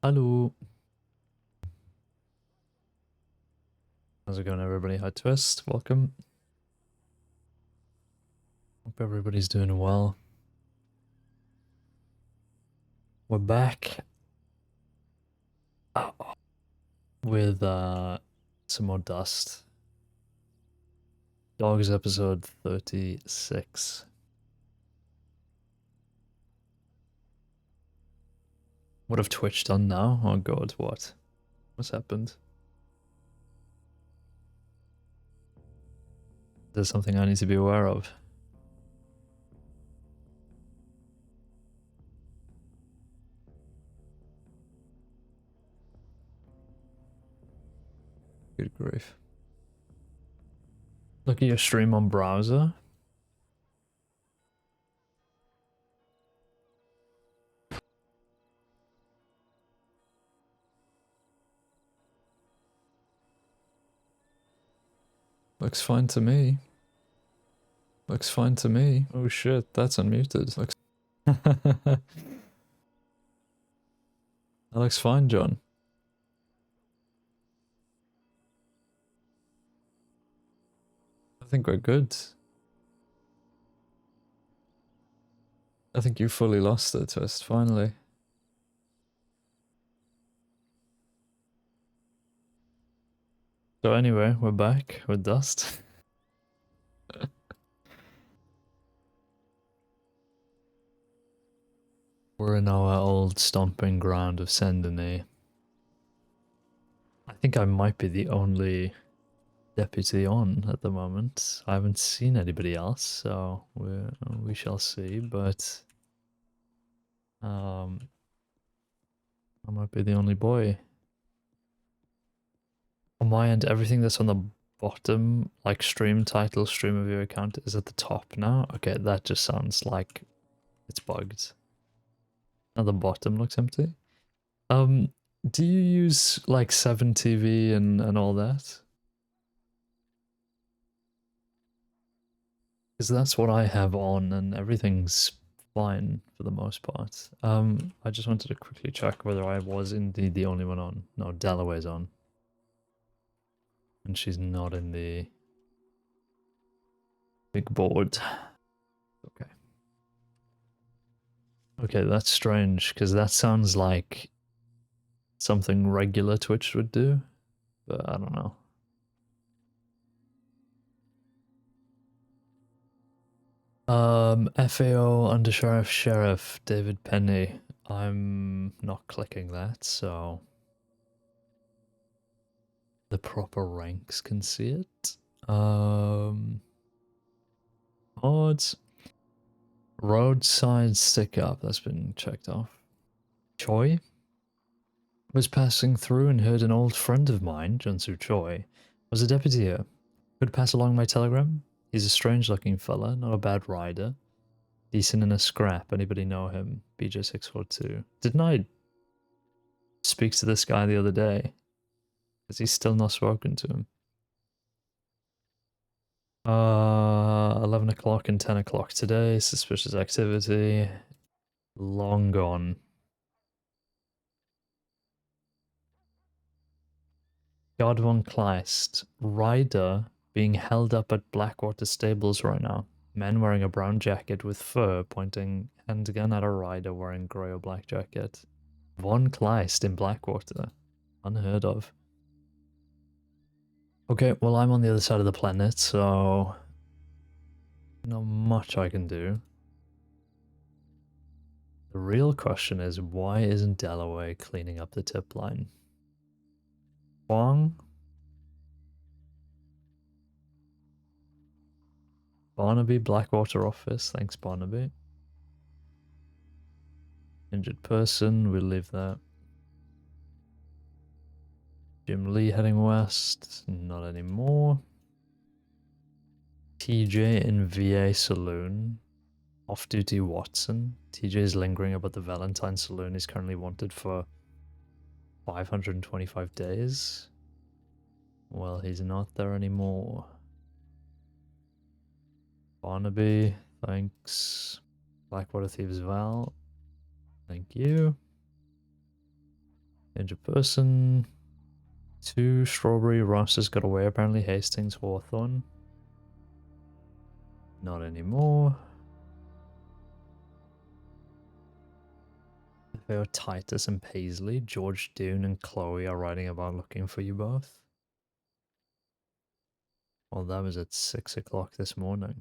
Hello. How's it going, everybody? Hi, Twist. Welcome. Hope everybody's doing well. We're back with some more Dust. Dogs episode 36. What have Twitch done now? Oh god, what? What's happened? There's something I need to be aware of. Good grief. Look at your stream on browser. Looks fine to me. Looks fine to me. Oh shit, that's unmuted. Looks that looks fine, John. I think we're good. I think you fully lost it, Twist, finally. So anyway, we're back with Dust. We're in our old stomping ground of Sendony. I think I might be the only deputy on at the moment. I haven't seen anybody else, so we shall see, but I might be the only boy. On my end, everything that's on the bottom, like stream title, stream of your account, is at the top now. Okay, that just sounds like it's bugged. Now the bottom looks empty. Do you use like 7TV and all that? Because that's what I have on and everything's fine for the most part. I just wanted to quickly check whether I was indeed the only one on. No, Delaware's on. And she's not in the big board. Okay. Okay, that's strange, because that sounds like something regular Twitch would do, but I don't know. FAO Undersheriff Sheriff David Penny. I'm not clicking that, so the proper ranks can see it. Odds. Roadside stick up, that's been checked off. Choi was passing through and heard an old friend of mine, Junsu Choi, was a deputy here. Could pass along my telegram? He's a strange looking fella, not a bad rider. Decent in a scrap, anybody know him? BJ642. Didn't I speak to this guy the other day? Has he still not spoken to him? 11 o'clock and 10 o'clock today, suspicious activity. Long gone. Godwin Kleist, rider being held up at Blackwater stables right now. Men wearing a brown jacket with fur pointing handgun at a rider wearing grey or black jacket. Von Kleist in Blackwater. Unheard of. Okay, well I'm on the other side of the planet, so not much I can do. The real question is, why isn't Delaware cleaning up the tip line? Huang? Barnaby, Blackwater office. Thanks, Barnaby. Injured person, we'll leave that. Jim Lee heading west. Not anymore. TJ in VA Saloon. Off-duty Watson. TJ is lingering about the Valentine Saloon. He's currently wanted for 525 days. Well, he's not there anymore. Barnaby, thanks. Blackwater Thieves Val, thank you. Danger person. 2 Strawberry. Ross has got away apparently. Hastings, Hawthorne. Not anymore. Theo, Titus and Paisley. George, Dune and Chloe are writing about looking for you both. Well, that was at 6 o'clock this morning.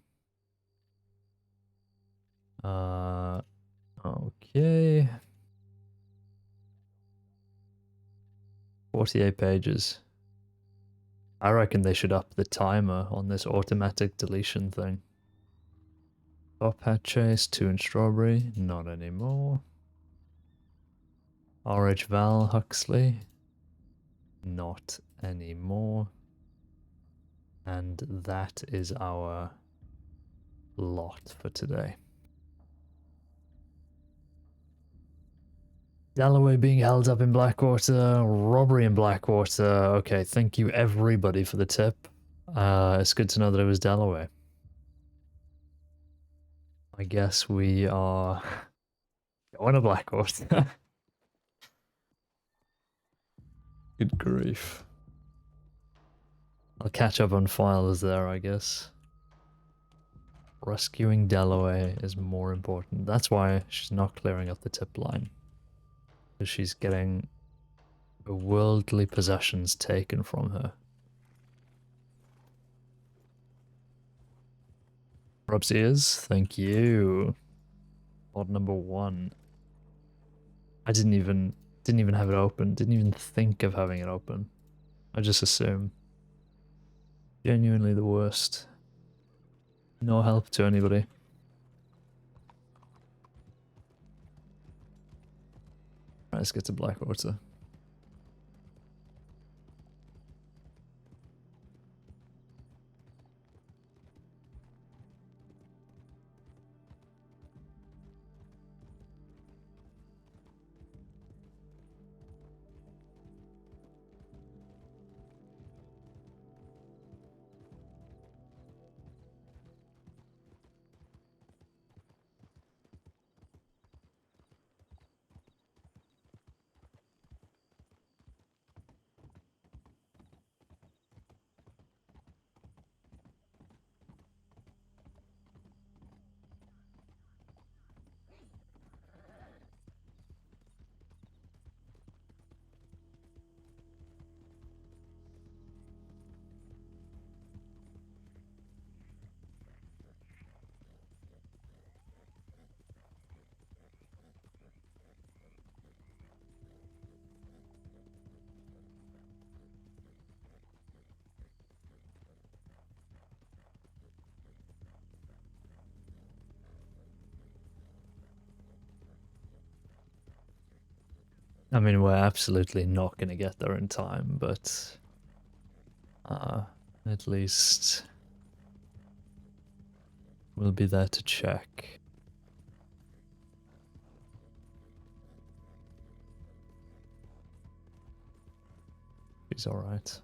Okay. 48 pages. I reckon they should up the timer on this automatic deletion thing. Top Hat Chase, 2 and Strawberry, not anymore. RH Val Huxley, not anymore. And that is our lot for today. Dalloway being held up in Blackwater, robbery in Blackwater. Okay, thank you everybody for the tip. It's good to know that it was Dalloway. I guess we are going to Blackwater. Good grief. I'll catch up on files there, I guess. Rescuing Dalloway is more important. That's why she's not clearing up the tip line. Because she's getting worldly possessions taken from her. Rob's ears, thank you. Mod number 1. I didn't even have it open. Didn't even think of having it open. I just assume. Genuinely the worst. No help to anybody. Right, let's get to Blackwater. I mean, we're absolutely not going to get there in time, but at least we'll be there to check. He's alright.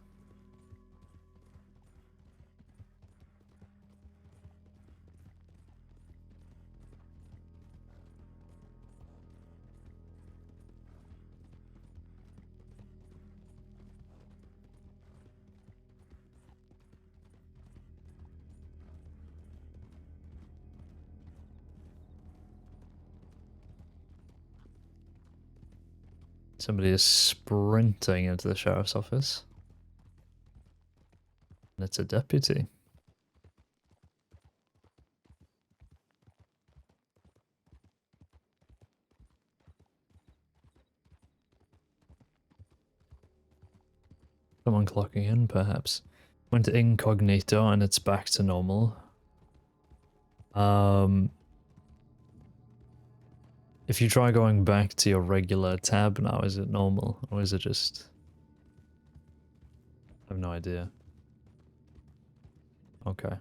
Somebody is sprinting into the sheriff's office. And it's a deputy. Someone clocking in, perhaps. Went to incognito and it's back to normal. If you try going back to your regular tab now, is it normal? Or is it just... I have no idea. Okay.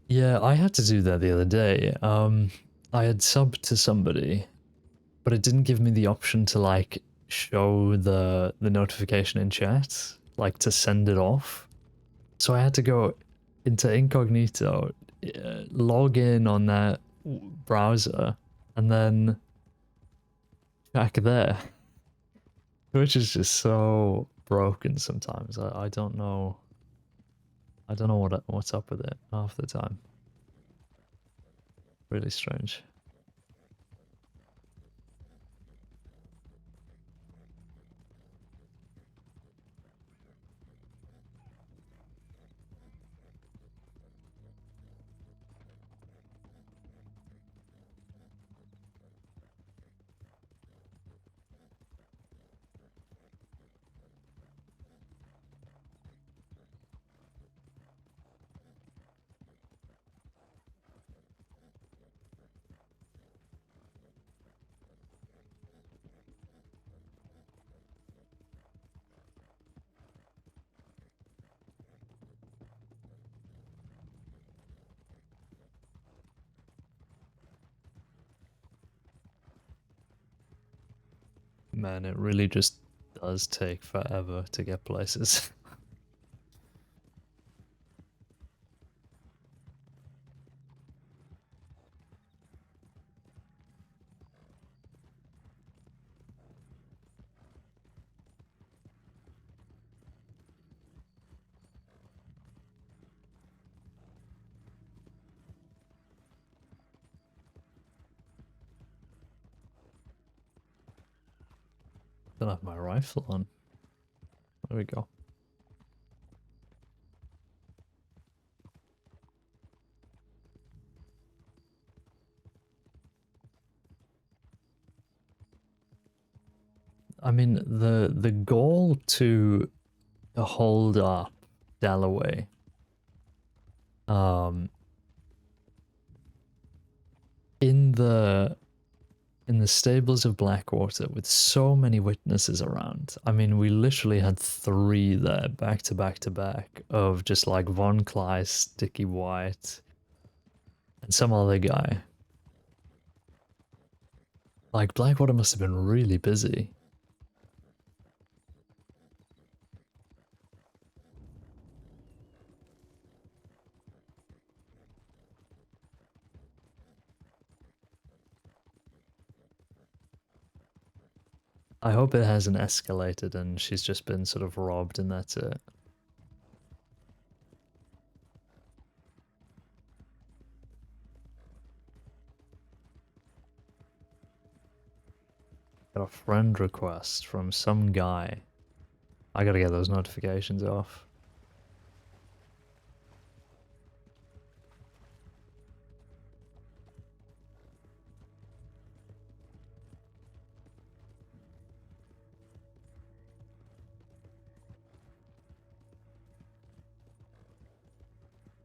Yeah, I had to do that the other day. I had subbed to somebody, but it didn't give me the option to like show the notification in chat, like to send it off. So I had to go into incognito, log in on that browser, and then back there. Which is just so broken sometimes. I don't know. I don't know what's up with it half the time. Really strange. Man, it really just does take forever to get places. Don't have my rifle on. There we go. I mean, the goal to hold up Dalloway, in the stables of Blackwater with so many witnesses around. I mean, we literally had 3 there back to back to back of just like Von Kleist, Dickie White, and some other guy. Like, Blackwater must have been really busy. I hope it hasn't escalated and she's just been sort of robbed and that's it. Got a friend request from some guy. I gotta get those notifications off.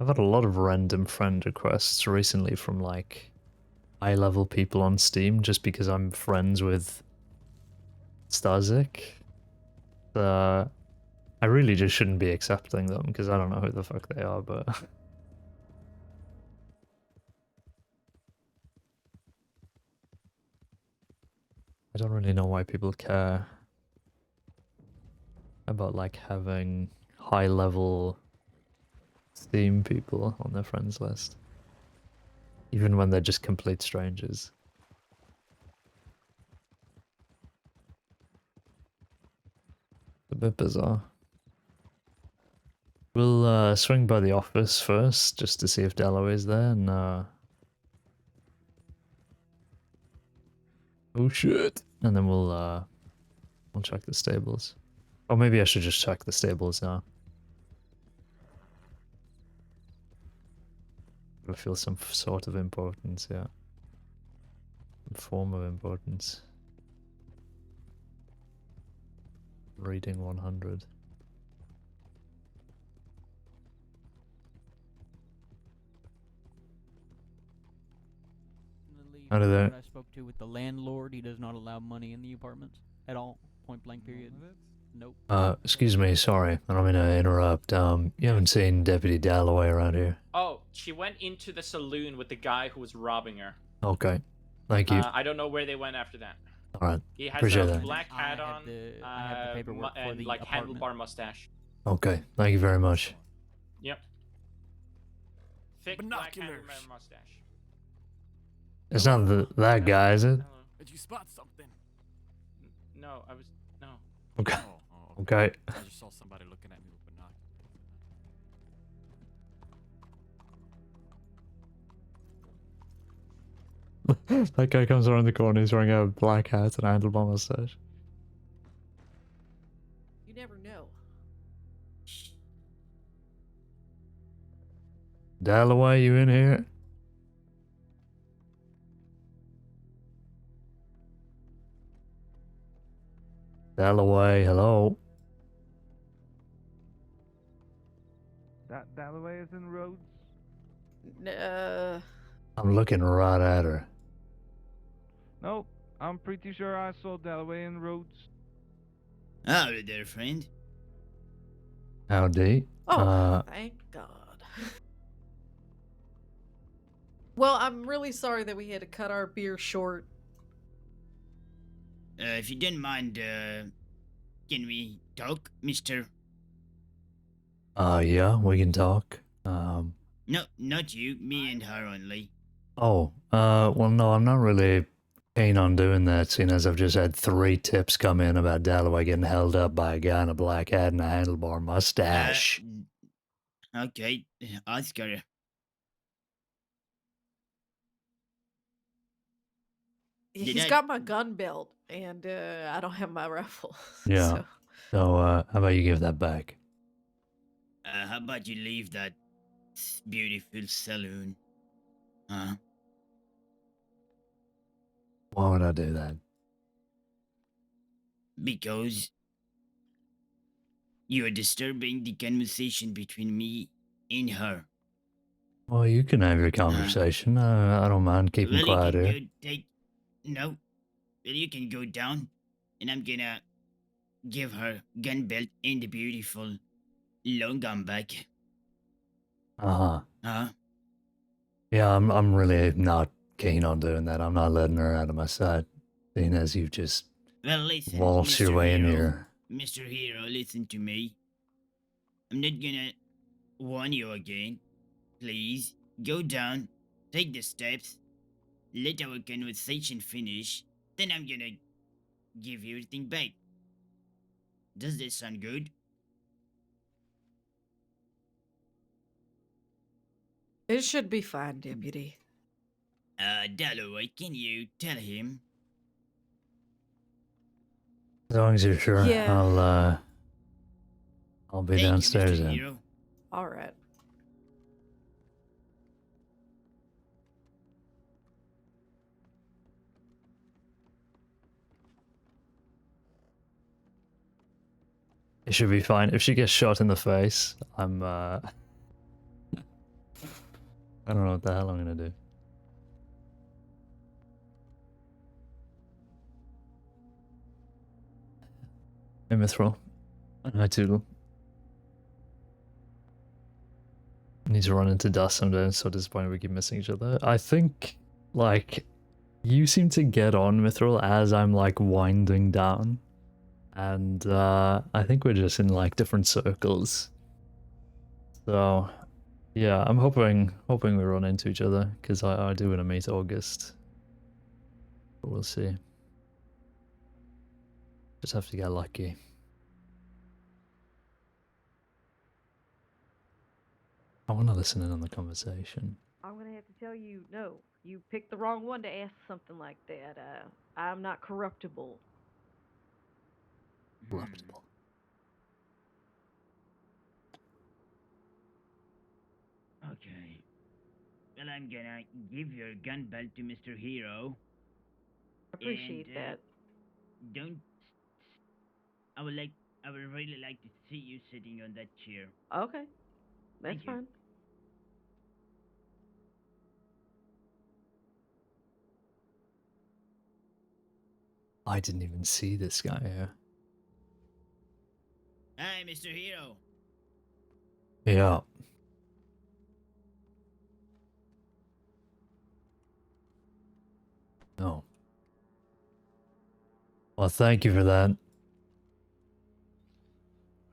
I've had a lot of random friend requests recently from like high-level people on Steam just because I'm friends with Starzik. I really just shouldn't be accepting them because I don't know who the fuck they are, but I don't really know why people care about like having high-level Steam people on their friends list. Even when they're just complete strangers. A bit bizarre. We'll swing by the office first, just to see if Dalloway's there, and oh shit! And then we'll check the stables. Or maybe I should just check the stables now. I feel some sort of importance, yeah. Some form of importance. Reading 100. How did that? I spoke to with the landlord, he does not allow money in the apartments at all. Point blank period. Nope. Excuse me, sorry. I don't mean to interrupt. You haven't seen Deputy Dalloway around here? Oh, she went into the saloon with the guy who was robbing her. Okay. Thank you. I don't know where they went after that. Alright. He has Appreciate a that. black hat on, I have the paperwork for and the like apartment. handlebar mustache. Okay. Thank you very much. Yep. Thick black Binoculars. handlebar mustache. It's not that guy, is it? Hello. Did you spot something? No, I was no. Okay. Oh, Okay. I just saw somebody looking at me with binoculars. That guy comes around the corner, he's wearing a black hat and a handlebar mustache. You never know. Dalloway, you in here? Dalloway, hello? That Dalloway is in Rhodes? I'm looking right at her. No, I'm pretty sure I saw Dalloway in Rhodes. Howdy there, friend. Howdy. Oh, thank God. Well, I'm really sorry that we had to cut our beer short. If you didn't mind, can we talk, mister? Yeah, we can talk. No, not you, me and her only. Well, no, I'm not really keen on doing that, seeing as I've just had 3 tips come in about Dalloway getting held up by a guy in a black hat and a handlebar mustache. Okay, ask her. He's got my gun belt, and I don't have my rifle. Yeah. So, how about you give that back? How about you leave that beautiful saloon? Huh? Why would I do that? Because you are disturbing the conversation between me and her. Well, you can have your conversation. I don't mind keeping quiet you here. can go take... No. Well, you can go down, and I'm gonna give her gun belt and the beautiful long gun back. Uh-huh. Huh? Yeah, I'm really not keen on doing that. I'm not letting her out of my sight, seeing as you've just Well, listen, waltzed your Mr. way in Hero. here. Mr. Hero, listen to me. I'm not gonna warn you again. Please, go down, take the steps, let our conversation finish, then I'm gonna give you everything back. Does this sound good? It should be fine, Deputy. Dalloway, can you tell him? As long as you're sure, Yeah. I'll be Thank downstairs you, Mr. then. Hero. All right. It should be fine. If she gets shot in the face, I'm I don't know what the hell I'm gonna do. Hey, Mithril. Hi, Toodle. Need to run into dust someday. I'm so disappointed we keep missing each other. I think, like, you seem to get on, Mithril, as I'm, like, winding down. And, I think we're just in, like, different circles. So, yeah, I'm hoping we run into each other, because I do want to meet August. But we'll see. Just have to get lucky. I want to listen in on the conversation. I'm gonna have to tell you, no, you picked the wrong one to ask something like that. I'm not corruptible. Corruptible. Okay. Well, I'm gonna give your gun belt to Mr. Hero. Appreciate And, that. Don't. I would really like to see you sitting on that chair. Okay, that's Thank you. fine. I didn't even see this guy here. Hi, Mr. Hero. Yeah. No. Well, thank you for that.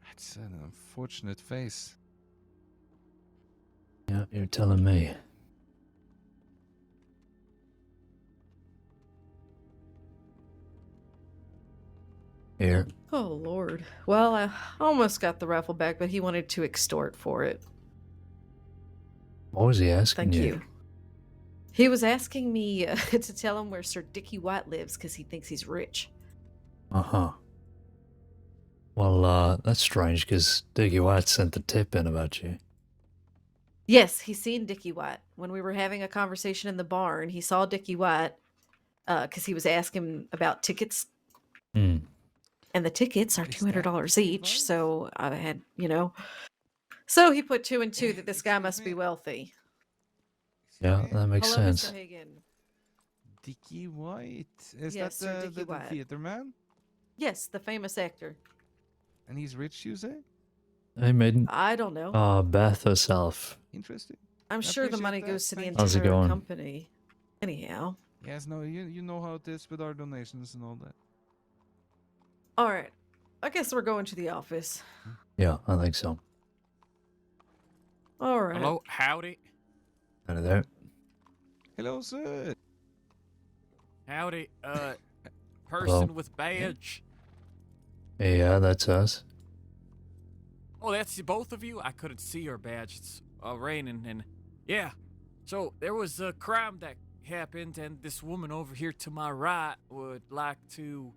That's an unfortunate face. Yeah, you're telling me. Here. Oh, Lord. Well, I almost got the rifle back, but he wanted to extort for it. What was he asking Thank you. He was asking me to tell him where Sir Dickie White lives because he thinks he's rich. Uh-huh. Well, that's strange because Dickie White sent the tip in about you. Yes, he's seen Dickie White. When we were having a conversation in the barn, he saw Dickie White because he was asking about tickets. Hmm. And the tickets are Is that $200 Dickie each. White? So I had, So he put two and two that this guy Excuse must be me? wealthy. Yeah, Excuse me? that makes Hello, sense. Mr. Hagen. Dickie White. Is Yes, Sir that Dickie the White. theater man? Yes, the famous actor. And he's rich, you say? Hey, maiden. I don't know. Beth herself. Interesting. I'm I sure the appreciate money that. goes to the Thank How's it entire going? company. Anyhow. Yes, no, you know how it is with our donations and all that. All right. I guess we're going to the office. Yeah, I think so. All right. Hello, howdy. Out of there. Hello, sir. Howdy, person with badge. Yeah, that's us. Oh, that's both of you? I couldn't see your badge. It's raining and yeah. So there was a crime that happened and this woman over here to my right would like to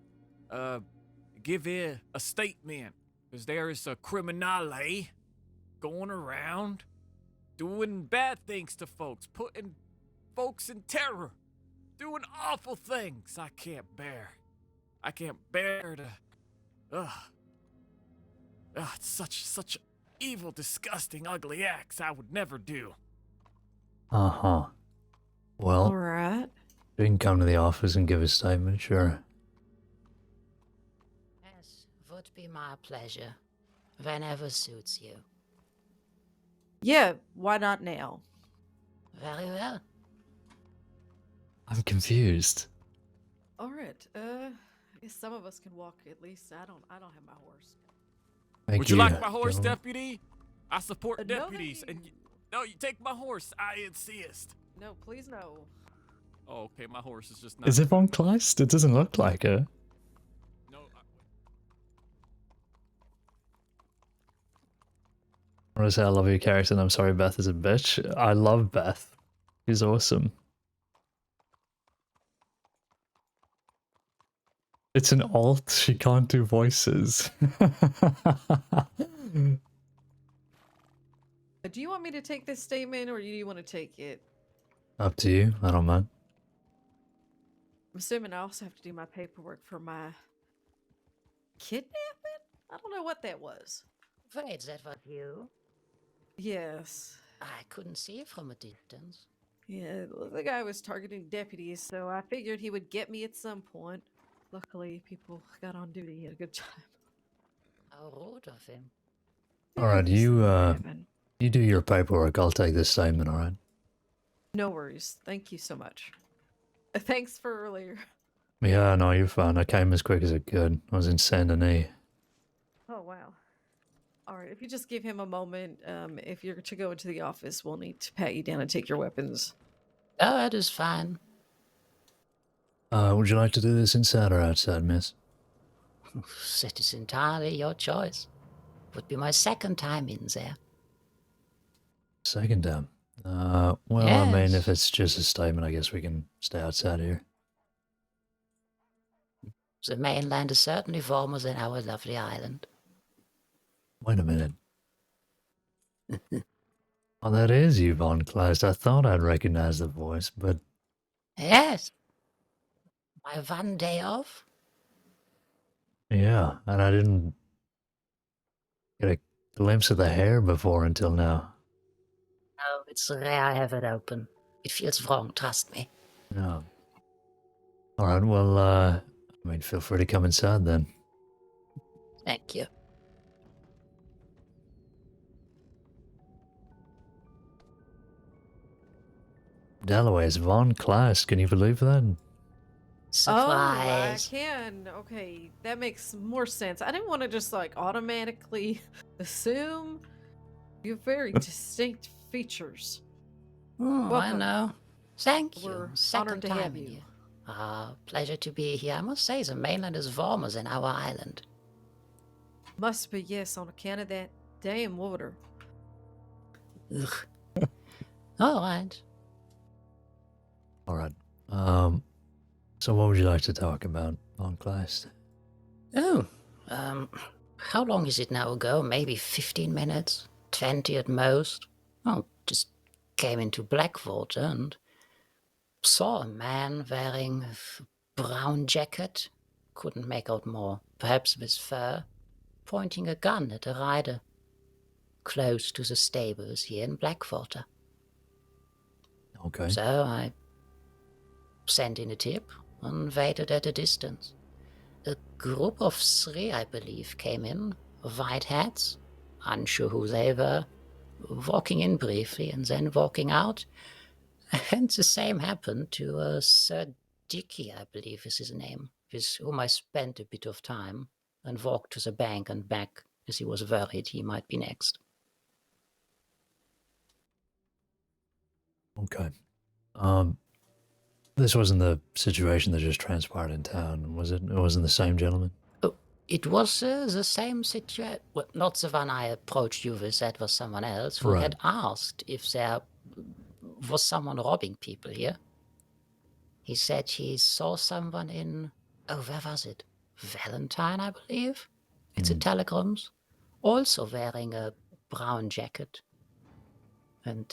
give a statement because there is a criminale going around doing bad things to folks, putting folks in terror, doing awful things I can't bear. I can't bear to it's such evil, disgusting, ugly acts I would never do. Uh-huh. All Well, right. you can come to the office and give a statement, sure. Yes, would be my pleasure. Whenever suits you. Yeah, why not now? Very well. I'm confused. All right. I guess some of us can walk at least. I don't have my horse. Thank Would you like my gentlemen. horse, deputy? I support No, thank deputies, you. and no, you take my horse. I insist. No, please no. Oh, okay, my horse is just not. Is it Von Kleist? It doesn't look like her. No, I want to say I love your character and I'm sorry Beth is a bitch. I love Beth. She's awesome. It's an alt, she can't do voices. Do you want me to take this statement or do you want to take it? Up to you, I don't mind. I'm assuming I also have to do my paperwork for my kidnapping? I don't know what that was. Wait, that was you? Yes. I couldn't see from a distance. Yeah, the guy was targeting deputies, so I figured he would get me at some point. Luckily, people got on duty at a good time. How rude of him. Alright, Just you, let it happen. you do your paperwork, I'll take this statement, alright? No worries. Thank you so much. Thanks for earlier. Yeah, no, you're fine. I came as quick as I could. I was in Saint Denis. Oh, wow. All right, if you just give him a moment, if you're to go into the office, we'll need to pat you down and take your weapons. Oh, that is fine. Would you like to do this inside or outside, miss? That is entirely your choice. Would be my second time in there. Second time. Well, I mean, if Yes. it's just a statement, I guess we can stay outside here. The mainland is certainly warmer than our lovely island. Wait a minute. Oh, that is you, Von Kleist. I thought I'd recognize the voice, but Yes. My one day off? yeah, and I didn't get a glimpse of the hair before until now. Oh, it's rare I have it open. It feels wrong, trust me. No. Alright, well, I mean, feel free to come inside then. Thank you. Dalloway's Von Kleist, can you believe that? Surprise. Oh, I can. Okay, that makes more sense. I didn't want to just like automatically assume. You have very distinct features. Oh, I Welcome. know. Thank you. We're Second honored to time have in you. here. Pleasure to be here. I must say, the mainland is warmer than our island. Must be, yes, on account of that damn water. Ugh. All right. All right. So what would you like to talk about, Von Kleist? Oh, how long is it now ago? Maybe 15 minutes? 20 at most? Oh, just came into Blackwater and saw a man wearing a brown jacket. Couldn't make out more. Perhaps with fur. Pointing a gun at a rider. Close to the stables here in Blackwater. Okay. So I sent in a tip and waited at a distance. A group of 3, I believe, came in, white hats, unsure who they were, walking in briefly and then walking out. And the same happened to Sir Dicky, I believe is his name, with whom I spent a bit of time and walked to the bank and back as he was worried he might be next. Okay. This wasn't the situation that just transpired in town, was it? It wasn't the same gentleman? Oh, it was the same situation. Well, not the one I approached you with, that was someone else who Right. had asked if there was someone robbing people here. He said he saw someone in, oh, where was it? Valentine, I believe? It's a telegrams. Also wearing a brown jacket. And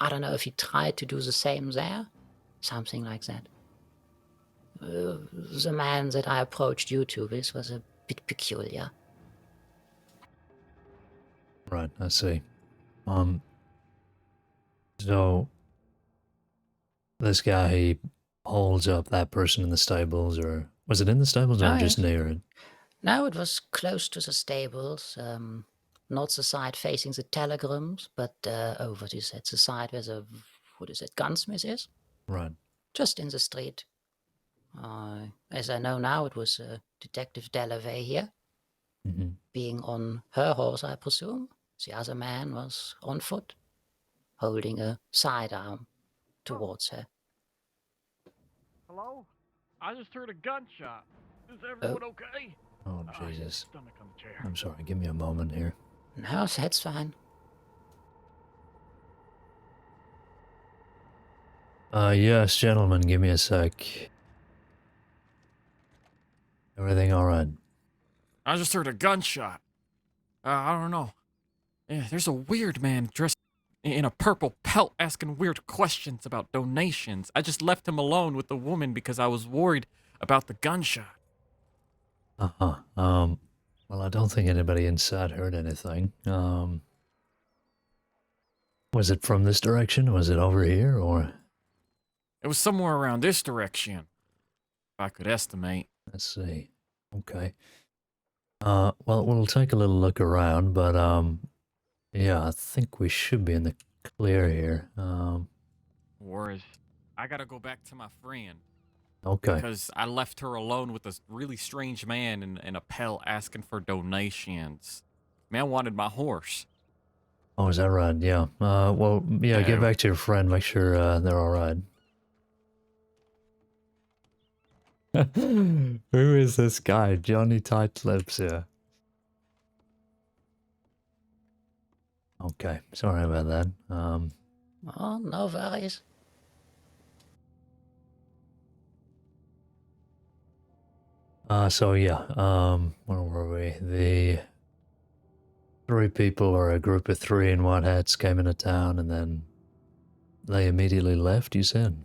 I don't know if he tried to do the same there. Something like that. The man that I approached you two with was a bit peculiar. Right, I see. So this guy, he holds up that person in the stables, or was it in the stables or Oh, just yes. near it? No, it was close to the stables. Not the side facing the telegrams, but what is that? The side where the, what is it, gunsmith is? Right. Just in the street. As I know now, it was Detective Dalloway here, being on her horse, I presume. The other man was on foot, holding a sidearm towards her. Hello? I just heard a gunshot. Is everyone okay? Oh, Jesus. Stomach on the chair. I'm sorry, give me a moment here. No, that's fine. Yes, gentlemen, give me a sec. Everything all right? I just heard a gunshot. I don't know. Yeah, there's a weird man dressed in a purple pelt asking weird questions about donations. I just left him alone with the woman because I was worried about the gunshot. Uh-huh. Well, I don't think anybody inside heard anything. Was it from this direction? Was it over here, or? It was somewhere around this direction, if I could estimate. Let's see. Okay. Well, we'll take a little look around, but, yeah, I think we should be in the clear here. Worries. I gotta go back to my friend. Okay. Because I left her alone with this really strange man in a pelt asking for donations. Man wanted my horse. Oh, is that right? Yeah. Well, yeah, Yeah. get back to your friend, make sure, they're all right. Who is this guy? Johnny Tight Lips here. Okay, sorry about that. Oh, no worries. So yeah, where were we? The 3 people, or a group of 3 in white hats, came into town and then they immediately left, you said?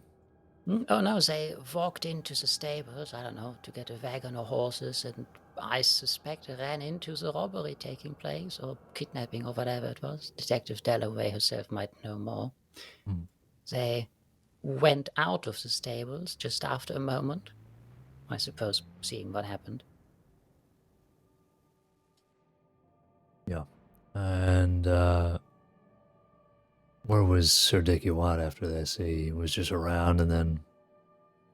Oh no, they walked into the stables, I don't know, to get a wagon or horses, and I suspect ran into the robbery taking place, or kidnapping, or whatever it was. Detective Dalloway herself might know more. They went out of the stables just after a moment, I suppose, seeing what happened. Yeah. And, where was Sir Dicky Watt after this? He was just around and then...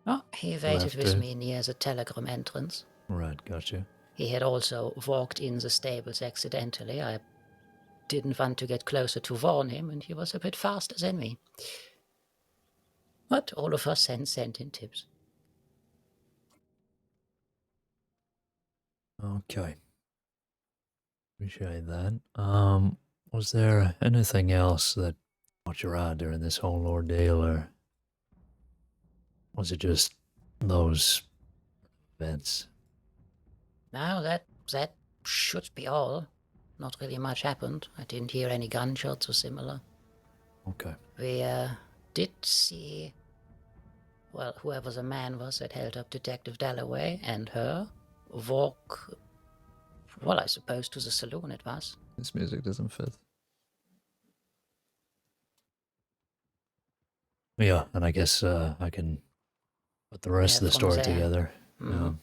Oh, he waited with me near the telegram entrance. Right, gotcha. He had also walked in the stables accidentally. I didn't want to get closer to warn him, and he was a bit faster than me. But all of us sent in tips. Okay. Appreciate that. Was there anything else that caught your eye during this whole ordeal, or was it just those events? No, that should be all. Not really much happened. I didn't hear any gunshots or similar. Okay. We did see, well, whoever the man was that held up Detective Dalloway and her walk, well, I suppose to the saloon it was. This music doesn't fit. Yeah, and I guess I can put the rest of the from story there. together. Mhm.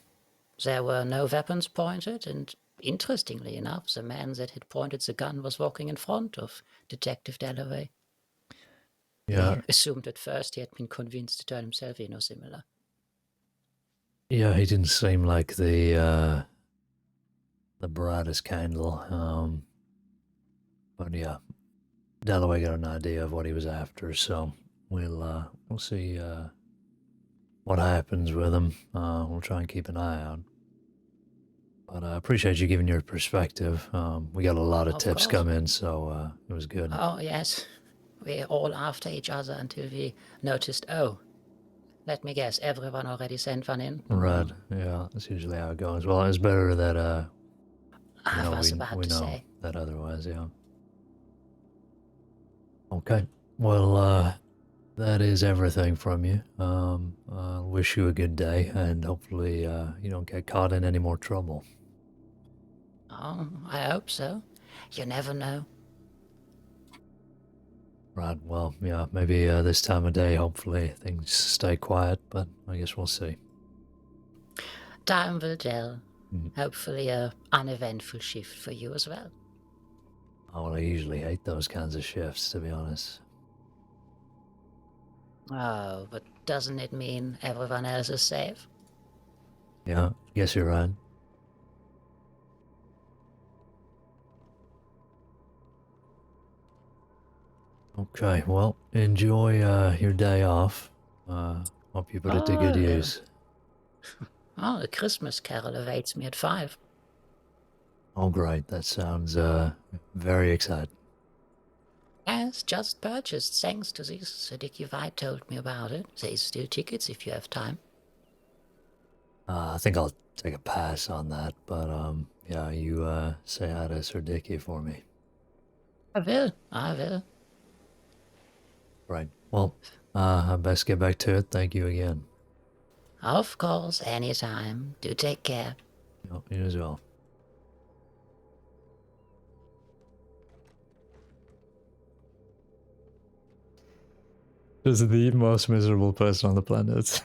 There were no weapons pointed, and interestingly enough, the man that had pointed the gun was walking in front of Detective Dalloway. Yeah. We assumed at first he had been convinced to turn himself in or similar. Yeah, he didn't seem like the brightest candle. But yeah, Dalloway got an idea of what he was after, so we'll see what happens with him. We'll try and keep an eye out. But I appreciate you giving your perspective. We got a lot of tips course. come in, so it was good. Oh, yes. We all after each other until we noticed, oh, let me guess, everyone already sent one in? Right, yeah, that's usually how it goes. Well, it's better that I was we about to know say. that otherwise, yeah. Okay, well, that is everything from you. I wish you a good day, and hopefully you don't get caught in any more trouble. Oh, I hope so. You never know. Right, well, yeah, maybe this time of day, hopefully things stay quiet, but I guess we'll see. Time will tell. Mm. Hopefully a uneventful shift for you as well. Oh, well, I usually hate those kinds of shifts, to be honest. Oh, but doesn't it mean everyone else is safe? Yeah, guess you're right. Okay, well, enjoy your day off. Hope you put it to good Oh, use. Oh, a Christmas carol awaits me at 5. Oh, great. That sounds very exciting. Yes, just purchased thanks to this. Sir Dickie White told me about it. There's still tickets if you have time. I think I'll take a pass on that, but yeah, you say hi to Sir Dickie for me. I will. Right. Well, I best get back to it. Thank you again. Of course, anytime. Do take care. You as well. Just the most miserable person on the planet.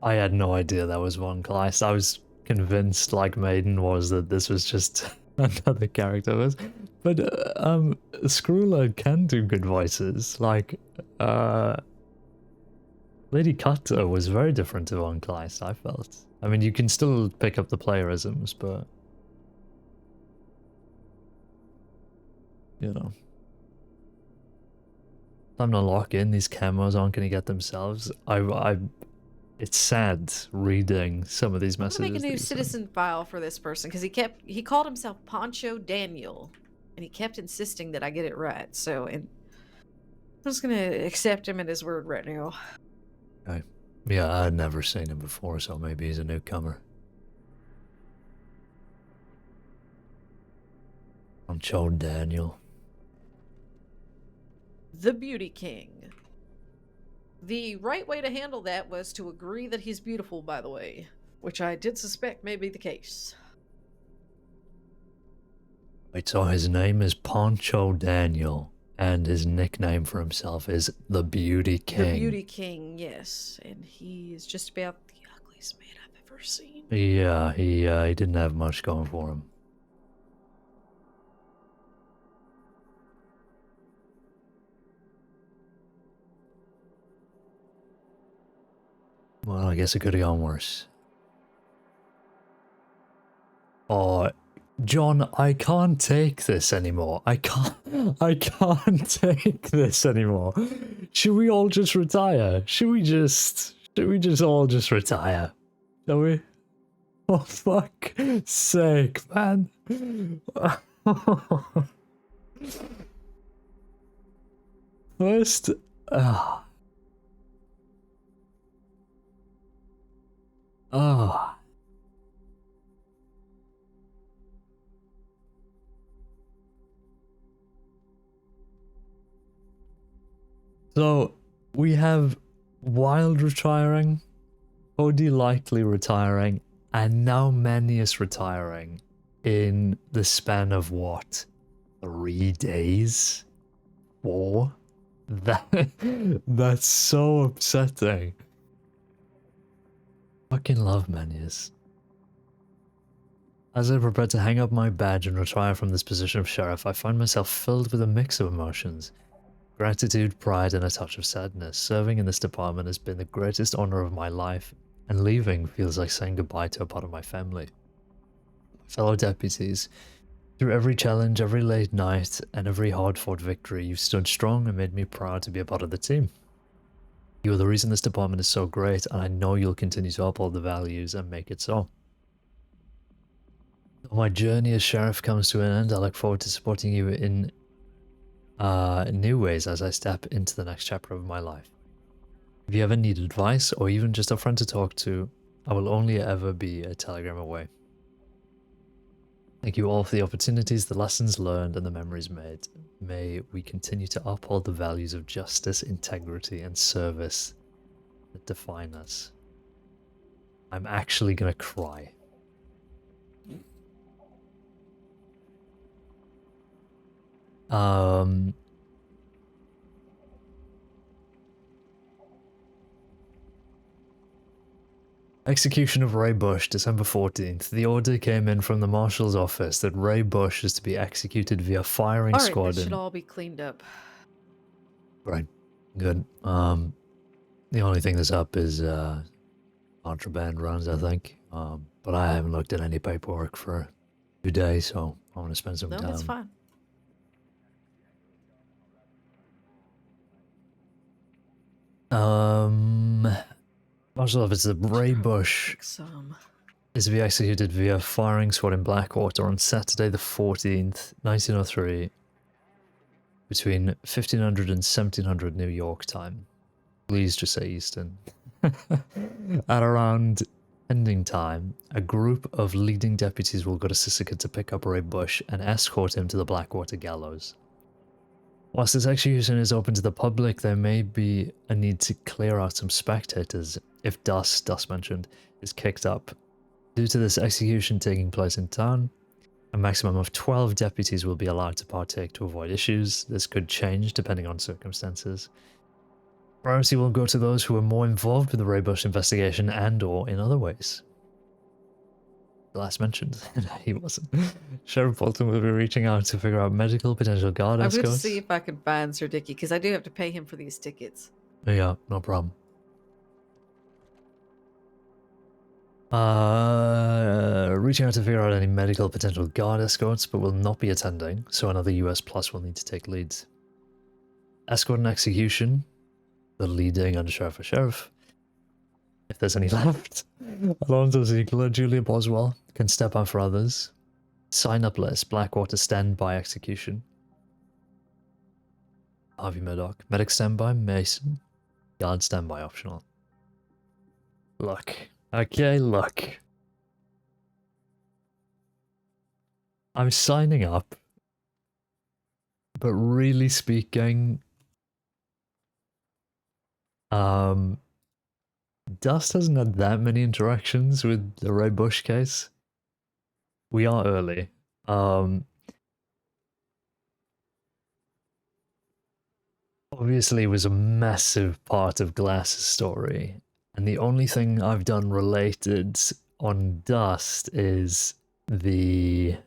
I had no idea that was one class. I was convinced, like Maiden was, that this was just another character. But Screwler can do good voices. Like, Lady Cutter was very different to Von Kleist, I felt. I mean, you can still pick up the playerisms, but you know. Time to lock in. These camos aren't going to get themselves. It's sad reading some of these I'm messages. gonna make a new that you sent. citizen file for this person because he called himself Poncho Daniel, and he kept insisting that I get it right. So, and I'm just gonna accept him at his word right now. Okay. Yeah, I'd never seen him before, so maybe he's a newcomer. Poncho Daniel. The Beauty King. The right way to handle that was to agree that he's beautiful, by the way, which I did suspect may be the case. Wait, so his name is Poncho Daniel, and his nickname for himself is the Beauty King. The Beauty King, yes, and he is just about the ugliest man I've ever seen. Yeah, he didn't have much going for him. Well, I guess it could have gone worse. Oh, John, I can't take this anymore. I can't take this anymore. Should we all just retire? Should we just all just retire? Shall we? Oh, fuck sake, man. First, ah. Ah. So, we have Wild retiring, Cody likely retiring, and now Manius retiring in the span of what? 3 days? 4? That's so upsetting. Fucking love Manius. As I prepare to hang up my badge and retire from this position of sheriff, I find myself filled with a mix of emotions. Gratitude, pride, and a touch of sadness. Serving in this department has been the greatest honor of my life, and leaving feels like saying goodbye to a part of my family. Fellow deputies, through every challenge, every late night, and every hard-fought victory, you've stood strong and made me proud to be a part of the team. You are the reason this department is so great, and I know you'll continue to uphold the values and make it so. When my journey as sheriff comes to an end, I look forward to supporting you in new ways as I step into the next chapter of my life. If you ever need advice or even just a friend to talk to, I will only ever be a telegram away. Thank you all for the opportunities, the lessons learned, and the memories made. May we continue to uphold the values of justice, integrity, and service that define us. I'm actually gonna cry. Execution of Ray Bush, December 14th. The order came in from the marshal's office that Ray Bush is to be executed via firing All right, squad. that should all be cleaned up. Right, good. The only thing that's up is contraband runs, I think. But I haven't looked at any paperwork for a few days, so I want to spend some No, time. that's fine. Marshal officer Ray Bush is to be executed via firing squad in Blackwater on Saturday the 14th, 1903, between 1500 and 1700 New York time. Please just say Eastern. At around ending time, a group of leading deputies will go to Sisika to pick up Ray Bush and escort him to the Blackwater gallows. Whilst this execution is open to the public, there may be a need to clear out some spectators if dust mentioned, is kicked up. Due to this execution taking place in town, a maximum of 12 deputies will be allowed to partake to avoid issues. This could change depending on circumstances. Priority will go to those who are more involved with the Ray Bush investigation and or in other ways. The last mentioned, he wasn't. Sheriff Bolton will be reaching out to figure out medical potential guard I'm escorts. going to see if I can find Sir Dicky, because I do have to pay him for these tickets. Yeah, no problem. Reaching out to figure out any medical potential guard escorts, but will not be attending, so another US Plus will need to take leads. Escort and execution, the leading undersheriff or sheriff, if there's any left. Alonzo Ziegler, Julia Boswell can step out for others. Sign up list, Blackwater standby execution. Harvey Murdoch, medic standby, Mason, guard standby optional. Look. Okay, look. I'm signing up, but really speaking, Dust hasn't had that many interactions with the Ray Bush case. We are early. Obviously, it was a massive part of Glass's story. And the only thing I've done related on Dust is the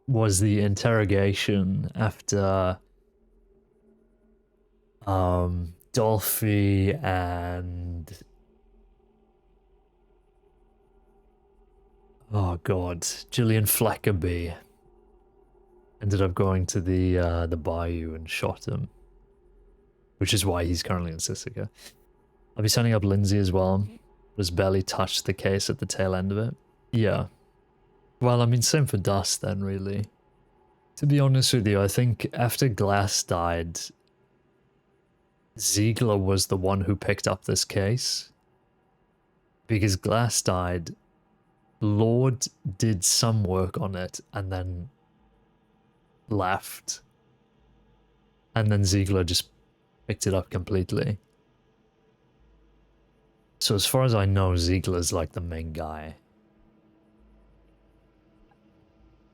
was the interrogation after Dolphy and oh god, Gillian Fleckerby ended up going to the bayou and shot him, which is why he's currently in Sisika. I'll be signing up Lindsay as well. Just barely touched the case at the tail end of it. Yeah. Well, I mean, same for Dust then, really. To be honest with you, I think after Glass died, Ziegler was the one who picked up this case. Because Glass died, Lord did some work on it and then left. And then Ziegler just picked it up completely. So as far as I know, Ziegler's like the main guy.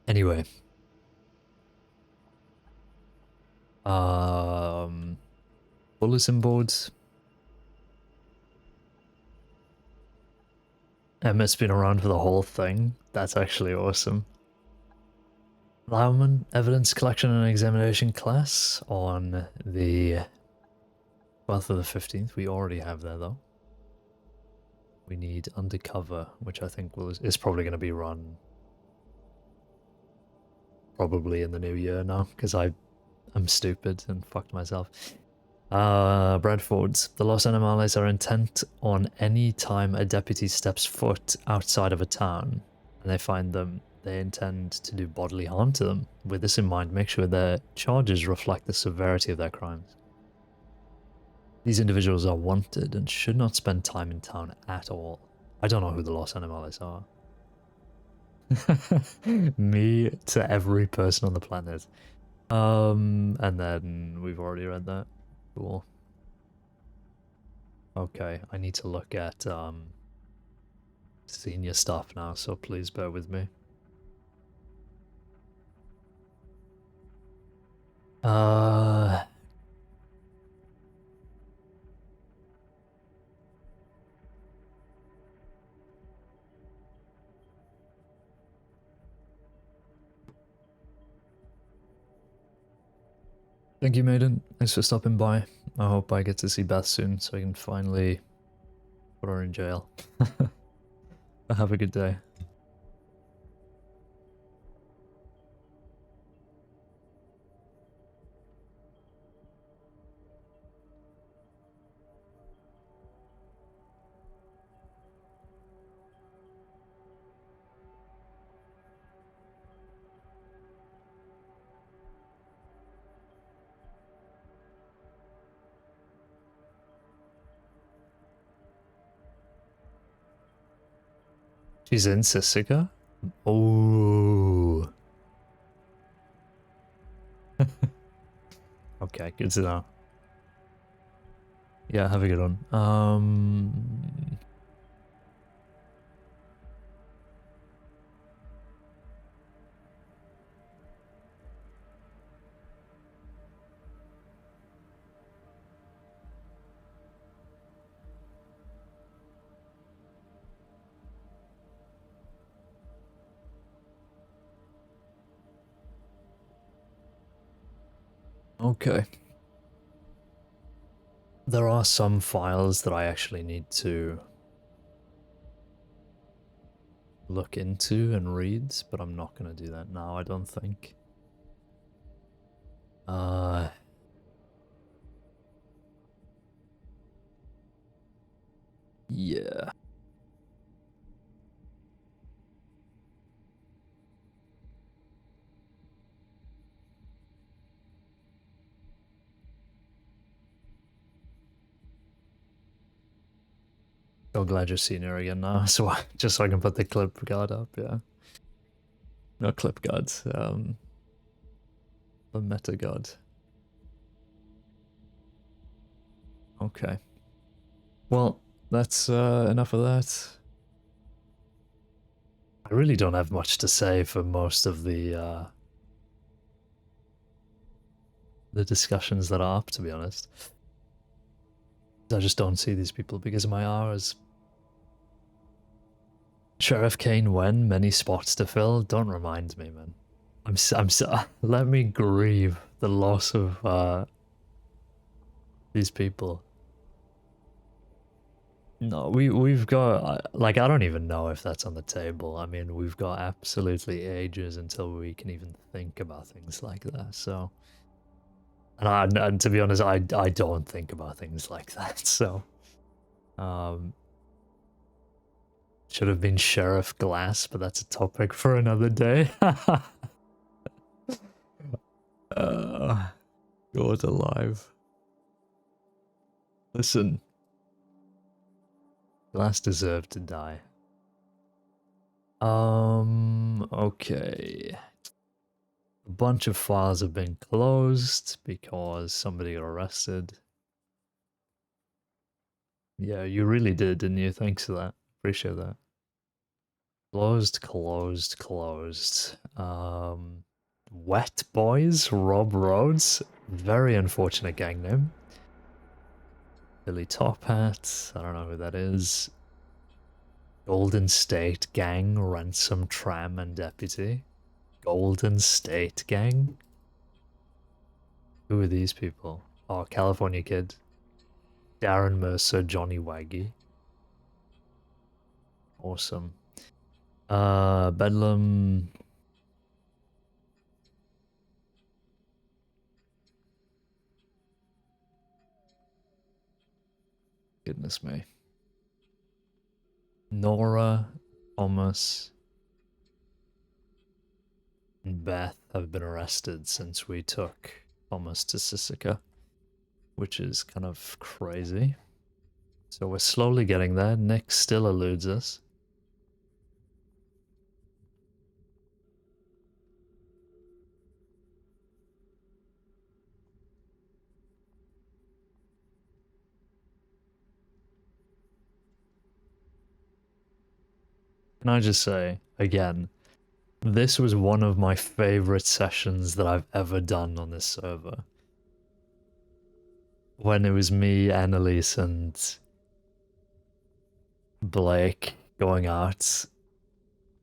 Anyway. Bulletin boards. Emmett's been around for the whole thing. That's actually awesome. Lauman, evidence collection and examination class on the 12th or the 15th. We already have that though. We need undercover, which I think is probably going to be run probably in the new year now, because I'm stupid and fucked myself. Bradford's. The Los Animales are intent on any time a deputy steps foot outside of a town and they find them, they intend to do bodily harm to them. With this in mind, make sure their charges reflect the severity of their crimes. These individuals are wanted and should not spend time in town at all. I don't know who the Los Animales are. Me to every person on the planet. And then we've already read that. Cool. Okay, I need to look at senior stuff now, so please bear with me. Thank you, Maiden. Thanks for stopping by. I hope I get to see Beth soon so I can finally put her in jail. Have a good day. She's in Sisika? Oh. Okay, good to know. Yeah, have a good one. Okay. There are some files that I actually need to look into and read, but I'm not going to do that now, I don't think. Yeah. So glad you're seeing her again now, so just so I can put the clip guard up, yeah. Not clip guards, the meta guard. Okay. Well, that's enough of that. I really don't have much to say for most of the discussions that are up, to be honest. I just don't see these people because of my hours. Sheriff Caine when? Many spots to fill? Don't remind me, man. I'm so let me grieve the loss of These people. No, we've got like I don't even know if that's on the table. I mean, we've got absolutely ages until we can even think about things like that. So, and to be honest, I don't think about things like that. So, should have been Sheriff Glass, but that's a topic for another day. God alive. Listen. Glass deserved to die. Okay. A bunch of files have been closed because somebody got arrested. Yeah, you really did, didn't you? Thanks for that. Appreciate that. Closed, closed, closed. Wet Boys, Rob Rhodes. Very unfortunate gang name. Billy Top Hat, I don't know who that is. Golden State Gang, Ransom, Tram, and Deputy. Golden State Gang? Who are these people? Oh, California Kid. Darren Mercer, Johnny Waggy. Awesome. Bedlam. Goodness me. Nora, Thomas, and Beth have been arrested since we took Thomas to Sisika, which is kind of crazy. So we're slowly getting there. Nick still eludes us. Can I just say, again, this was one of my favorite sessions that I've ever done on this server. When it was me, Annalise, and Blake going out,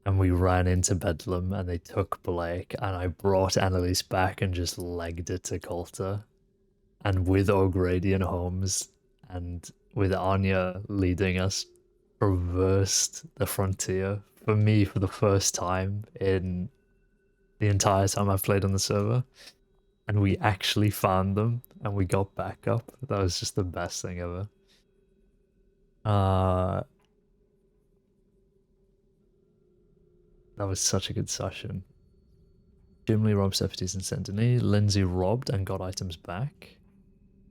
and we ran into Bedlam, and they took Blake, and I brought Annalise back and just legged it to Coulter. And with O'Grady and Holmes, and with Anya leading us, traversed the frontier for me for the first time in the entire time I've played on the server. And we actually found them, and we got back up. That was just the best thing ever. That was such a good session. Jim Lee robbed deputies in Saint Denis. Lindsay robbed and got items back.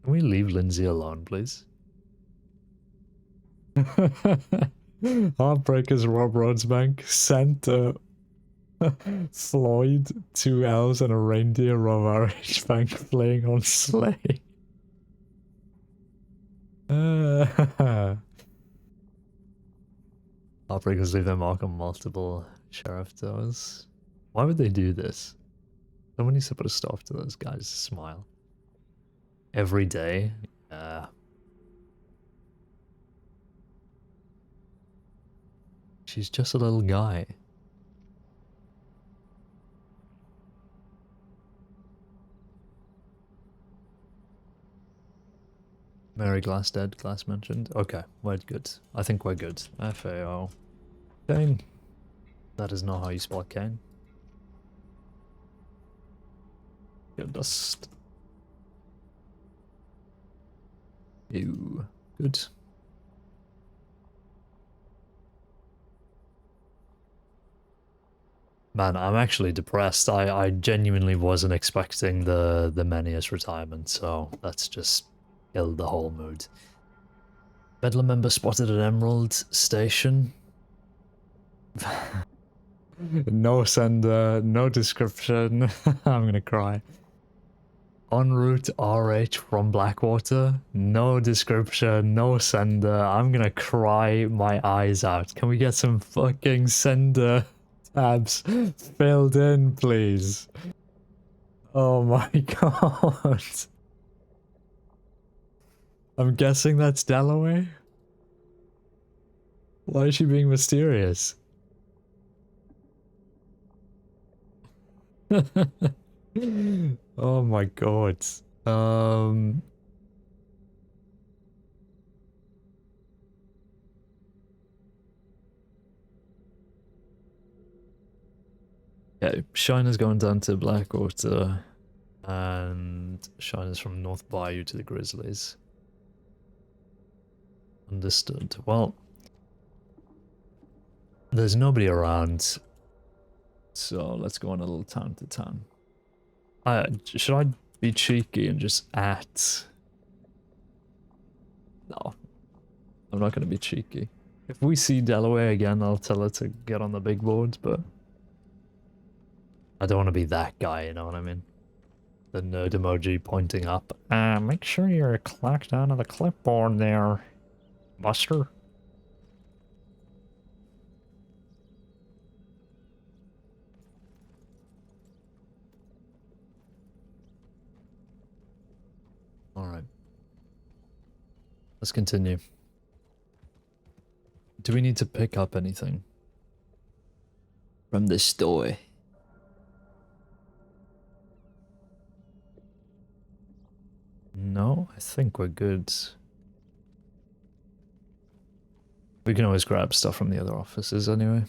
Can we leave Lindsay alone, please? Heartbreakers rob Rhodes Bank. Sent Floyd, 2 elves, and a reindeer rob RH Bank playing on sleigh. Heartbreakers leave their mark on multiple sheriff doors. Why would they do this? Someone needs to put a stop to those guys' smile. Every day? She's just a little guy. Mary Glass dead, Glass mentioned. Okay, we're good. I think we're good. FAO. Caine. That is not how you spell Caine. Get dust. Ew. Good. Man, I'm actually depressed. I genuinely wasn't expecting the Manius retirement, so that's just killed the whole mood. Bedlam member spotted at Emerald Station. No sender, no description. I'm gonna cry. En route RH from Blackwater. No description, no sender. I'm gonna cry my eyes out. Can we get some fucking sender tabs filled in, please? Oh my god. I'm guessing that's Dalloway? Why is she being mysterious? Oh my god. Okay, Shiner's going down to Blackwater, and Shiner's from North Bayou to the Grizzlies. Understood. Well, there's nobody around, so let's go on a little town to town. Should I be cheeky and just at... No, I'm not going to be cheeky. If we see Delaware again, I'll tell her to get on the big board, but I don't want to be that guy, you know what I mean? The nerd emoji pointing up. Make sure you're clocked onto the clipboard there, Buster. Alright. Let's continue. Do we need to pick up anything from this store? No, I think we're good. We can always grab stuff from the other offices anyway.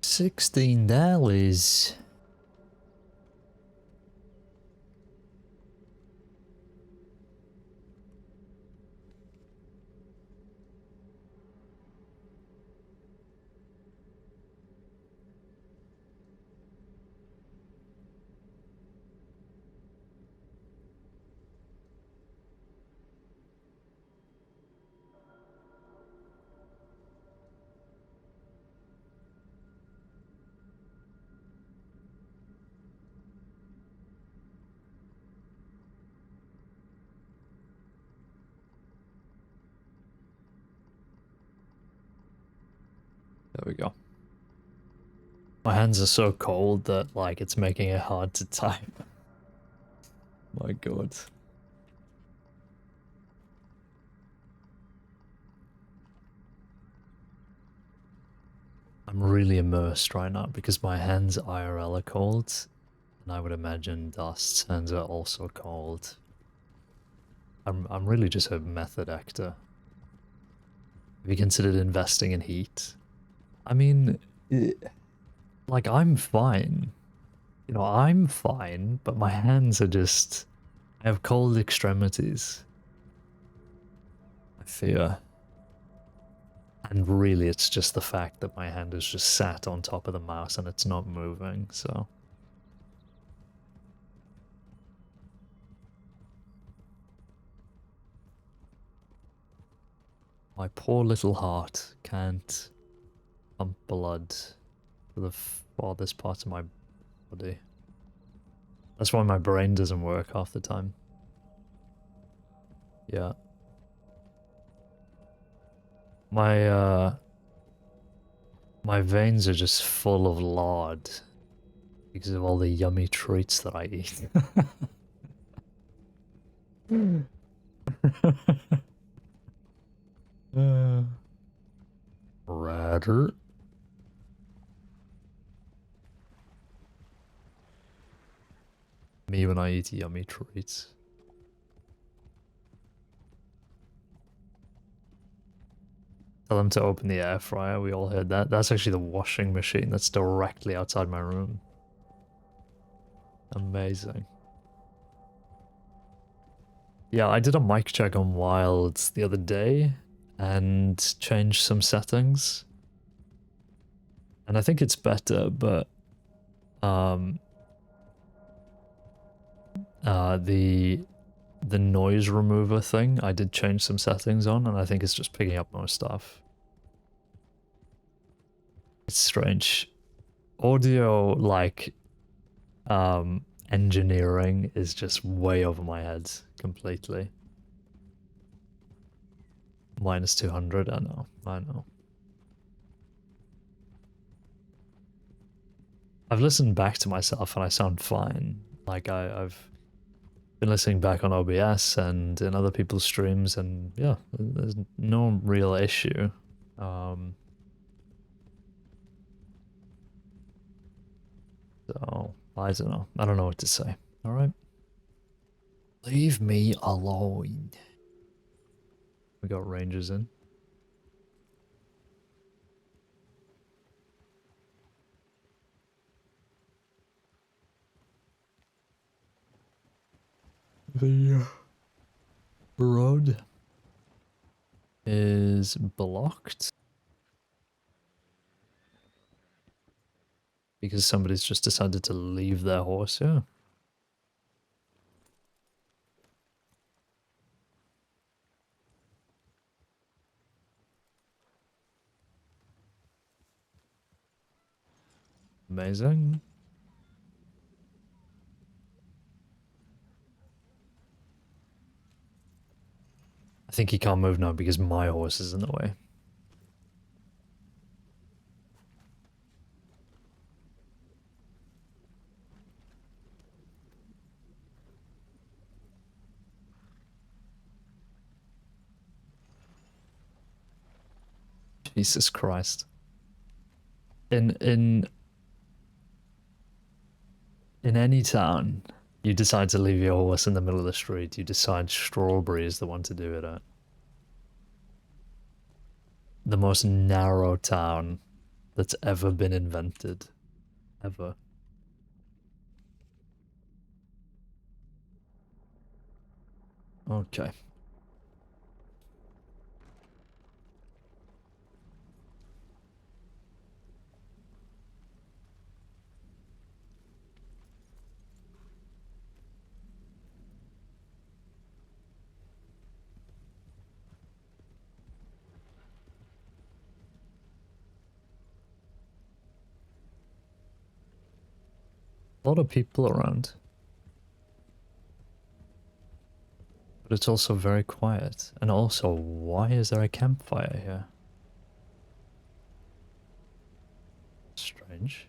$16. There we go. My hands are so cold that, like, it's making it hard to type. My god. I'm really immersed right now because my hands IRL are cold, and I would imagine Dust's hands are also cold. I'm really just a method actor. Have you considered investing in heat? I mean, like, I'm fine. You know, I'm fine, but my hands are just... I have cold extremities. I fear. And really, it's just the fact that my hand is just sat on top of the mouse and it's not moving, so... My poor little heart can't pump blood to the farthest part of my body. That's why my brain doesn't work half the time. Yeah. My veins are just full of lard because of all the yummy treats that I eat. Rather. Me when I eat yummy treats. Tell them to open the air fryer, we all heard that. That's actually the washing machine that's directly outside my room. Amazing. Yeah, I did a mic check on Wild the other day and changed some settings. And I think it's better, but the noise remover thing, I did change some settings on, and I think it's just picking up more stuff. It's strange. Audio, like, engineering is just way over my head completely. Minus 200, I know. I've listened back to myself and I sound fine. Like I've been listening back on OBS and in other people's streams, and yeah, there's no real issue. So I don't know. I don't know what to say. All right. Leave me alone. We got rangers in. The road is blocked because somebody's just decided to leave their horse here. Amazing. I think he can't move now because my horse is in the way. Jesus Christ. In any town, you decide to leave your horse in the middle of the street, you decide Strawberry is the one to do it at. The most narrow town that's ever been invented. Ever. Okay. A lot of people around. But it's also very quiet. And also, why is there a campfire here? Strange.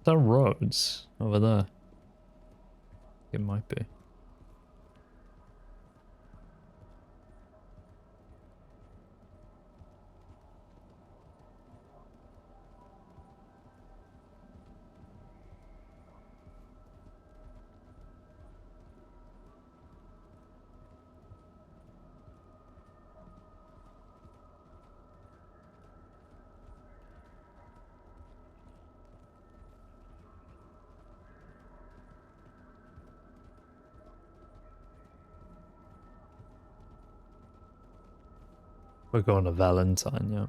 There are roads over there. It might be. We're going to Valentine, yeah.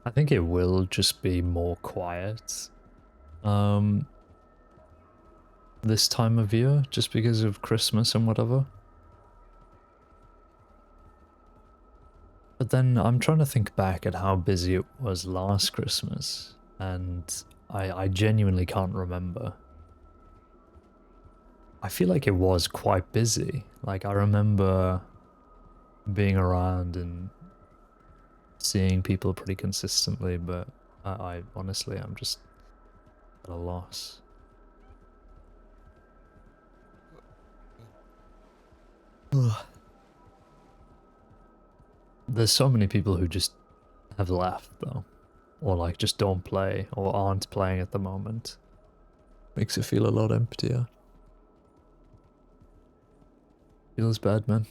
I think it will just be more quiet. This time of year, just because of Christmas and whatever. But then I'm trying to think back at how busy it was last Christmas, and I genuinely can't remember. I feel like it was quite busy. Like, I remember being around and seeing people pretty consistently, but I honestly, I'm just at a loss. Ugh. There's so many people who just have left though, or like just don't play or aren't playing at the moment. Makes it feel a lot emptier. Feels bad, man.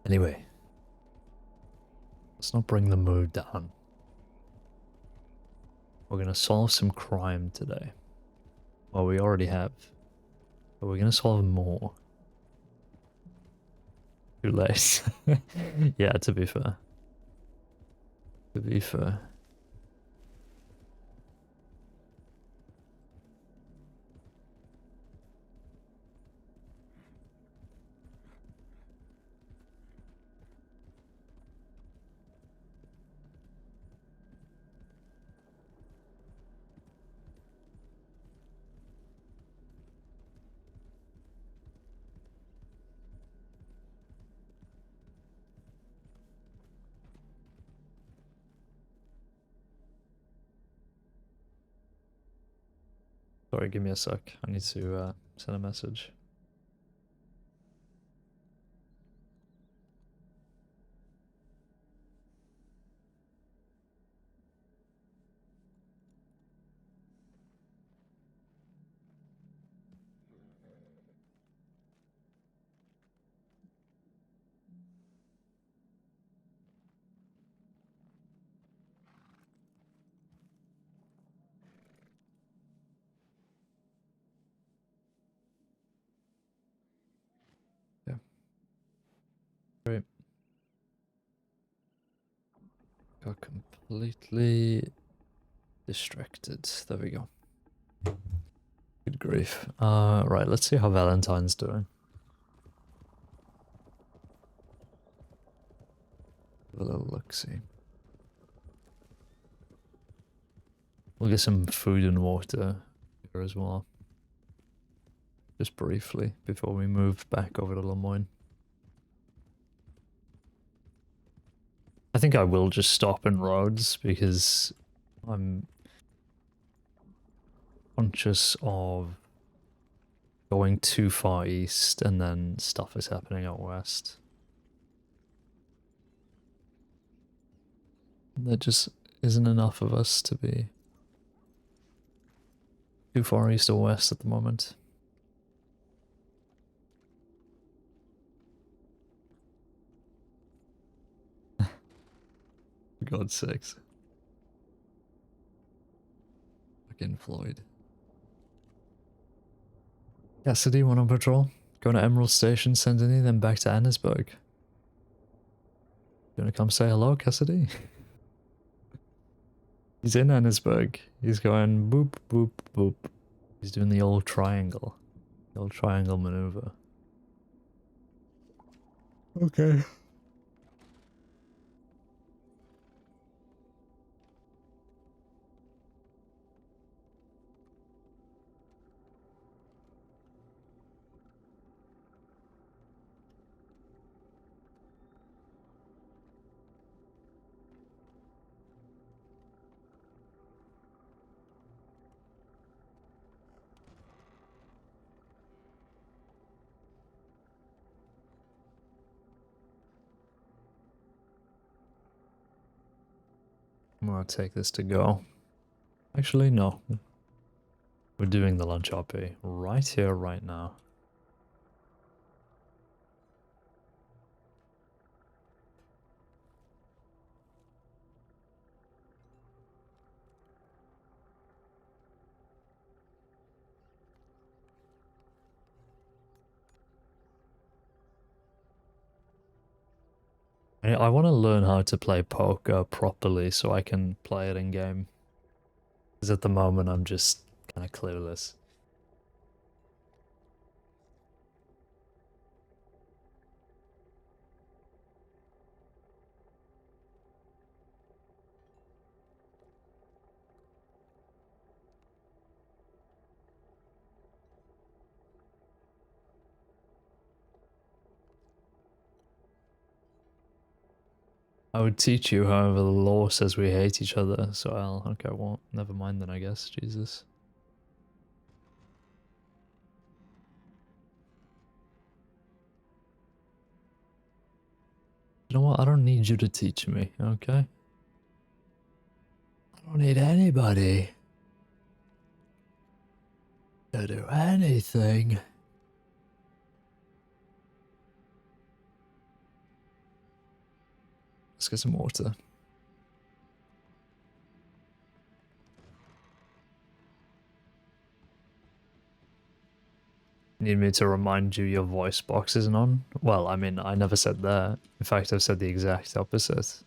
Anyway, let's not bring the mood down. We're gonna solve some crime today. Well, we already have, but we're gonna solve more. Too late. Yeah, to be fair. To be fair. Sorry, give me a sec. I need to send a message. Yeah. Great. Got completely distracted. There we go. Good grief. Right, let's see how Valentine's doing. Have a little look-see. We'll get some food and water here as well. Just briefly, before we move back over to Lemoyne. I think I will just stop in Rhodes because I'm conscious of going too far east and then stuff is happening out west. There just isn't enough of us to be too far east or west at the moment. For God's sakes. Fucking Floyd. Cassidy, one on patrol. Going to Emerald Station, Saint-Denis, then back to Annesburg. You wanna come say hello, Cassidy? He's in Annesburg. He's going boop, boop, boop. He's doing the old triangle. The old triangle maneuver. Okay. I'm gonna take this to go. Actually, no. We're doing the lunch RP right here, right now. I want to learn how to play poker properly so I can play it in game. Because at the moment I'm just kind of clueless. I would teach you, however, the law says we hate each other, so okay, well, never mind then, I guess. Jesus. You know what? I don't need you to teach me, okay? I don't need anybody to do anything. Let's get some water. Need me to remind you your voice box isn't on? Well, I mean, I never said that. In fact, I've said the exact opposite.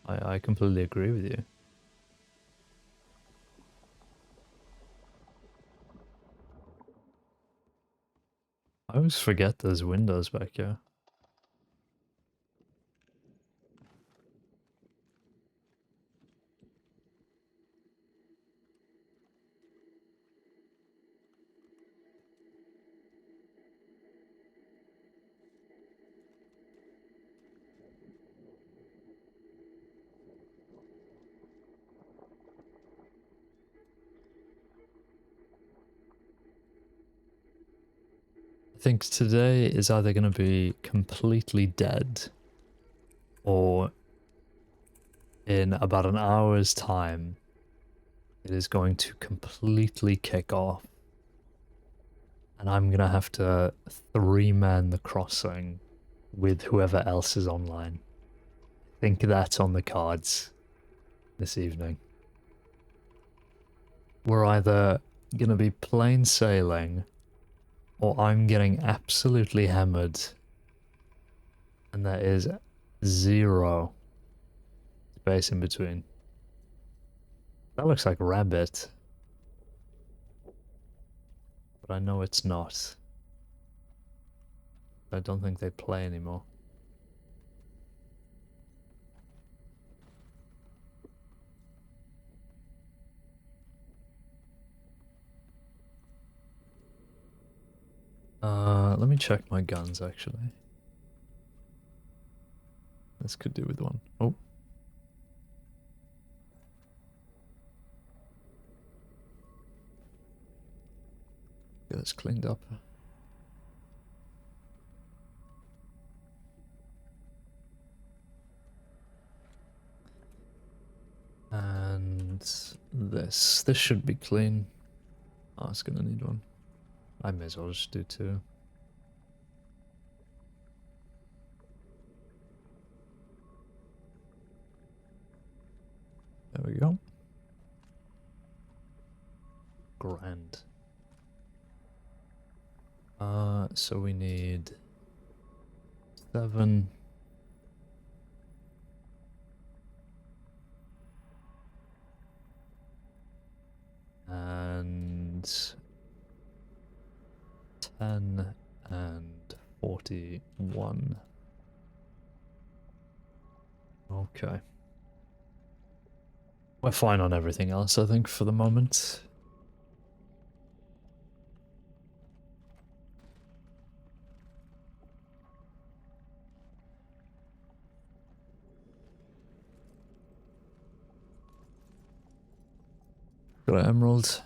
I completely agree with you. I always forget there's windows back here. I think today is either going to be completely dead, or in about an hour's time, it is going to completely kick off. And I'm going to have to 3-man the crossing with whoever else is online. I think that's on the cards this evening. We're either going to be plain sailing, or I'm getting absolutely hammered. And there is 0 space in between. That looks like rabbit. But I know it's not. I don't think they play anymore. Let me check my guns actually. This could do with one. Oh. Get this cleaned up. And this should be clean. Oh, it's gonna need one. I may as well just do 2. There we go. Grand. So we need 7. And 10 and 41. Okay. We're fine on everything else, I think, for the moment. Got an emerald.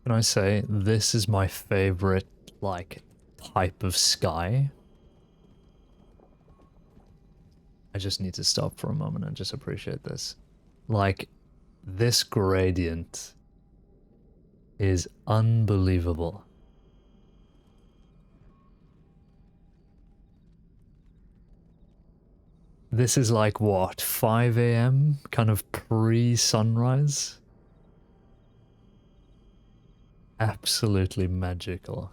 Can I say, this is my favorite, like, type of sky? I just need to stop for a moment and just appreciate this. Like, this gradient is unbelievable. This is like what, 5 a.m? Kind of pre-sunrise? Absolutely magical.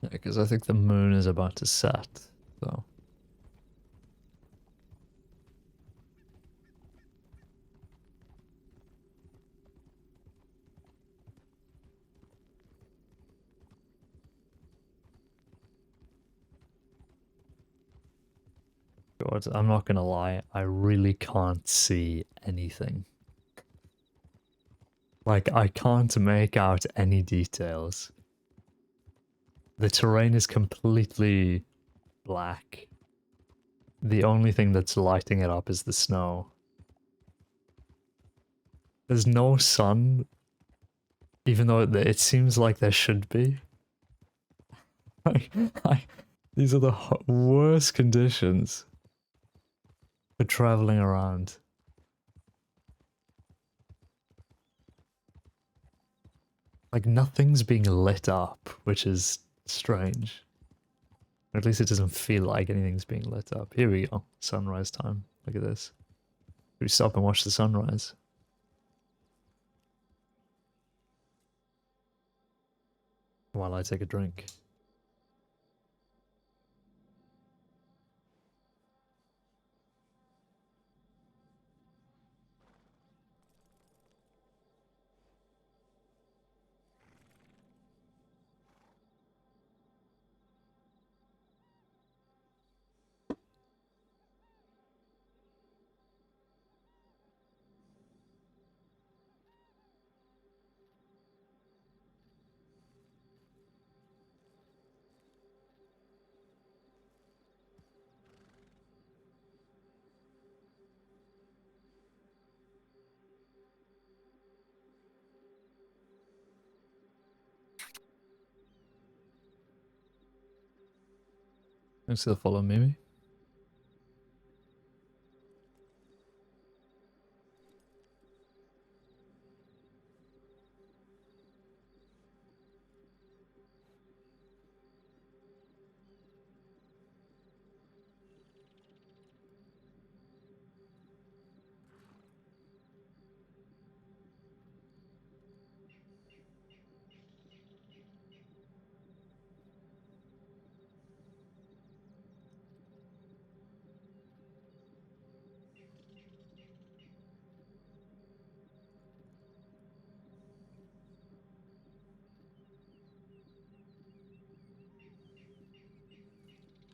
Yeah, because I think the moon is about to set, so. God, I'm not gonna lie, I really can't see anything. Like, I can't make out any details. The terrain is completely black. The only thing that's lighting it up is the snow. There's no sun, even though it seems like there should be. These are the worst conditions for traveling around. Like, nothing's being lit up, which is strange. Or at least it doesn't feel like anything's being lit up. Here we go. Sunrise time. Look at this. Should we stop and watch the sunrise? While I take a drink. Thanks for the follow, Mimi.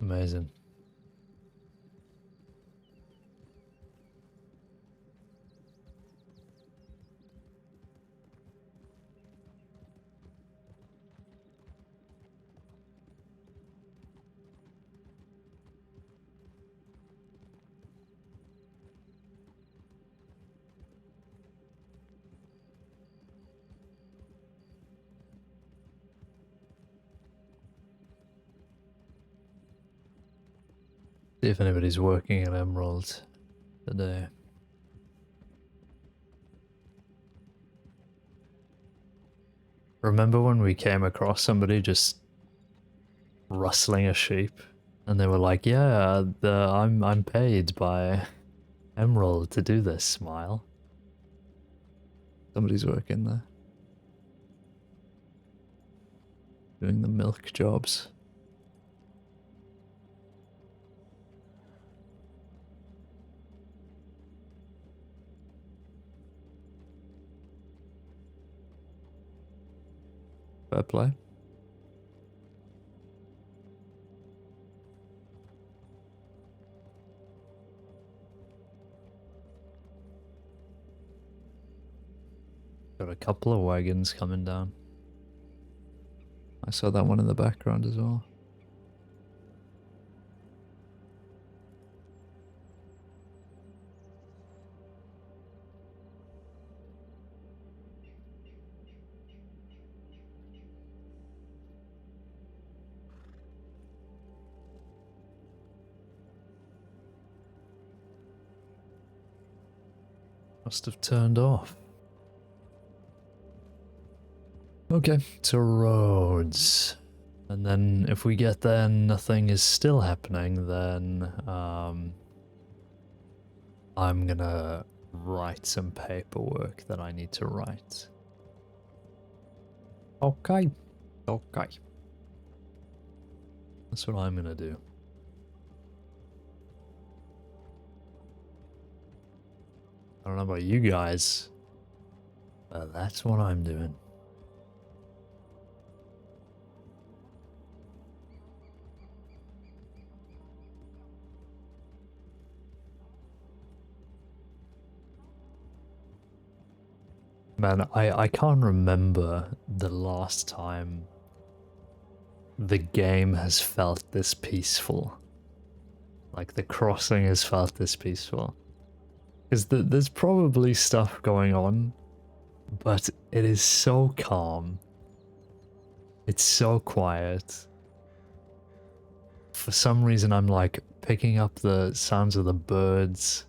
Amazing. See if anybody's working at Emerald today. Remember when we came across somebody just rustling a sheep, and they were like, "Yeah, I'm paid by Emerald to do this." Smile. Somebody's working there, doing the milk jobs. Fair play. Got a couple of wagons coming down. I saw that one in the background as well. Must have turned off. Okay, to roads. And then if we get there and nothing is still happening, then I'm gonna write some paperwork that I need to write. Okay. Okay. That's what I'm gonna do. I don't know about you guys, but that's what I'm doing. Man, I can't remember the last time the game has felt this peaceful. Like, the crossing has felt this peaceful. Because there's probably stuff going on, but it is so calm. It's so quiet. For some reason, I'm like picking up the sounds of the birds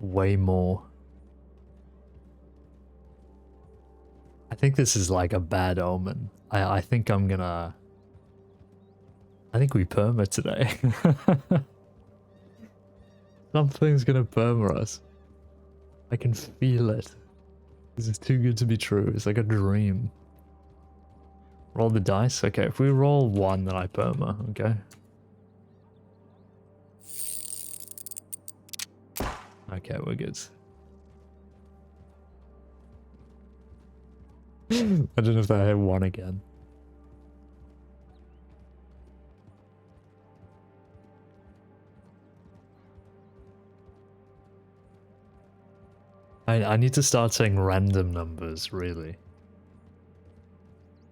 way more. I think this is like a bad omen. I think I'm gonna... I think we perma today. Something's gonna perma us. I can feel it. This is too good to be true. It's like a dream. Roll the dice? Okay, if we roll 1, then I perma, okay? Okay, we're good. I don't know if I hit 1 again. I need to start saying random numbers, really.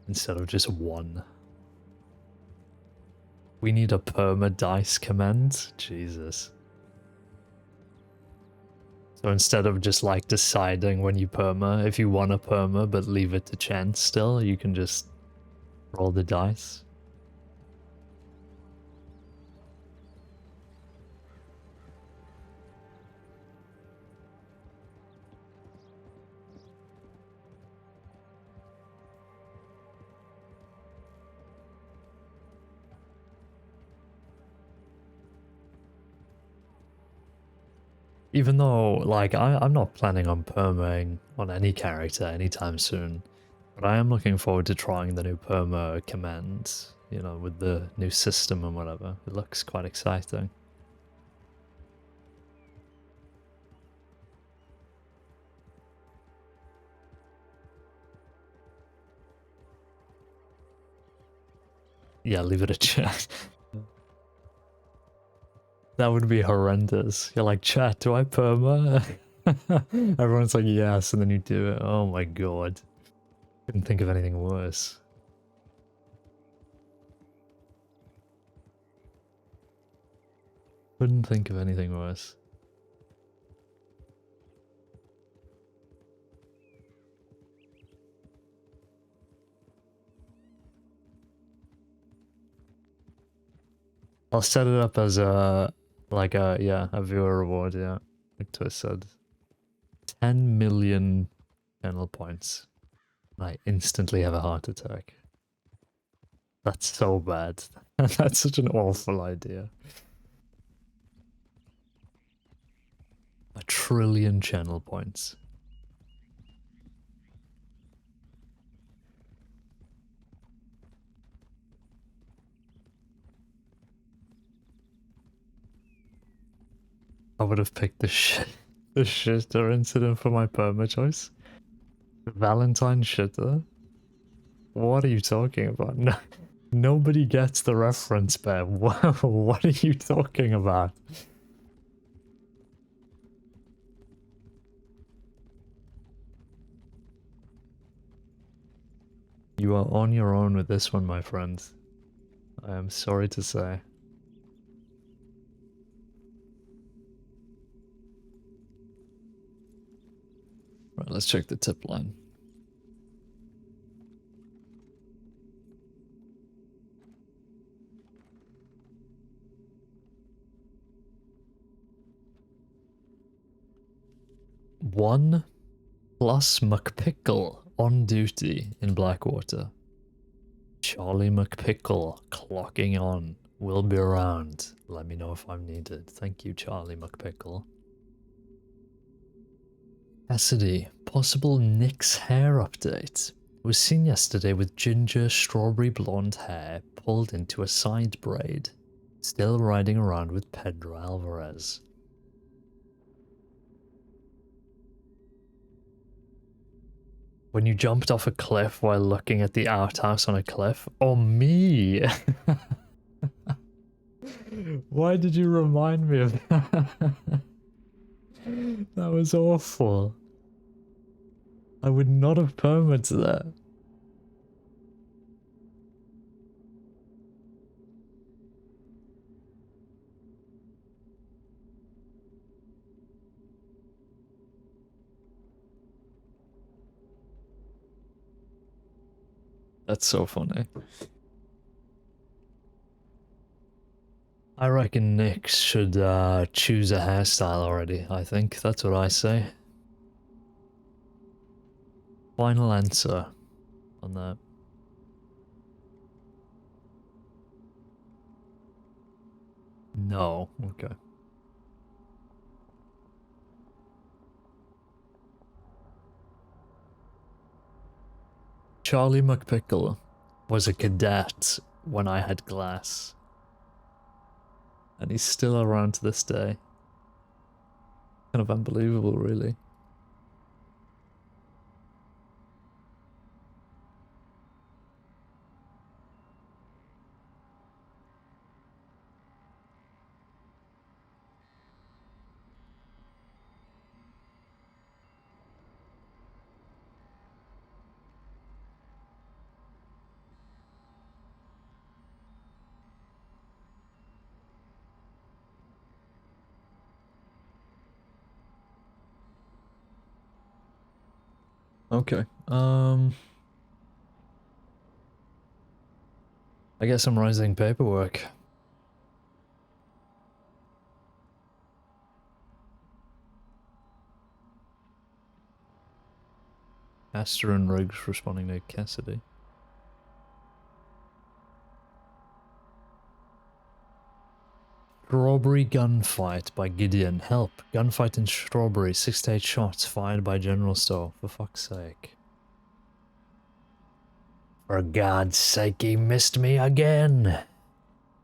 Instead of just 1. We need a perma dice command? Jesus. So instead of just like deciding when you perma, if you want to perma but leave it to chance still, you can just roll the dice. Even though, like, I'm not planning on permaing on any character anytime soon, but I am looking forward to trying the new perma command, you know, with the new system and whatever. It looks quite exciting. Yeah, leave it a chat. That would be horrendous. You're like, chat, do I perma? Everyone's like, yes, and then you do it. Oh my god. Couldn't think of anything worse. Couldn't think of anything worse. I'll set it up as a, like a, yeah, a viewer reward, yeah. Like Twist said. 10 million channel points. I instantly have a heart attack. That's so bad. That's such an awful idea. 1 trillion channel points. I would have picked the shitter incident for my perma choice. The Valentine shitter? What are you talking about? No, nobody gets the reference, Bear. What are you talking about? You are on your own with this one, my friend. I am sorry to say. Right, let's check the tip line. 1 plus McPickle on duty in Blackwater. Charlie McPickle clocking on. Will be around. Let me know if I'm needed. Thank you, Charlie McPickle. Cassidy, possible Nick's hair update. Was seen yesterday with ginger strawberry blonde hair pulled into a side braid. Still riding around with Pedro Alvarez. When you jumped off a cliff while looking at the outhouse on a cliff? Oh, me! Why did you remind me of that? That was awful. I would not have permitted that. That's so funny. I reckon Nick should choose a hairstyle already, I think. That's what I say. Final answer on that. No, okay. Charlie McPickle was a cadet when I had glass. And he's still around to this day. Kind of unbelievable, really. Okay, I guess I'm writing paperwork. Astor and Riggs responding to Cassidy. Strawberry gunfight by Gideon. Help. Gunfight in Strawberry. 6 to 8 shots fired by General Store. For fuck's sake. For God's sake, he missed me again.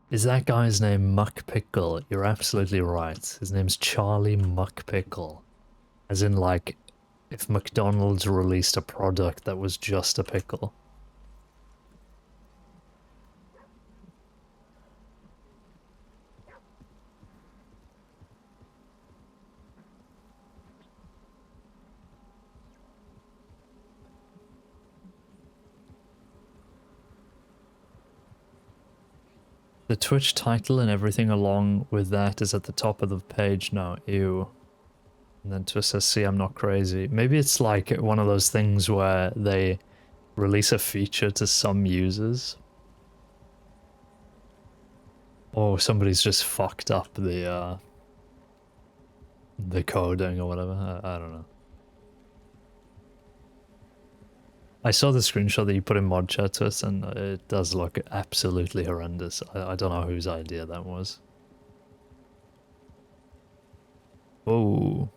Is that guy's name McPickle? You're absolutely right. His name's Charlie McPickle. As in, like, if McDonald's released a product that was just a pickle. The Twitch title and everything along with that is at the top of the page now. Ew. And then Twitch says, see, I'm not crazy. Maybe it's like one of those things where they release a feature to some users. Or somebody's just fucked up the coding or whatever. I don't know. I saw the screenshot that you put in mod chat to us, and it does look absolutely horrendous. I don't know whose idea that was. Whoa.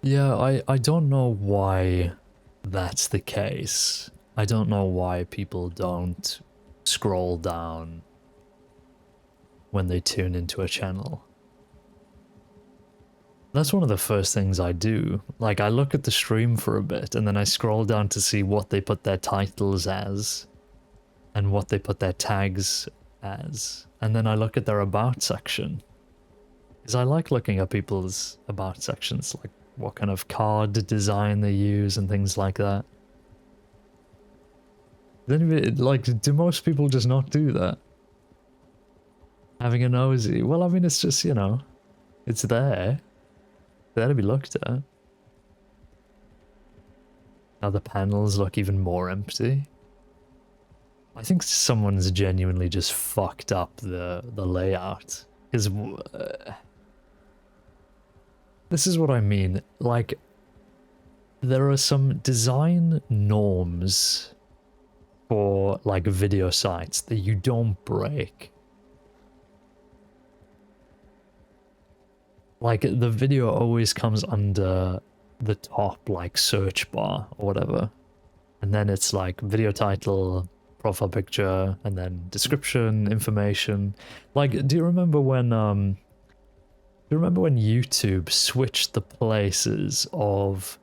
Yeah, I don't know why that's the case. I don't know why people don't scroll down when they tune into a channel. That's one of the first things I do. Like, I look at the stream for a bit, and then I scroll down to see what they put their titles as, and what they put their tags as, and then I look at their about section. Because I like looking at people's about sections, like what kind of card design they use and things like that. Like, do most people just not do that? Having a nosy? Well, I mean, it's just, you know, it's there. There to be looked at. Now the panels look even more empty. I think someone's genuinely just fucked up the layout. Because this is what I mean. Like, there are some design norms for like video sites that you don't break. Like, the video always comes under the top, like, search bar or whatever. And then it's like video title, profile picture, and then description, information. Like, do you remember when YouTube switched the places of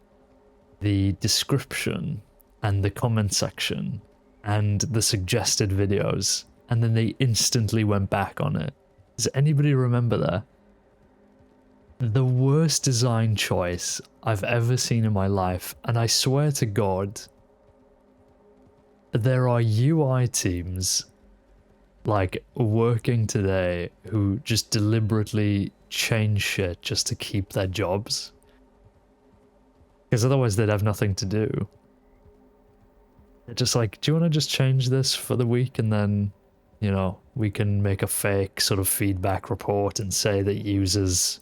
the description and the comment section and the suggested videos, and then they instantly went back on it? Does anybody remember that? The worst design choice I've ever seen in my life, and I swear to God, there are UI teams like working today who just deliberately change shit just to keep their jobs. Because otherwise they'd have nothing to do. They're just like, do you want to just change this for the week and then, you know, we can make a fake sort of feedback report and say that users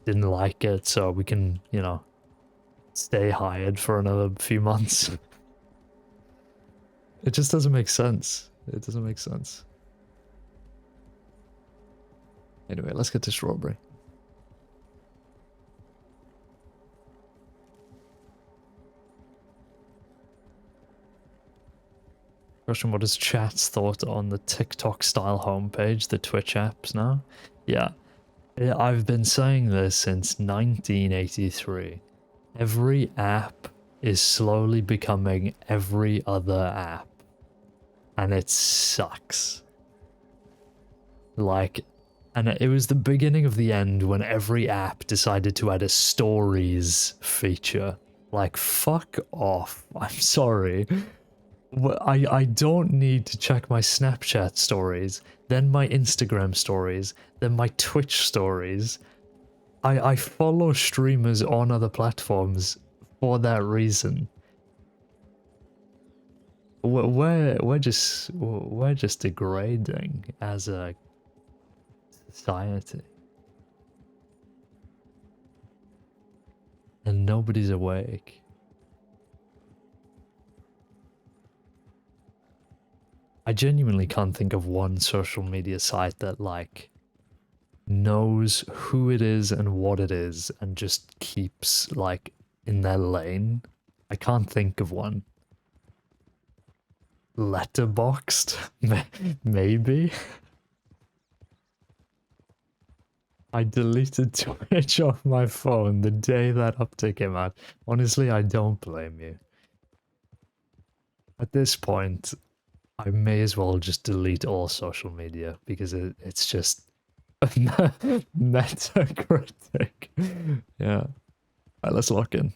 didn't like it so we can, you know, stay hired for another few months. It just doesn't make sense. It doesn't make sense. Anyway, let's get to strawberry. Question, what is chat's thought on the TikTok style homepage, the Twitch apps now? Yeah, I've been saying this since 1983. Every app is slowly becoming every other app. And it sucks. Like, and it was the beginning of the end when every app decided to add a stories feature. Like, fuck off. I'm sorry. I don't need to check my Snapchat stories, then my Instagram stories, then my Twitch stories. I follow streamers on other platforms for that reason. We're just degrading as a society, and nobody's awake. I genuinely can't think of one social media site that like knows who it is and what it is and just keeps like in their lane. I can't think of one. Letterboxd? Maybe? I deleted Twitch off my phone the day that update came out. Honestly, I don't blame you. At this point, I may as well just delete all social media because it's just Metacritic. Yeah. Alright, let's lock in.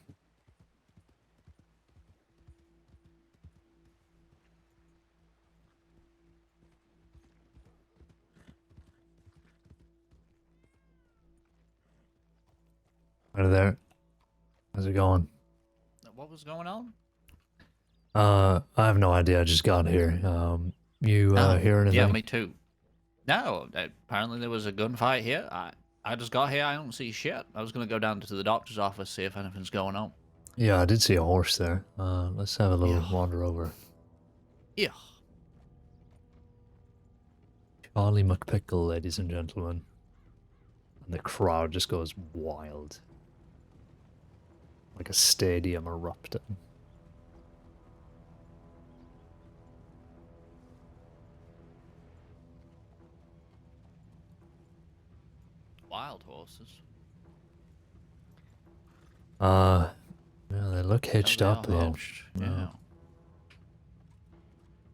Right there. How's it going? What was going on? I have no idea. I just got here. You hear anything? Yeah, me too. No, apparently there was a gunfight here. I just got here. I don't see shit. I was gonna go down to the doctor's office, see if anything's going on. Yeah, I did see a horse there. Let's have a little wander over. Yeah. Charlie McPickle, ladies and gentlemen. And the crowd just goes wild. Like a stadium erupting. Wild horses. Yeah, they look hitched Oh, they up are though. hitched, yeah.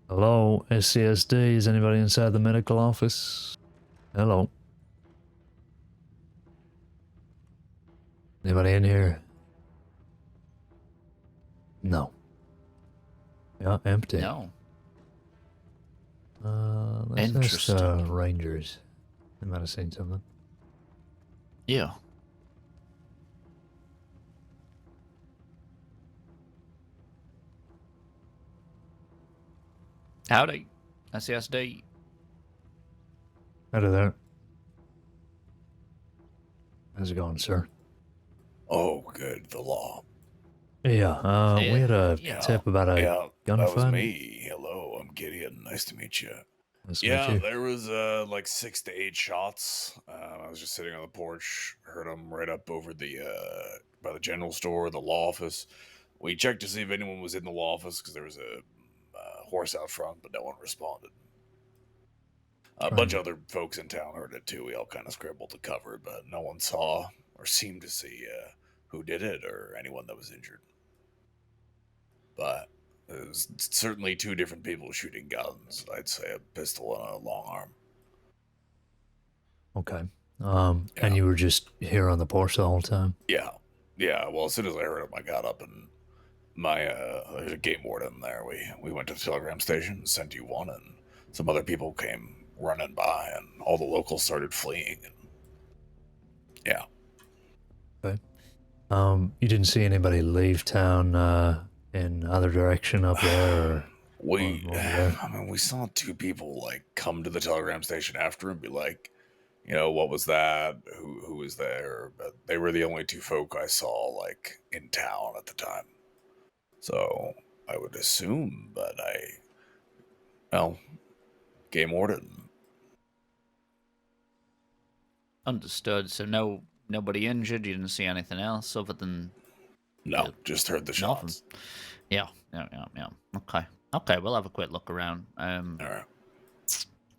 Hello, SCSD, is anybody inside the medical office? Hello. Anybody in here? No. Yeah, empty. No. Let's ask Interesting. Rangers. They might have seen something. Yeah. Howdy. SESD. Hello there. How's it going, sir? Oh, good. The law. Yeah, we had a Yeah. tip about a Yeah, that was gunfight. me. Hello, I'm Gideon. Nice to meet you. Nice to Yeah, meet you. there was like 6 to 8 shots. I was just sitting on the porch, heard them right up over the by the general store, the law office. We checked to see if anyone was in the law office because there was a horse out front, but no one responded. A bunch of other folks in town heard it too. We all kind of scrambled to cover it, but no one saw or seemed to see who did it or anyone that was injured. But it was certainly 2 different people shooting guns. I'd say a pistol and a long arm. Okay. And you were just here on the porch the whole time? Yeah. Yeah, well, as soon as I heard him, I got up and my, there's a game warden there. We went to the telegram station, sent you one, and some other people came running by, and all the locals started fleeing. And yeah. Okay. You didn't see anybody leave town in other direction up there? Or, I mean, we saw 2 people, like, come to the telegram station after and be like, you know, what was that? Who was there? But they were the only 2 folk I saw, like, in town at the time. So, I would assume, but well, game warden. Understood. So nobody injured. You didn't see anything else other than. No, just heard the shots. Yeah. Okay, we'll have a quick look around. All right.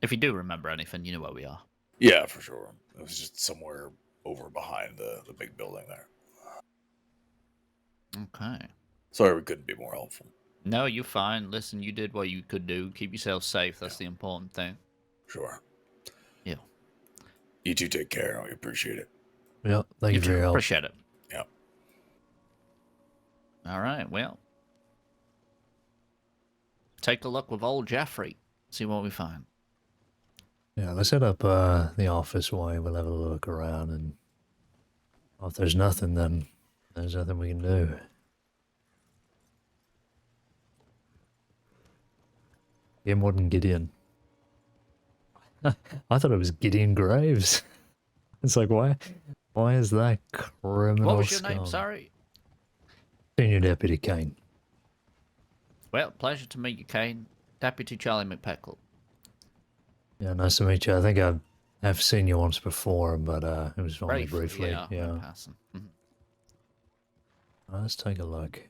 If you do remember anything, you know where we are. Yeah, for sure. It was just somewhere over behind the big building there. Okay. Sorry we couldn't be more helpful. No, you're fine. Listen, you did what you could do. Keep yourself safe. That's the important thing. Sure. Yeah. You two take care. We appreciate it. Yeah, thank you for your help. Appreciate it. Yeah. All right, well. Take a look with old Jeffrey. See what we find. Yeah, let's set up the office while we'll have a look around, and if there's nothing, then there's nothing we can do. Game Warden Gideon. I thought it was Gideon Graves. It's like, why is that criminal What was your name? scum? Sorry. Senior Deputy Caine. Well, pleasure to meet you, Caine. Deputy Charlie McPeckle. Yeah, nice to meet you. I think I've seen you once before, but it was only briefly. Yeah. Passing. Let's take a look.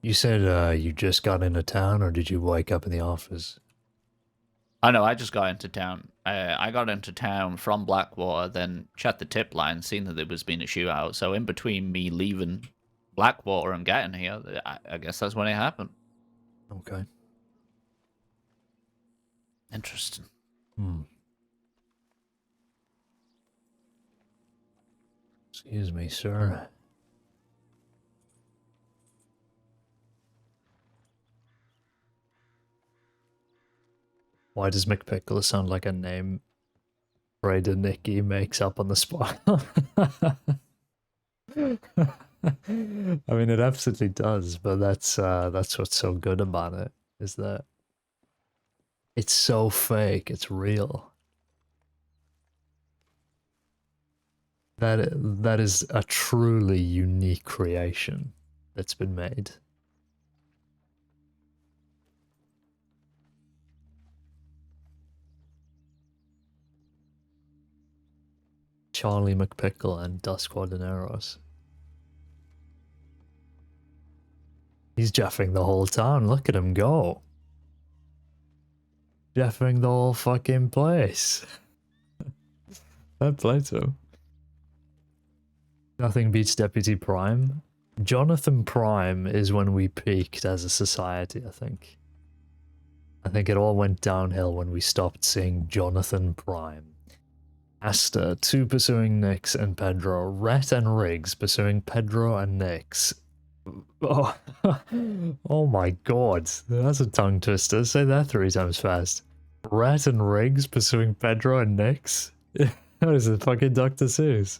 You said you just got into town, or did you wake up in the office? I know, I just got into town. I got into town from Blackwater, then checked the tip line, seen that there was been a shootout. So in between me leaving Blackwater and getting here, I guess that's when it happened. Okay. Interesting. Excuse me, sir. Why does McPickle sound like a name Brayden Nicky makes up on the spot? I mean, it absolutely does, but that's what's so good about it, is that it's so fake, it's real. That is a truly unique creation that's been made. Charlie McPickle and Dos Guardianeros. He's jeffing the whole town. Look at him go. Jeffing the whole fucking place. Fair play to him. Nothing beats Deputy Prime. Jonathan Prime is when we peaked as a society, I think. I think it all went downhill when we stopped seeing Jonathan Prime. Asta, 2 pursuing Nix and Pedro. Rhett and Riggs pursuing Pedro and Nix. Oh, oh my god, that's a tongue twister. Say that 3 times fast. Rat and Riggs pursuing Pedro and Nix? That is a fucking Dr. Seuss.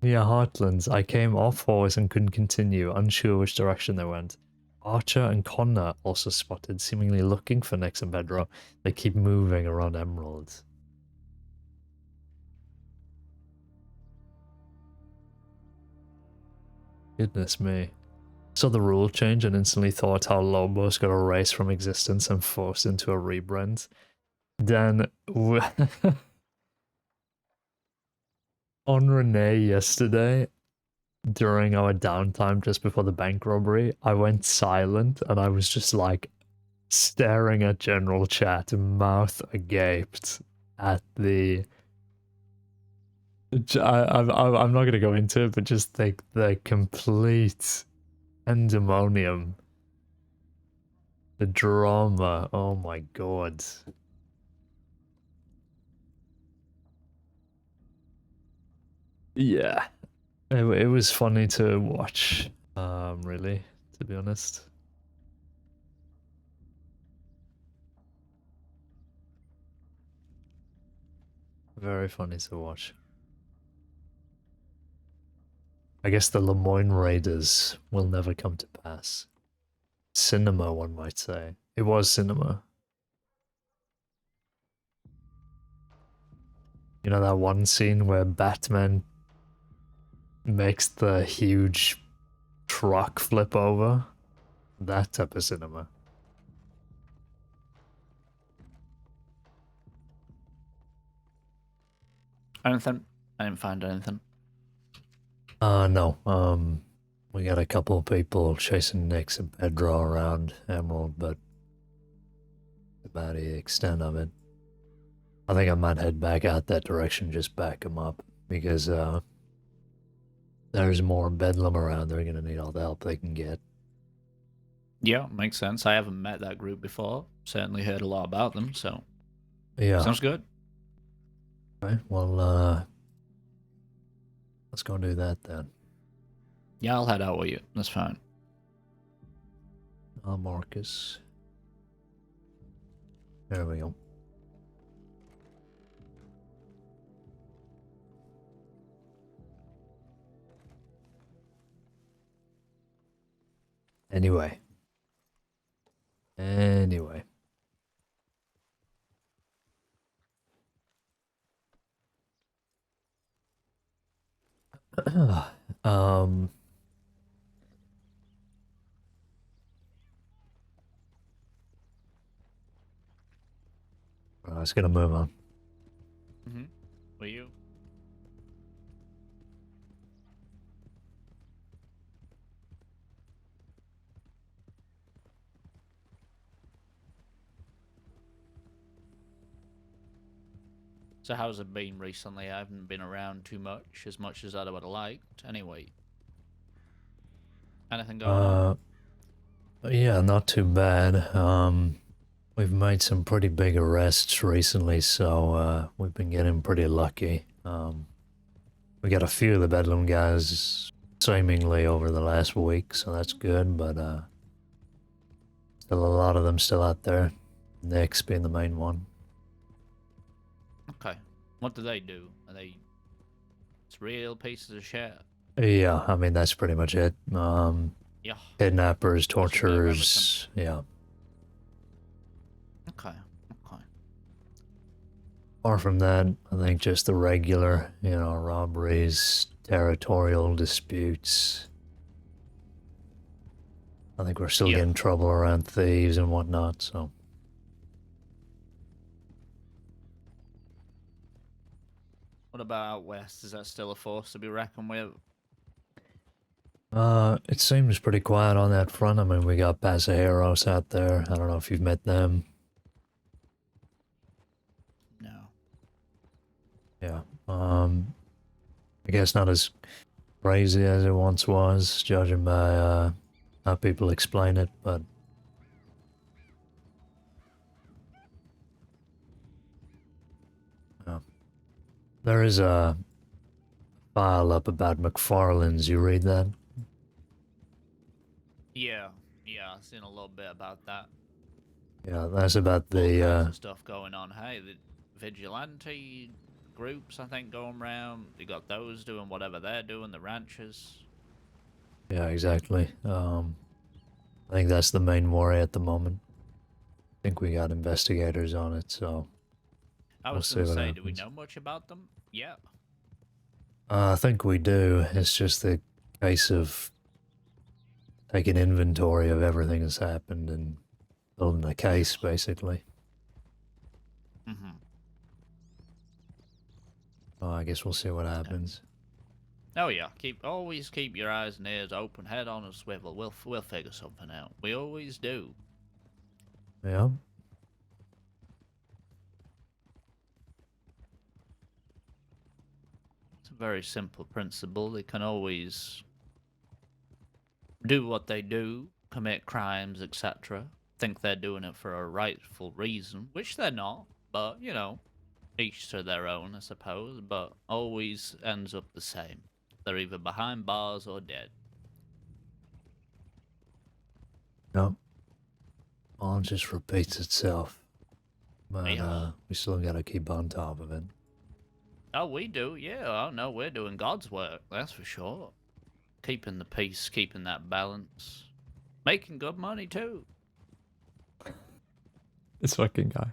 Near Heartlands, I came off horse and couldn't continue, unsure which direction they went. Archer and Connor also spotted, seemingly looking for Nix and Pedro. They keep moving around Emerald. Goodness me. Saw the rule change and instantly thought how Lobos got erased from existence and forced into a rebrand. Then, on Renee yesterday, during our downtime just before the bank robbery, I went silent and I was just like staring at general chat, mouth agaped at the. I'm not gonna go into it, but just the complete pandemonium, the drama. Oh my god. Yeah, it was funny to watch. Really, to be honest. Very funny to watch. I guess the Lemoyne Raiders will never come to pass. Cinema, one might say. It was cinema. You know that one scene where Batman makes the huge truck flip over? That type of cinema. Anything? I didn't find anything. No. We got a couple of people chasing Nix and Pedro around Emerald, but about the extent of it. I think I might head back out that direction, just back them up, because there's more bedlam around. They're gonna need all the help they can get. Yeah, makes sense. I haven't met that group before. Certainly heard a lot about them, so Yeah. sounds good. Okay, well, let's go do that then. Yeah, I'll head out with you. That's fine. Marcus. There we go. Anyway. Let's get a move on. Will you? So how's it been recently? I haven't been around too much as I would have liked. Anyway. Anything going on? Yeah, not too bad. We've made some pretty big arrests recently, so we've been getting pretty lucky. We got a few of the Bedlam guys seemingly over the last week, so that's good, but still a lot of them still out there. Nix being the main one. Okay. What do they do? Are they it's real pieces of shit? Yeah, I mean, that's pretty much it. Yeah. Kidnappers, torturers, yeah. Okay. Apart from that, I think just the regular, robberies, territorial disputes. I think we're still getting trouble around thieves and whatnot, so. What about out west? Is that still a force to be reckoned with? It seems pretty quiet on that front. I mean, we got Pasajeros out there. I don't know if you've met them. No. Yeah. I guess not as crazy as it once was, judging by how people explain it, but there is a file up about McFarlane's. You read that? Yeah, I've seen a little bit about that. Yeah, that's about All kinds the of stuff going on. Hey, the vigilante groups, I think, going around. You got those doing whatever they're doing, the ranchers. yeah, exactly. I think that's the main worry at the moment. I think we got investigators on it, so I we'll was see going to what say, do we happens. know much about them? Yeah. I think we do. It's just a case of taking inventory of everything that's happened and building a case, basically. Mm-hmm. I guess we'll see what happens. Oh yeah, always keep your eyes and ears open, head on a swivel. We'll figure something out. We always do. Yeah. It's a very simple principle. They can always do what they do, commit crimes, etc. Think they're doing it for a rightful reason, which they're not, but you know, each to their own, I suppose, but always ends up the same. They're either behind bars or dead. No. All just repeats itself. But Yeah. we still gotta keep on top of it. Oh, we do, yeah. Oh no, we're doing God's work, that's for sure. Keeping the peace, keeping that balance. Making good money too. This fucking guy.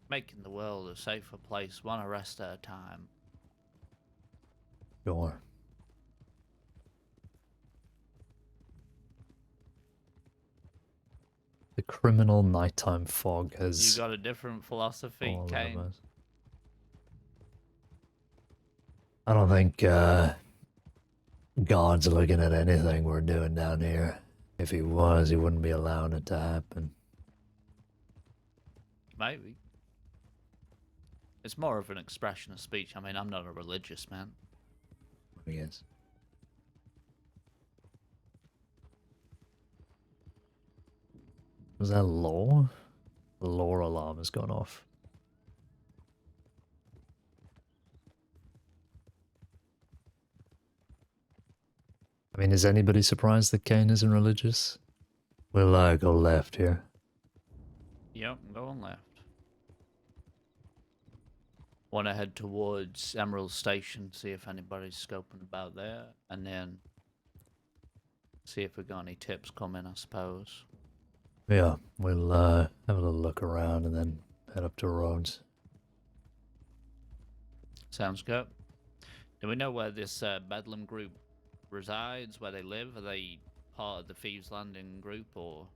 Making the world a safer place, one arrest at a time. Sure. The criminal nighttime fog You has got a different philosophy, all of Caine? us. I don't think God's looking at anything we're doing down here. If he was, he wouldn't be allowing it to happen. Maybe. It's more of an expression of speech. I mean, I'm not a religious man. I guess. Was that law? The law alarm has gone off. I mean, is anybody surprised that Caine isn't religious? We'll go left here. Yep, I'm going left. Want to head towards Emerald Station, see if anybody's scoping about there, and then see if we got any tips coming, I suppose. Yeah, we'll have a little look around and then head up to Rhodes. Sounds good. Do we know where this Bedlam group resides, where they live? Are they part of the Thieves Landing group, or...?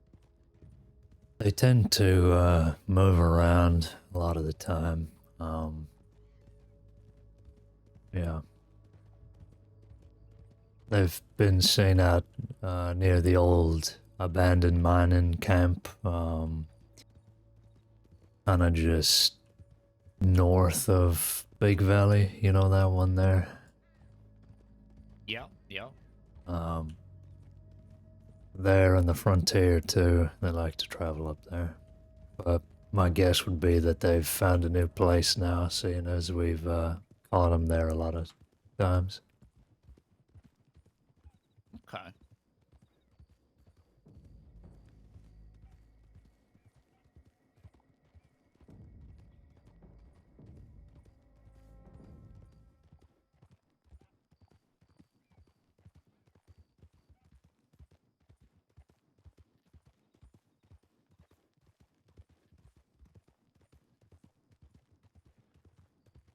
They tend to move around a lot of the time. Yeah. They've been seen out near the old abandoned mining camp, kind of just north of Big Valley. You know that one there? Yeah, yeah. There on the frontier too. They like to travel up there. But my guess would be that they've found a new place now, seeing as we've caught them there a lot of times. Okay.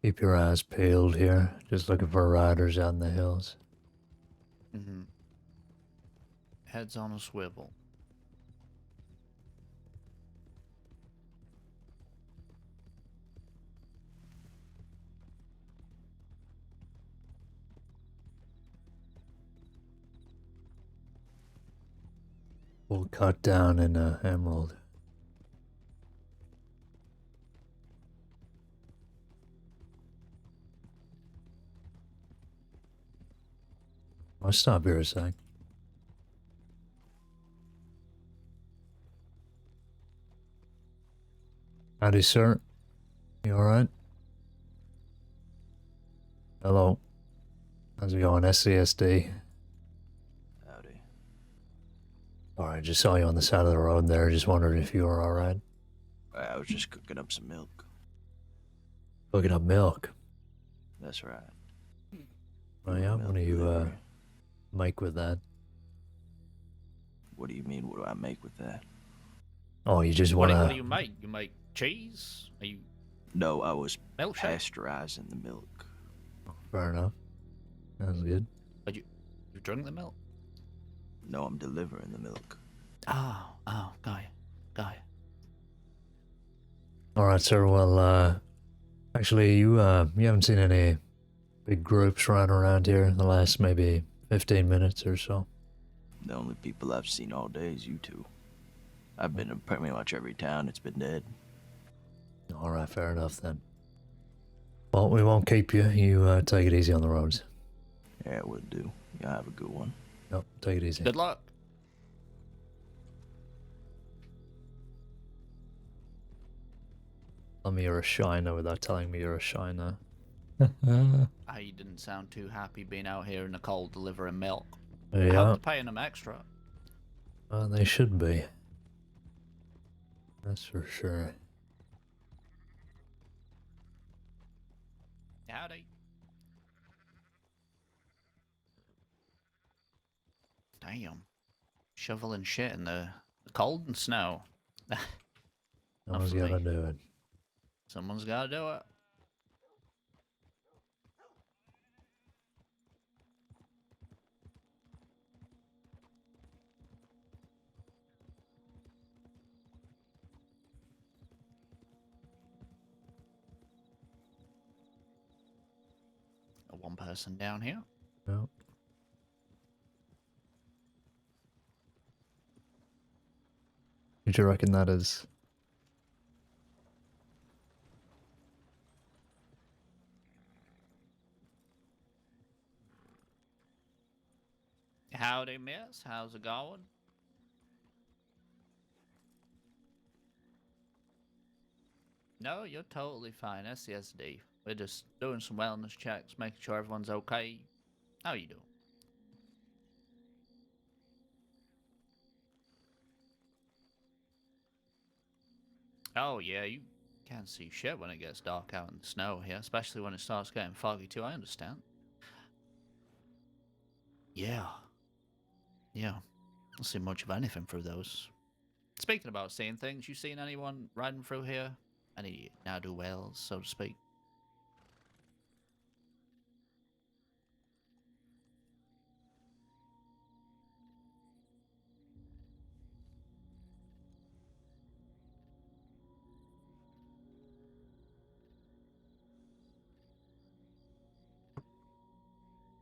Keep your eyes peeled here. Just looking for riders out in the hills. Mm-hmm. Heads on a swivel. We'll cut down in Emerald. I'll stop here a sec. Howdy, sir. You alright? Hello. How's it going, SCSD? Howdy. Alright, just saw you on the side of the road there. Just wondered if you were alright. I was just cooking up some milk. Cooking up milk. That's right. Oh yeah, what do you delivery. make with that? What do you mean? What do I make with that? Oh, you just What wanna... do you make? You make cheese? Are you No, I was milkshake? pasteurizing the milk. Fair enough. That's good. But you drink the milk? No, I'm delivering the milk. Oh, got you. Alright, sir, well, actually, you haven't seen any big groups running around here in the last maybe 15 minutes or so? The only people I've seen all day is you two. I've been in pretty much every town that's been dead. Alright, fair enough then. Well, we won't keep you. You take it easy on the roads. Yeah, it would do. Y'all have a good one. Yep, take it easy. Good luck. Tell me you're a shiner without telling me you're a shiner. You didn't sound too happy being out here in the cold delivering milk. I Yeah, hope they're paying them extra. they should be. That's for sure. Howdy. Damn. Shoveling shit in the cold and snow. Someone's gotta do it. Someone's gotta do it. One person down here. Yep. Who do you reckon that is? Howdy, miss. How's it going? No, you're totally fine. SCSD. We're just doing some wellness checks, making sure everyone's okay. How you doing? Oh, yeah, you can't see shit when it gets dark out in the snow here, especially when it starts getting foggy too, I understand. Yeah. Yeah. Don't see much of anything through those. Speaking about seeing things, you seen anyone riding through here? Any ne'er-do-wells, so to speak?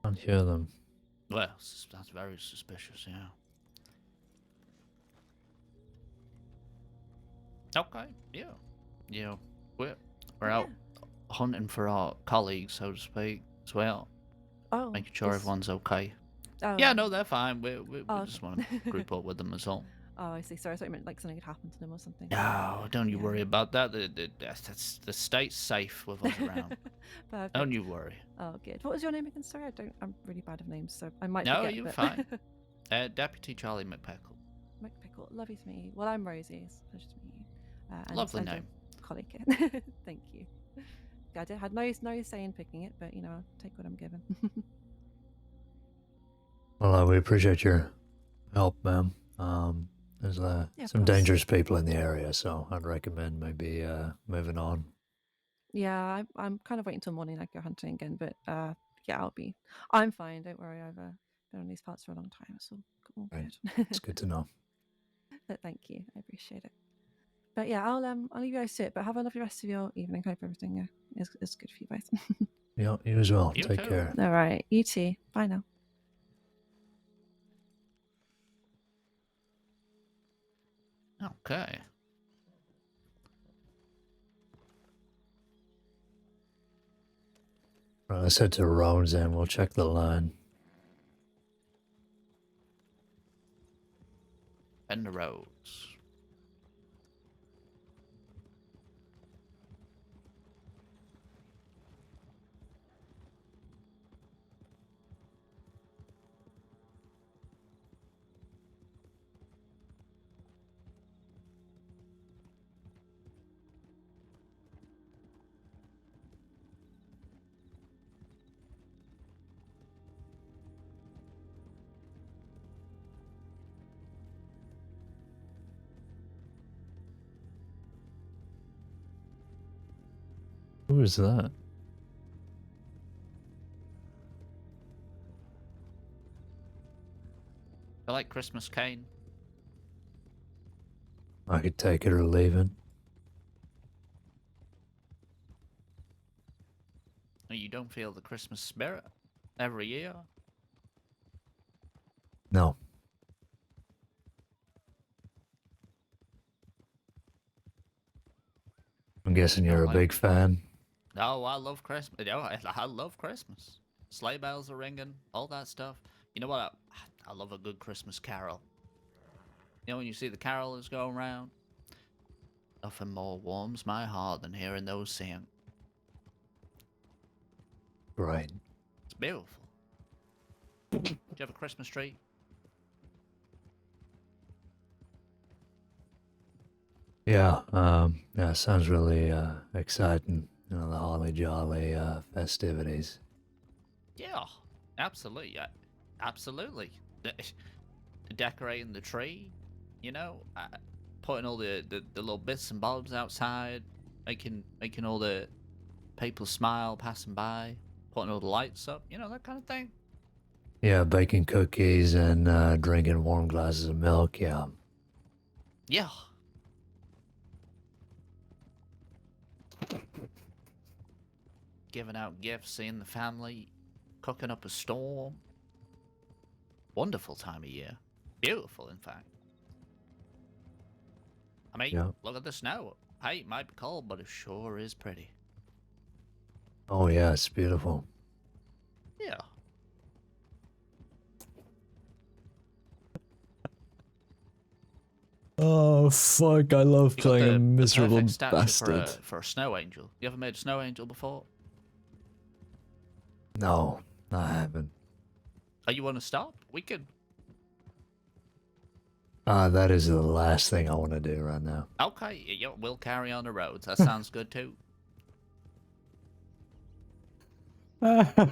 Can't hear them. Well, that's very suspicious, yeah. Okay, yeah. Yeah, we're out hunting for our colleagues, so to speak, as well. Oh. Making sure everyone's okay. Oh. Yeah, no, they're fine. We Oh, just okay. want to group up with them as all. Oh, I see. Sorry, I thought you meant like something had happened to them or something. No, don't you worry about that. The state's safe with us around. Perfect. Don't you worry. Oh, good. What was your name again? Sorry, I'm really bad of names, so I might No, forget. you're but... fine. Deputy Charlie McPeckle. McPickle, lovely to meet you. Well, I'm Rosie. It's a pleasure to meet you. Lovely and name. a colleague. Thank you. I had no say in picking it, but I'll take what I'm given. Well, we appreciate your help, ma'am. There's Yeah, of some course. dangerous people in the area, so I'd recommend maybe moving on. Yeah, I'm kind of waiting till morning. I go hunting again, but yeah, I'm fine. Don't worry. I've been on these parts for a long time. It's all Right. good. It's good to know. But thank you. I appreciate it. But yeah, I'll leave you guys to it. But have a lovely rest of your evening. Hope everything is good for you both. Yeah, you as well. You Take too. care. All right, you too. Bye now. Okay. Right, let's head to roads and we'll check the line. And the roads. Who is that? I like Christmas Caine. I could take it or leave it. You don't feel the Christmas spirit every year? No. I'm guessing you're a big fan. No, I love Christmas. You know, I love Christmas. Sleigh bells are ringing, all that stuff. You know what? I love a good Christmas carol. You know, when you see the carolers going around, nothing more warms my heart than hearing those sing. Right. It's beautiful. Do you have a Christmas tree? Yeah, yeah, sounds really exciting. You know, the holly jolly festivities. Yeah, absolutely. Absolutely. Decorating the tree, you know, putting all the little bits and bobs outside, making all the people smile passing by, putting all the lights up, you know, that kind of thing. Yeah, baking cookies and drinking warm glasses of milk, yeah. Yeah. Giving out gifts, seeing the family, cooking up a storm. Wonderful time of year. Beautiful, in fact. I mean, Yeah. look at the snow. Hey, it might be cold, but it sure is pretty. Oh yeah, it's beautiful. Yeah. Oh fuck, I love You got playing a the miserable perfect statue bastard. for a snow angel. You ever made a snow angel before? No, I haven't. Oh, you want to stop? We could. That is the last thing I want to do right now. Okay, yeah, we'll carry on the roads. That sounds good too. But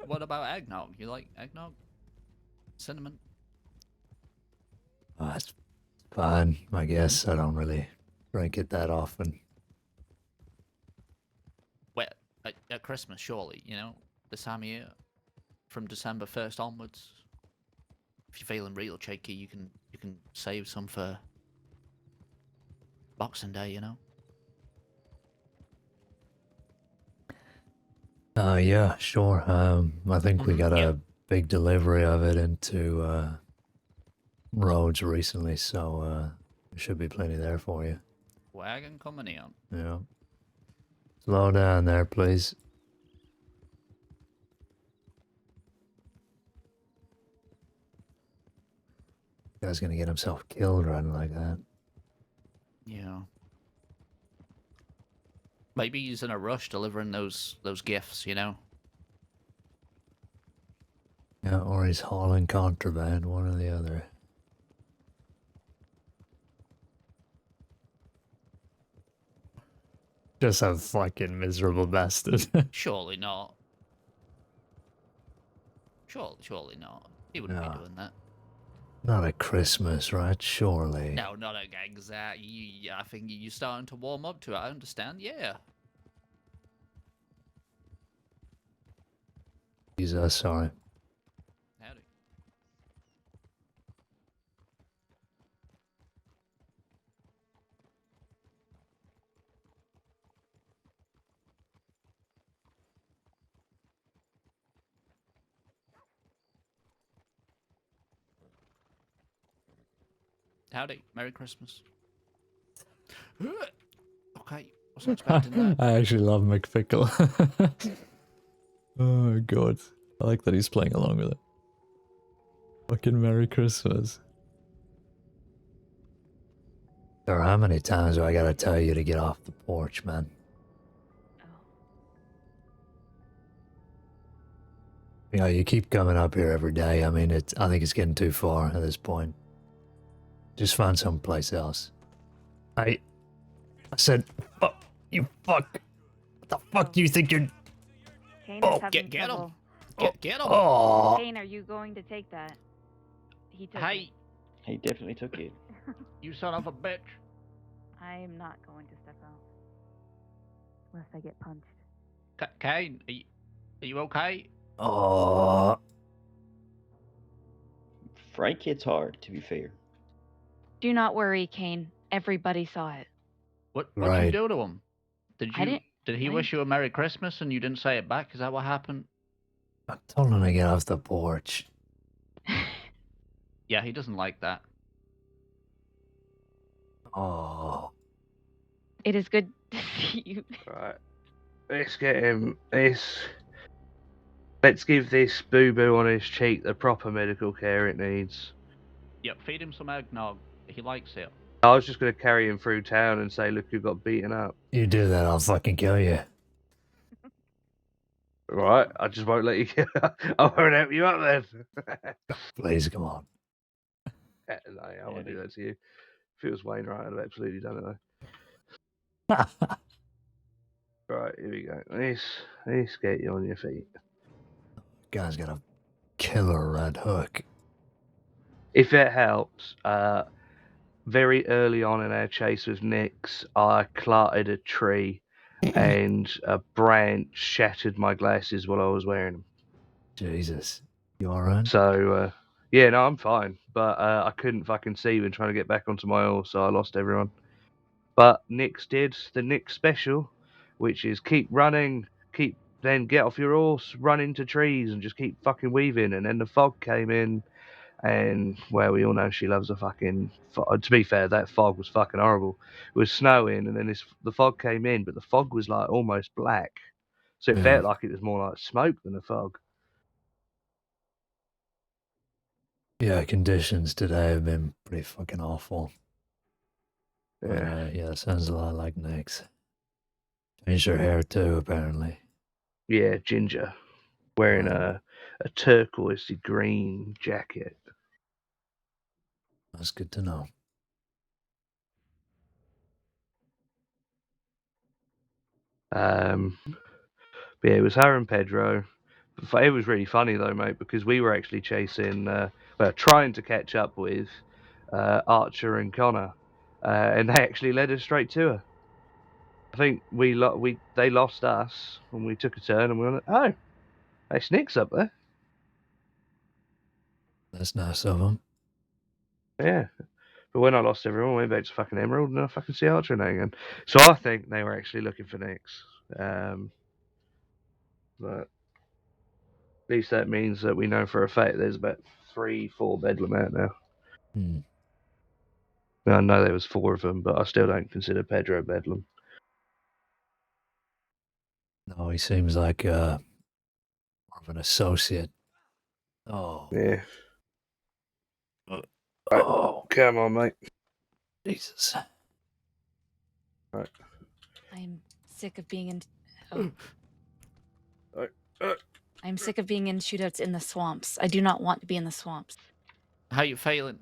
what about eggnog? You like eggnog? Cinnamon? It's fine, I guess. I don't really drink it that often. Well, at Christmas, surely, you know, this time of year, from December 1st onwards. If you're feeling real shaky, you can save some for Boxing Day, you know. Yeah, sure. I think we got a big delivery of it into Rhodes recently, so there should be plenty there for you. Wagon coming in. Yeah. Slow down there, please. Guy's gonna get himself killed running like that. Yeah. Maybe he's in a rush delivering those gifts, you know. Yeah, or he's hauling contraband, one or the other. Just a fucking miserable bastard. Surely not. Surely not. He wouldn't be doing that. Not at Christmas, right? Surely. No, not exactly. I think you're starting to warm up to it. I understand. Yeah. Jesus, sorry. Howdy. Howdy. Merry Christmas. Okay. Wasn't expecting that. I actually love McPickle. Oh god. I like that he's playing along with it. Fucking Merry Christmas. Sir, how many times do I gotta tell you to get off the porch, man? You know, you keep coming up here every day. I mean, I think it's getting too far at this point. Just find someplace else. I said, fuck, you fuck. What the fuck do you think you're... Caine Oh, is having get him. trouble. Get him. Oh. Caine, are you going to take that? He took Hey, He definitely took it. you son of a bitch. I am not going to step out. unless I get punched. Caine, are you okay? Oh, Frank hits hard, to be fair. Do not worry, Caine. Everybody saw it. What'd you Right. do to him? Did I didn't. he wish you a Merry Christmas and you didn't say it back? Is that what happened? I told him to get off the porch. Yeah, he doesn't like that. Oh, It is good to see you. Right. Let's get him. Let's give this boo-boo on his cheek the proper medical care it needs. Yep, feed him some eggnog. He likes it. I was just going to carry him through town and say, look, you got beaten up. you do that, I'll fucking kill you. Right, I just won't let you I won't help you up then. Please, come on. No, I won't do that to you. If it was Wayne, right, I'd have absolutely done it though. Right, here we go. Let's get you on your feet. Guy's got a killer red hook. If it helps, very early on in our chase with Nix, I clarted a tree and a branch shattered my glasses while I was wearing them. Jesus. You alright? So, yeah, no, I'm fine. But I couldn't fucking see when trying to get back onto my horse, so I lost everyone. But Nix did the Nix special, which is keep running, then get off your horse, run into trees, and just keep fucking weaving. And then the fog came in, and well, we all know she loves a fucking. To be fair, that fog was fucking horrible. It was snowing, and then the fog came in, but the fog was like almost black, so it Yeah. felt like it was more like smoke than a fog. Yeah, conditions today have been pretty fucking awful. Yeah, Yeah, sounds a lot like Nick's. Changed her hair too, apparently. yeah, Ginger, wearing a turquoisey green jacket. That's good to know. But yeah, it was her and Pedro. It was really funny though, mate, because we were actually chasing, trying to catch up with Archer and Connor, and they actually led us straight to her. I think they lost us when we took a turn, and we went, oh, hey, Snick's up there. That's nice of them. Yeah. But when I lost everyone, I went back to fucking Emerald, and I fucking see Archer and that again. So I think they were actually looking for Nix. But at least that means that we know for a fact there's about 3-4 Bedlam out now. Now, I know there was 4 of them, but I still don't consider Pedro Bedlam. No, he seems like more of an associate. Oh. Yeah. Oh, come on, mate. Jesus. Right. I'm sick of being in. I'm sick of being in shootouts in the swamps. I do not want to be in the swamps. How you feeling?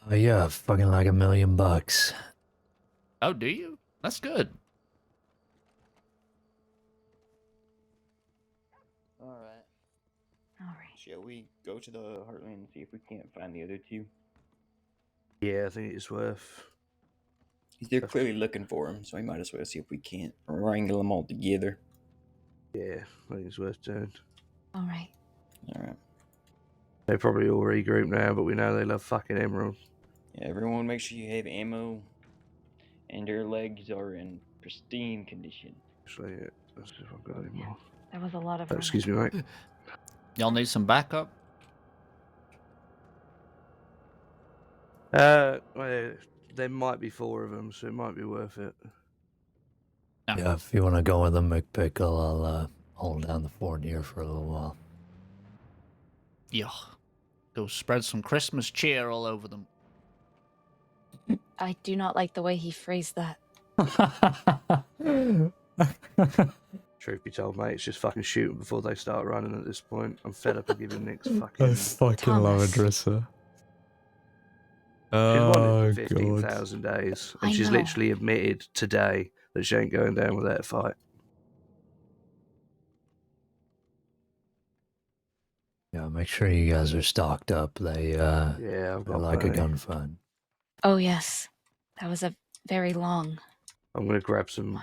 Oh, yeah, fucking like $1 million. Oh, do you? That's good. Alright. Alright. Shall we go to the Heartland and see if we can't find the other 2? Yeah, I think it's worth. They're clearly looking for him, so we might as well see if we can't wrangle them all together. Yeah, I think it's worth doing. Alright. Alright. They probably all regroup now, but we know they love fucking Emerald. Yeah, everyone make sure you have ammo and their legs are in pristine condition. Actually, yeah, let's see if I've got any more. That was a lot of. Excuse me, mate. Y'all need some backup? Well, there might be 4 of them, so it might be worth it. Yeah, if you want to go with the McPickle, I'll hold down the fort here for a little while. Yeah. Go spread some Christmas cheer all over them. I do not like the way he phrased that. Truth be told, mate, it's just fucking shooting before they start running at this point. I'm fed up of giving Nick's I fucking... fucking love Adrissa. She's won Oh, it for God. 15,000 days, and I she's know. literally admitted today that she ain't going down without a fight. Yeah, make sure you guys are stocked up. They Yeah, I've they got like a plenty. gunfight. Oh yes, that was a very long. I'm gonna grab some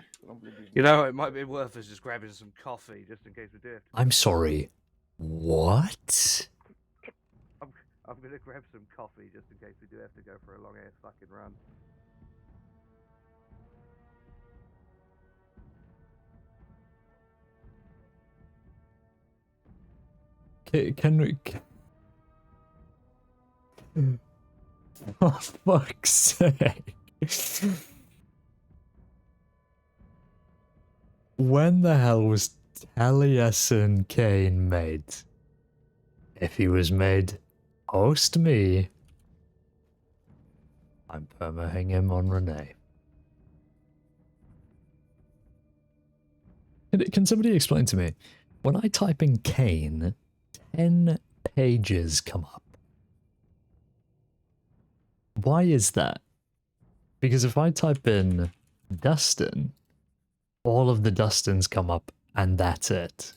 You know, it might be worth us just grabbing some coffee just in case we do. I'm sorry. What? I'm gonna grab some coffee just in case we do have to go for a long ass fucking run. Can we? For fuck's sake. When the hell was Taliesin Caine made? If he was made host me, I'm permaing him on Renee. Can somebody explain to me? When I type in Caine, 10 pages come up. Why is that? Because if I type in Dustin, all of the Dustins come up and that's it.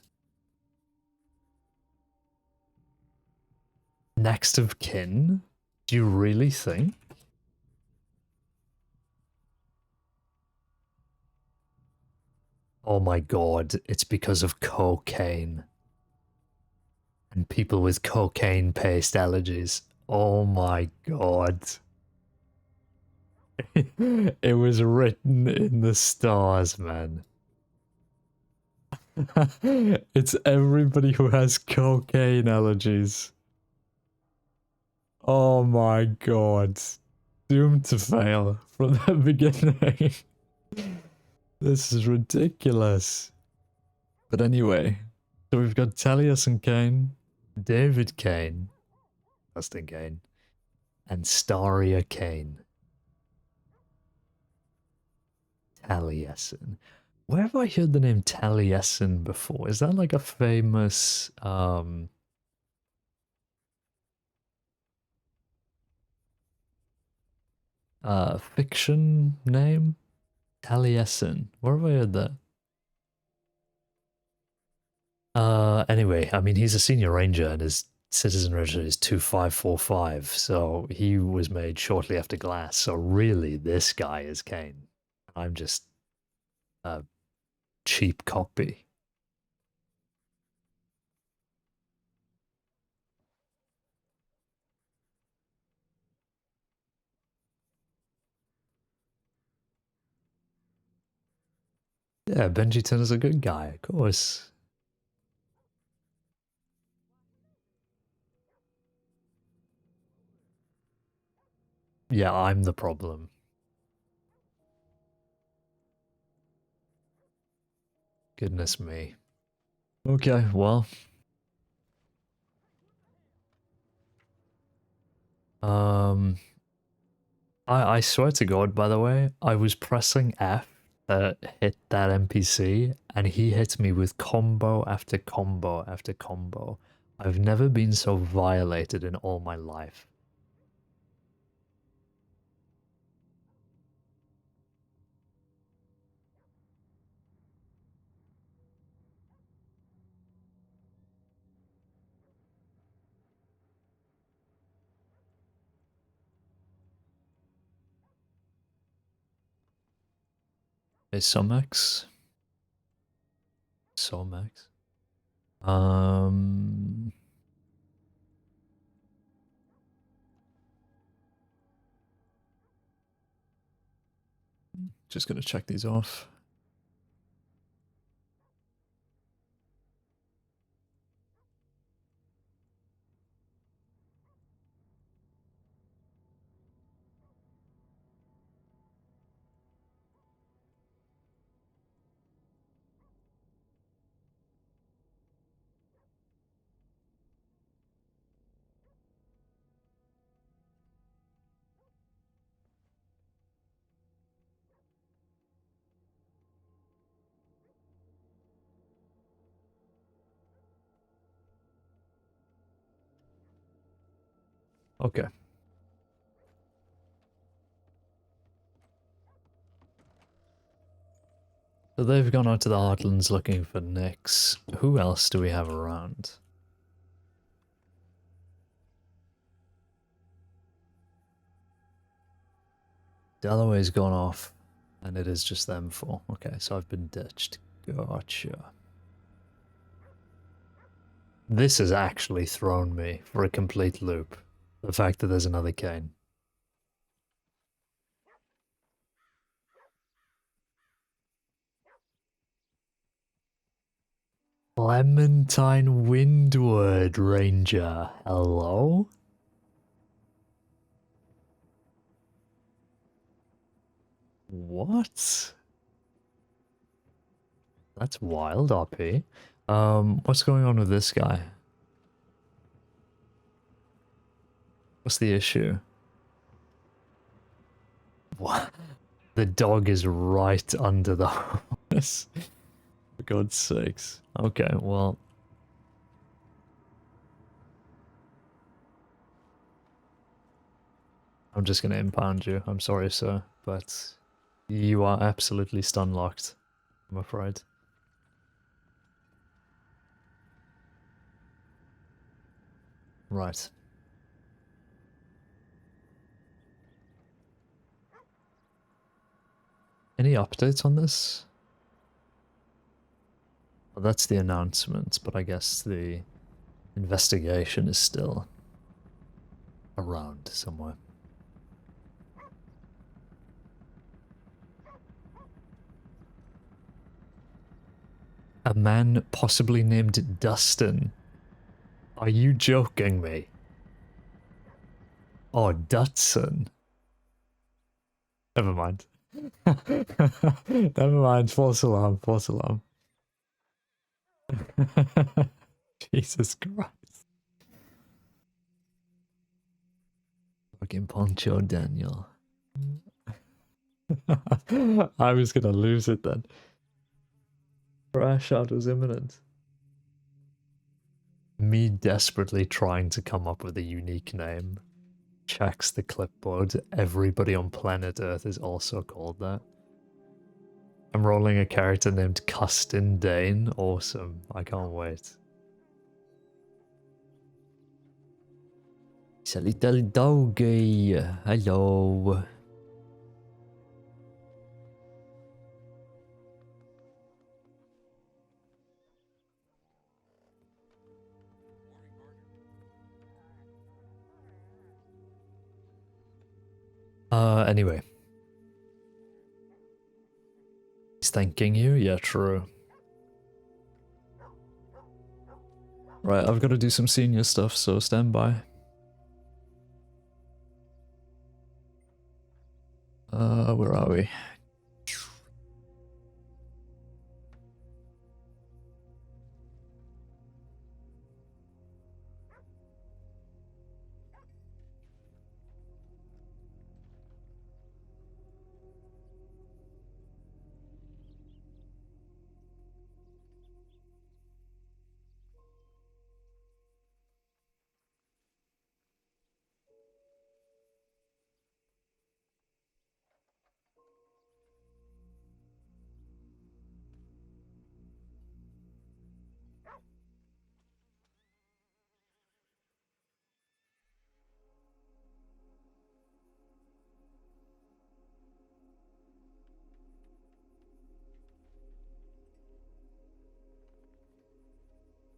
Next of kin? Do you really think? Oh my god, it's because of cocaine. And people with cocaine paste allergies. Oh my god. It was written in the stars, man. It's everybody who has cocaine allergies. Oh my god. Doomed to fail from the beginning. This is ridiculous. But anyway, so we've got Taliesin Caine, David Caine, Dustin Caine, and Staria Caine. Taliesin. Where have I heard the name Taliesin before? Is that like a famous fiction name? Taliesin. Where have I heard that? Anyway, I mean, he's a senior ranger and his citizen register is 2545, so he was made shortly after Glass, so really this guy is Caine. I'm just a cheap copy. Yeah, Benji Turner's a good guy, of course. Yeah, I'm the problem. Goodness me. Okay, well. I swear to God, by the way, I was pressing F to hit that NPC, and he hit me with combo after combo after combo. I've never been so violated in all my life. Is Somax? Somax? Just gonna check these off. Okay. So they've gone out to the Heartlands looking for Nyx. Who else do we have around? Dalloway's gone off And it is just them four. Okay, so I've been ditched. Gotcha. This has actually thrown me for a complete loop. The fact that there's another Caine. Clementine Windward Ranger. Hello? What? That's WildRP. What's going on with this guy? What's the issue? What? The dog is right under the harness. For God's sakes. Okay, well. I'm just gonna impound you. I'm sorry, sir, but you are absolutely stun locked, I'm afraid. Right. Any updates on this? Well, that's the announcement, but I guess the investigation is still around somewhere. A man possibly named Dustin. Are you joking me? Oh, Dutson. Never mind. Never mind. False alarm. False alarm. Jesus Christ. Fucking Poncho Daniel. I was gonna lose it then. Crash out was imminent. Me desperately trying to come up with a unique name. Checks the clipboard. Everybody on planet Earth is also called that. I'm rolling a character named Custin Dane. Awesome. I can't wait. It's a little doggy. Hello. Anyway. He's thanking you? Yeah, true. Right, I've got to do some senior stuff, so stand by. Where are we?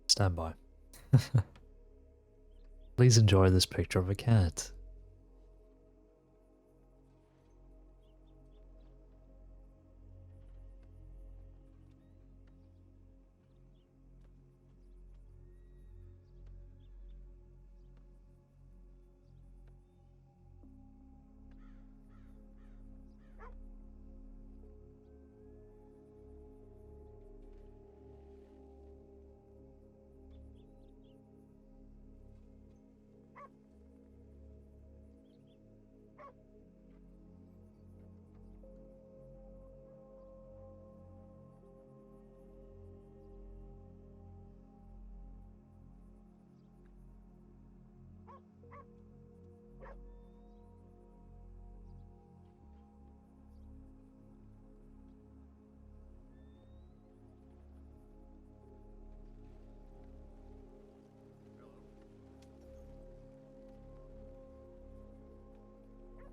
Stand by. Please enjoy this picture of a cat.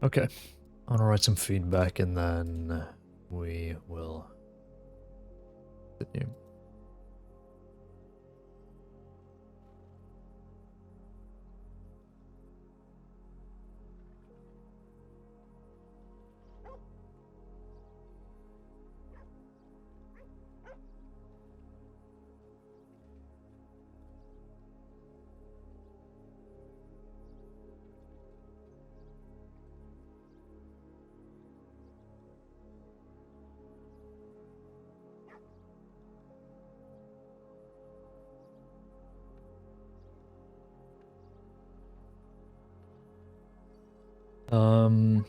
Okay, I want to write some feedback and then We will continue. Um,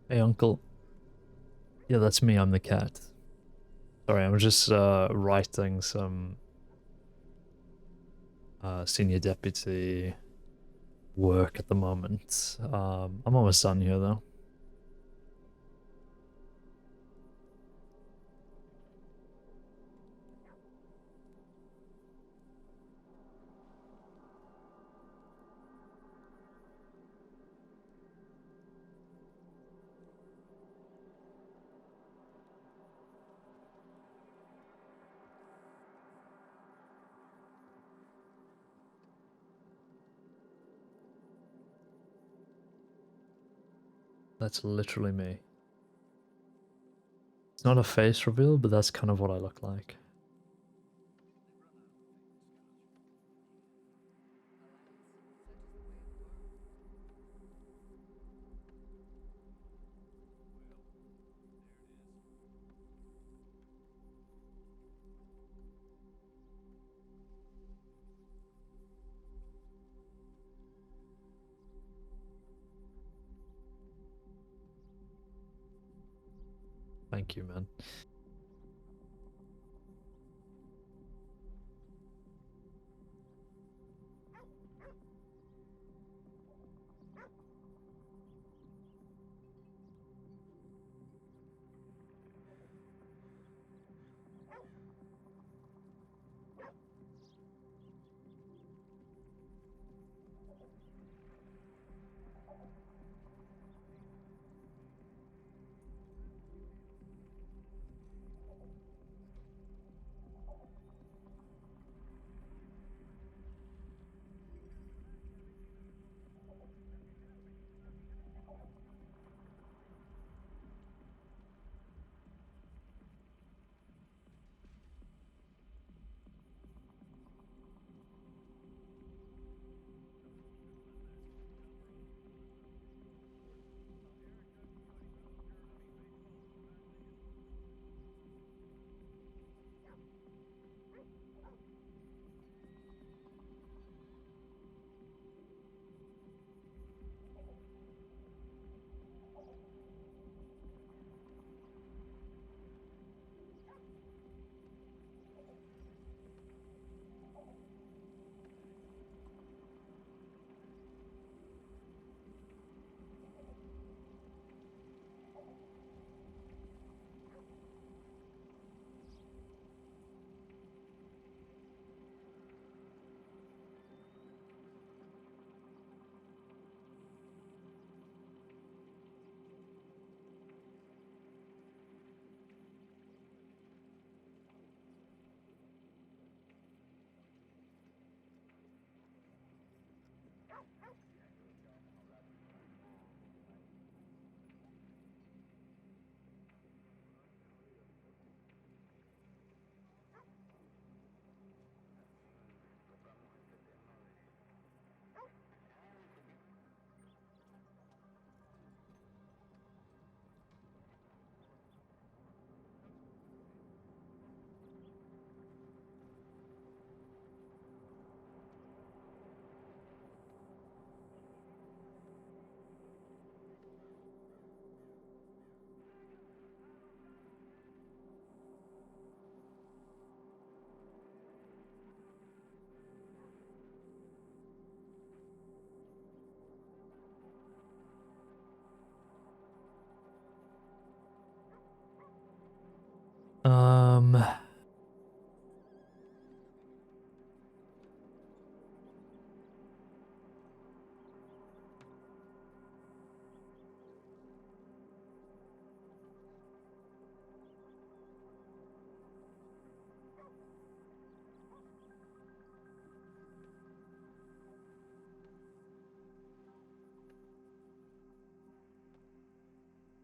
Hey, uncle. Yeah, that's me. I'm the cat. Sorry, I'm just writing some senior deputy work at the moment. I'm almost done here, though. That's literally me. It's not a face reveal, but that's kind of what I look like. Thank you, man.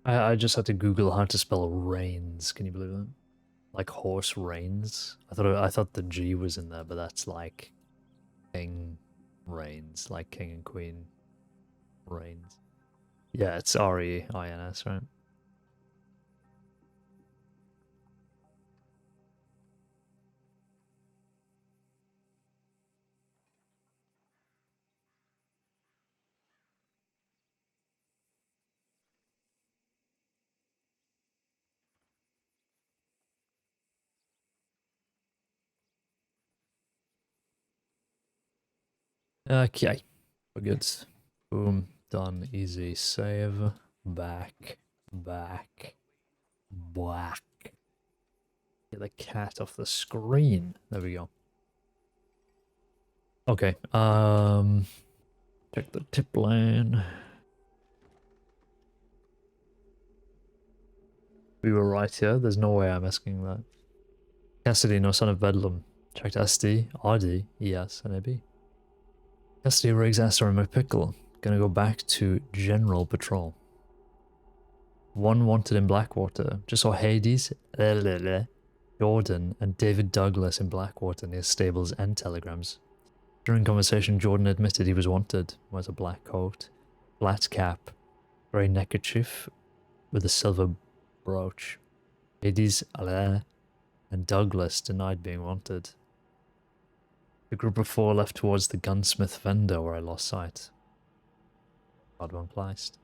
I just had to Google how to spell reigns. Can you believe that? Like horse reigns. I thought the G was in there, but that's like king reigns, like king and queen reigns. Yeah, it's R-E-I-N-S, right? Okay, we're good. Boom, done, easy, save, back, back. Get the cat off the screen. There we go. Okay, check the tip line. We were right here. There's no way I'm asking that. Cassidy, no son of Bedlam. Checked SD, RD, ES, and AB. Cassidy rigs Astor in my pickle. Gonna go back to General Patrol. One wanted in Blackwater. Just saw Hades, Jordan, and David Douglas in Blackwater near stables and telegrams. During conversation, Jordan admitted he was wanted. Wears a black coat, flat cap, grey neckerchief with a silver brooch. Hades, and Douglas denied being wanted. The group of 4 left towards the gunsmith vendor where I lost sight. Odd one placed.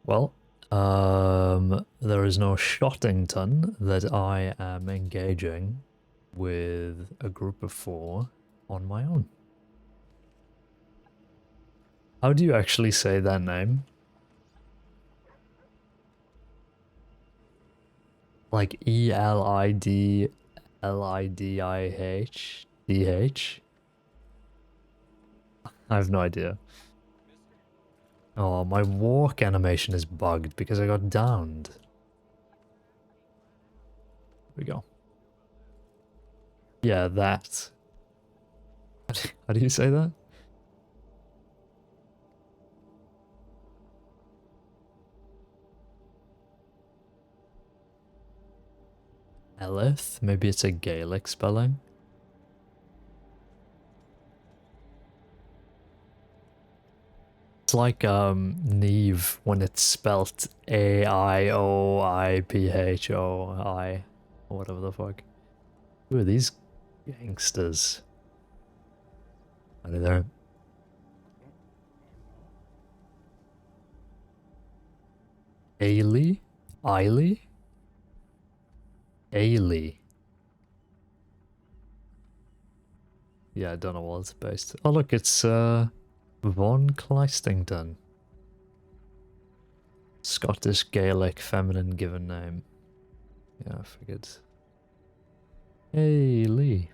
Well, there is no Shottington that I am engaging with a group of 4 on my own. How do you actually say that name? Like E-L-I-D-L-I-D-I-H-D-H? I have no idea. Oh, my walk animation is bugged because I got downed. Here we go. Yeah, that. How do you say that? Elith? Maybe it's a Gaelic spelling? It's like Neve when it's spelt A-I-O-I-P-H-O-I or whatever the fuck. Who are these gangsters? Are they there? Ailey? Ailey? Ailey. Yeah, I don't know what it's based. Oh look, it's Von Clystington. Scottish Gaelic feminine given name. Yeah, I figured. Hayley.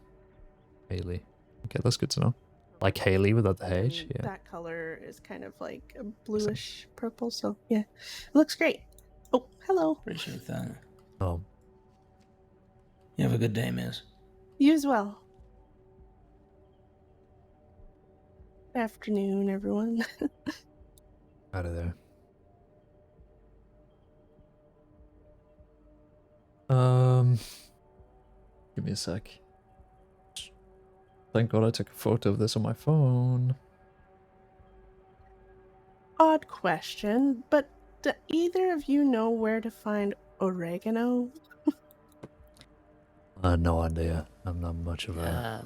Hayley. Okay, that's good to know. Like Haley without the H, yeah. That color is kind of like a bluish purple, so yeah. It looks great. Oh, hello. Appreciate that. Oh. You have a good day, miss. You as well. Afternoon, everyone. Out of there. Give me a sec. Thank God I took a photo of this on my phone. Odd question, but do either of you know where to find oregano? No idea. I'm not much of a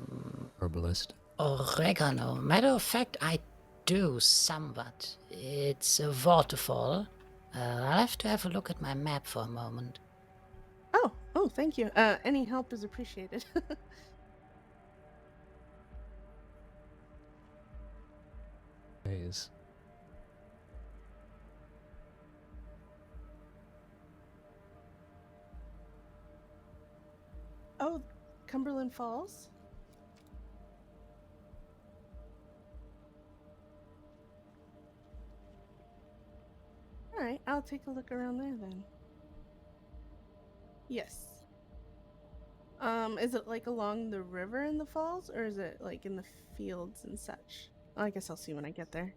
herbalist. Oregano. Matter of fact, I do somewhat. It's a waterfall. I'll have to have a look at my map for a moment. Oh, thank you. Any help is appreciated. Days. Oh, Cumberland Falls? Alright, I'll take a look around there then. Yes. Is it like along the river in the falls, or is it like in the fields and such? I guess I'll see when I get there.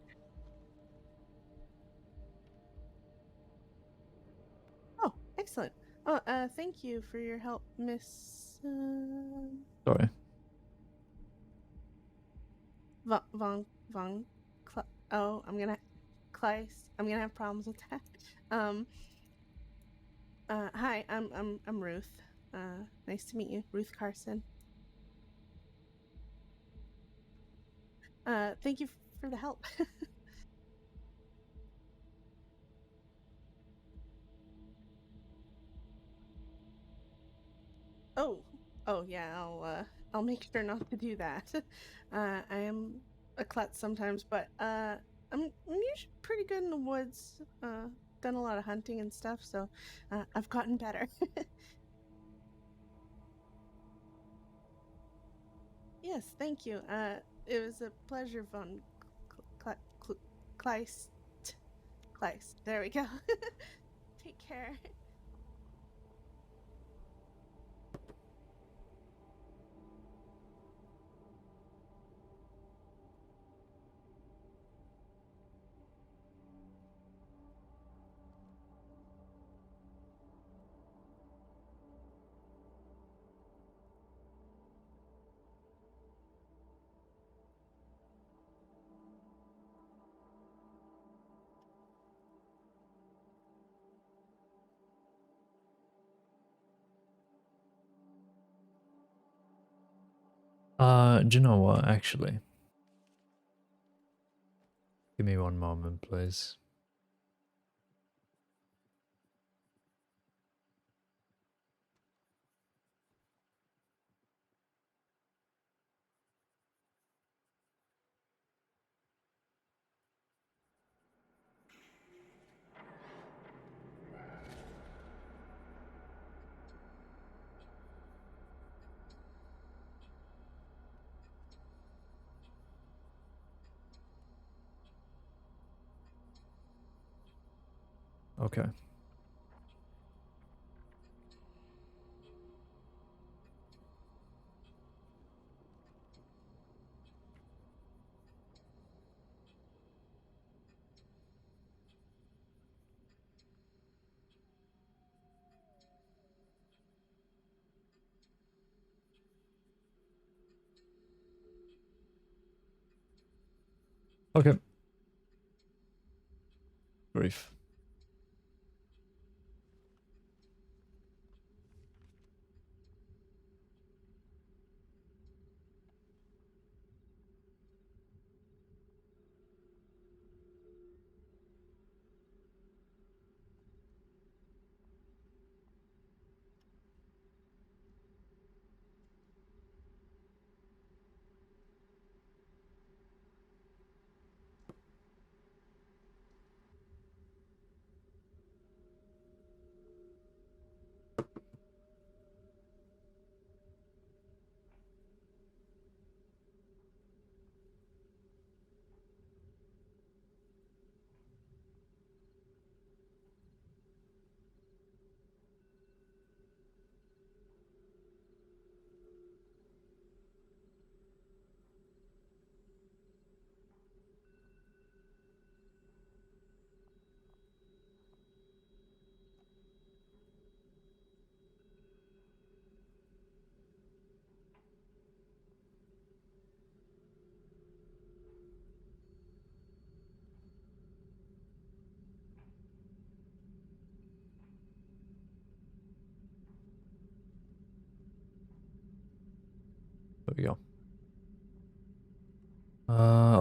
Excellent. Oh, thank you for your help, Miss. Sorry. Von. Oh, Kleist. I'm gonna have problems with that. Hi, I'm Ruth. Nice to meet you, Ruth Carson. Thank you for the help. Oh yeah, I'll make sure not to do that. I am a klutz sometimes, but I'm usually pretty good in the woods. Done a lot of hunting and stuff, so I've gotten better. Yes, thank you. It was a pleasure, Von Kleist. Kleist. There we go. Take care. Do you know what, actually? Give me one moment, please. Okay. Okay. Brief. There we go.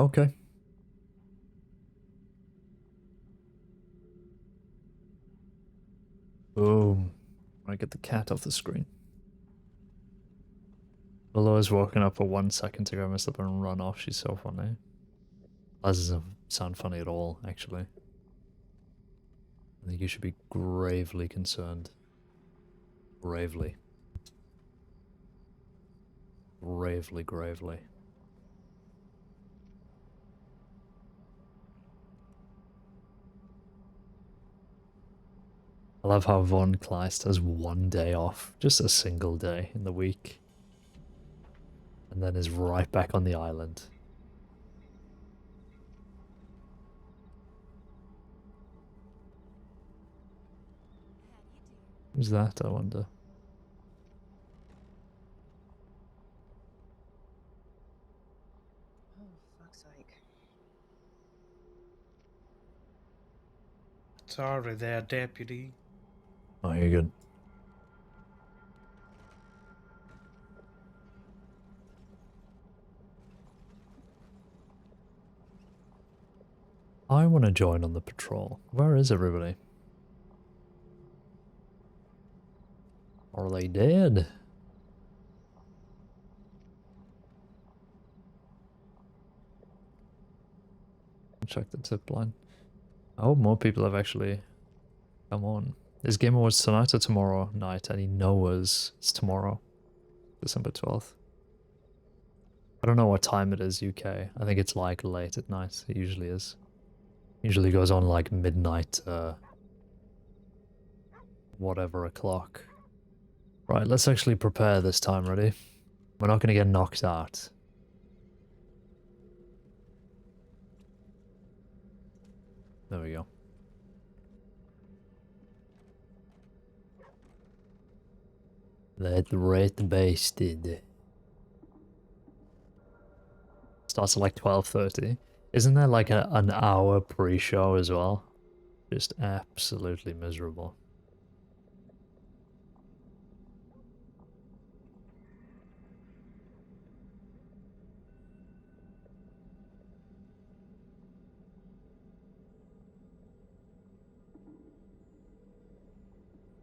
Okay. Boom. I get the cat off the screen. Laura's woken up for 1 second to grab my slipper and run off. She's so funny. That doesn't sound funny at all, actually. I think you should be gravely concerned. Gravely. Gravely. I love how Von Kleist has 1 day off, just a single day in the week, and then is right back on the island. Who's that, I wonder? Oh, fuck's sake. Sorry there, deputy. Oh, you're good. I want to join on the patrol. Where is everybody? Are they dead? Check the tip line. I hope more people have actually come on. Is Game Awards tonight or tomorrow night? Any Noahs? It's tomorrow, December 12th. I don't know what time it is, UK. I think it's like late at night. It usually is. Usually goes on like midnight, whatever o'clock. Right, let's actually prepare this time, ready? We're not going to get knocked out. There we go. That rat bastard. Starts at like 12:30. Isn't there like an hour pre-show as well? Just absolutely miserable.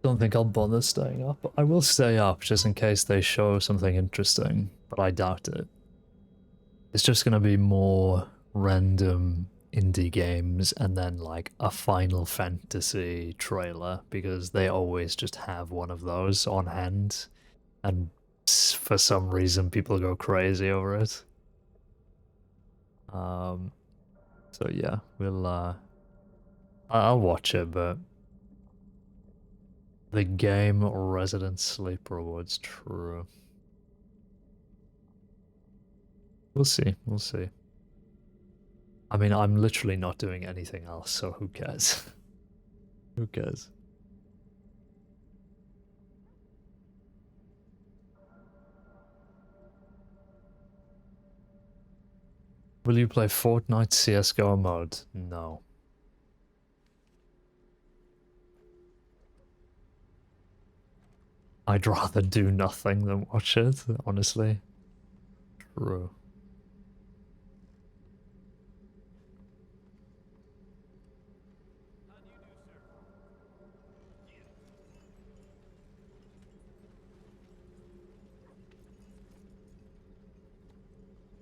Don't think I'll bother staying up. I will stay up just in case they show something interesting, but I doubt it. It's just gonna be more random indie games and then like a Final Fantasy trailer because they always just have one of those on hand and for some reason people go crazy over it. So yeah, we'll I'll watch it, but the game Resident Sleep Rewards, true. We'll see, we'll see. I mean, I'm literally not doing anything else, so who cares? Who cares? Will you play Fortnite CSGO mode? No. I'd rather do nothing than watch it, honestly. True.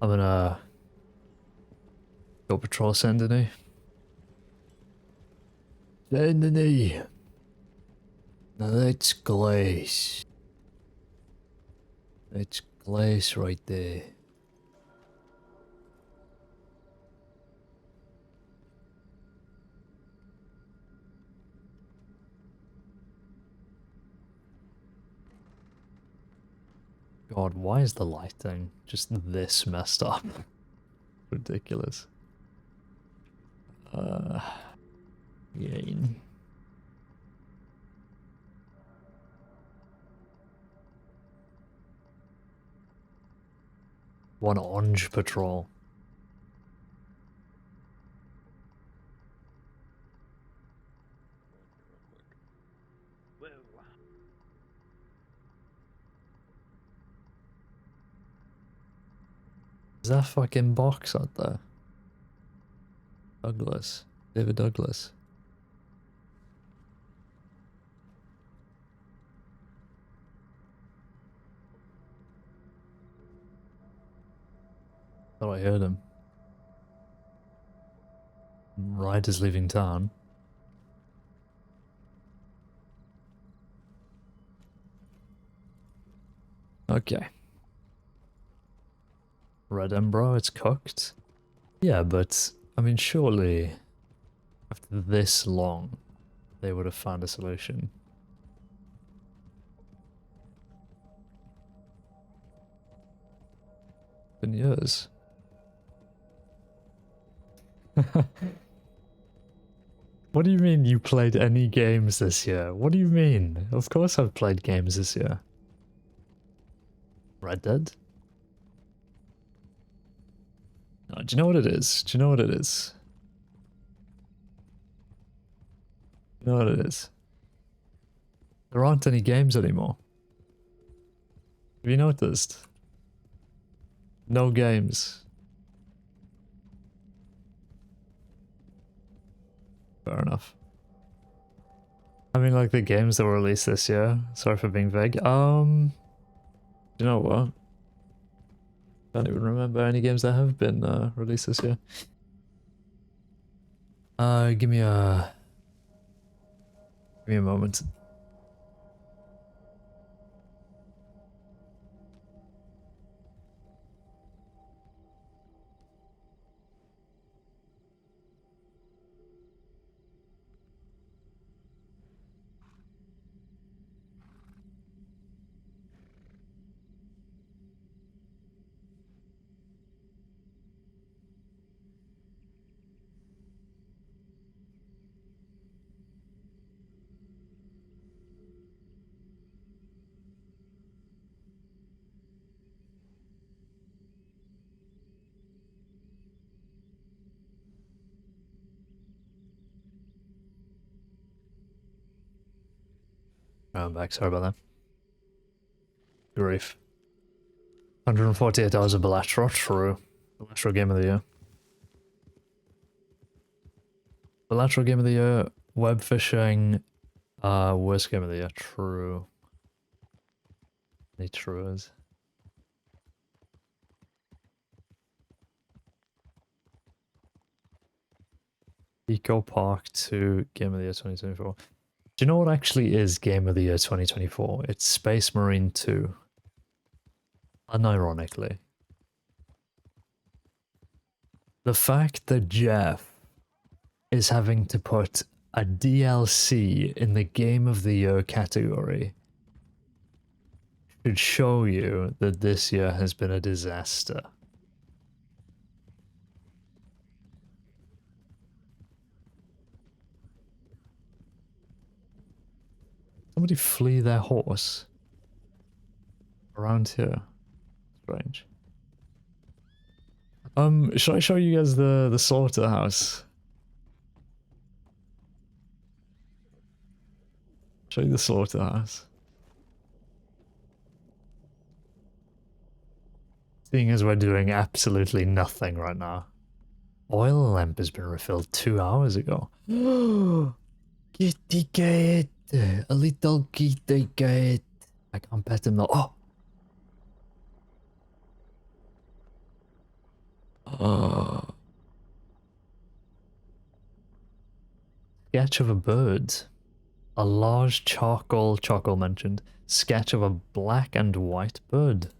I'm gonna go patrol Saint-Denis. Saint-Denis. Now that's glass. That's glass right there. God, why is the lighting just this messed up? Ridiculous. Yeah. One orange patrol. Is that fucking box out there? Douglas. David Douglas. Thought I heard him. Riders leaving town. Okay. Red Embro, it's cooked. Yeah, but I mean, surely after this long, they would have found a solution. Been years. What do you mean you played any games this year? What do you mean? Of course I've played games this year. Red Dead? No, do you know what it is? Do you know what it is? You know what it is? There aren't any games anymore. Have you noticed? No games. Fair enough. I mean, like the games that were released this year. Sorry for being vague. You know what? Can't even remember any games that have been released this year. Give me a moment. I'm back, sorry about that. Grief. 148 hours of Bellatrix, true. Bellatrix game of the year. Bellatrix game of the year, web fishing, worst game of the year, true. Any trues? Eco Park 2, game of the year 2024. Do you know what actually is game of the year 2024? It's Space Marine 2. Unironically. The fact that Jeff is having to put a DLC in the game of the year category should show you that this year has been a disaster. Somebody flee their horse around here. Strange. Should I show you guys the slaughterhouse? Show you the slaughterhouse. Seeing as we're doing absolutely nothing right now. Oil lamp has been refilled 2 hours ago. Kitty cat! A little kitty cat. I can't pet him though. Oh! Sketch of a bird. A large charcoal mentioned. Sketch of a black and white bird.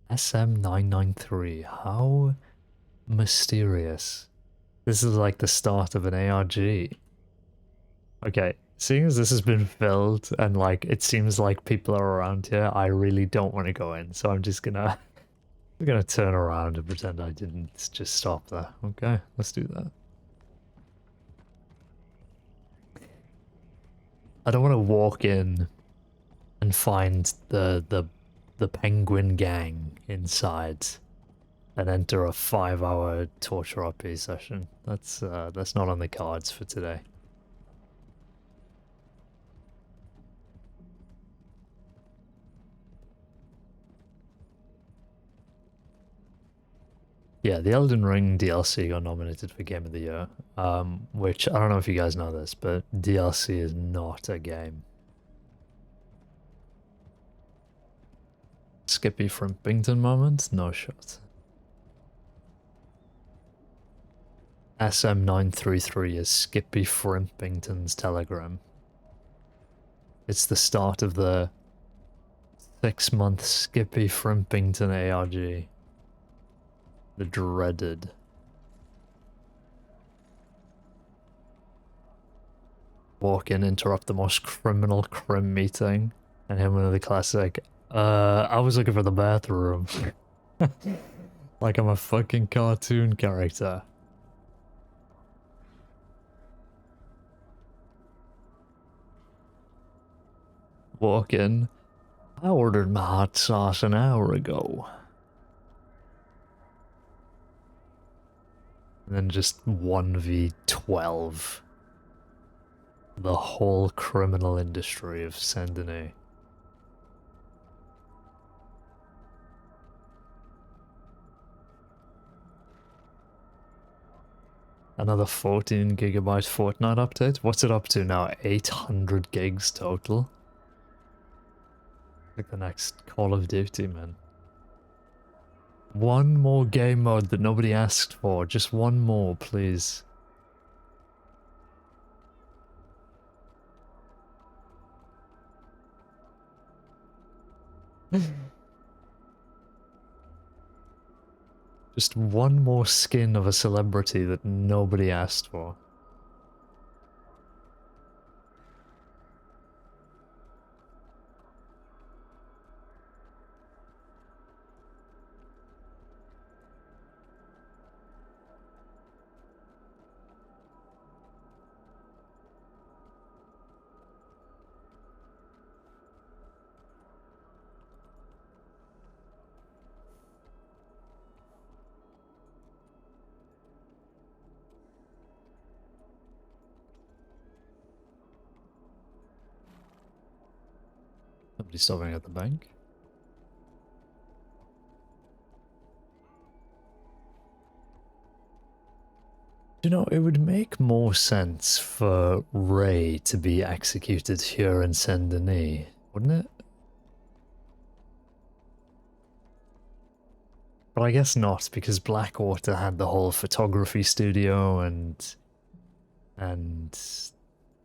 SM993. How mysterious. This is like the start of an ARG. Okay, seeing as this has been filled and like it seems like people are around here, I really don't want to go in, so I'm just gonna turn around and pretend I didn't just stop there. Okay, let's do that. I don't want to walk in and find the penguin gang inside and enter a 5-hour torture RP session. That's not on the cards for today. Yeah, the Elden Ring DLC got nominated for Game of the Year, which, I don't know if you guys know this, but DLC is not a game. Skippy Frimpington moment? No shot. SM933 is Skippy Frimpington's telegram. It's the start of the 6-month Skippy Frimpington ARG. The dreaded. Walk in, interrupt the most criminal crim meeting, and him with the classic, I was looking for the bathroom. Like I'm a fucking cartoon character. Walk in. I ordered my hot sauce an hour ago. And then just 1v12. The whole criminal industry of Saint-Denis. Another 14 gigabyte Fortnite update? What's it up to now? 800 gigs total? Like the next Call of Duty, man. One more game mode that nobody asked for. Just one more, please. Just one more skin of a celebrity that nobody asked for. Somebody's stopping at the bank. You know, it would make more sense for Ray to be executed here in Saint-Denis, wouldn't it? But I guess not, because Blackwater had the whole photography studio and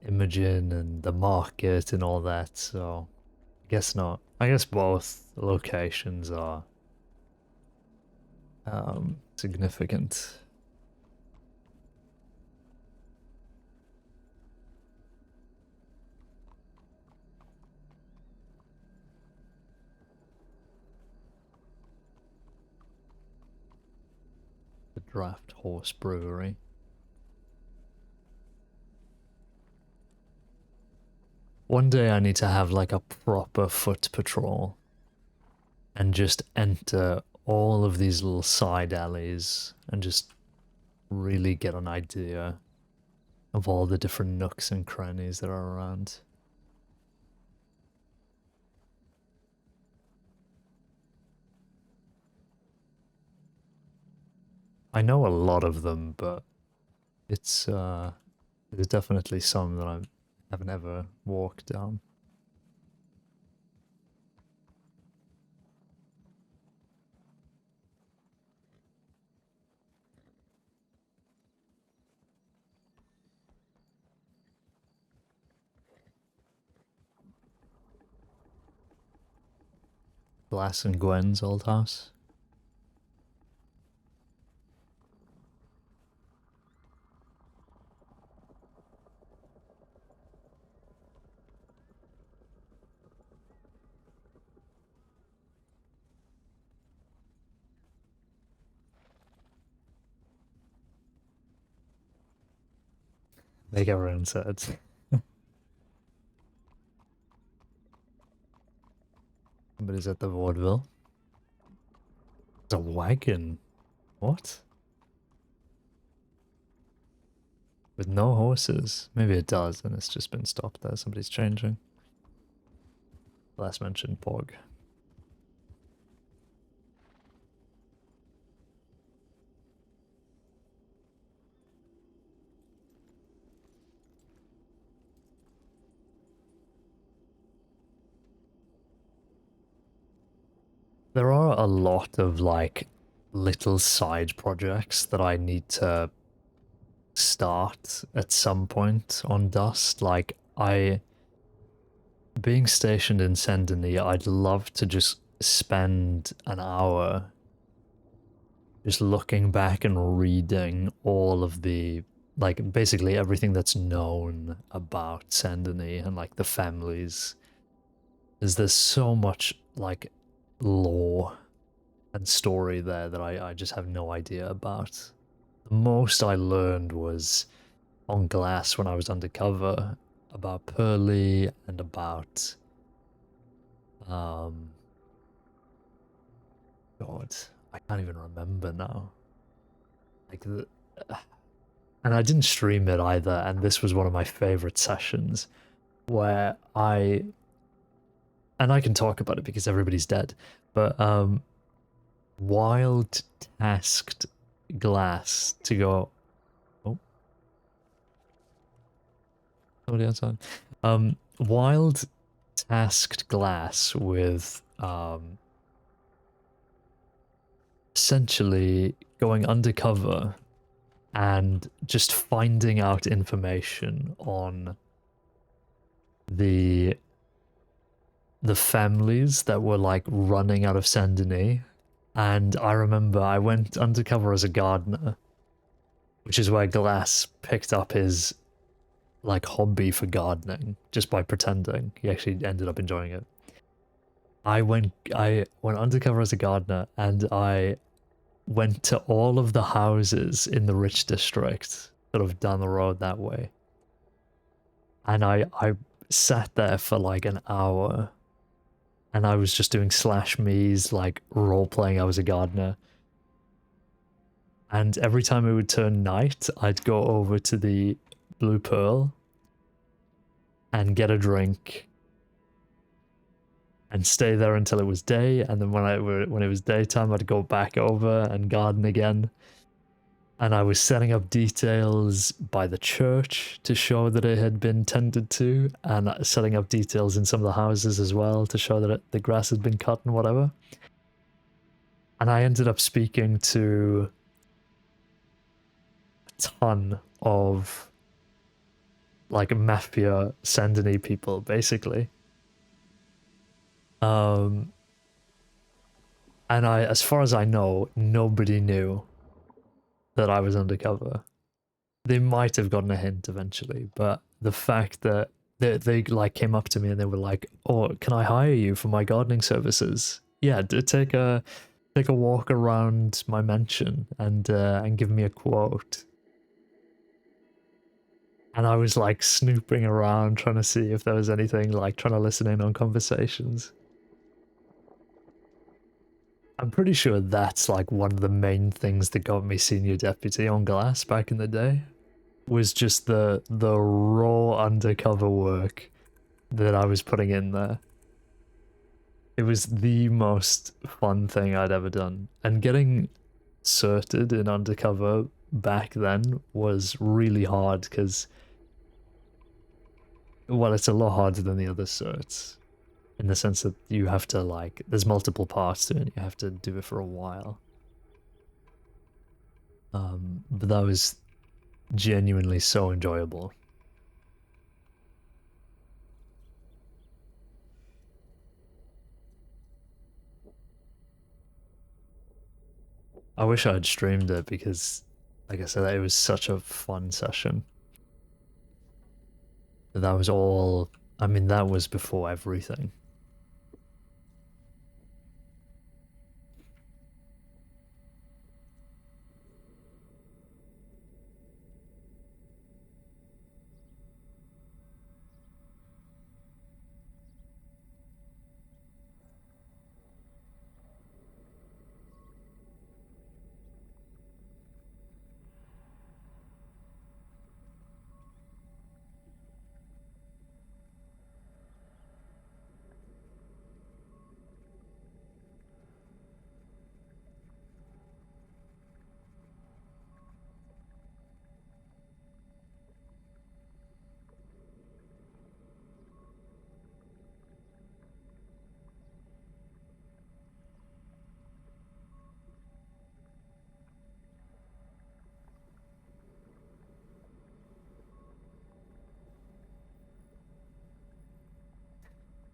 Imogen and the market and all that, so I guess not. I guess both locations are significant. The Draft Horse Brewery. One day I need to have like a proper foot patrol and just enter all of these little side alleys and just really get an idea of all the different nooks and crannies that are around. I know a lot of them, but it's there's definitely some that I haven't ever walked down. Glass and Gwen's old house. Make everyone sad. Somebody's at the vaudeville. It's a wagon. What? With no horses. Maybe it does, and it's just been stopped there. Somebody's changing. Last mentioned Pog. There are a lot of like little side projects that I need to start at some point on Dust. Like being stationed in Saint-Denis, I'd love to just spend an hour just looking back and reading all of the, like, basically everything that's known about Saint-Denis and like the families. There's so much like lore and story there that I just have no idea about. The most I learned was on Glass when I was undercover about Pearly and about God, I can't even remember now. Like and I didn't stream it either, and this was one of my favorite sessions where and I can talk about it because everybody's dead, but Wild tasked Glass to go. Oh, somebody outside. Wild tasked Glass with essentially going undercover and just finding out information on the families that were like running out of Saint-Denis. And I remember I went undercover as a gardener, which is where Glass picked up his like hobby for gardening just by pretending. He actually ended up enjoying it. I went undercover as a gardener, and I went to all of the houses in the rich district, sort of down the road that way. And I sat there for like an hour, and I was just doing slash me's, like role playing I was a gardener. And every time it would turn night, I'd go over to the Blue Pearl and get a drink and stay there until it was day, and then when it was daytime, I'd go back over and garden again. And I was setting up details by the church to show that it had been tended to, and setting up details in some of the houses as well to show that the grass had been cut and whatever. And I ended up speaking to a ton of like mafia Saint-Denis people, basically. And as far as I know, nobody knew that I was undercover. They might have gotten a hint eventually, but the fact that they like came up to me and they were like, "Oh, can I hire you for my gardening services? Yeah, take a walk around my mansion and give me a quote." And I was like snooping around trying to see if there was anything, like trying to listen in on conversations. I'm pretty sure that's like one of the main things that got me senior deputy on Glass back in the day, was just the raw undercover work that I was putting in there. It was the most fun thing I'd ever done, and getting certed in undercover back then was really hard because, well, it's a lot harder than the other certs. In the sense that you have to, like, there's multiple parts to it, you have to do it for a while. But that was genuinely so enjoyable. I wish I had streamed it because, like I said, it was such a fun session. That was all, I mean, that was before everything.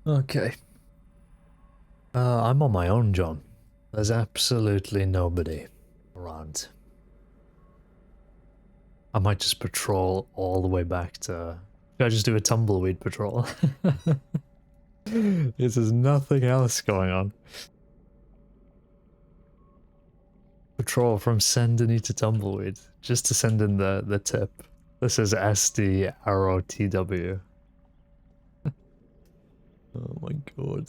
Okay. I'm on my own, John. There's absolutely nobody around. I might just patrol all the way back to... Should I just do a tumbleweed patrol? There's nothing else going on. Patrol from Saint-Denis to Tumbleweed, just to send in the tip. This is SD arrow TW. Oh my god.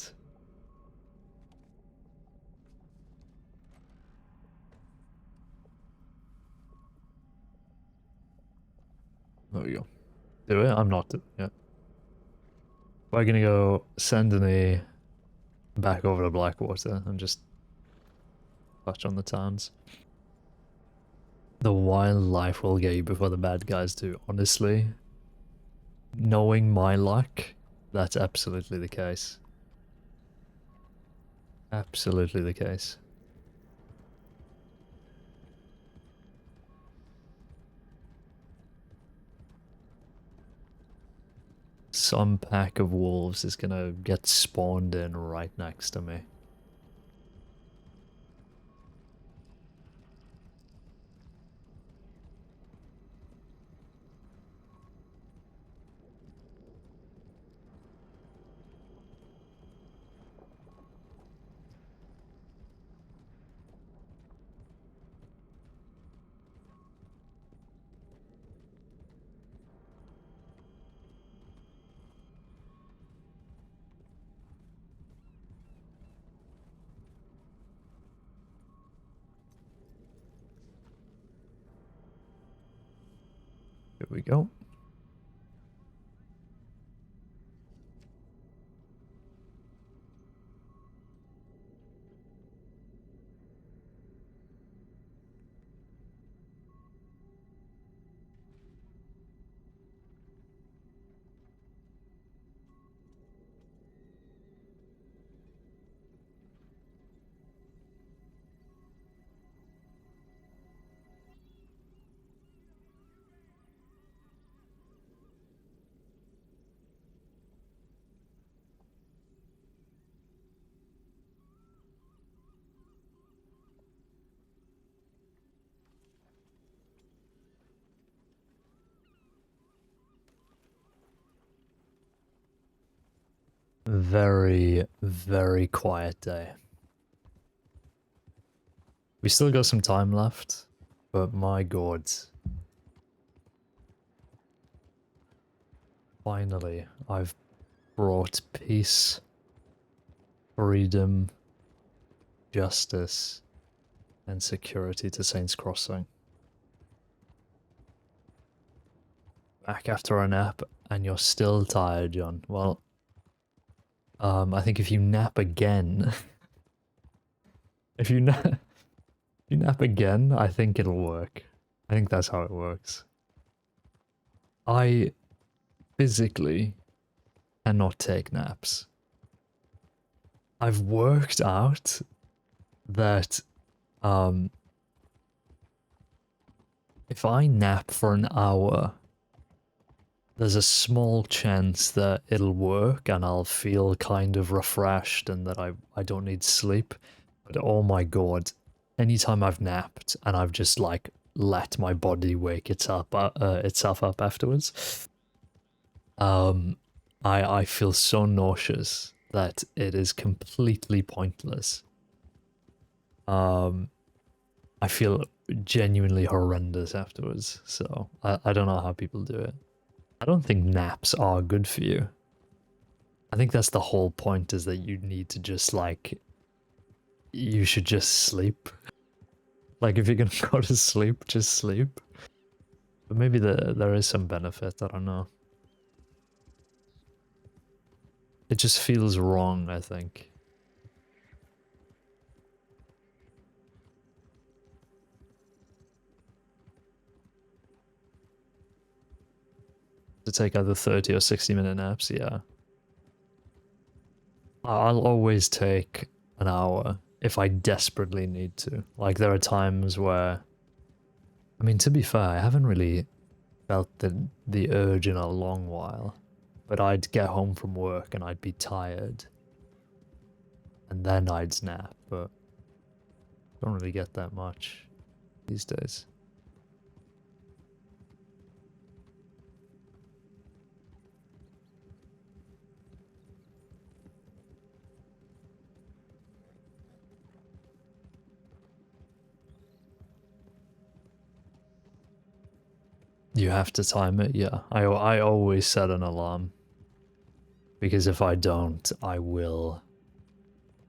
There we go. Do it? I'm not doing it. We're gonna go send an E back over to Blackwater and just touch on the towns. The wildlife will get you before the bad guys do. Honestly, knowing my luck, that's absolutely the case. Absolutely the case. Some pack of wolves is gonna get spawned in right next to me. Here we go. Very, very quiet day. We still got some time left, but my god. Finally, I've brought peace, freedom, justice, and security to Saints Crossing. Back after a nap, and you're still tired, John. Well, I think if you nap again, if you nap again, I think it'll work. I think that's how it works. I physically cannot take naps. I've worked out that if I nap for an hour, there's a small chance that it'll work and I'll feel kind of refreshed and that I don't need sleep. But oh my god, anytime I've napped and I've just like let my body wake itself up afterwards, I feel so nauseous that it is completely pointless. I feel genuinely horrendous afterwards, so I don't know how people do it. I don't think naps are good for you. I think that's the whole point, is that you need to just like, you should just sleep. Like if you're gonna go to sleep, just sleep. But maybe there is some benefit, I don't know. It just feels wrong, I think. To take either 30 or 60-minute naps, yeah. I'll always take an hour if I desperately need to. Like there are times where, I mean, to be fair, I haven't really felt the urge in a long while. But I'd get home from work and I'd be tired. And then I'd nap, but don't really get that much these days. You have to time it, yeah. I always set an alarm. Because if I don't, I will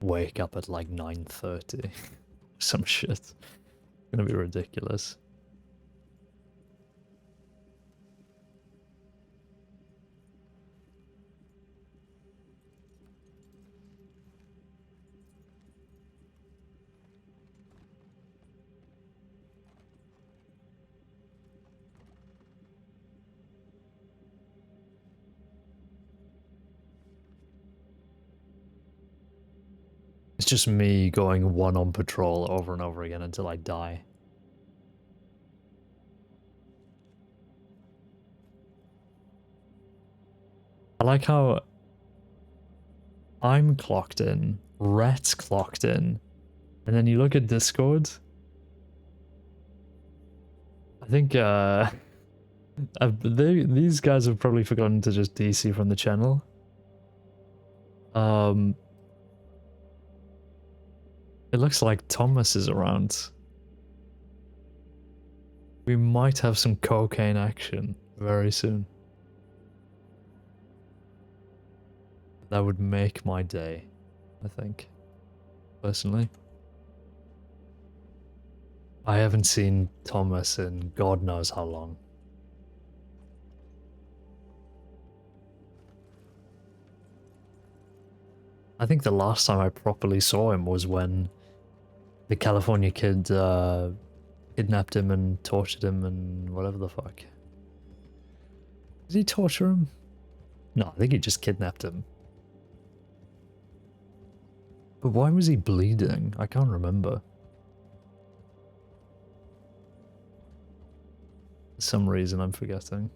wake up at like 9:30. Some shit. It's gonna be ridiculous. just me going one on patrol over and over again until I die. I like how I'm clocked in, Rhett's clocked in, and then you look at Discord. I think these guys have probably forgotten to just DC from the channel. It looks like Thomas is around. We might have some cocaine action very soon. That would make my day, I think, personally. I haven't seen Thomas in God knows how long. I think the last time I properly saw him was when the California kid kidnapped him and tortured him and whatever the fuck. Did he torture him? No, I think he just kidnapped him. But why was he bleeding? I can't remember. For some reason I'm forgetting.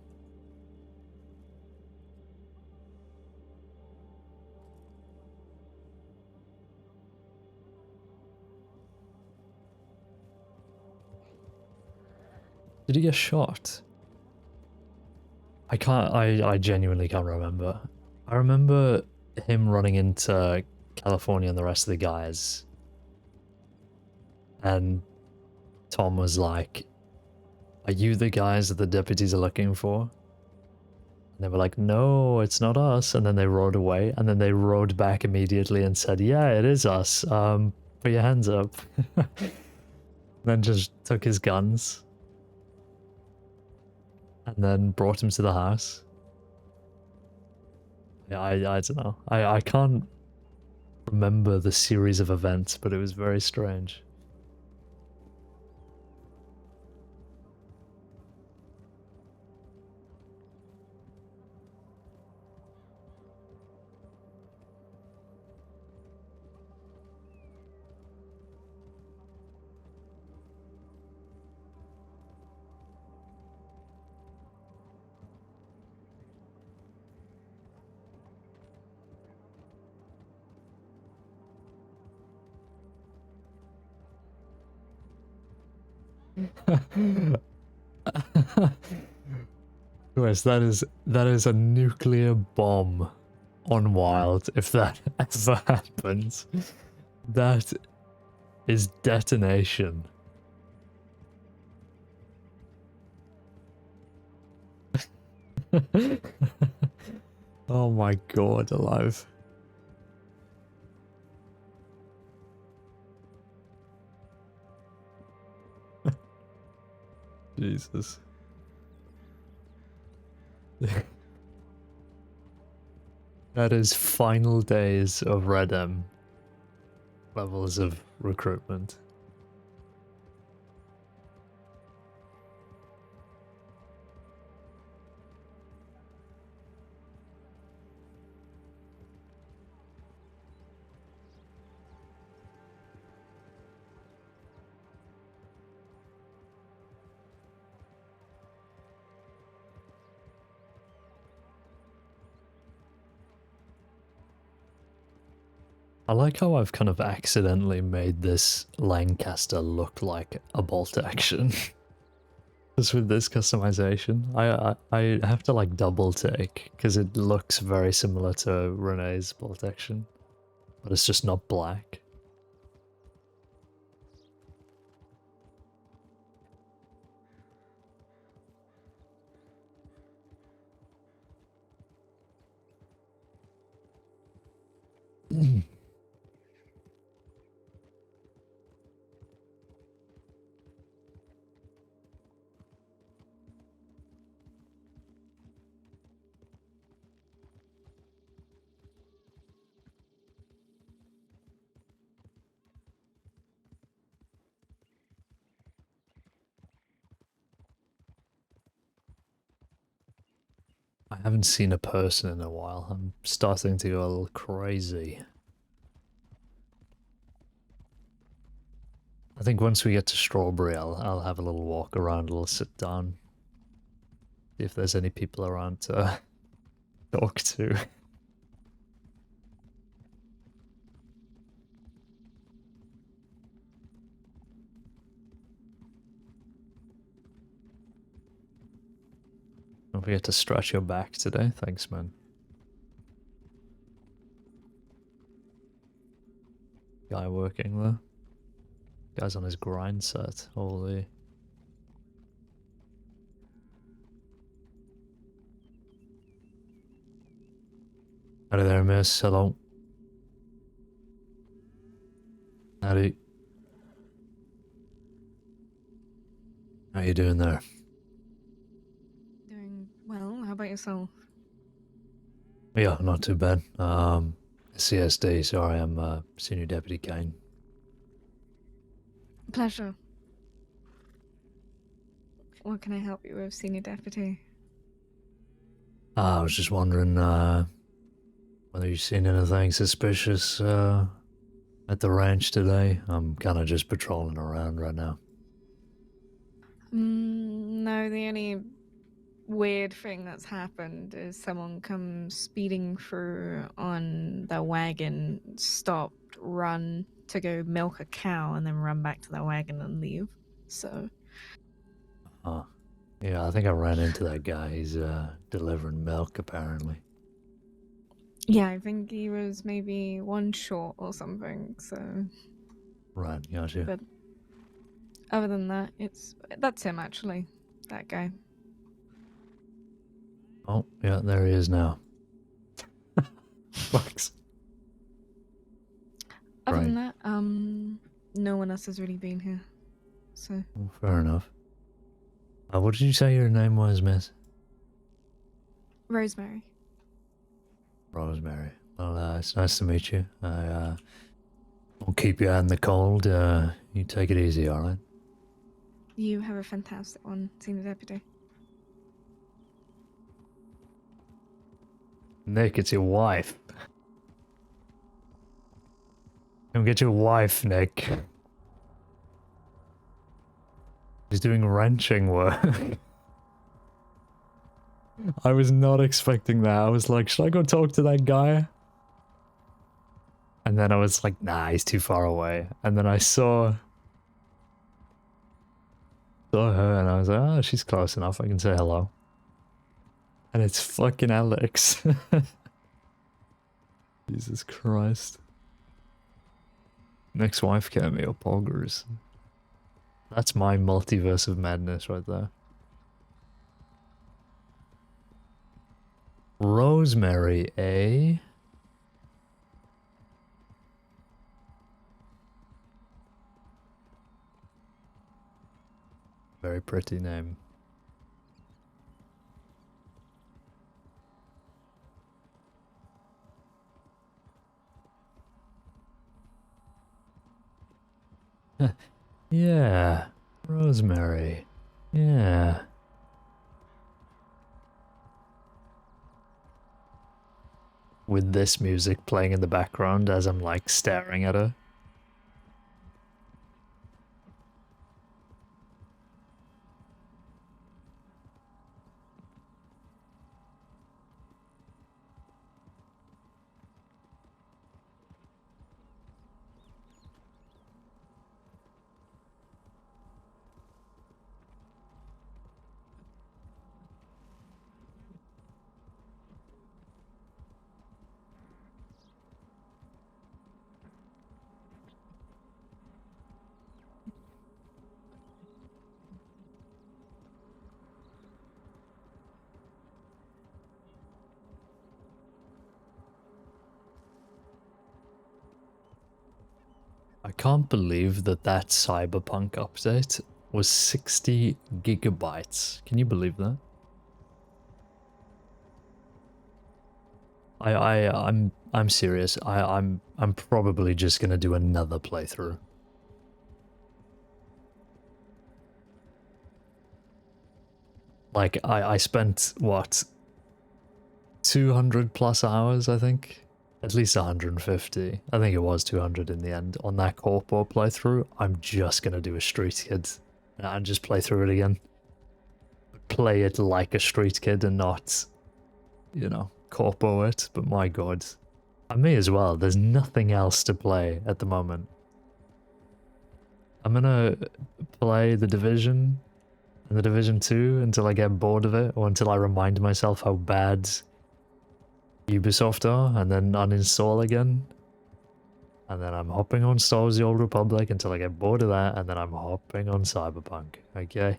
Did he get shot? I genuinely can't remember. I remember him running into California and the rest of the guys. And Tom was like, "Are you the guys that the deputies are looking for?" And they were like, "No, it's not us." And then they rode away, and then they rode back immediately and said, "Yeah, it is us. Put your hands up." Then just took his guns. And then brought him to the house. Yeah, I don't know. I can't remember the series of events, but it was very strange. Yes, that is a nuclear bomb on Wild if that ever happens. That is detonation. Oh my god, alive. Jesus. That is final days of Redem levels of recruitment. I like how I've kind of accidentally made this Lancaster look like a bolt action. Just with this customization. I have to like double take because it looks very similar to Renee's bolt action. But it's just not black. I haven't seen a person in a while. I'm starting to go a little crazy. I think once we get to Strawberry, I'll have a little walk around, a little sit down. See if there's any people around to talk to. Don't forget to stretch your back today. Thanks, man. Guy working there. Guy's on his grind set. Holy. Howdy there, miss. Hello. Howdy. How you doing there? Doing well. How about yourself? Yeah, not too bad. CSD, sorry, I'm Senior Deputy Caine. Pleasure. What can I help you with, Senior Deputy? I was just wondering whether you've seen anything suspicious at the ranch today. I'm kind of just patrolling around right now. No, the only weird thing that's happened is someone comes speeding through on their wagon, stopped, run to go milk a cow, and then run back to their wagon and leave. So. Oh, yeah, I think I ran into that guy. He's delivering milk, apparently. Yeah, I think he was maybe one short or something, so. Right, gotcha. But other than that, that's him actually, that guy. Oh, yeah, there he is now. Fucks. Other Right. than that, no one else has really been here, so. Well, fair enough. What did you say your name was, miss? Rosemary. Rosemary. Well, it's nice to meet you. I won't keep you out in the cold. You take it easy, alright? You have a fantastic one, Senior Deputy. Nick, it's your wife. Come get your wife, Nick. He's doing wrenching work. I was not expecting that. I was like, should I go talk to that guy? And then I was like, nah, he's too far away. And then I saw her and I was like, oh, she's close enough. I can say hello. And it's fucking Alex. Jesus Christ. Next wife cameo, poggers. That's my multiverse of madness right there. Rosemary, eh? Very pretty name. Yeah, Rosemary. Yeah. With this music playing in the background as I'm like staring at her. I can't believe that Cyberpunk update was 60 gigabytes. Can you believe that? I'm serious. I'm probably just gonna do another playthrough. Like I spent what 200 plus hours, I think, at least 150. I think it was 200 in the end. On that corpo playthrough, I'm just gonna do a street kid and just play through it again. Play it like a street kid and not, you know, corpo it. But my god, and me as well. There's nothing else to play at the moment. I'm gonna play The Division and The Division 2 until I get bored of it, or until I remind myself how bad Ubisoft are, and then uninstall again. And then I'm hopping on Star Wars: The Old Republic until I get bored of that, and then I'm hopping on Cyberpunk. Okay?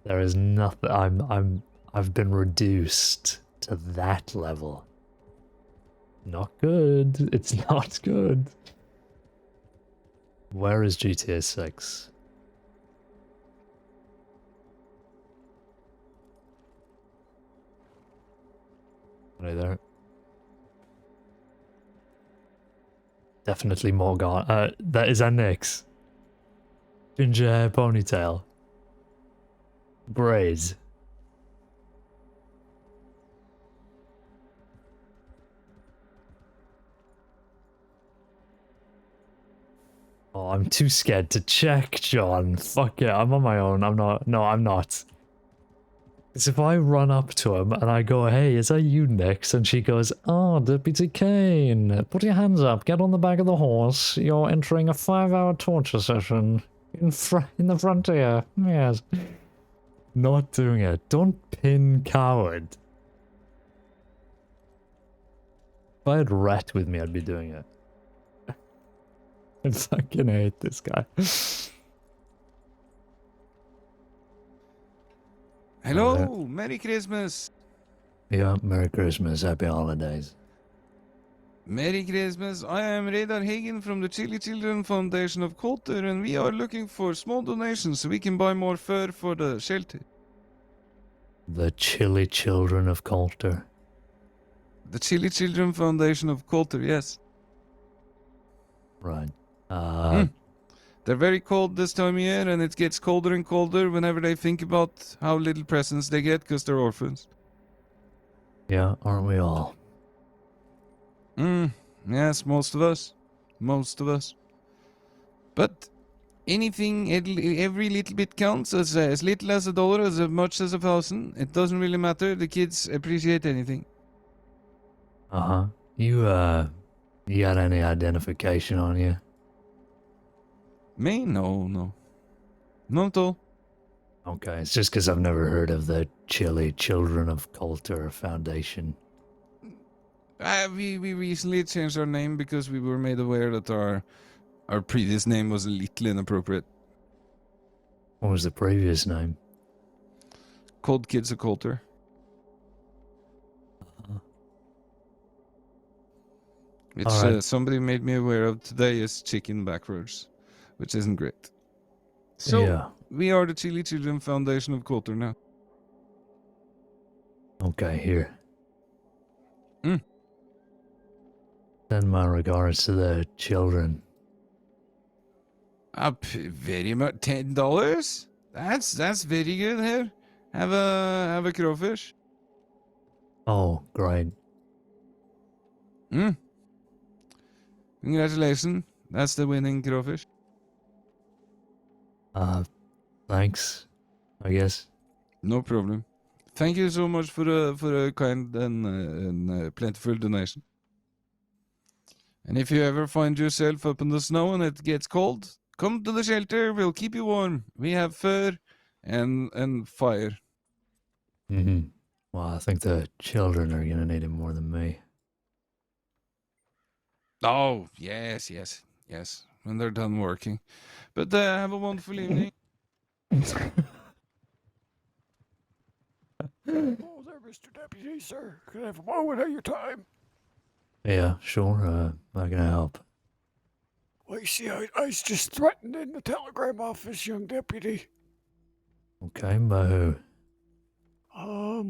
There is nothing. I've been reduced to that level. Not good. It's not good. Where is GTA 6? Right there. Definitely Morgan. That is that Nyx. Ginger hair ponytail. Braids. Oh, I'm too scared to check, John. Fuck it, I'm on my own. I'm not. No, I'm not. Because if I run up to him and I go, hey, is that you, Nyx? And she goes, oh, Deputy Caine. Put your hands up. Get on the back of the horse. You're entering a 5-hour torture session. In the frontier. Yes. Not doing it. Don't pin coward. If I had Rat with me, I'd be doing it. I fucking hate this guy. Hello, Merry Christmas. Yeah, Merry Christmas, Happy Holidays. Merry Christmas. I am Radar Hagen from the Chili Children Foundation of Coulter, and we are looking for small donations so we can buy more fur for the shelter. The Chilly Children of Coulter. The Chili Children Foundation of Coulter, yes. Right. They're very cold this time of year, and it gets colder and colder whenever they think about how little presents they get because they're orphans. Yeah, aren't we all? Yes, most of us. Most of us. But anything, every little bit counts, as little as $1, as much as 1,000. It doesn't really matter. The kids appreciate anything. Uh-huh. You got any identification on you? Me? No. Not at all. Okay, it's just because I've never heard of the Chilly Children of Coulter Foundation. We recently changed our name because we were made aware that our previous name was a little inappropriate. What was the previous name? Cold Kids of Coulter. Which somebody made me aware of today is chicken backwards, which isn't great. So, yeah. We are the Chili Children Foundation of Coulter now. Okay, here. Send my regards to the children. Up very much. $10? That's very good here. Have a crawfish. Oh, great. Congratulations. That's the winning crawfish. Thanks, I guess. No problem. Thank you so much for a kind and plentiful donation. And if you ever find yourself up in the snow and it gets cold, come to the shelter. We'll keep you warm. We have fur and fire. Mm-hmm. Well, I think the children are gonna need it more than me. Oh, yes. When they're done working. But have a wonderful evening. Oh, there, Mr. Deputy, sir. Could I have a moment of your time? Yeah, sure. How can I help? Well, you see, I was just threatened in the telegram office, young deputy. Okay, by who? I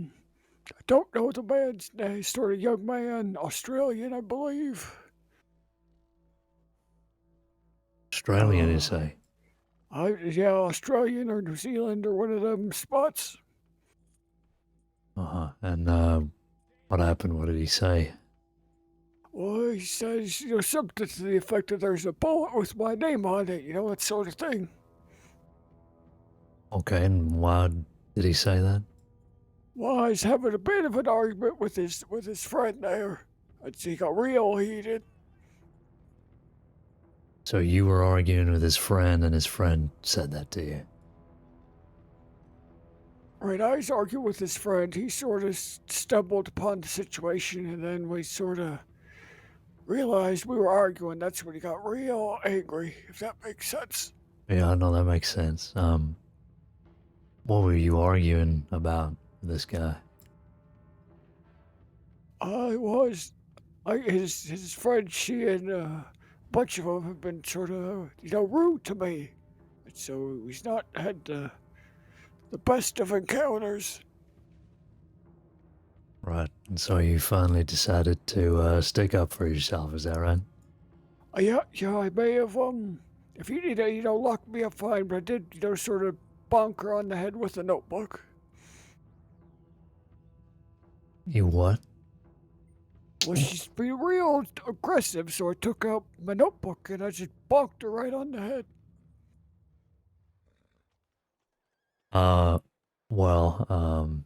don't know the man's name. Sort of young man, Australian, I believe. Australian, you say? Yeah, Australian or New Zealand or one of them spots. And what happened? What did he say? Well, he says, something to the effect that there's a bullet with my name on it, that sort of thing. Okay, and why did he say that? Well, he's having a bit of an argument with his friend there. He got real heated. So you were arguing with his friend, and his friend said that to you. Right, I was arguing with his friend. He sort of stumbled upon the situation, and then we sort of realized we were arguing. That's when he got real angry, if that makes sense. Yeah, I know that makes sense. What were you arguing about with this guy? His friend, she and a bunch of them have been sort of, rude to me. And so he's not had the best of encounters. Right, and so you finally decided to stick up for yourself, is that right? Yeah, I may have, if you need to, lock me up fine, but I did, sort of bonk her on the head with a notebook. You what? Well, she's been real aggressive, so I took out my notebook and I just bonked her right on the head. Well,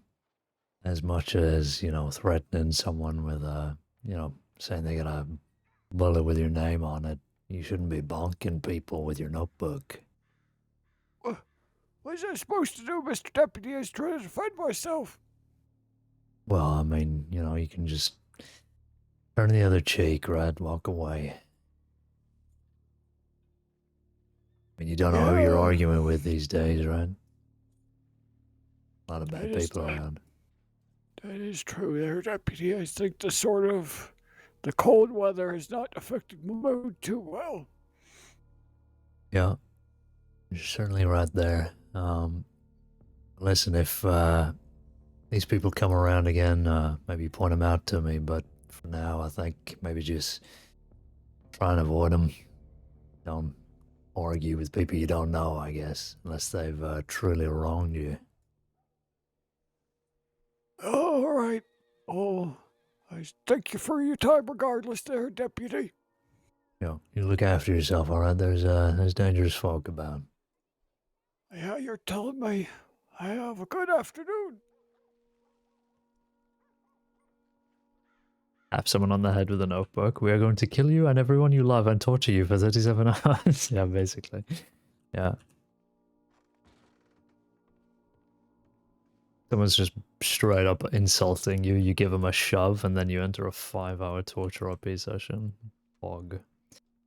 as much as, threatening someone with, saying they got a bullet with your name on it, you shouldn't be bonking people with your notebook. What was I supposed to do, Mr. Deputy? I was trying to defend myself. Well, I mean, you can just turn the other cheek, right? Walk away. I mean, you don't know who you're arguing with these days, right? A lot of bad people around. That is true there, Deputy. I think the cold weather has not affected my mood too well. Yeah, you're certainly right there. Listen, if these people come around again, maybe point them out to me, but for now, I think maybe just try and avoid them. Don't argue with people you don't know, I guess, unless they've truly wronged you. All right. Oh, I thank you for your time regardless there, Deputy. You look after yourself, all right? There's dangerous folk about. Yeah, you're telling me. I have a good afternoon. Tap someone on the head with a notebook. We are going to kill you and everyone you love and torture you for 37 hours. Yeah, basically. Yeah. Someone's just straight up insulting you. You give them a shove and then you enter a 5-hour torture RP session. Bog.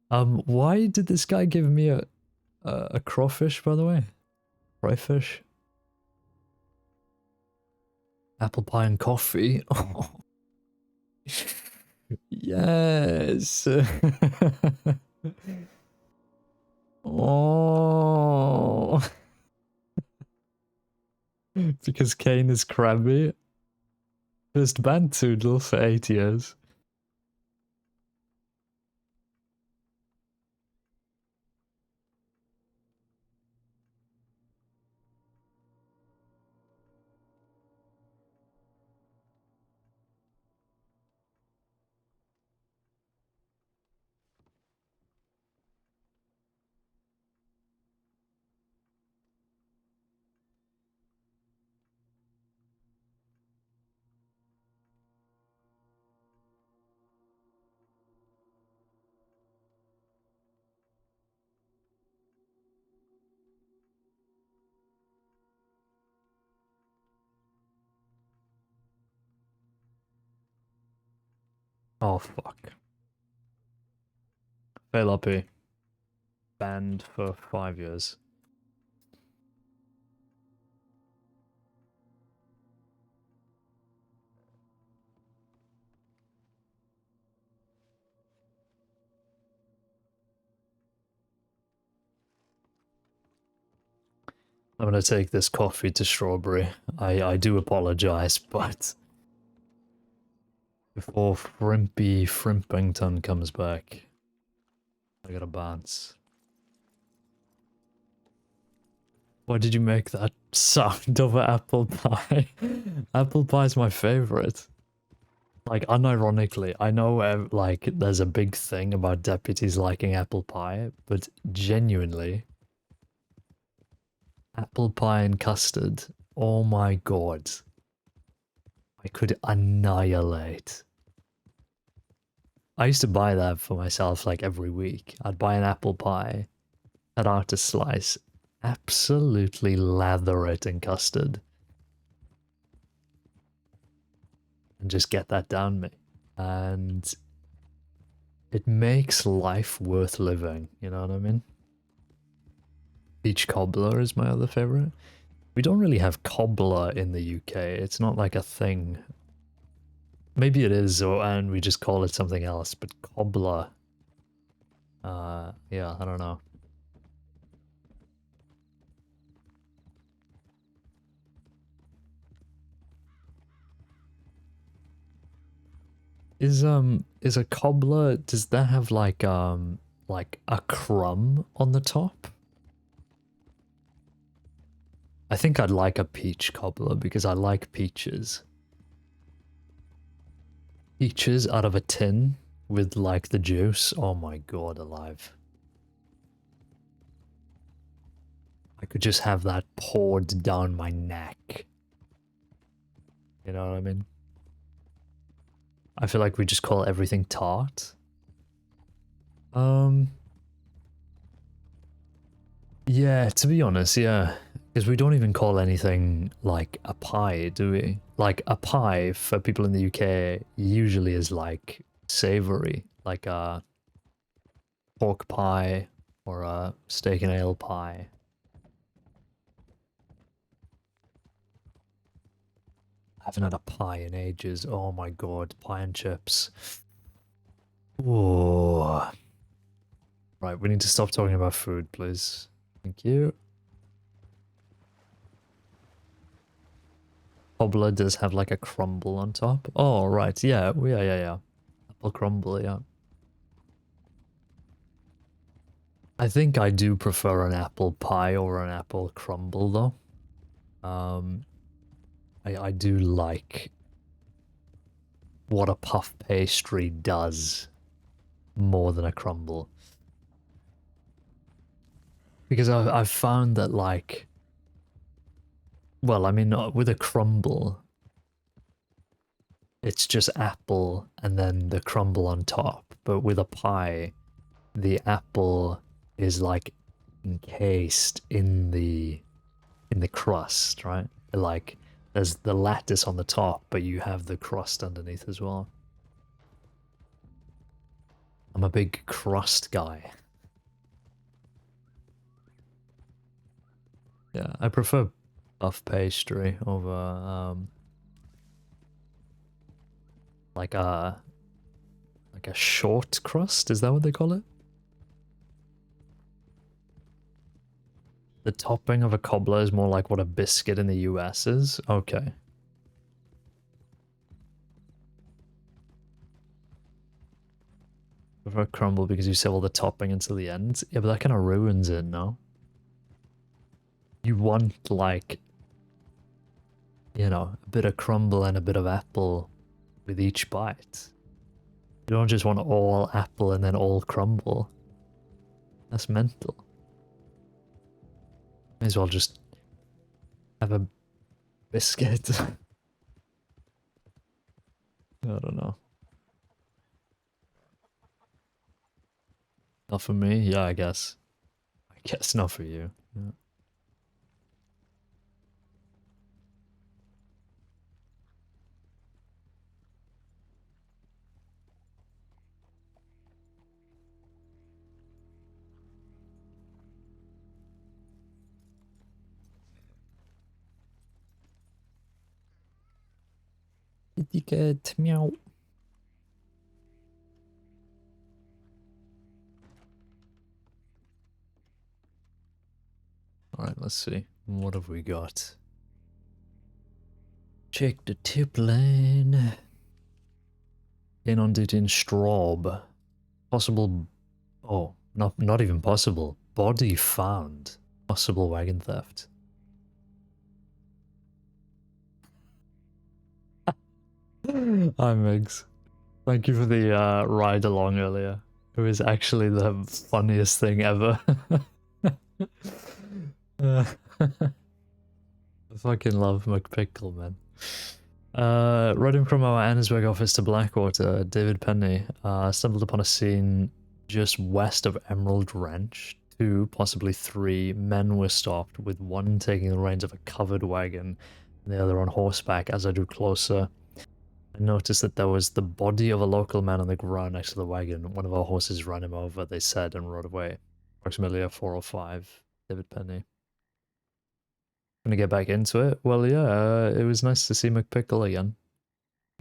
Why did this guy give me a crawfish, by the way? Crayfish? Apple pie and coffee? Oh. Yes. Oh. Because Caine is crabby. First band Toodle for 8 years. Oh, fuck. WildRP. Banned for 5 years. I'm gonna take this coffee to Strawberry. I do apologize, but before Frimpy Frimpington comes back, I gotta bounce. Why did you make that sound of apple pie? Apple pie is my favorite. Like, unironically, I know like there's a big thing about deputies liking apple pie, but genuinely, apple pie and custard, oh my god, I could annihilate. I used to buy that for myself like every week. I'd buy an apple pie, cut out a slice, absolutely lather it in custard, and just get that down me. And it makes life worth living, you know what I mean? Peach cobbler is my other favorite. We don't really have cobbler in the UK. It's not like a thing. Maybe it is, and we just call it something else, but cobbler. Yeah, I don't know. Is a cobbler, does that have like a crumb on the top? I think I'd like a peach cobbler because I like peaches. Peaches out of a tin with like the juice. Oh my god, alive. I could just have that poured down my neck. You know what I mean? I feel like we just call everything tart. Yeah, to be honest, yeah. Because we don't even call anything like a pie, do we? Like a pie for people in the UK usually is like savory, like a pork pie or a steak and ale pie. I haven't had a pie in ages. Oh my god, pie and chips. Whoa. Right, we need to stop talking about food, please. Thank you. Cobbler does have like a crumble on top. Oh, right, yeah, yeah. Apple crumble, yeah. I think I do prefer an apple pie over an apple crumble, though. I do like what a puff pastry does more than a crumble. Because I've found that, like, well, I mean, with a crumble, it's just apple and then the crumble on top. But with a pie, the apple is like encased in the crust, right? Like, there's the lattice on the top, but you have the crust underneath as well. I'm a big crust guy. Yeah, I prefer puff pastry over like a short crust. Is that what they call it? The topping of a cobbler is more like what a biscuit in the US is? Okay. I prefer crumble because you save all the topping until the end. Yeah, but that kind of ruins it, no? You want, like, you know, a bit of crumble and a bit of apple with each bite. You don't just want all apple and then all crumble. That's mental. May as well just have a biscuit. I don't know. Not for me? Yeah, I guess. I guess not for you. Yeah. Kitty cat, meow. Alright, let's see. What have we got? Check the tip line. In on duty in Straub. Possible... Oh, not even possible. Body found. Possible wagon theft. Hi, Migs. Thank you for the ride along earlier. It was actually the funniest thing ever. I fucking love McPickle, man. Riding from our Annesburg office to Blackwater, David Penny stumbled upon a scene just west of Emerald Ranch. 2, possibly 3 men were stopped, with one taking the reins of a covered wagon and the other on horseback. As I drew closer, I noticed that there was the body of a local man on the ground next to the wagon. One of our horses ran him over, they said, and rode away. Approximately at 4:05, David Penny. Gonna get back into it? Well, yeah, it was nice to see McPickle again.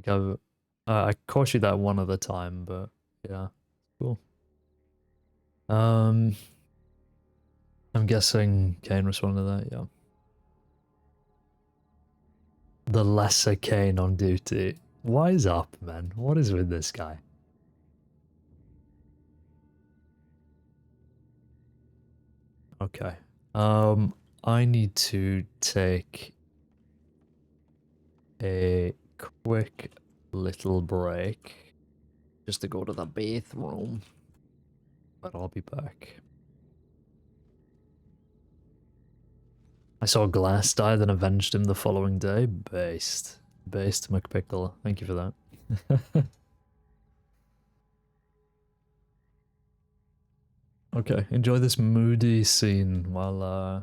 Like I caught you that one other time, but yeah, cool. I'm guessing Caine responded to that, yeah. The lesser Caine on duty. Wise up, man. What is with this guy? Okay. I need to take a quick little break just to go to the bathroom, but I'll be back. I saw Glass die, then avenged him the following day. Based McPickle. Thank you for that. Okay, enjoy this moody scene while I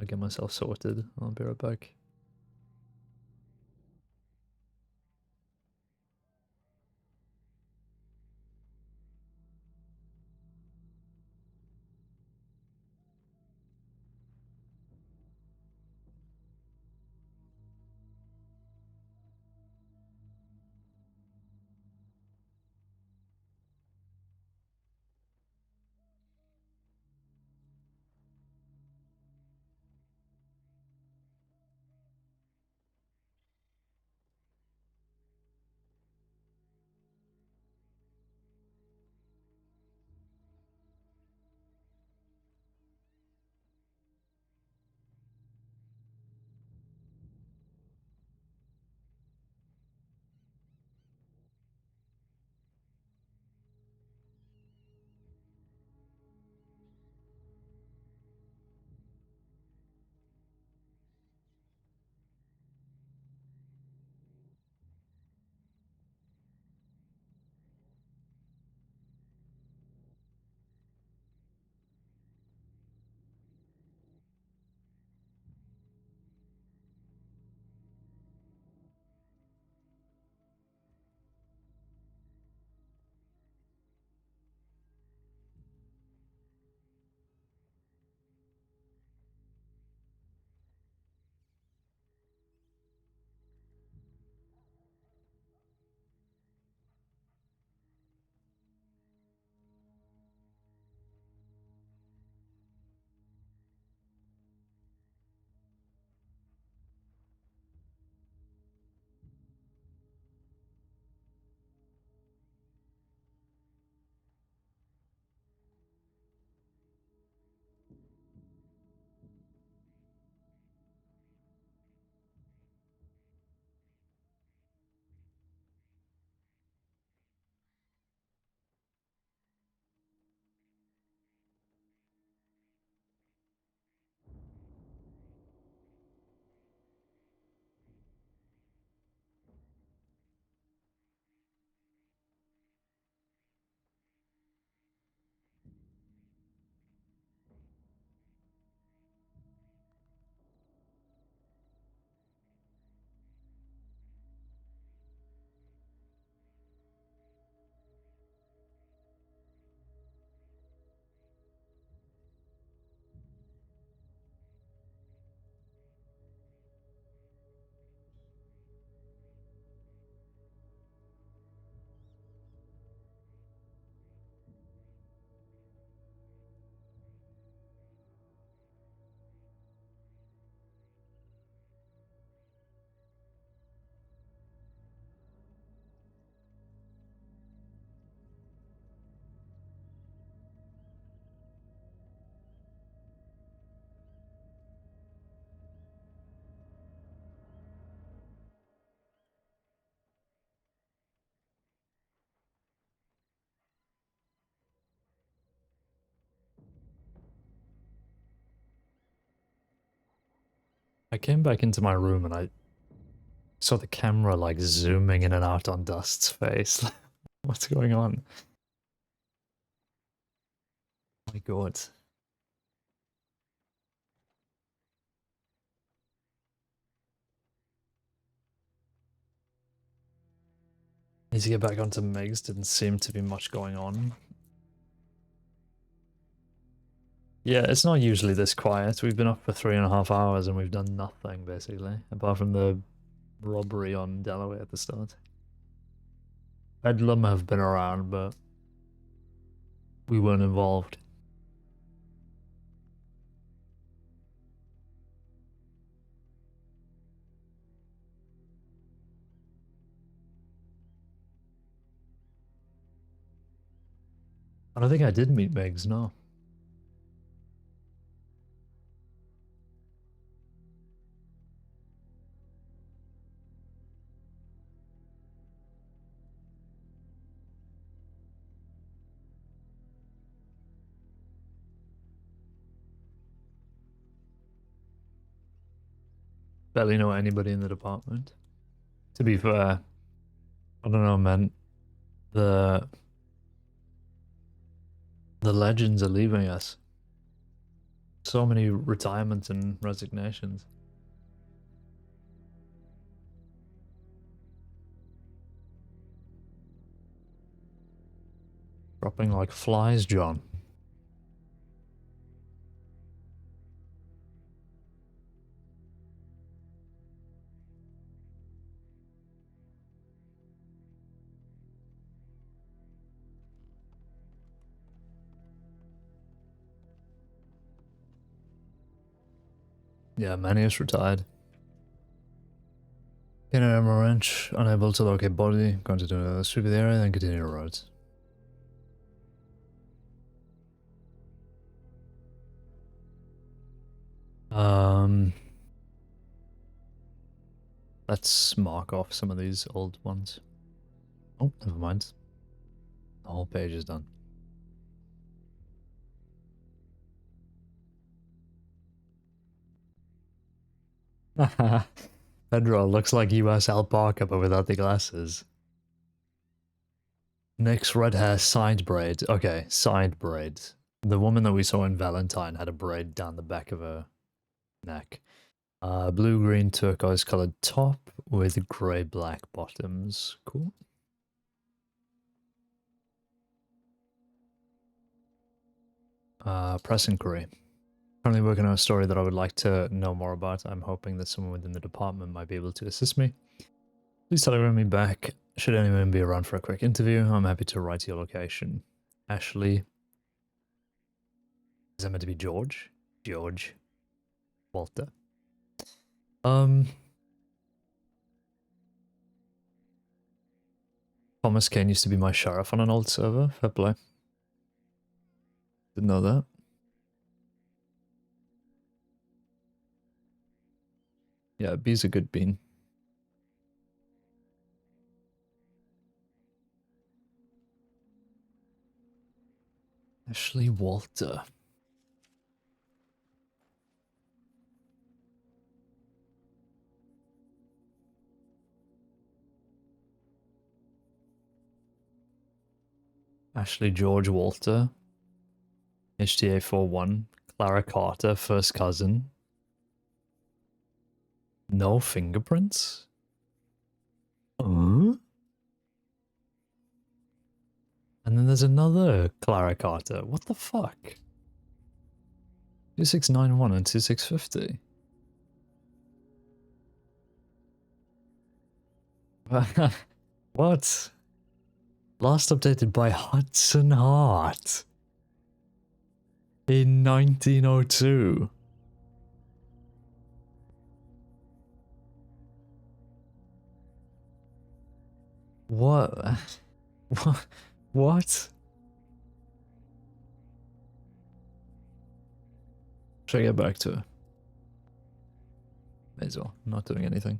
get myself sorted. I'll be right back. I came back into my room and I saw the camera like zooming in and out on Dust's face. What's going on? Oh my god. Need to get back onto Megs, didn't seem to be much going on. Yeah, it's not usually this quiet. We've been up for 3.5 hours and we've done nothing, basically, apart from the robbery on Delaware at the start. Bedlam have been around, but we weren't involved. I don't think I did meet Megs, no. Barely know anybody in the department. To be fair, I don't know, man. The legends are leaving us. So many retirements and resignations. Dropping like flies, John. Yeah, Manius retired. In an Emerald Ranch, unable to locate body, going to do a sweep of the area, then continue the roads. Let's mark off some of these old ones. Oh, never mind. The whole page is done. Pedro looks like US alpaca but without the glasses. Nick's red hair side braid. Okay, side braid. The woman that we saw in Valentine had a braid down the back of her neck. Blue-green turquoise colored top with grey-black bottoms. Cool. Press inquiry. Currently working on a story that I would like to know more about. I'm hoping that someone within the department might be able to assist me. Please telegram me back. Should anyone be around for a quick interview, I'm happy to write your location. Ashley. Is that meant to be George? George. Walter. Thomas Caine used to be my sheriff on an old server. Fair play. Didn't know that. Yeah, B's a good bean. Ashley Walter. Ashley George Walter. HTA 41. Clara Carter, first cousin. No fingerprints? And then there's another Clara Carter. What the fuck? 2691 and 2650. What? Last updated by Hudson Hart. In 1902. What? What? Should I get back to her? May as well. I'm not doing anything.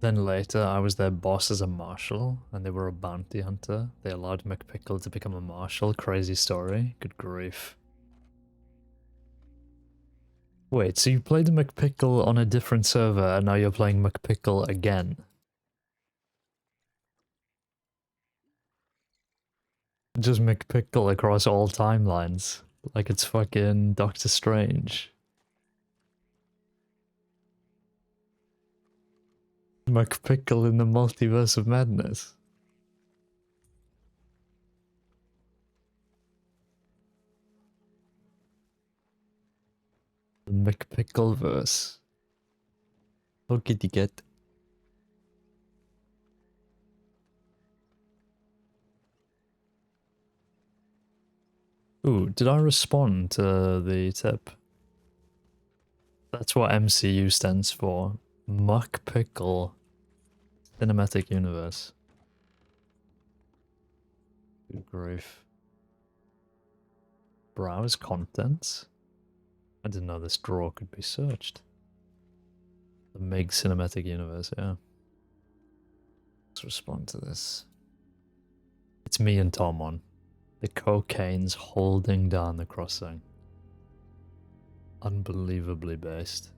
Then later, I was their boss as a marshal, and they were a bounty hunter. They allowed McPickle to become a marshal. Crazy story. Good grief. Wait, so you played McPickle on a different server, and now you're playing McPickle again? Just McPickle across all timelines. Like it's fucking Doctor Strange. McPickle in the multiverse of madness. The McPickleverse. How could you get? Ooh, did I respond to the tip? That's what MCU stands for. McPickle Cinematic Universe. Good grief. Browse contents? I didn't know this drawer could be searched. The Meg Cinematic Universe, yeah. Let's respond to this. It's me and Tom on. The cocaine's holding down the crossing. Unbelievably based.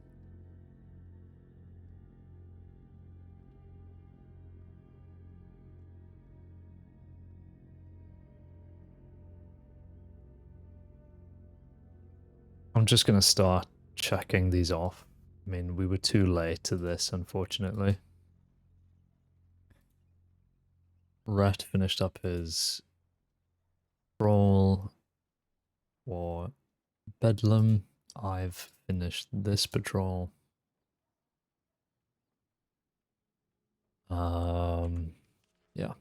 I'm just gonna start checking these off. I mean, we were too late to this, unfortunately. Rat finished up his roll for Bedlam. I've finished this patrol. Yeah.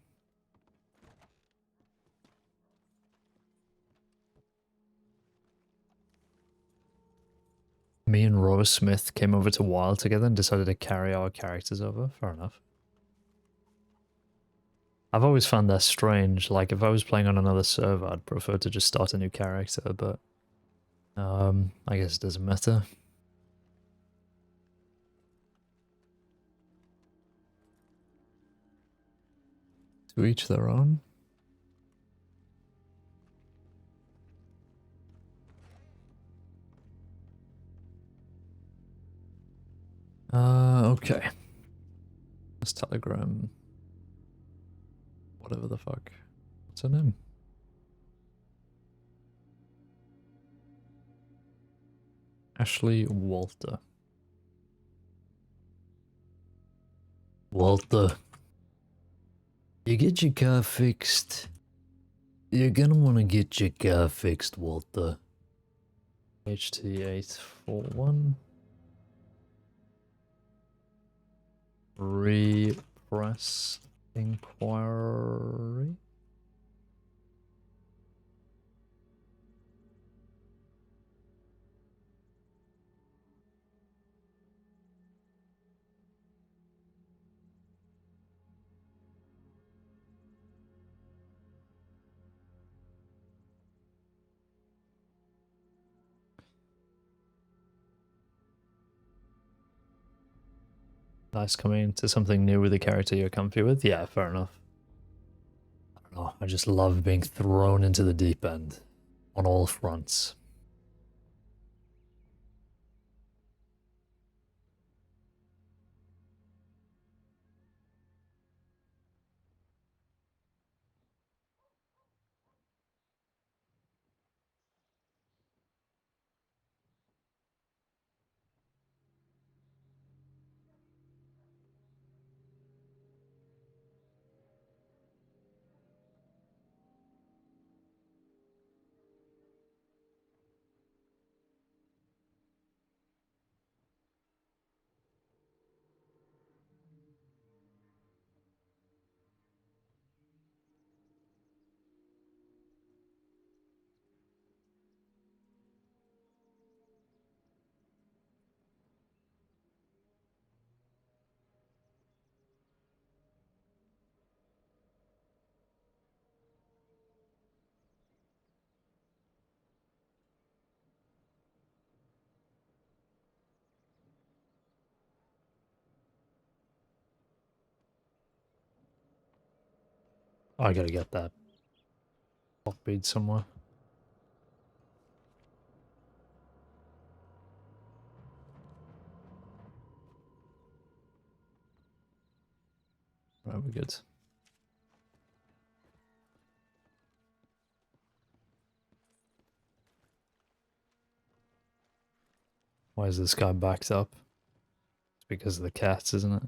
Me and Rose Smith came over to Wild together and decided to carry our characters over. Fair enough. I've always found that strange. Like, if I was playing on another server, I'd prefer to just start a new character, but I guess it doesn't matter. To each their own. Okay. This telegram. Whatever the fuck. What's her name? Ashley Walter. Walter. You get your car fixed. You're gonna want to get your car fixed, Walter. HT841. Repress inquiry. Nice coming to something new with a character you're comfy with. Yeah, fair enough. I don't know. I just love being thrown into the deep end on all fronts. I gotta get that bead somewhere. Right, we're good. Why is this guy backed up? It's because of the cats, isn't it?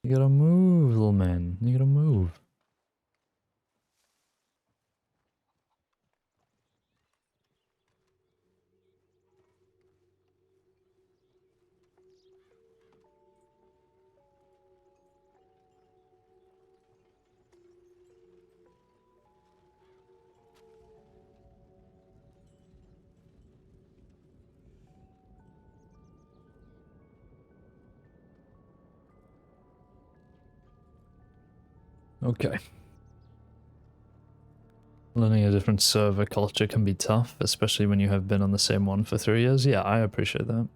You gotta move, little man. You gotta move. Okay. Learning a different server culture can be tough, especially when you have been on the same one for 3 years. Yeah, I appreciate that.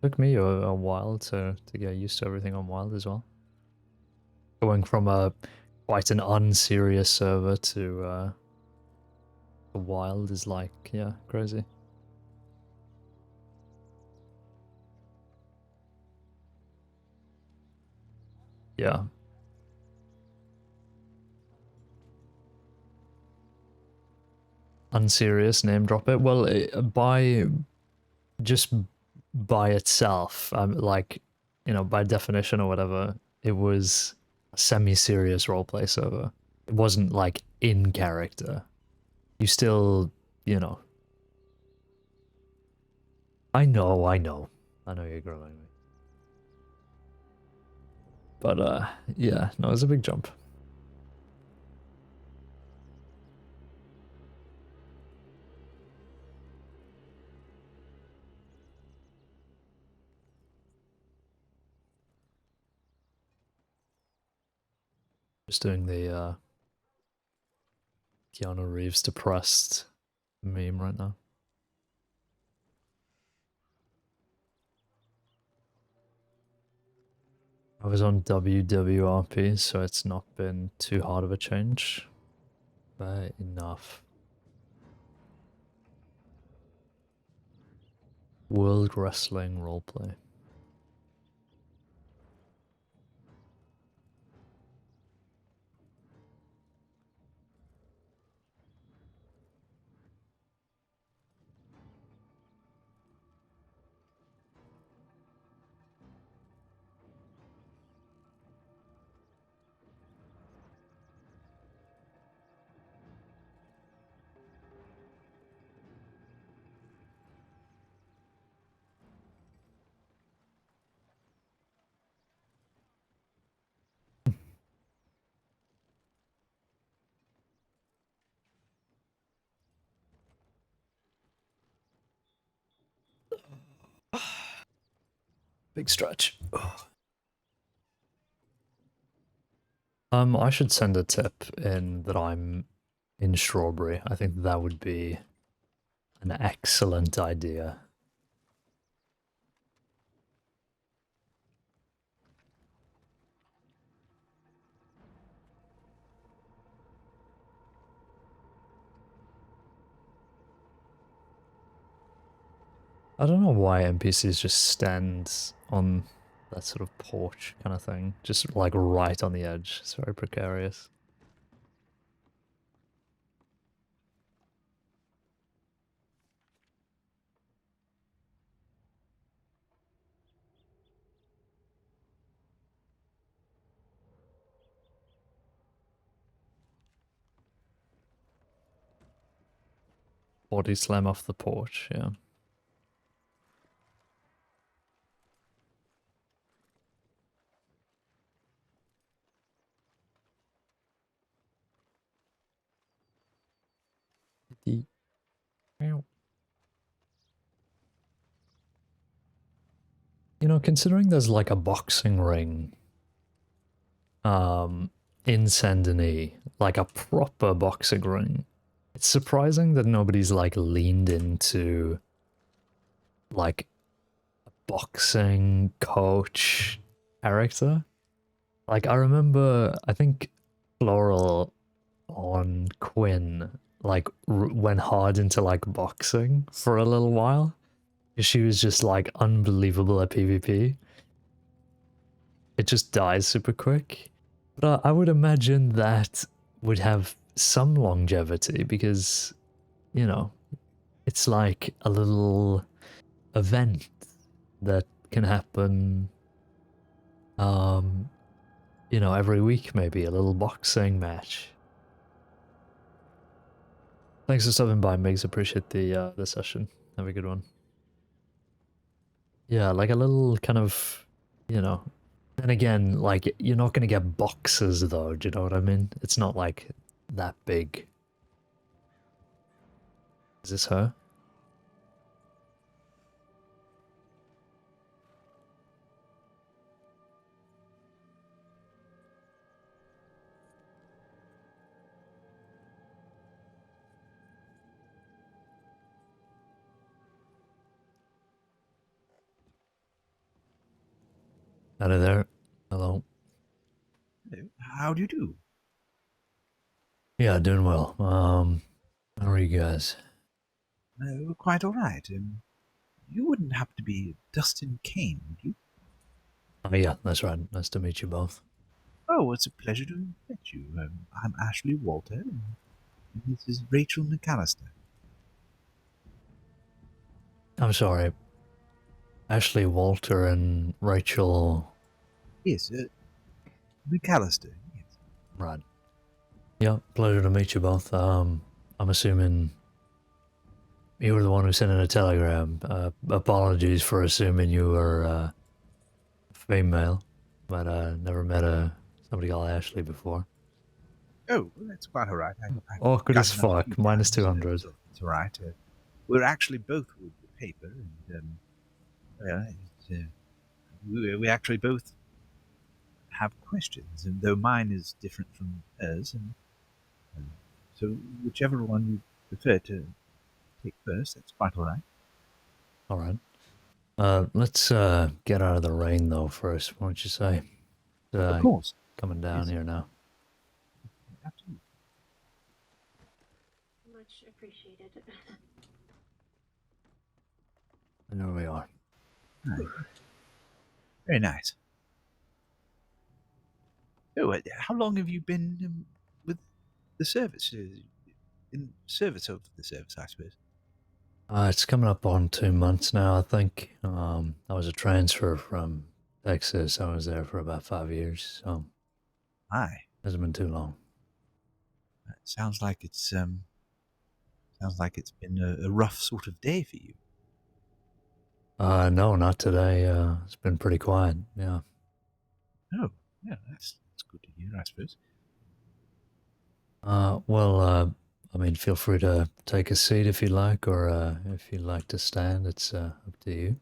Took me a while to get used to everything on Wild as well. Going from a quite an unserious server to Wild is like, yeah, crazy. Yeah. Unserious, name drop it. Well, just by itself, like, you know, by definition or whatever, it was a semi-serious roleplay server. It wasn't like in character. You still, you know. I know you're growing me. But yeah, no, it was a big jump. Just doing the Keanu Reeves depressed meme right now. I was on WWRP, so it's not been too hard of a change. But enough. World Wrestling roleplay. Big stretch. I should send a tip in that I'm in Strawberry. I think that would be an excellent idea. I don't know why NPCs just stand on that sort of porch kind of thing. Just like right on the edge. It's very precarious. Body slam off the porch, yeah. You know, considering there's like a boxing ring in Saint Denis, like a proper boxing ring, it's surprising that nobody's like leaned into like a boxing coach character. Like, I remember, I think Floral on Quinn, like, went hard into, like, boxing for a little while. She was just, like, unbelievable at PvP. It just dies super quick. But I would imagine that would have some longevity because, you know, it's like a little event that can happen, you know, every week maybe, a little boxing match. Thanks for stopping by, Migs. Appreciate the session. Have a good one. Yeah, like a little kind of, you know. Then again, like, you're not gonna get boxes though, do you know what I mean? It's not like that big. Is this her? Hello there. Hello. How do you do? Yeah, doing well. How are you guys? Quite all right. You wouldn't happen to be Dustin Caine, would you? Oh yeah, that's right. Nice to meet you both. Oh, it's a pleasure to meet you. I'm Ashley Walter, and this is Rachel McAllister. I'm sorry. Ashley Walter and Rachel. Yes, McAllister. Yes. Right. Yeah, pleasure to meet you both. I'm assuming you were the one who sent in a telegram. Apologies for assuming you were female, but never met somebody called Ashley before. Oh, well, that's quite all right. Awkward got as enough fuck. few Minus times, 200. so it's all right. We're actually both with the paper, and well, we actually both have questions, and though mine is different from hers, and so whichever one you prefer to take first, that's quite all right. All right. Let's get out of the rain though first. What would you say? Of course. Coming down here now. Absolutely. Much appreciated. And there we are. Right. Very nice. Oh, how long have you been with the service? In service of the service, I suppose. It's coming up on 2 months now, I think. I was a transfer from Texas. I was there for about 5 years, so Aye. hasn't been too long. Sounds like it's been a rough sort of day for you. No, not today. It's been pretty quiet. Yeah. Oh, yeah, that's good to hear, I suppose. Well, I mean, feel free to take a seat if you like, or if you'd like to stand. It's up to you.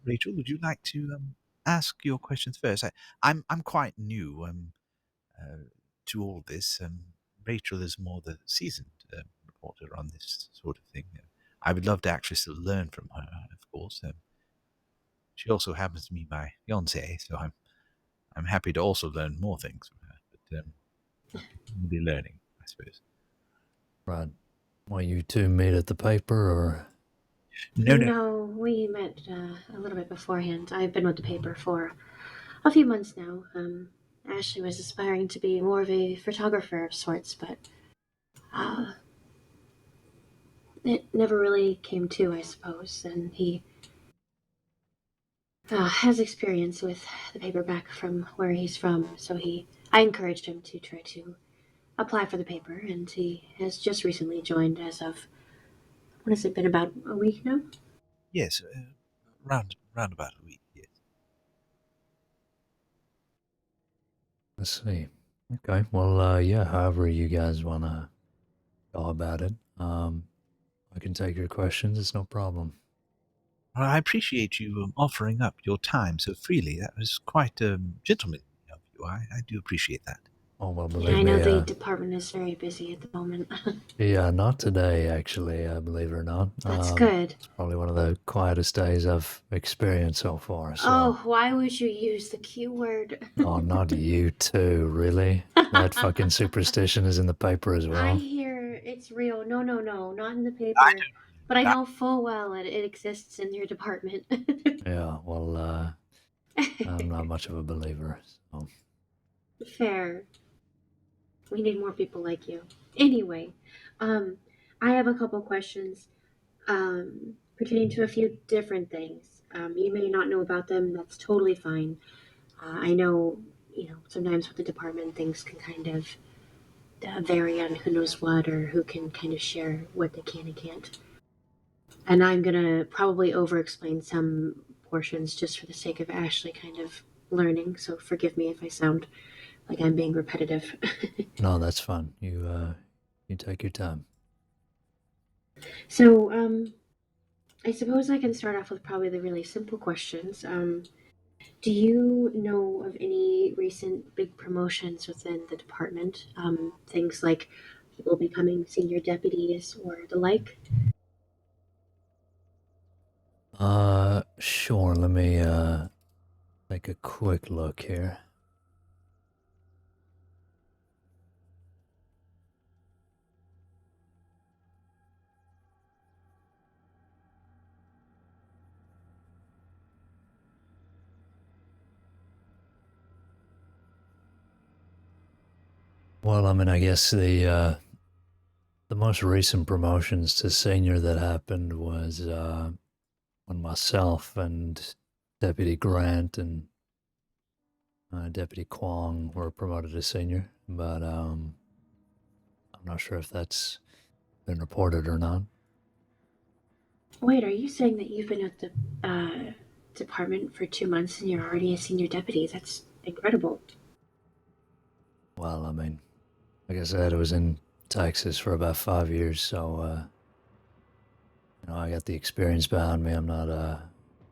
Rachel, would you like to ask your questions first? I'm quite new to all this. Rachel is more the seasoned reporter on this sort of thing. I would love to actually still learn from her, of course. She also happens to be my fiancée, so I'm happy to also learn more things from her. But we'll be learning, I suppose. Right. Well, you two meet at the paper, or? No, we met a little bit beforehand. I've been with the paper for a few months now. Ashley was aspiring to be more of a photographer of sorts, but it never really came to, I suppose. And he has experience with the paper back from where he's from, so I encouraged him to try to apply for the paper, and he has just recently joined as of, what has it been, about a week now? Yes, round about a week, yes. Let's see. Okay. Well, yeah. However you guys wanna go about it. I can take your questions. It's no problem. Well, I appreciate you offering up your time so freely. That was quite gentlemanly of you. I do appreciate that. Oh, well, Yeah, believe I know me, the department is very busy at the moment. yeah, not today, actually, believe it or not. That's good. It's probably one of the quietest days I've experienced so far, so. Oh, why would you use the Q word? Oh, not you too, really? That fucking superstition is in the paper as I well. hear it's real. No, not in the paper. But I know full well it exists in your department. Yeah, well, I'm not much of a believer, so. Fair. We need more people like you. Anyway, I have a couple questions pertaining to a few different things. You may not know about them. That's totally fine. I know, sometimes with the department, things can kind of vary on who knows what or who can kind of share what they can and can't. And I'm gonna probably over-explain some portions just for the sake of Ashley kind of learning. So forgive me if I sound like I'm being repetitive. No, that's fine. You take your time. So, I suppose I can start off with probably the really simple questions. Do you know of any recent big promotions within the department? Things like people becoming senior deputies or the like? Sure, let me, take a quick look here. Well, I mean, I guess the most recent promotions to senior that happened was, when myself and Deputy Grant and Deputy Kwong were promoted to senior, but I'm not sure if that's been reported or not. Wait, are you saying that you've been at the department for 2 months and you're already a senior deputy? That's incredible. Well, I mean, like I said, I was in Texas for about 5 years, so I got the experience behind me. I'm not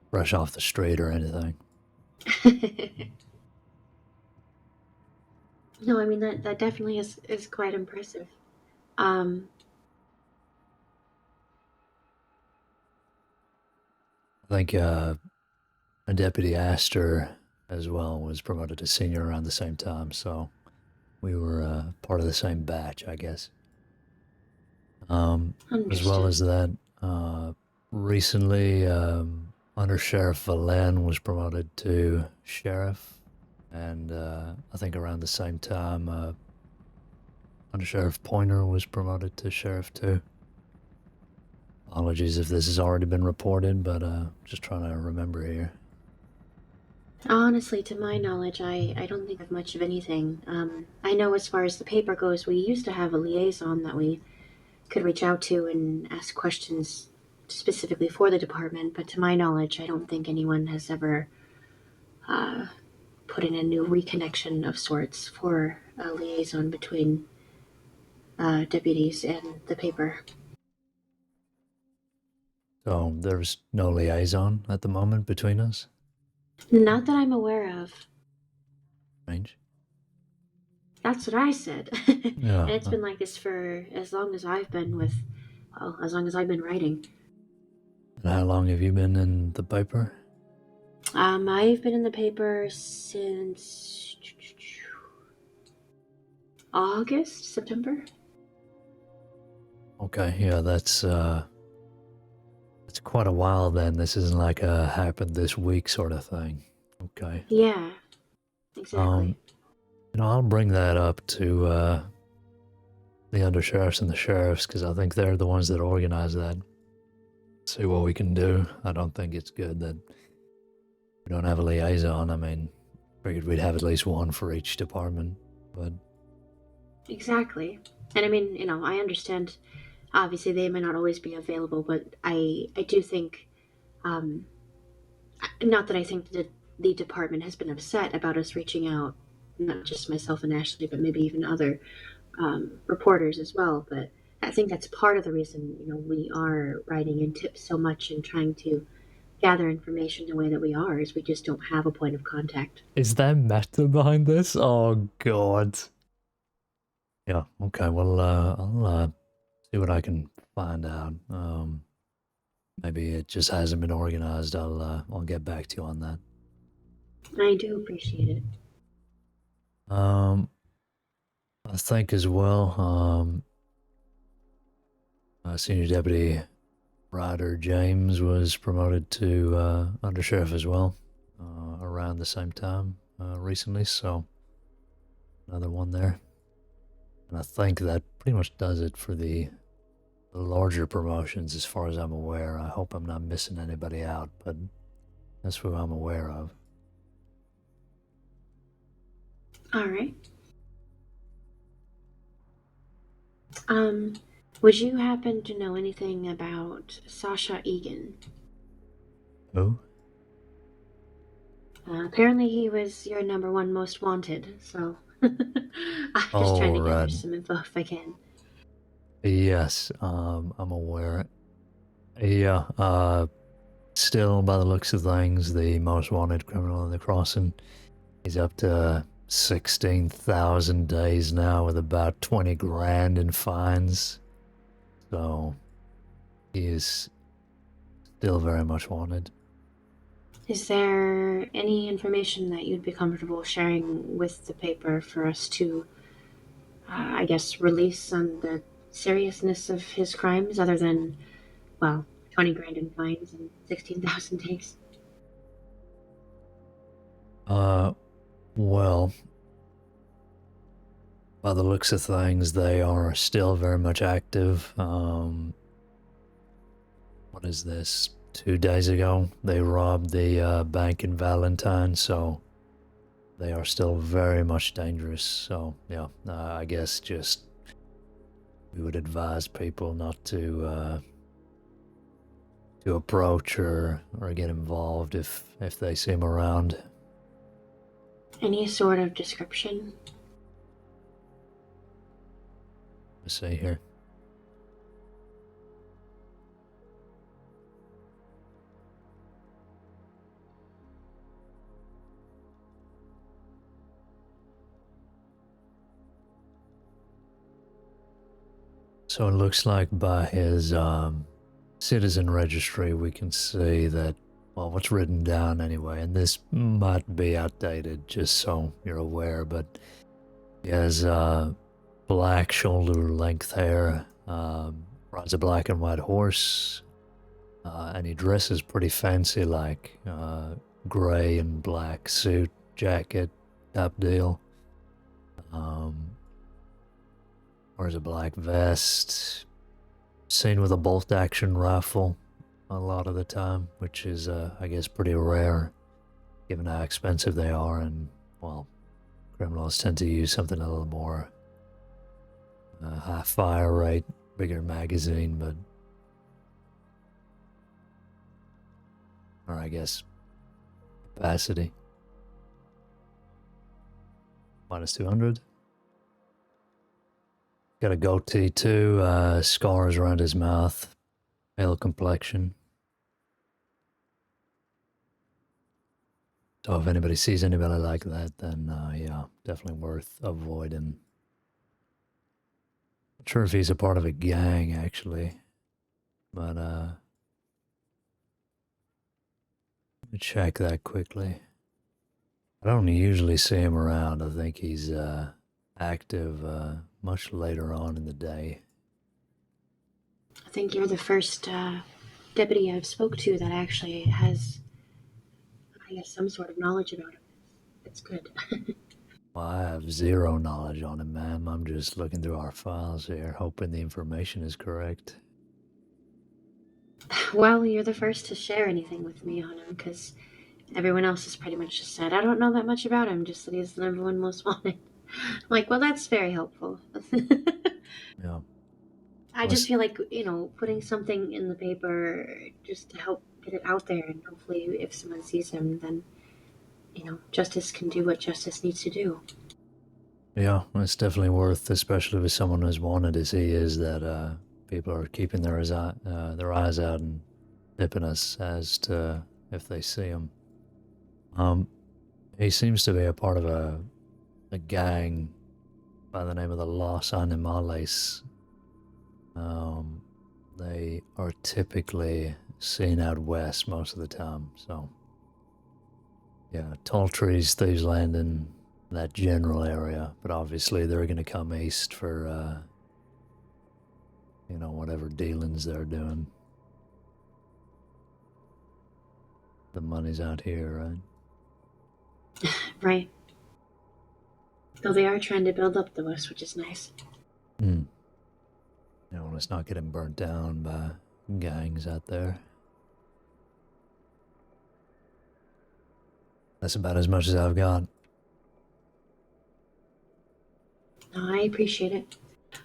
fresh off the street or anything. No, I mean that definitely is quite impressive. I think a Deputy Astor as well was promoted to senior around the same time, so we were part of the same batch, I guess. As well as that, recently, Under Sheriff Valen was promoted to sheriff, and I think around the same time, Under Sheriff Pointer was promoted to sheriff too. Apologies if this has already been reported, but just trying to remember here. Honestly, to my knowledge, I don't think of much of anything. I know as far as the paper goes, we used to have a liaison that we could reach out to and ask questions specifically for the department, but to my knowledge, I don't think anyone has ever put in a new reconnection of sorts for a liaison between deputies and the paper. So there's no liaison at the moment between us? Not that I'm aware of. Strange. That's what I said. Yeah. And it's been like this for as long as I've been as long as I've been writing. And how long have you been in the paper? I've been in the paper since August, September. Okay, yeah, that's quite a while then. This isn't like a happened this week sort of thing. Okay. Yeah, exactly. I'll bring that up to the undersheriffs and the sheriffs, because I think they're the ones that organize that. See what we can do. I don't think it's good that we don't have a liaison. I mean, figured we'd have at least one for each department, but... Exactly. And I mean, I understand, obviously they may not always be available, but I do think, not that I think that the department has been upset about us reaching out, not just myself and Ashley, but maybe even other reporters as well, but I think that's part of the reason, we are writing in tips so much and trying to gather information the way that we are, is we just don't have a point of contact. Is there meta behind this? Oh, God. Yeah. Okay. Well, I'll see what I can find out. Maybe it just hasn't been organized. I'll get back to you on that. I do appreciate it. I think as well. Senior Deputy Ryder James was promoted to undersheriff as well, around the same time recently. So another one there. And I think that pretty much does it for the larger promotions as far as I'm aware. I hope I'm not missing anybody out, but that's who I'm aware of. All right. Would you happen to know anything about Sasha Egan? Who? Apparently he was your #1 most wanted, so I'm just trying to gather some info if I can. Yes, I'm aware. Yeah, still, by the looks of things, the most wanted criminal in the crossing. He's up to 16,000 days now with about 20 grand in fines. So, he is still very much wanted. Is there any information that you'd be comfortable sharing with the paper for us to, I guess, release on the seriousness of his crimes other than, well, 20 grand in fines and 16,000 days? Well, by the looks of things, they are still very much active. What is this? 2 days ago, they robbed the bank in Valentine, so they are still very much dangerous. So, yeah, I guess just we would advise people not to approach or get involved if they see him around. Any sort of description? Let's see here. So it looks like by his citizen registry, we can see that, well, what's written down anyway, and this might be outdated, just so you're aware, but he has black shoulder-length hair, rides a black and white horse, and he dresses pretty fancy, like gray and black suit, jacket, type deal. Wears a black vest, seen with a bolt-action rifle a lot of the time, which is, I guess, pretty rare, given how expensive they are, and, well, criminals tend to use something a little more high fire rate, bigger magazine, but, or I guess, capacity. Minus 200. Got a goatee too, scars around his mouth, pale complexion. So if anybody sees anybody like that, then yeah, definitely worth avoiding. Not sure if he's a part of a gang actually, but let me check that quickly. I don't usually see him around. I think he's active much later on in the day. I think you're the first deputy I've spoke to that actually has, I guess, some sort of knowledge about him. It's good. Well, I have zero knowledge on him, ma'am. I'm just looking through our files here, hoping the information is correct. Well, you're the first to share anything with me on him, because everyone else has pretty much just said, I don't know that much about him, just that he's the #1 most wanted. I'm like, well, that's very helpful. Yeah. I just feel like, putting something in the paper just to help get it out there, and hopefully if someone sees him, then, justice can do what justice needs to do. Yeah, it's definitely worth, especially with someone as wanted as he is, that people are keeping their eyes out and tipping us as to if they see him. He seems to be a part of a gang by the name of the Los Animales. They are typically seen out west most of the time, so yeah, tall trees, thieves land in that general area, but obviously they're going to come east for, whatever dealings they're doing. The money's out here, right? Right. Though they are trying to build up the West, which is nice. Hmm. Well, it's not getting burnt down by gangs out there. That's about as much as I've got. No, I appreciate it.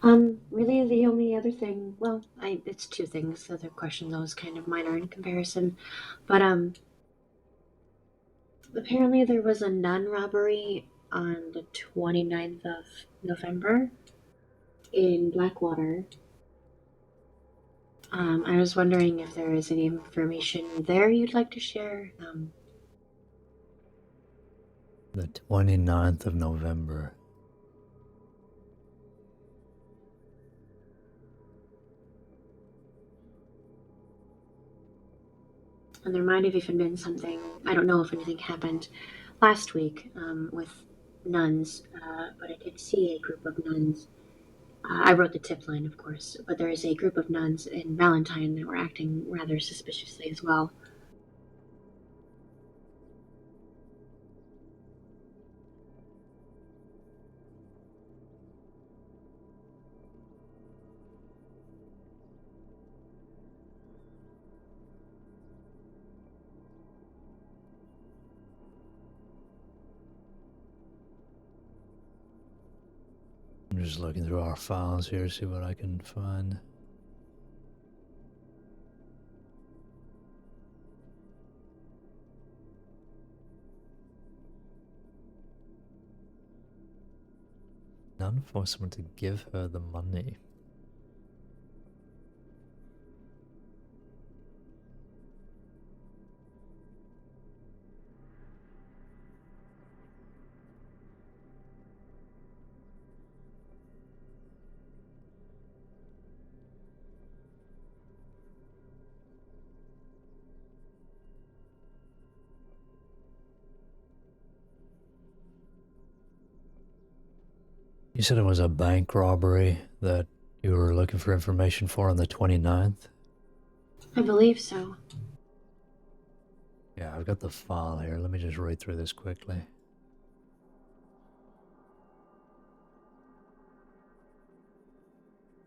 Really the only other thing, well, it's two things. The other question though is kind of minor in comparison. But apparently there was a nun robbery on the 29th of November in Blackwater. I was wondering if there is any information there you'd like to share. The 29th of November. And there might have even been something, I don't know if anything happened last week with nuns, but I did see a group of nuns. I wrote the tip line, of course, but there is a group of nuns in Valentine that were acting rather suspiciously as well. I'm just looking through our files here, see what I can find. None for someone to give her the money. You said it was a bank robbery that you were looking for information for on the 29th? I believe so. Yeah, I've got the file here. Let me just read through this quickly.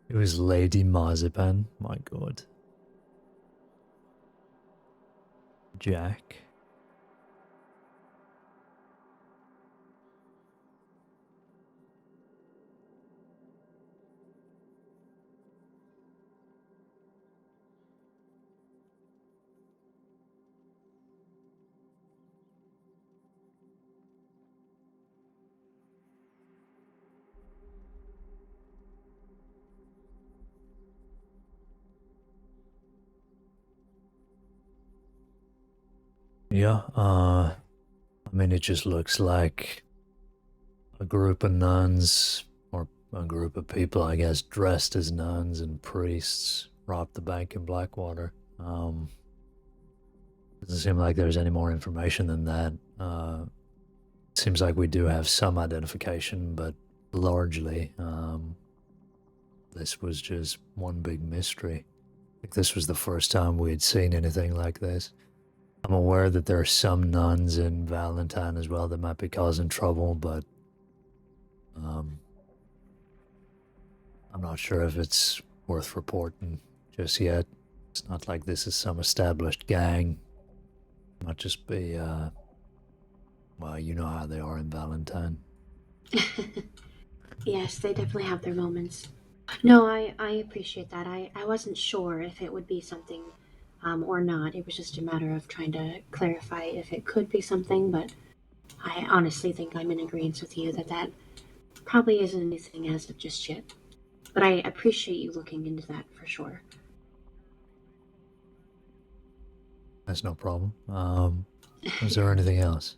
It was Lady Marzipan. My god. Jack. Yeah, I mean, it just looks like a group of nuns, or a group of people, I guess, dressed as nuns and priests, robbed the bank in Blackwater. Doesn't seem like there's any more information than that. Seems like we do have some identification, but largely, this was just one big mystery. I think this was the first time we had seen anything like this. I'm aware that there are some nuns in Valentine as well that might be causing trouble, but I'm not sure if it's worth reporting just yet. It's not like this is some established gang. It might just be, well, you know how they are in Valentine. Yes, they definitely have their moments. No, I appreciate that. I wasn't sure if it would be something or not. It was just a matter of trying to clarify if it could be something, but I honestly think I'm in agreement with you that that probably isn't anything as of just yet. But I appreciate you looking into that for sure. That's no problem. Is there anything else?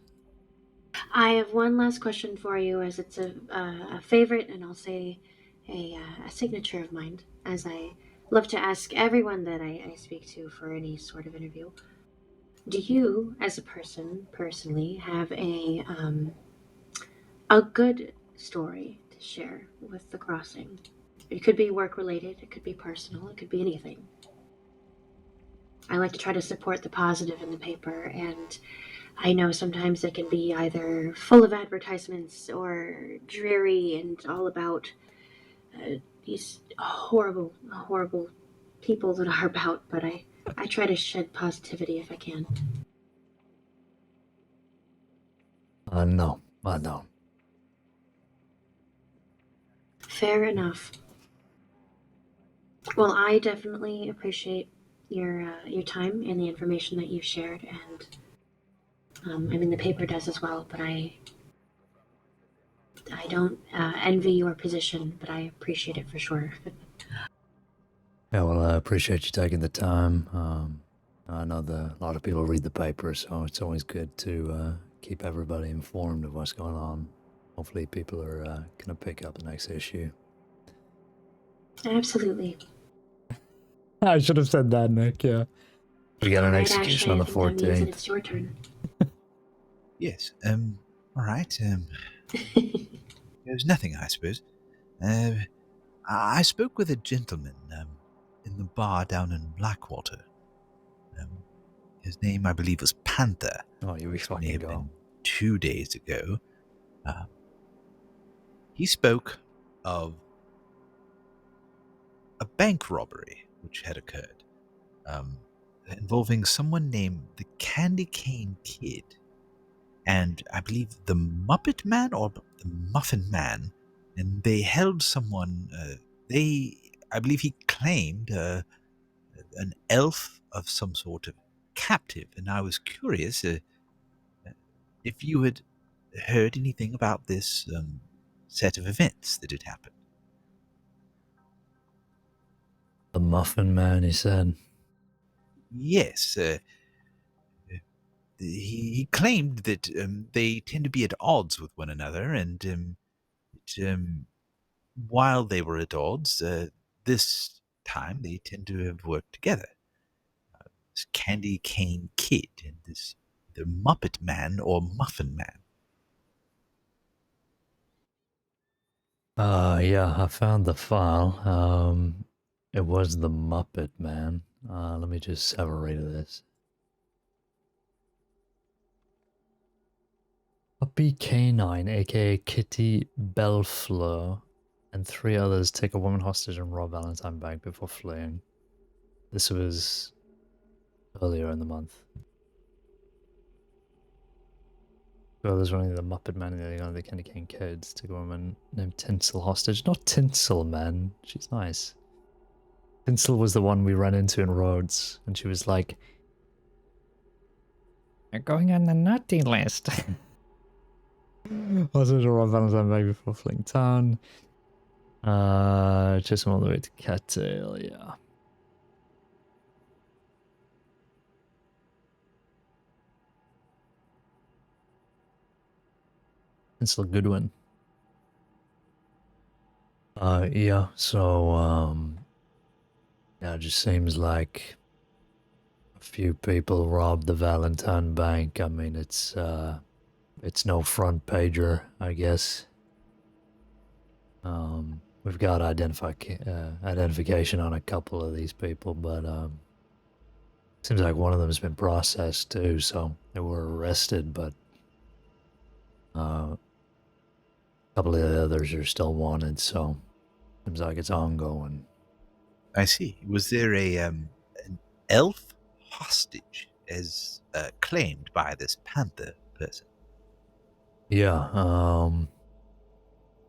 I have one last question for you, as it's a favorite, and I'll say a signature of mine, as I love to ask everyone that I speak to for any sort of interview. Do you, as a person, personally, have a good story to share with the crossing? It could be work related, it could be personal, it could be anything. I like to try to support the positive in the paper, and I know sometimes it can be either full of advertisements or dreary and all about these horrible, horrible people that are about, but I try to shed positivity if I can. No, I don't. Fair enough. Well, I definitely appreciate your time and the information that you've shared, and I mean the paper does as well. But I don't envy your position, but I appreciate it for sure. Yeah, well, I appreciate you taking the time. I know a lot of people read the paper, so it's always good to keep everybody informed of what's going on. Hopefully people are going to pick up the next issue. Absolutely. I should have said that, Nick, yeah. We got an Alright, execution Ashley, on the I think that means that 14th. it's your turn. Yes. All right. There's nothing, I suppose. I spoke with a gentleman in the bar down in Blackwater. His name, I believe, was Panther. Oh, you This may fucking have go. been 2 days ago. He spoke of a bank robbery which had occurred, involving someone named the Candy Cane Kid, and I believe the Muppet Man or the Muffin Man, and they held someone. I believe he claimed an elf of some sort of captive, and I was curious if you had heard anything about this set of events that had happened. The Muffin Man, he said. Yes, he claimed that they tend to be at odds with one another, and while they were at odds, this time they tend to have worked together. This Candy Cane Kid and this the Muppet Man or Muffin Man. Yeah, I found the file. It was the Muppet Man. Let me just separate this. Puppy Canine, aka Kitty Bellfleur, and 3 others take a woman hostage and rob Valentine Bank before fleeing. This was earlier in the month. 2 others running the Muppet Man and the Candy Cane Kids take a woman named Tinsel hostage. Not Tinsel, man. She's nice. Tinsel was the one we ran into in Rhodes, and she was like, "You're going on the naughty list." Also to rob Valentine Bank before fleeing town. Just all the way to Cattail, yeah. Tinsel Goodwin. Yeah, so, yeah, it just seems like a few people robbed the Valentine Bank. I mean, it's no front pager, I guess. We've got identification on a couple of these people, but, seems like one of them has been processed too, so they were arrested, but, a couple of the others are still wanted, so seems like it's ongoing. I see. Was there an elf hostage as claimed by this Panther person? Yeah,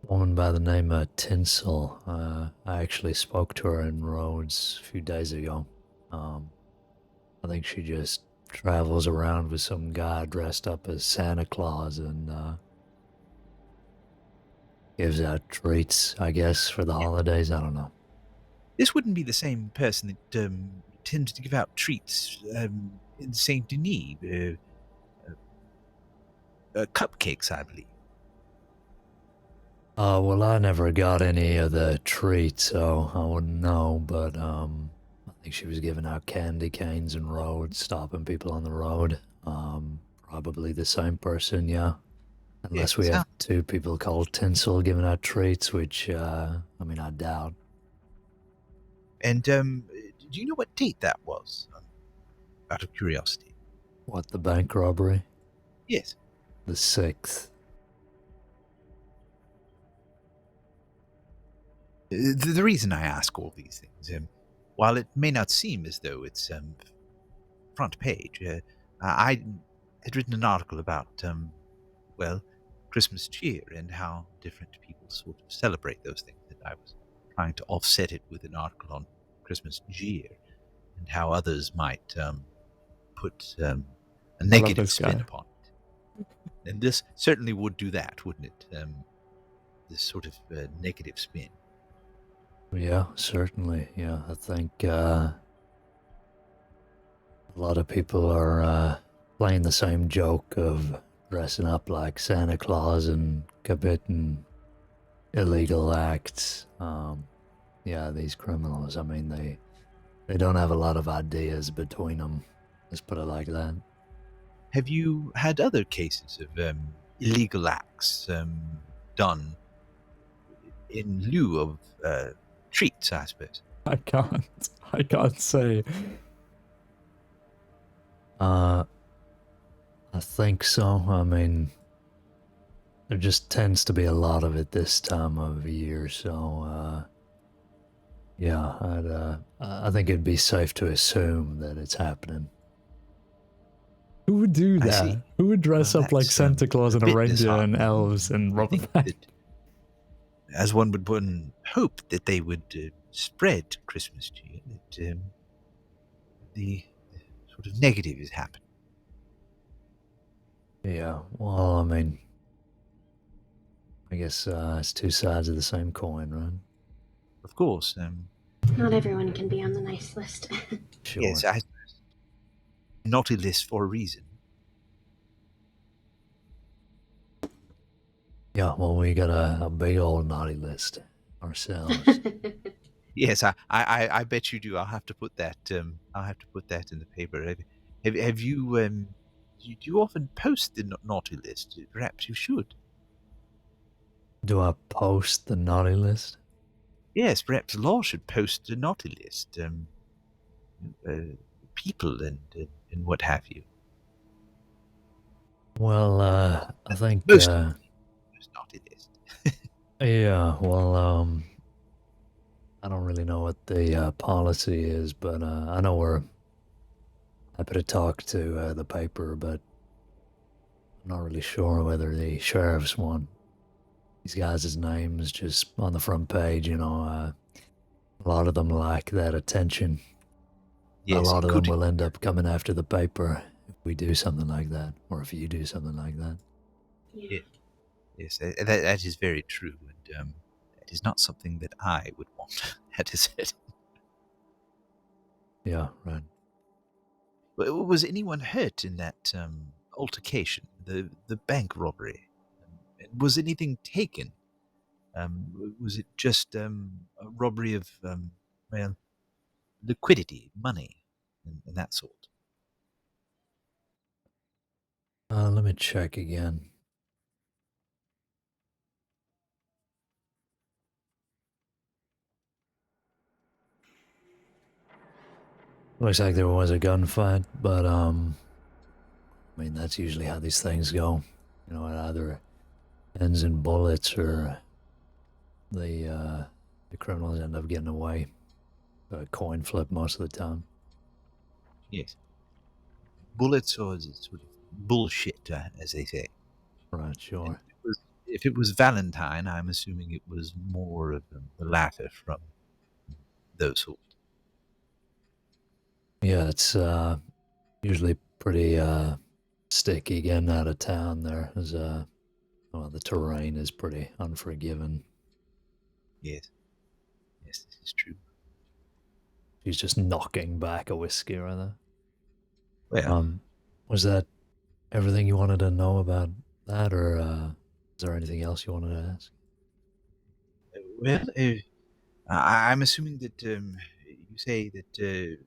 woman by the name of Tinsel. I actually spoke to her in Rhodes a few days ago. I think she just travels around with some guy dressed up as Santa Claus and gives out treats, I guess, for the holidays. I don't know. This wouldn't be the same person that tends to give out treats in Saint Denis. cupcakes, I believe. Well, I never got any of the treats, so I wouldn't know, but, I think she was giving out candy canes and roads, stopping people on the road. Probably the same person, yeah. Unless we have two people called Tinsel giving out treats, which, I mean, I doubt. And, do you know what date that was? Out of curiosity. What, the bank robbery? Yes. The 6th. The reason I ask all these things, while it may not seem as though it's front page, I had written an article about, well, Christmas cheer and how different people sort of celebrate those things. And I was trying to offset it with an article on Christmas jeer and how others might put a negative spin upon it. And this certainly would do that, wouldn't it? This sort of negative spin. Yeah, certainly. Yeah, I think a lot of people are playing the same joke of dressing up like Santa Claus and committing illegal acts. Yeah, these criminals, I mean, they don't have a lot of ideas between them. Let's put it like that. Have you had other cases of illegal acts done in lieu of treats, I suppose? I can't say. I think so. I mean, there just tends to be a lot of it this time of year, so yeah, I think it'd be safe to assume that it's happening. Who would do that? Who would dress up like Santa Claus and a reindeer and elves and rubber band? As one would hope that they would spread Christmas cheer, that the sort of negative is happening. Yeah, well, I mean, I guess it's two sides of the same coin, right? Of course. Not everyone can be on the nice list. Sure. Yes, naughty list for a reason. Yeah, well, we got a big old naughty list ourselves. Yes, I bet you do. I'll have to put that. I'll have to put that in the paper. Have you? Do you often post the naughty list? Perhaps you should. Do I post the naughty list? Yes, perhaps Law should post a naughty list. People and what have you. Well, I think most naughty list. Yeah, well, I don't really know what the policy is, but I know we're happy to talk to the paper, but I'm not really sure whether the sheriffs want these guys' names just on the front page, you know. A lot of them like that attention. Yes, a lot of them will end up coming after the paper if we do something like that, or if you do something like that. Yeah. Yes, that is very true, and that is not something that I would want. That is it. Yeah, right. Was anyone hurt in that altercation, the bank robbery? Was anything taken? Was it just a robbery of well, liquidity, money, and that sort? Let me check again. Looks like there was a gunfight, but I mean, that's usually how these things go. You know, it either ends in bullets or the criminals end up getting away. A coin flip most of the time. Yes. Bullets or sort of bullshit, as they say. Right, sure. If it was Valentine, I'm assuming it was more of the latter from those sorts. Yeah, it's usually pretty sticky getting out of town there. As well, the terrain is pretty unforgiving. Yes. Yes, this is true. She's just knocking back a whiskey right there. Well, was that everything you wanted to know about that, or is there anything else you wanted to ask? Well, I'm assuming that you say that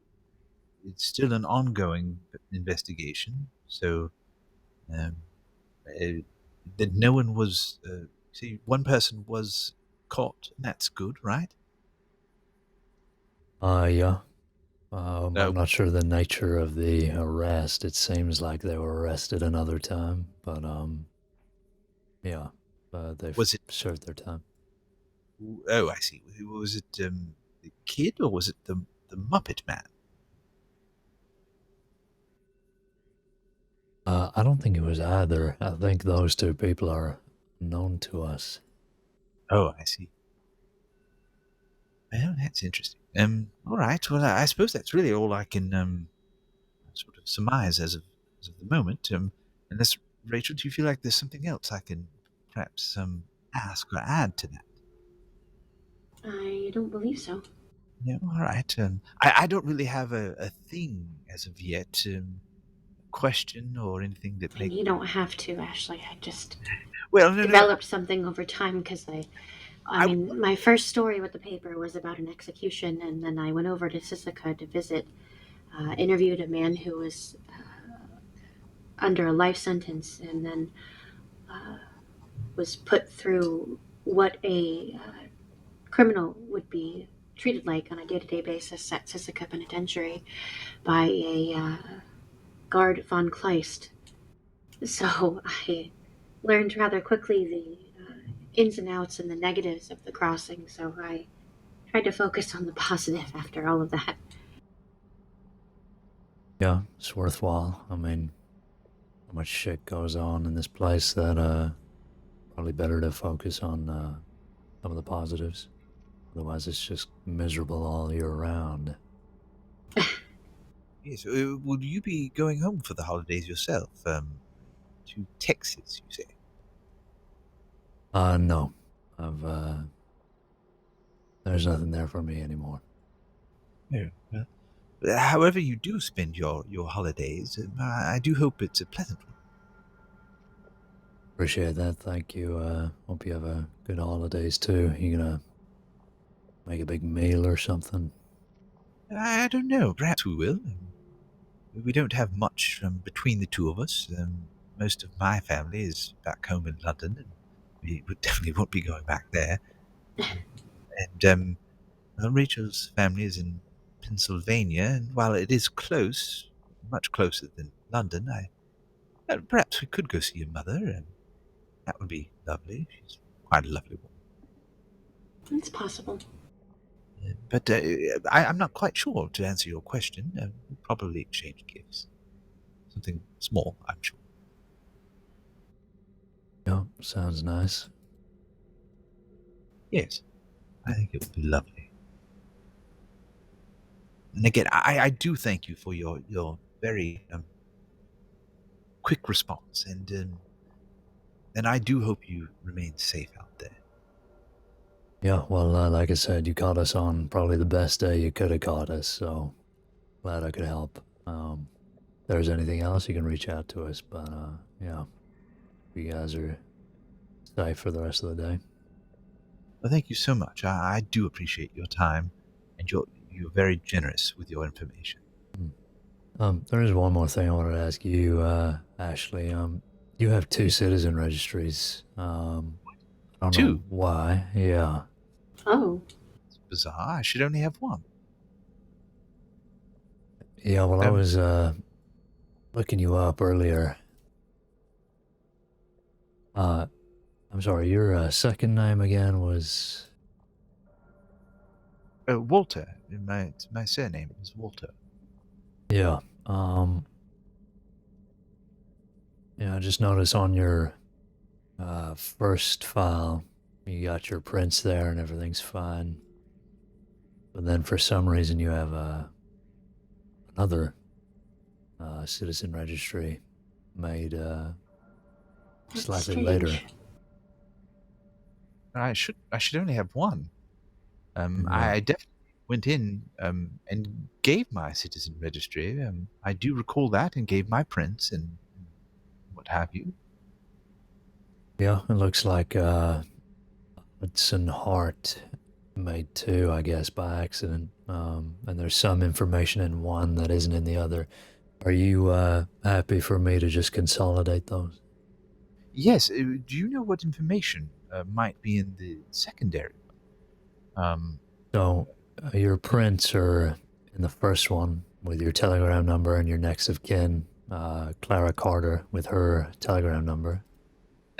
it's still an ongoing investigation, so um, that no one was. See, one person was caught, and that's good, right? Yeah. I'm not sure the nature of the arrest. It seems like they were arrested another time, but yeah, they've Was it? served their time. Oh, I see. Was it the kid or was it the Muppet Man? I don't think it was either. I think those two people are known to us. Oh, I see. Well, that's interesting. All right. Well, I suppose that's really all I can sort of surmise as of the moment. Unless Rachel, do you feel like there's something else I can perhaps ask or add to that? I don't believe so. No, all right. I don't really have a thing as of yet, question or anything that And makes. you don't have to, Ashley. I just Well, no. developed something over time because I mean, my first story with the paper was about an execution, and then I went over to Sisika to visit, interviewed a man who was under a life sentence, and then was put through what a criminal would be treated like on a day-to-day basis at Sisika Penitentiary by a guard von Kleist. So I learned rather quickly the ins and outs and the negatives of the crossing, so I tried to focus on the positive after all of that. Yeah, it's worthwhile. I mean, how much shit goes on in this place that probably better to focus on some of the positives. Otherwise, it's just miserable all year round. Yes. Will you be going home for the holidays yourself? To Texas, you say? No. There's nothing there for me anymore. No. Well, however you do spend your holidays, I do hope it's a pleasant one. Appreciate that. Thank you. Hope you have a good holidays too. You gonna make a big meal or something? I don't know. Perhaps we will. We don't have much between the two of us. Most of my family is back home in London, and we definitely won't be going back there. And Rachel's family is in Pennsylvania, and while it is close, much closer than London, perhaps we could go see your mother, and that would be lovely. She's quite a lovely woman. It's possible. But I'm not quite sure, to answer your question. We'll probably exchange gifts. Something small, I'm sure. Yeah, sounds nice. Yes, I think it would be lovely. And again, I do thank you for your very quick response, and I do hope you remain safe out there. Yeah, well, like I said, you caught us on probably the best day you could have caught us, so glad I could help. If there's anything else, you can reach out to us, but yeah, you guys are safe for the rest of the day. Well, thank you so much. I do appreciate your time, and you're very generous with your information. There is one more thing I wanted to ask you, Ashley. You have 2 citizen registries. I don't know why. Yeah. Oh. It's bizarre. I should only have one. Yeah, well, I was looking you up earlier. I'm sorry, your second name again was... Walter. My surname is Walter. Yeah, yeah, I just noticed on your first file, you got your prints there and everything's fine. But then for some reason you have another citizen registry made slightly later. I should only have one. I definitely went in and gave my citizen registry. I do recall that, and gave my prints and what have you. Yeah, it looks like Hudson Hart made two, I guess, by accident. And there's some information in one that isn't in the other. Are you happy for me to just consolidate those? Yes. Do you know what information might be in the secondary? So your prints are in the first one with your telegram number and your next of kin, Clara Carter, with her telegram number.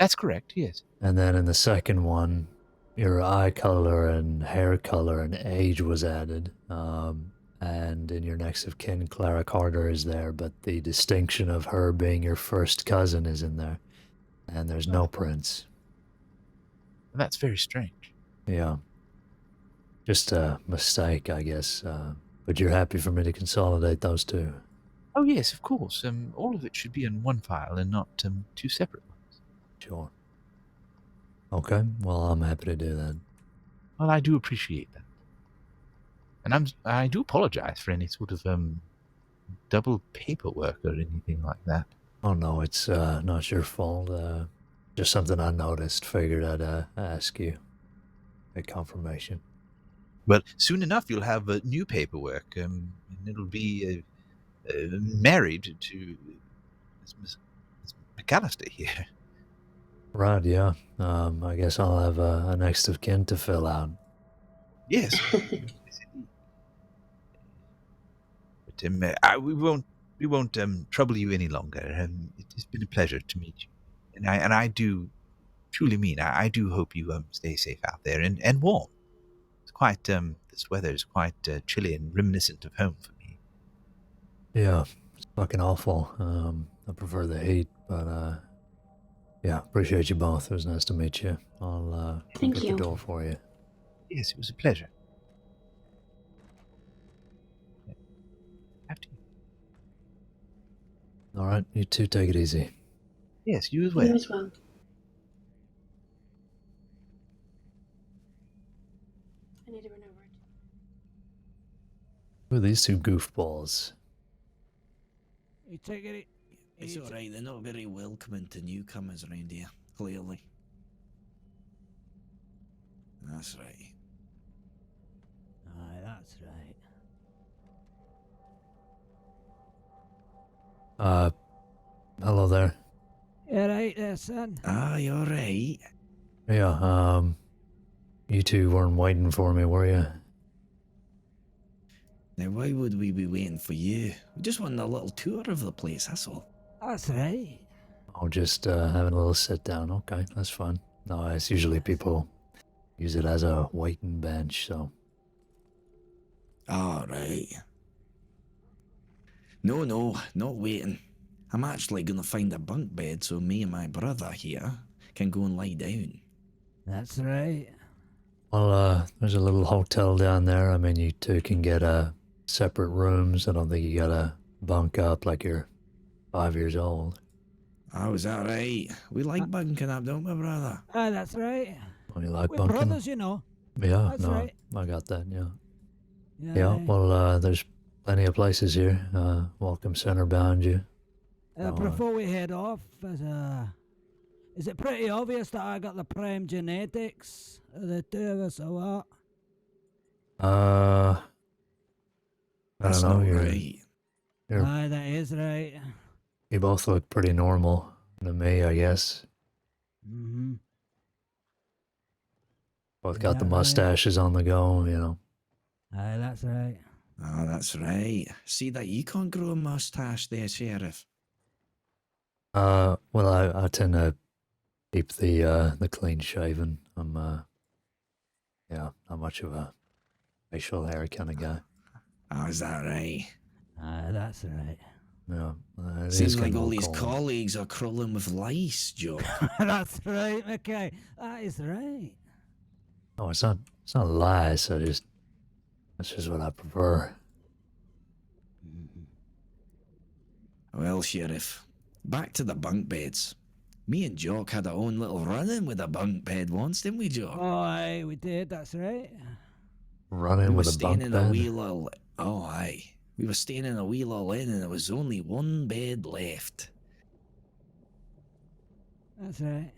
That's correct. Yes. And then in the second one, your eye color and hair color and age was added. And in your next of kin, Clara Carter is there, but the distinction of her being your first cousin is in there. And there's no prints. That's very strange. Yeah. Just a mistake, I guess. But you're happy for me to consolidate those two? Oh yes, of course. All of it should be in one file and not two separate ones. Sure. Okay, well, I'm happy to do that. Well, I do appreciate that, and I do apologize for any sort of double paperwork or anything like that. Oh no, it's not your fault. Just something I noticed. Figured I'd ask you. A confirmation. Well, soon enough you'll have new paperwork, and it'll be married to Miss McAllister here. Right, yeah. I guess I'll have a next of kin to fill out. Yes. But we won't trouble you any longer. It's been a pleasure to meet you, and I do truly mean I do hope you stay safe out there and warm. It's quite this weather is quite chilly and reminiscent of home for me. Yeah, it's fucking awful. I prefer the heat, but yeah, appreciate you both. It was nice to meet you. I'll Thank get you. the door for you. Yes, it was a pleasure. After you. All right, you two take it easy. Yes, you as well. You as well. I need to run over. Who are these two goofballs? You take it. It's alright, they're not very welcoming to newcomers around here, clearly. That's right. Aye, that's right. Hello there. You right there, son? Aye, alright. Yeah, you two weren't waiting for me, were you? Now, why would we be waiting for you? We just want a little tour of the place, that's all. That's right. Oh, just having a little sit down. Okay, that's fine. No, it's usually people use it as a waiting bench, so. Alright. No, not waiting. I'm actually gonna find a bunk bed so me and my brother here can go and lie down. That's right. Well, there's a little hotel down there. I mean, you two can get separate rooms. I don't think you gotta bunk up like you're 5 years old. Oh, is that right? We like bunking up, don't we, brother? That's right. Oh, you like We're bunking? brothers, you know. Yeah, That's no, right. I got that, yeah. Yeah, well, there's plenty of places here. Welcome center behind you. Before we head off, is it pretty obvious that I got the prime genetics of the two of us, or what? I That's don't know. not You're, right. you're, Aye, that is right. you both look pretty normal to me, I guess. Mm-hmm. Both Is got the that right? mustaches on the go, you know. Aye, that's right. Oh, that's right. See that you can't grow a mustache there, Sheriff. Well, I tend to keep the clean shaven. I'm yeah, not much of a facial hair kind of guy. Oh, is that right? Aye, that's right. Yeah, it is Seems like getting all more these cold. colleagues are crawling with lice, Joe. That's right, McKay. That is right. Oh, it's not lies. That's just what I prefer. Well, Sheriff, back to the bunk beds. Me and Jock had our own little run-in with a bunk bed once, didn't we, Jock? Oh, aye, we did, that's right. Running We with were a staying bunk in a bed. wee little... Oh, aye. We were staying in a wee little inn and there was only one bed left. That's right.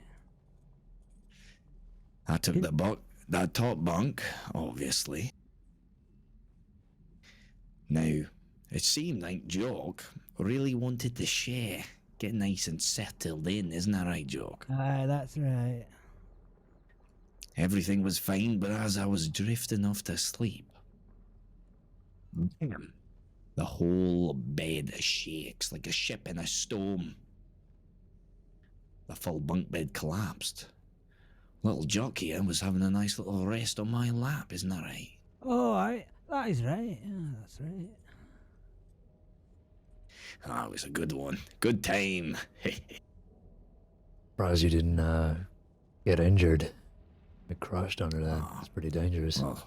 I took that top bunk, obviously. Now, it seemed like Jock really wanted to share. Get nice and settled in, isn't that right, Jock? Aye, that's right. Everything was fine, but as I was drifting off to sleep, bam, the whole bed shakes like a ship in a storm. The full bunk bed collapsed. Little Jock here was having a nice little rest on my lap, isn't that right? Oh, aye, that is right. Yeah, that's right. Ah, it was a good one. Good time. Surprised you didn't get injured. Get crushed under that. It's pretty dangerous. Well,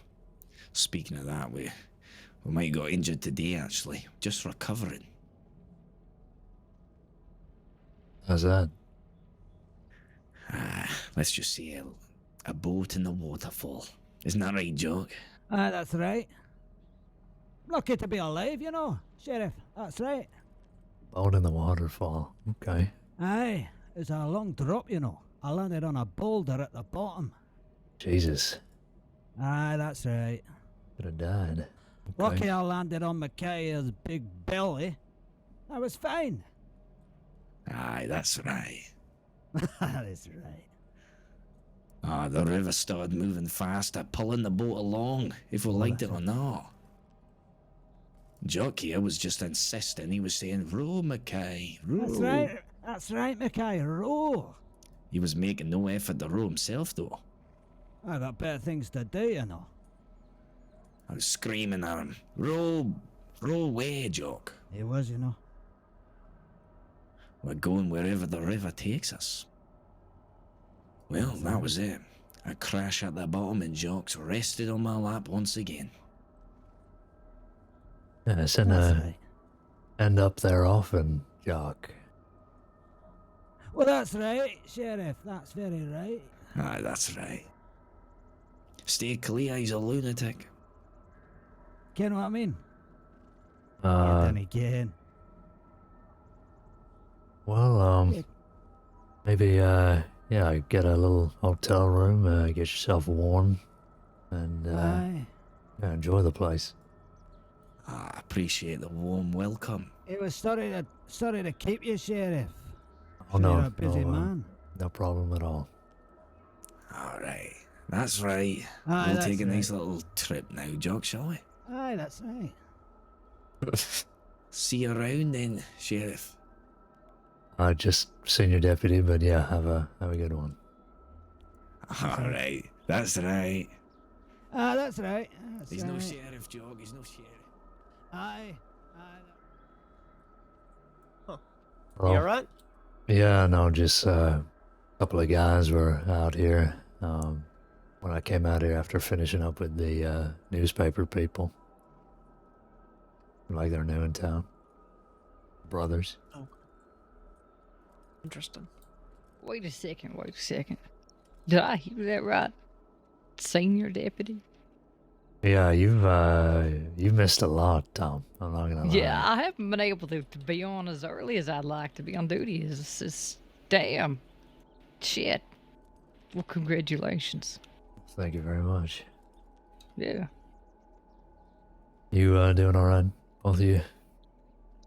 speaking of that, we might have got injured today, actually. Just recovering. How's that? Let's just say a boat in the waterfall. Isn't that right, Jock? Aye, that's right. Lucky to be alive, you know, Sheriff. That's right. Boat in the waterfall. Okay. Aye, it's a long drop, you know. I landed on a boulder at the bottom. Jesus. Aye, that's right. Could have died. Okay. Lucky I landed on Micaiah's big belly. I was fine. Aye, that's right. That's right. The river started moving faster, pulling the boat along, if we liked it or not. Jock here was just insisting. He was saying, "Row, Mackay, row." That's right, Micaiah, row. He was making no effort to row himself, though. I got better things to do, you know. I was screaming at him, "Row away, Jock. He was, you know. We're going wherever the river takes us." Well, that was it. A crash at the bottom and Jock's rested on my lap once again. Yes, and end up there often, Jock. Well, that's right, Sheriff. That's very right. Aye, that's right. Stay clear, he's a lunatic. Ken what I mean? Uh, Then again. Well, maybe, yeah, get a little hotel room, get yourself warm, and, yeah, enjoy the place. I appreciate the warm welcome. It was sorry to keep you, Sheriff. Oh, Sure no, you're a busy no, man. no problem at all. Alright, that's right. Aye, We'll that's take a nice right. little trip now, Jock, shall we? Aye, that's right. See you around then, Sheriff. Just senior deputy, but yeah, have a good one. Alright, that's right. That's right. That's He's right. no sheriff, Jock, he's no sheriff. Aye. Well, You alright? Yeah, no, just a couple of guys were out here when I came out here after finishing up with the newspaper people. Like they're new in town. Brothers. Oh. Interesting. Wait a second. Did I hear that right? Senior deputy? Yeah, you've missed a lot, Tom. I'm not gonna lie. Yeah, I haven't been able to be on as early as I'd like to be on duty. It's damn. Shit. Well, congratulations. Thank you very much. Yeah. You doing all right, both of you?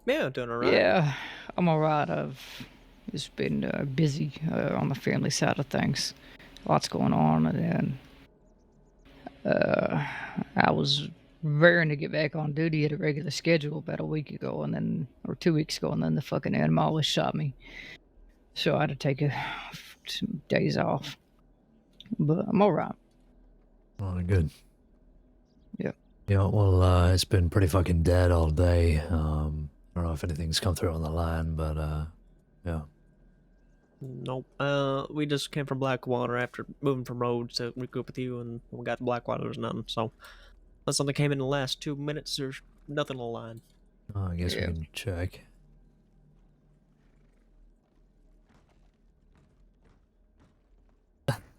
Yeah, doing alright. Yeah, I'm alright. I've just been busy on the family side of things. Lots going on, and then I was raring to get back on duty at a regular schedule about a week ago, or 2 weeks ago, and then the fucking animal shot me. So I had to take some days off. But I'm alright. Oh, good. Yep. Yeah, well, it's been pretty fucking dead all day. I don't know if anything's come through on the line, but, yeah. Nope. We just came from Blackwater after moving from Rhodes to regroup with you, and when we got to Blackwater, there's nothing. So, unless something came in the last 2 minutes, there's nothing on the line. Oh, I guess we can check.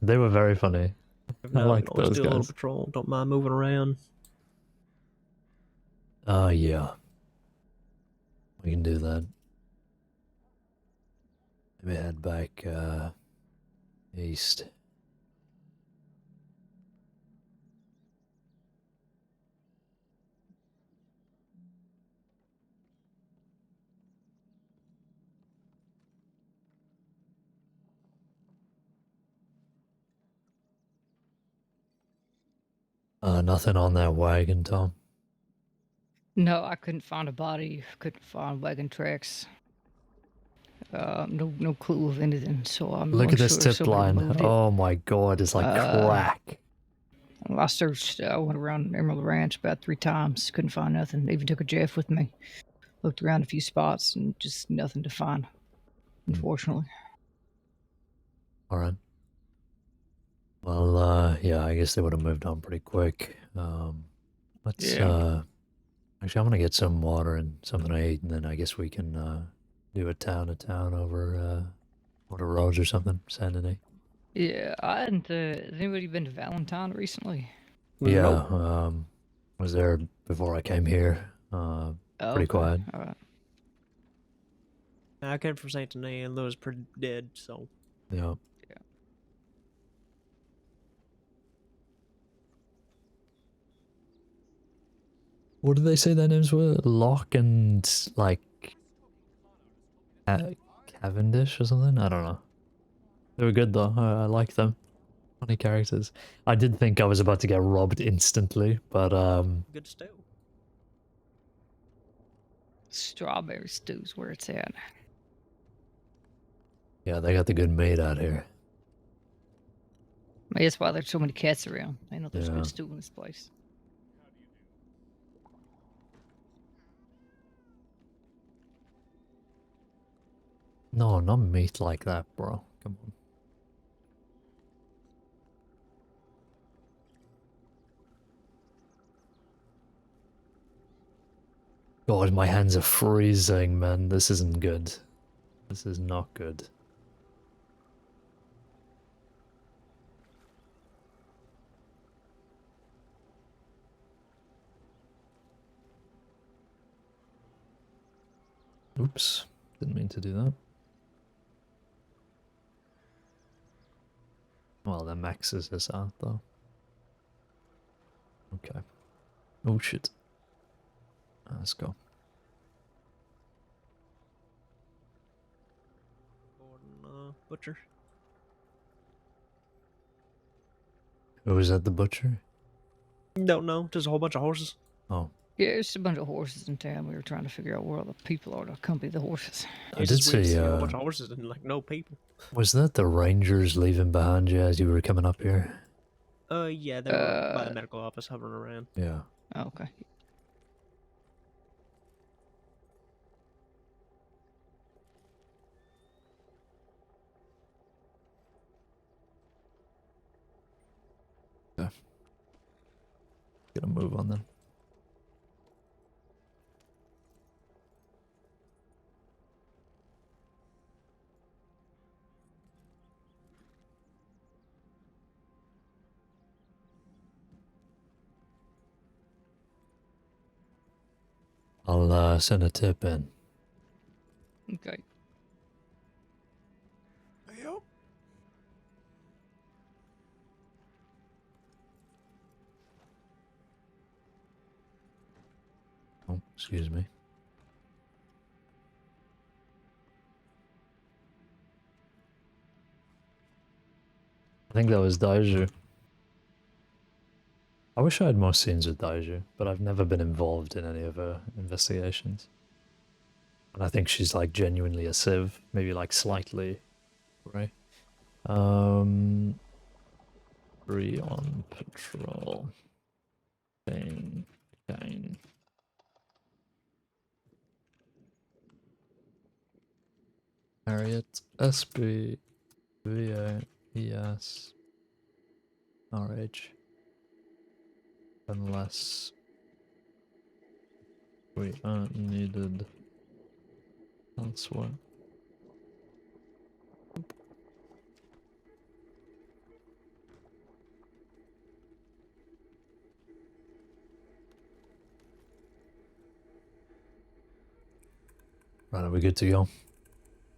They were very funny. I like always those do a little guys. patrol. Don't mind moving around. Yeah. We can do that. Maybe head back, east. Nothing on that wagon, Tom. No, I couldn't find a body. Couldn't find wagon tracks. No clue of anything. So I'm Look at this unsure if tip somebody line. moved it. Oh my god, it's like crack. I searched. I went around Emerald Ranch about 3 times. Couldn't find nothing. Even took a Jeff with me. Looked around a few spots and just nothing to find. Unfortunately. Alright. Well, yeah, I guess they would have moved on pretty quick. Let's, actually, I'm gonna get some water and something to eat, and then I guess we can, do a town to town over, Water Roads or something, Saturday. Yeah, I hadn't. Has anybody been to Valentine recently? Yeah, was there before I came here. Pretty quiet. Alright. I came from Saint Denis and was pretty dead, so. Yeah. What did they say their names were? Locke and, like, Cavendish or something? I don't know. They were good though. I like them. Funny characters. I did think I was about to get robbed instantly, but Good stew. Strawberry stew's where it's at. yeah, they got the good meat out here. Maybe that's why there's so many cats around. I know there's Yeah. good stew in this place. No, not meat like that, bro. Come on. God, my hands are freezing, man. This isn't good. This is not good. Oops. Didn't mean to do that. Well, that maxes us out, though. Okay. Oh, shit. Let's go. Butcher. Who was at the butcher? Don't know. Just a whole bunch of horses. Oh. Yeah, there's just a bunch of horses in town. We were trying to figure out where all the people are to accompany the horses. I did see, a bunch of horses and like no people. was that the Rangers leaving behind you as you were coming up here? Yeah, they were by the medical office hovering around. Yeah. Oh, okay. Yeah. Get a move on them. I'll send a tip in. Okay. Yep. Oh, excuse me. I think that was Daiju. I wish I had more scenes with Daiju, but I've never been involved in any of her investigations. And I think she's like genuinely a civ, maybe like slightly, right? Free on patrol. Caine. Harriet, SB, VA, ES, RH. Unless we aren't needed elsewhere. Right, are we good to go?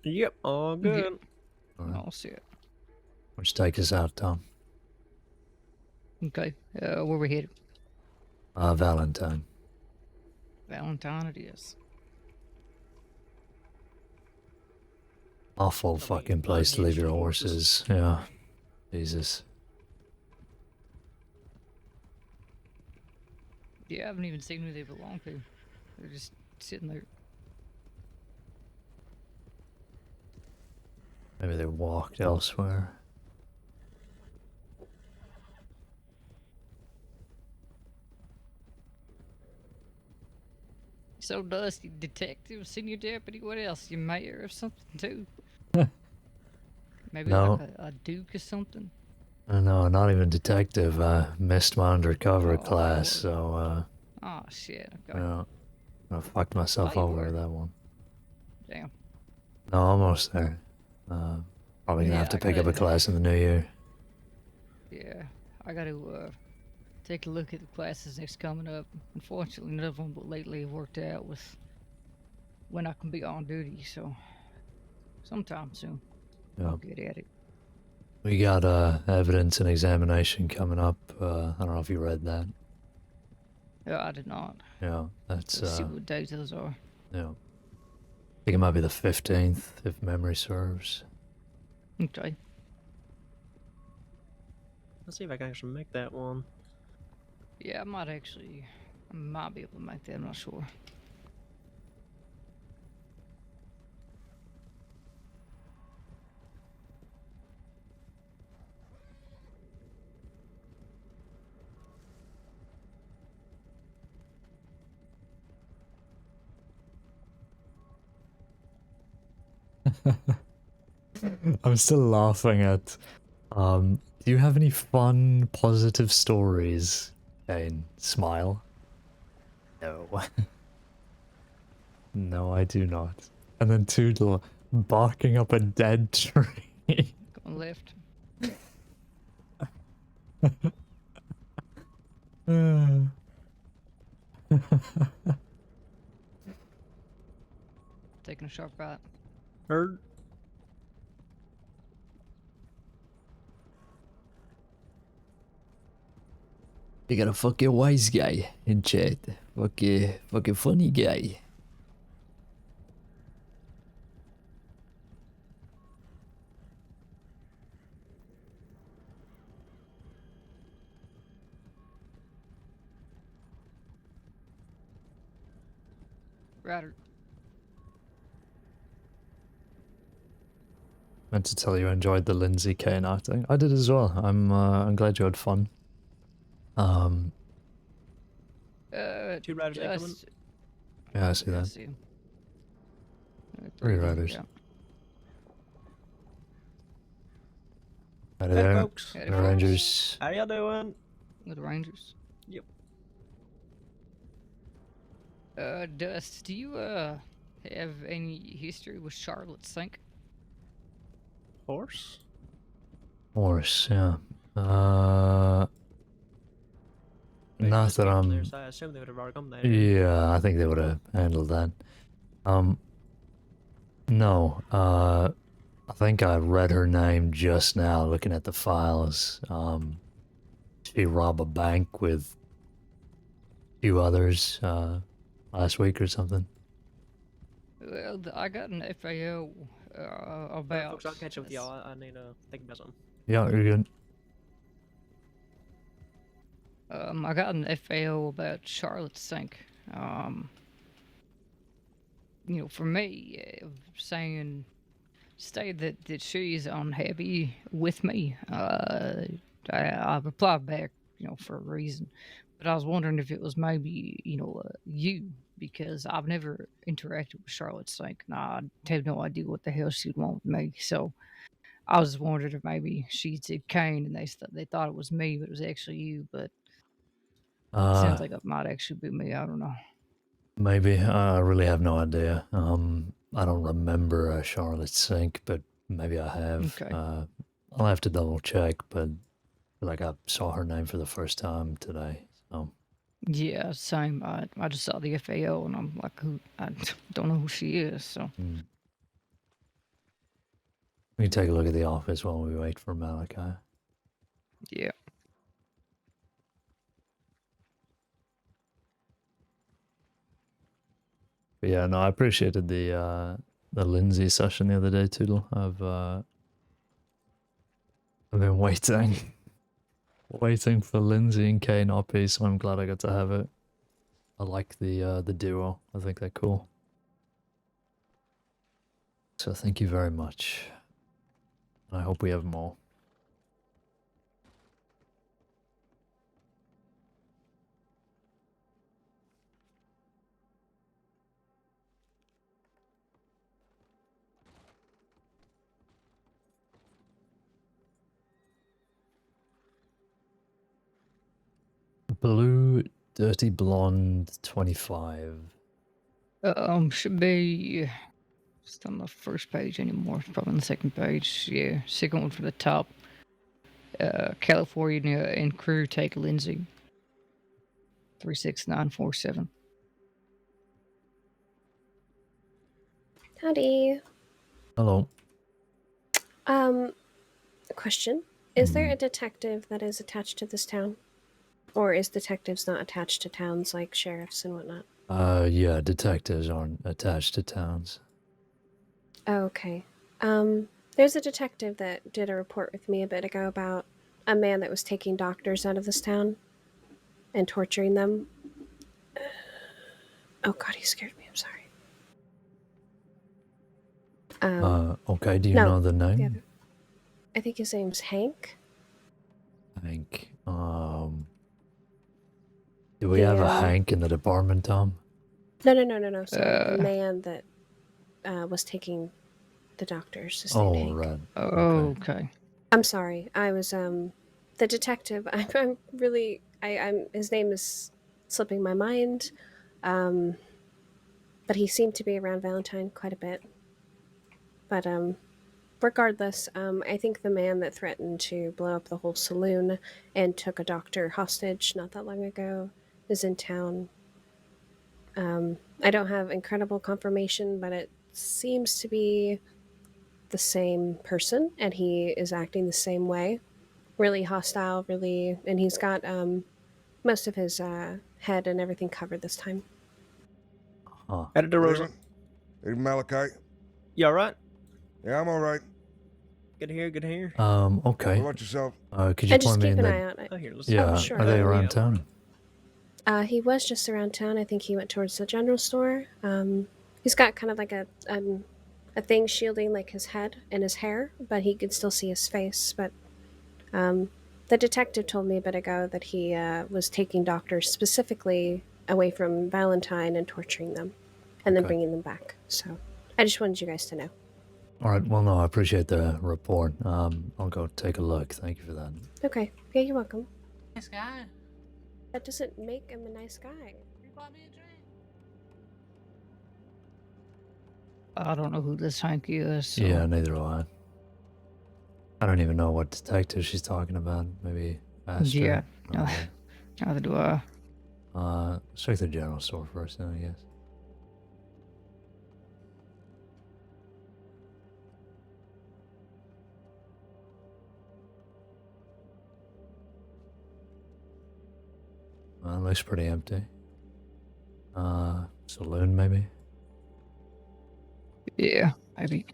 Yep, all good. Alright. I'll see it. Which take us out, Tom? Okay. Where we headed? Valentine. Valentine it is. Awful fucking place to leave your horses. Yeah. Jesus. Yeah, I haven't even seen who they belong to. They're just sitting there. Maybe they walked elsewhere. So Dusty, detective, senior deputy, what else? You mayor or something too? Maybe No. like a duke or something? No, not even detective. I missed my undercover Oh, class, Lord. so Oh shit. Okay. yeah, I fucked myself Thought you over were. with that one. Damn. No, almost there. Probably gonna have Yeah, to I pick up a gotta. class in the new year. Yeah, I gotta take a look at the classes that's coming up. Unfortunately, none of them but lately have worked out with when I can be on duty. So sometime soon, Yeah. I'll get at it. We got evidence and examination coming up. I don't know if you read that. Yeah, I did not. Yeah, that's Let's see what days those are. yeah. I think it might be the 15th, if memory serves. Okay. Let's see if I can actually make that one. Yeah, I might be able to make that. I'm not sure. I'm still laughing at. Do you have any fun, positive stories? Caine, smile. No. No, I do not. And then Toodle barking up a dead tree. Going left. Taking a sharp right. Heard. You got a fucking wise guy in chat. Fucking funny guy. Rider. Meant to tell you I enjoyed the Lindsay Caine acting. I did as well. I'm glad you had fun. Two riders incoming. Yeah, I see Yeah, I that. see 'em. Three riders. Yeah. Hi Hey, there. folks. The Rangers. How y'all doing? With the Rangers. Yep. Dust, do you have any history with Charlotte Sink? Horse? Horse, yeah. Not that I'm. There, so I assume they would have already come there. Yeah, I think they would have handled that. No. I think I read her name just now, looking at the files. She robbed a bank with a few others last week or something. Well, I got an FAO about. Folks, I'll catch up with y'all. I need to think about something. Yeah, you're good. I got an FAO about Charlotte Sink. You know, for me, say that she's unhappy with me. I replied back, you know, for a reason. But I was wondering if it was maybe, you know, you, because I've never interacted with Charlotte Sink, and I have no idea what the hell she'd want with me. So I was wondering if maybe she said Caine, and they thought it was me, but it was actually you. But it sounds like it might actually be me. I don't know. Maybe. I really have no idea. I don't remember Charlotte Sink, but maybe I have. Okay. I'll have to double check, but I feel like I saw her name for the first time today. So Yeah, same. I just saw the FAO, and I'm like, who? I don't know who she is. So we can take a look at the office while we wait for Malachi. yeah. But yeah, no, I appreciated the Lindsay session the other day, Toodle. I've been waiting for Lindsay and Caine RP, so I'm glad I got to have it. I like the duo. I think they're cool. So thank you very much. I hope we have more. Blue, dirty blonde, 25. Should be just on the first page anymore. It's probably on the second page. Yeah, second one from the top. California and crew take Lindsay. 36947. Howdy. Hello. Question. Is there a detective that is attached to this town? Or is detectives not attached to towns like sheriffs and whatnot? Yeah, detectives aren't attached to towns. Oh, okay. There's a detective that did a report with me a bit ago about a man that was taking doctors out of this town and torturing them. Oh god, he scared me. I'm sorry. Okay, do you no, know the name? the other. I think his name's Hank. Hank. Do we have a Hank in the department, Tom? No. Sorry, the man that was taking the doctors. His name Hank. Right. Okay. I'm sorry. I was the detective. I'm really. I'm. His name is slipping my mind. But he seemed to be around Valentine quite a bit. But regardless, I think the man that threatened to blow up the whole saloon and took a doctor hostage not that long ago is in town. I don't have incredible confirmation, but it seems to be the same person, and he is acting the same way. Really hostile, really, and he's got most of his head and everything covered this time. Editor Rosa. Hey, Malachi. You alright? Yeah, I'm alright. Good to hear, good to hear. Okay. What about yourself? Could you just point me keep in an the... eye out. Oh, here, let's Yeah, sure. are they around town? He was just around town. I think he went towards the general store. He's got kind of like a thing shielding like his head and his hair, but he could still see his face. But the detective told me a bit ago that he was taking doctors specifically away from Valentine and torturing them, and then bringing them back. So I just wanted you guys to know. All right, well, no, I appreciate the report. I'll go take a look. Thank you for that. Okay. Yeah, you're welcome. Nice guy. That doesn't make him a nice guy. He bought me a drink. I don't know who this Hank is. So. Yeah, neither do I. I don't even know what detective she's talking about. Maybe Master? Yeah, No. neither do I. Let's check the general store first, then, I guess. It looks pretty empty. Saloon, maybe? Yeah, maybe.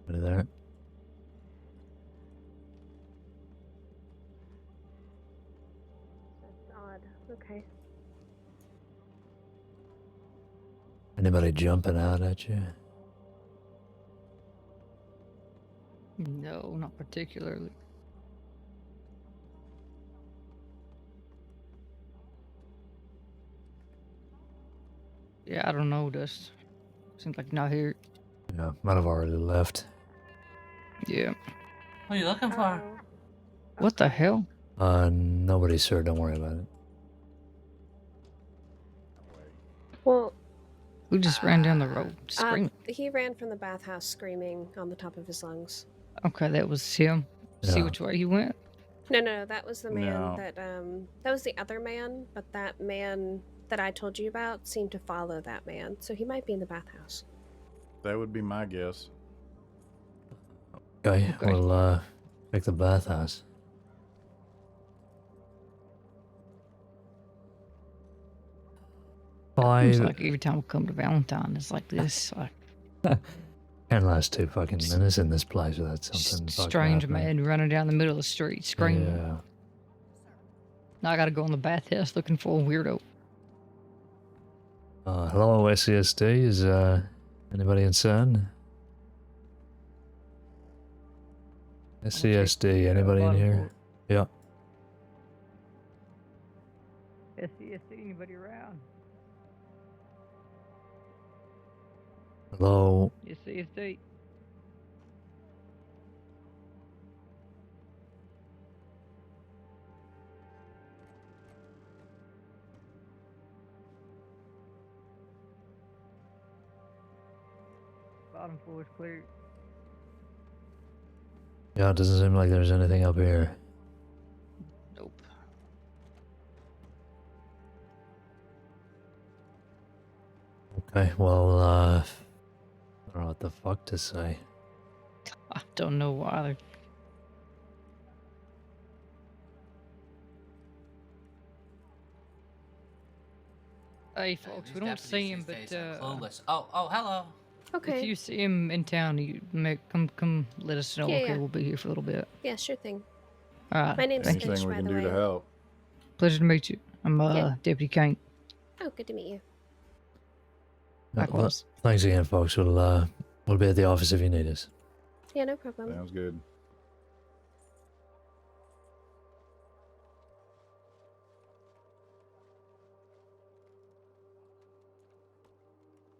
Over there. That's odd. Okay. Anybody jumping out at you? No, not particularly. Yeah, I don't know, Dust. Seems like not here. Yeah, might have already left. Yeah. What are you looking for? What the hell? Nobody's sure. Don't worry about it. Well, Who just ran down the road screaming? he ran from the bathhouse screaming on the top of his lungs. Okay, that was him. See Yeah. which way he went? No, that was the man No. that was the other man, but that man that I told you about seemed to follow that man, so he might be in the bathhouse. That would be my guess. Okay, we'll check the bathhouse. Seems Five. like every time we come to Valentine, it's like this. Like, Can't last 2 fucking minutes in this place without something fucking Strange happening. man running down the middle of the street screaming. Yeah. Now I gotta go in the bathhouse looking for a weirdo. Hello, SCSD. Is anybody inside? SCSD, anybody in here? Yeah. SCSD, anybody around? Hello. SCSD. Bottom floor is clear. Yeah, it doesn't seem like there's anything up here. Nope. Okay, well, I don't know what the fuck to say. I don't know why. Hey, folks, we don't see him, but Clueless. Oh, hello. Okay. if you see him in town, you come let us know. Yeah, Okay, yeah. we'll be here for a little bit. Yeah, sure thing. All right. My name's thank you. Stitch, by the way. help? Pleasure to meet you. I'm Yeah. Deputy Caine. Oh, good to meet you. Well, Likewise. thanks again, folks. We'll be at the office if you need us. Yeah, no problem. Sounds good.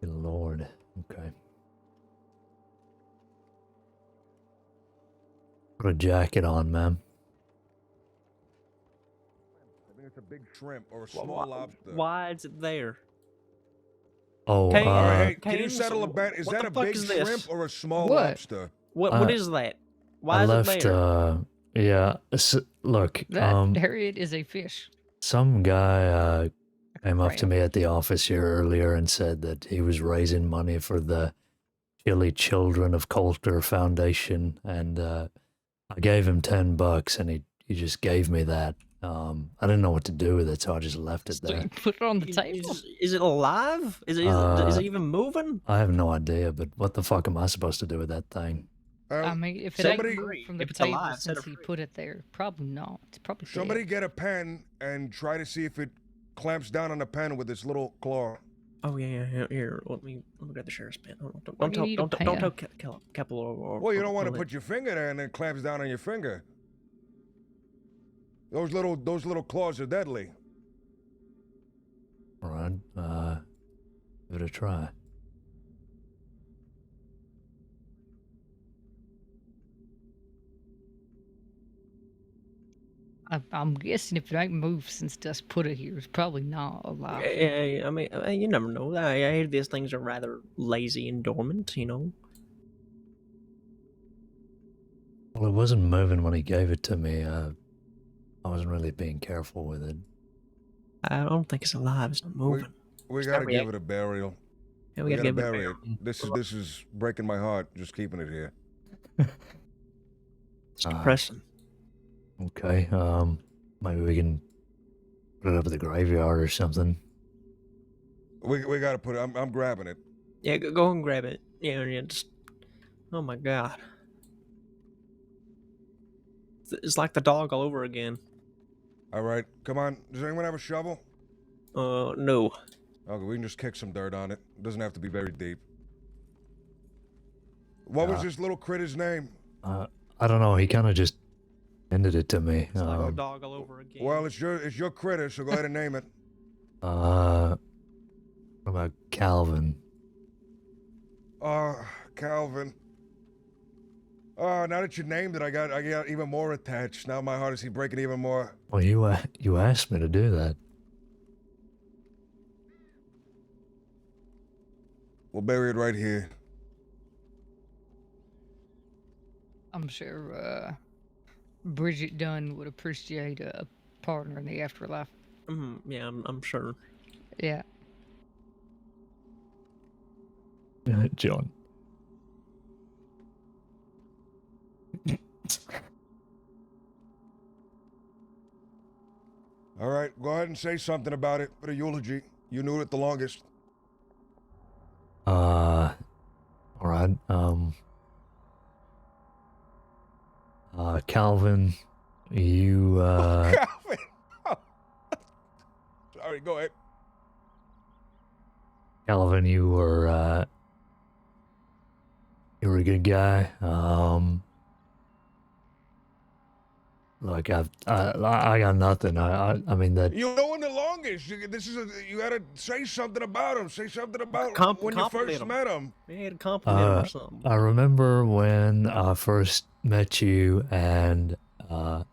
Good Lord. Okay. Put a jacket on, ma'am. I think it's a big shrimp or a small lobster. Why is it there? Oh, Caine, All right, hey, can you Caine, settle a bet? Is what that the a fuck big is this? shrimp or a small What? lobster? What is that? Why I is left, it there? yeah, look, That Harriet is a fish. some guy came up to crab. me at the office here earlier and said that he was raising money for the Chili Children of Coulter Foundation, and I gave him $10, and he just gave me that. I didn't know what to do with it, so I just left it So there. you put it on the table. Is it alive? Is it even moving? I have no idea, but what the fuck am I supposed to do with that thing? I mean, if it somebody- ain't moved from the If it's table alive, set since it he free. put it there, probably not. It's probably Somebody dead. get a pen and try to see if it clamps down on the pen with its little claw. Oh yeah. Here, let me grab the sheriff's pen. Hold on, Why do you need a don't tell pen? Keppel or. Well, you or don't want to Lily. put your finger there and then it clamps down on your finger. Those little claws are deadly. All right, give it a try. I'm guessing if it ain't moved since Dust put it here, it's probably not alive. Yeah, I mean, you never know. I hear these things are rather lazy and dormant. You know. Well, it wasn't moving when he gave it to me. I wasn't really being careful with it. I don't think it's alive. It's not moving. We It's gotta not give react- it a burial. Yeah, we we gotta gotta give it a bury it. burial. This is breaking my heart. Just keeping it here. It's depressing. Okay, maybe we can put it up at the graveyard or something. We gotta put it. I'm grabbing it. Yeah, go and grab it. Yeah, just. Oh my god. It's like the dog all over again. All right, come on. Does anyone have a shovel? No. Okay, we can just kick some dirt on it. It doesn't have to be very deep. What was this little critter's name? I don't know. He kind of just handed it to me. It's like the dog all over again. Well, it's your critter, so go ahead and name it. What about Calvin? Calvin. Oh, now that you named it, I got even more attached. Now my heart is breaking even more. Well, you asked me to do that. We'll bury it right here. I'm sure Bridget Dunn would appreciate a partner in the afterlife. Yeah, I'm sure. Yeah. John. All right, go ahead and say something about it. Put a eulogy. You knew it the longest. All All right. Calvin, you Calvin. Sorry, go ahead. Calvin, you were a good guy. Like I got nothing. I mean that. You know him the longest. You gotta say something about him. Say something about when you compliment first him. met him. Yeah, to compliment him or something. I remember when I first met you, and a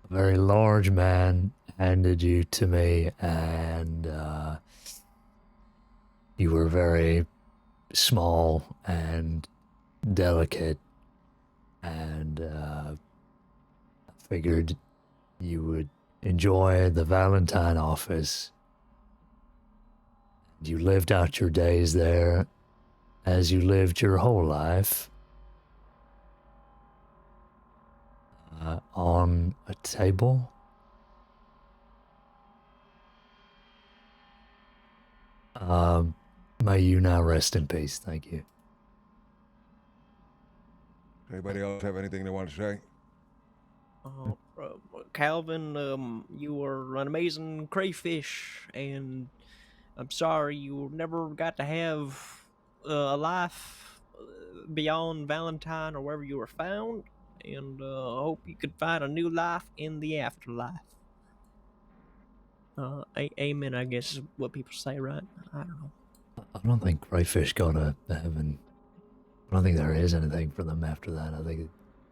very large man handed you to me, and you were very small and delicate, and I figured you would enjoy the Valentine office. You lived out your days there as you lived your whole life. On a table. May you now rest in peace. Thank you. Anybody else have anything they want to say? Calvin, you were an amazing crayfish, and I'm sorry you never got to have a life beyond Valentine or wherever you were found, and I hope you could find a new life in the afterlife. Amen, I guess is what people say, right? I don't know. I don't think crayfish go to heaven. I don't think there is anything for them after that. I think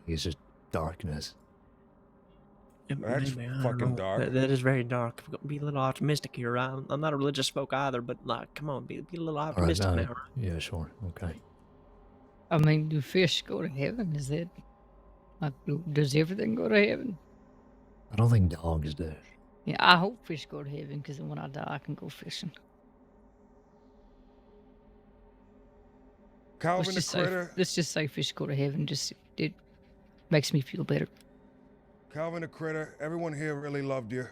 it's just darkness. That's Maybe, I don't fucking know. dark. That is very dark. Be a little optimistic here. I'm not a religious folk either, but like, come on, be a little optimistic now. Right? Yeah, sure. Okay. I mean, do fish go to heaven? Is that like, does everything go to heaven? I don't think dogs do. Yeah, I hope fish go to heaven because then when I die, I can go fishing. Calvin the Critter. Let's just say fish go to heaven. Just it makes me feel better. Calvin the Critter, everyone here really loved you.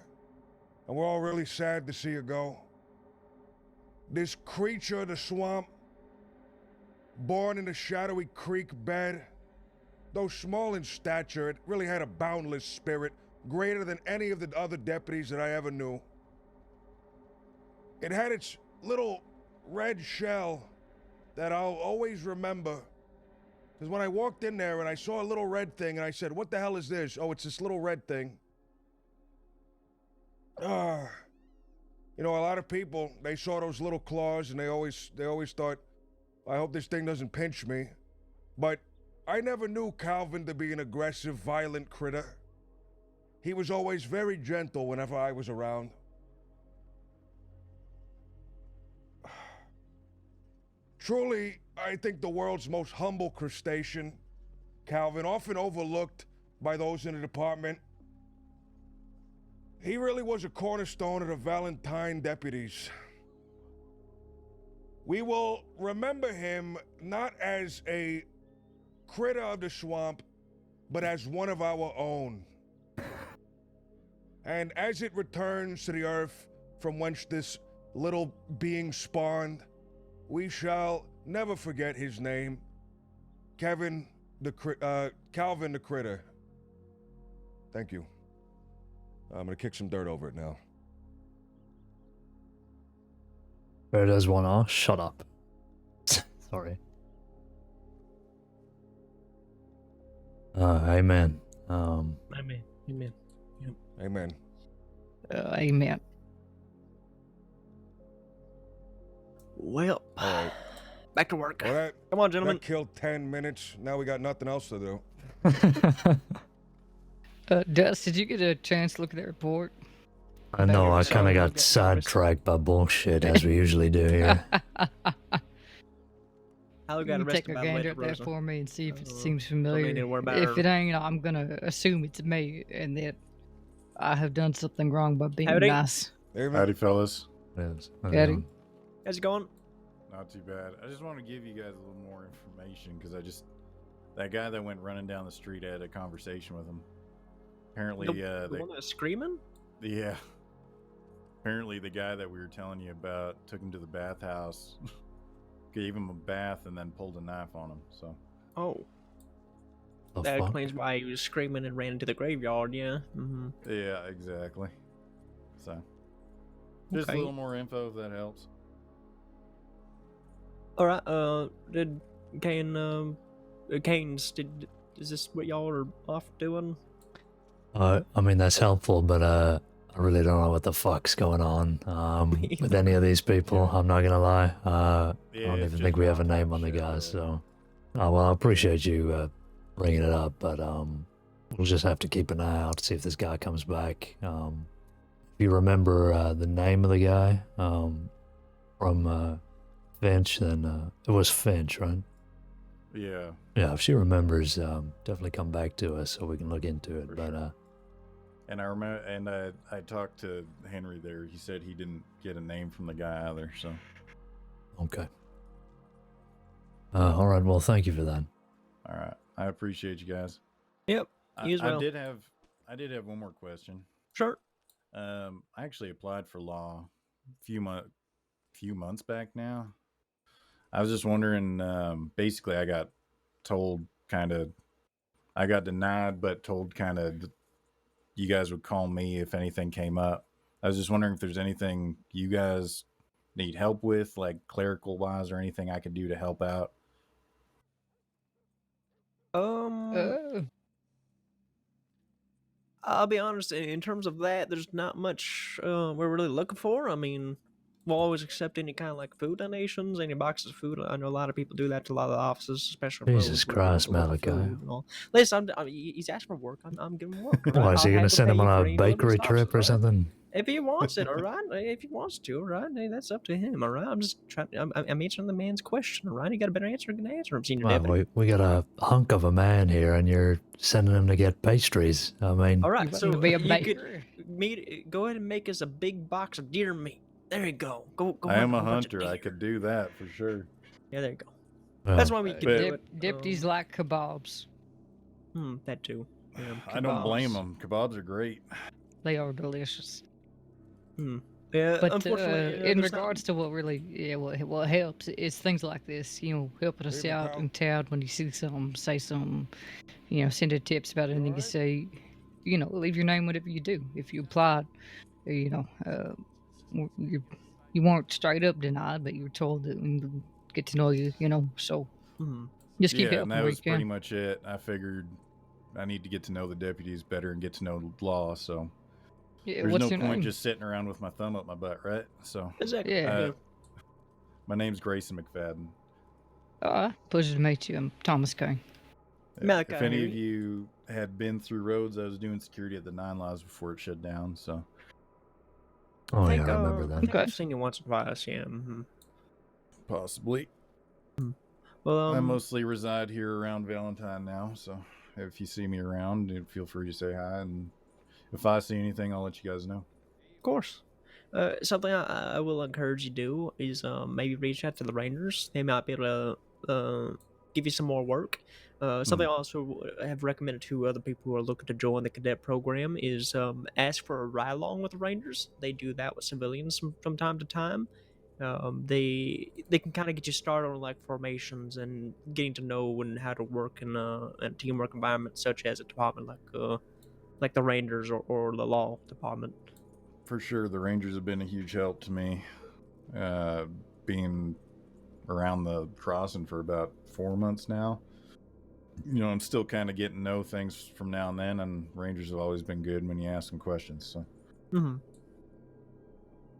And we're all really sad to see you go. This creature of the swamp, born in the shadowy creek bed, though small in stature, it really had a boundless spirit, greater than any of the other deputies that I ever knew. It had its little red shell that I'll always remember. Because when I walked in there and I saw a little red thing and I said, what the hell is this? Oh, it's this little red thing. You know, a lot of people, they saw those little claws and they always thought, I hope this thing doesn't pinch me. But I never knew Calvin to be an aggressive, violent critter. He was always very gentle whenever I was around. Truly, I think the world's most humble crustacean, Calvin, often overlooked by those in the department. He really was a cornerstone of the Valentine deputies. We will remember him not as a critter of the swamp, but as one of our own. And as it returns to the earth from whence this little being spawned, we shall never forget his name, Calvin the Critter. Thank you. I'm gonna kick some dirt over it now. There does one. Oh, shut up. Sorry. Amen. Amen. Amen. Yep. Amen. Amen. Well, all right. Back to work. Well, Come on, gentlemen. That killed 10 minutes. Now we got nothing else to do. Dust, did you get a chance to look at that report? I know, I kind of got sidetracked by bullshit, as we usually do here. I'll got You arrested take a by the way, gander at that Rosa. for me and see if it seems don't need familiar. to worry about If her. it ain't, I'm gonna assume it's me and that I have done something wrong by being Howdy. nice. Howdy, fellas. Yes. Howdy. How's it going? Not too bad. I just want to give you guys a little more information because that guy that went running down the street, I had a conversation with him. Apparently, The one that's screaming? yeah. Apparently, the guy that we were telling you about took him to the bathhouse gave him a bath and then pulled a knife on him. So. Oh. The That fuck? explains why he was screaming and ran into the graveyard. Yeah. Mm-hmm. Yeah, exactly. So. Just Okay. a little more info if that helps. All right. Did Caine's is this what y'all are off doing? I mean, that's helpful, but I really don't know what the fuck's going on with any of these people. I'm not gonna lie. I don't even think we have a name on the guys. So, well, I appreciate you bringing it up, but we'll just have to keep an eye out to see if this guy comes back. If you remember the name of the guy from Finch, then it was Finch, right? Yeah. Yeah, if she remembers, definitely come back to us so we can look into it. But And I remember, and I talked to Henry there. He said he didn't get a name from the guy either. So. Okay. All right. Well, thank you for that. All right. I appreciate you guys. Yep. You as well. I did have one more question. Sure. I actually applied for law a few months back now. I was just wondering, basically I got told I got denied, but told you guys would call me if anything came up. I was just wondering if there's anything you guys need help with, like clerical wise, or anything I could do to help out. I'll be honest, in terms of that, there's not much we're really looking for. I mean, we'll always accept any kind of like food donations, any boxes of food. I know a lot of people do that to a lot of the offices, especially Jesus Christ, Malachi. Listen, he's asking for work. I'm giving him work. Right? Why, is he going to send him on a bakery trip or right? something? If he wants it, all right. If he wants to, all right. Hey, that's up to him, all right. I'm just trying. I'm answering the man's question, all right. He got a better answer. Can answer him, senior Well, deputy. we got a hunk of a man here, and you're sending him to get pastries. I mean, All right, so be a you baker. could go ahead and make us a big box of deer meat. There you go. Go. I am a hunt bunch of hunter. I deer. could do that for sure. Yeah, there you go. That's why we can do it. Deputies like kebabs. That too. Yeah, I don't blame them. Kebabs are great. They are delicious. Yeah, But unfortunately, in there's regards to what really, what helps is things like this. Helping us out in town when you see something, say something. Send a tips about anything you see. Leave your name whatever you do. If you applied, you weren't straight up denied, but you were told that we get to know you. So just keep Yeah, helping and that where was you can. pretty much it. I figured I need to get to know the deputies better and get to know law. So there's what's no your point name? just sitting around with my thumb up my butt, right? So Exactly. my name's Grayson McFadden. Pleasure to meet you. I'm Thomas Caine. Malachi, If any of you had been through roads, I was doing security at the 9 Lives before it shut down. So. Oh, I yeah, I remember that. I think I've seen you once or twice. Yeah. Possibly. Well, I mostly reside here around Valentine now, so if you see me around, feel free to say hi, and if I see anything, I'll let you guys know. Of course. Something I will encourage you to do is maybe reach out to the Rangers. They might be able to give you some more work. Something I also have recommended to other people who are looking to join the cadet program is ask for a ride-along with the Rangers. They do that with civilians from time to time. They can kind of get you started on like formations and getting to know and how to work in a teamwork environment, such as a department like the Rangers or the law department. For sure, the Rangers have been a huge help to me. Being around the crossing for about 4 months now. I'm still kind of getting to know things from now and then, and Rangers have always been good when you ask them questions. So.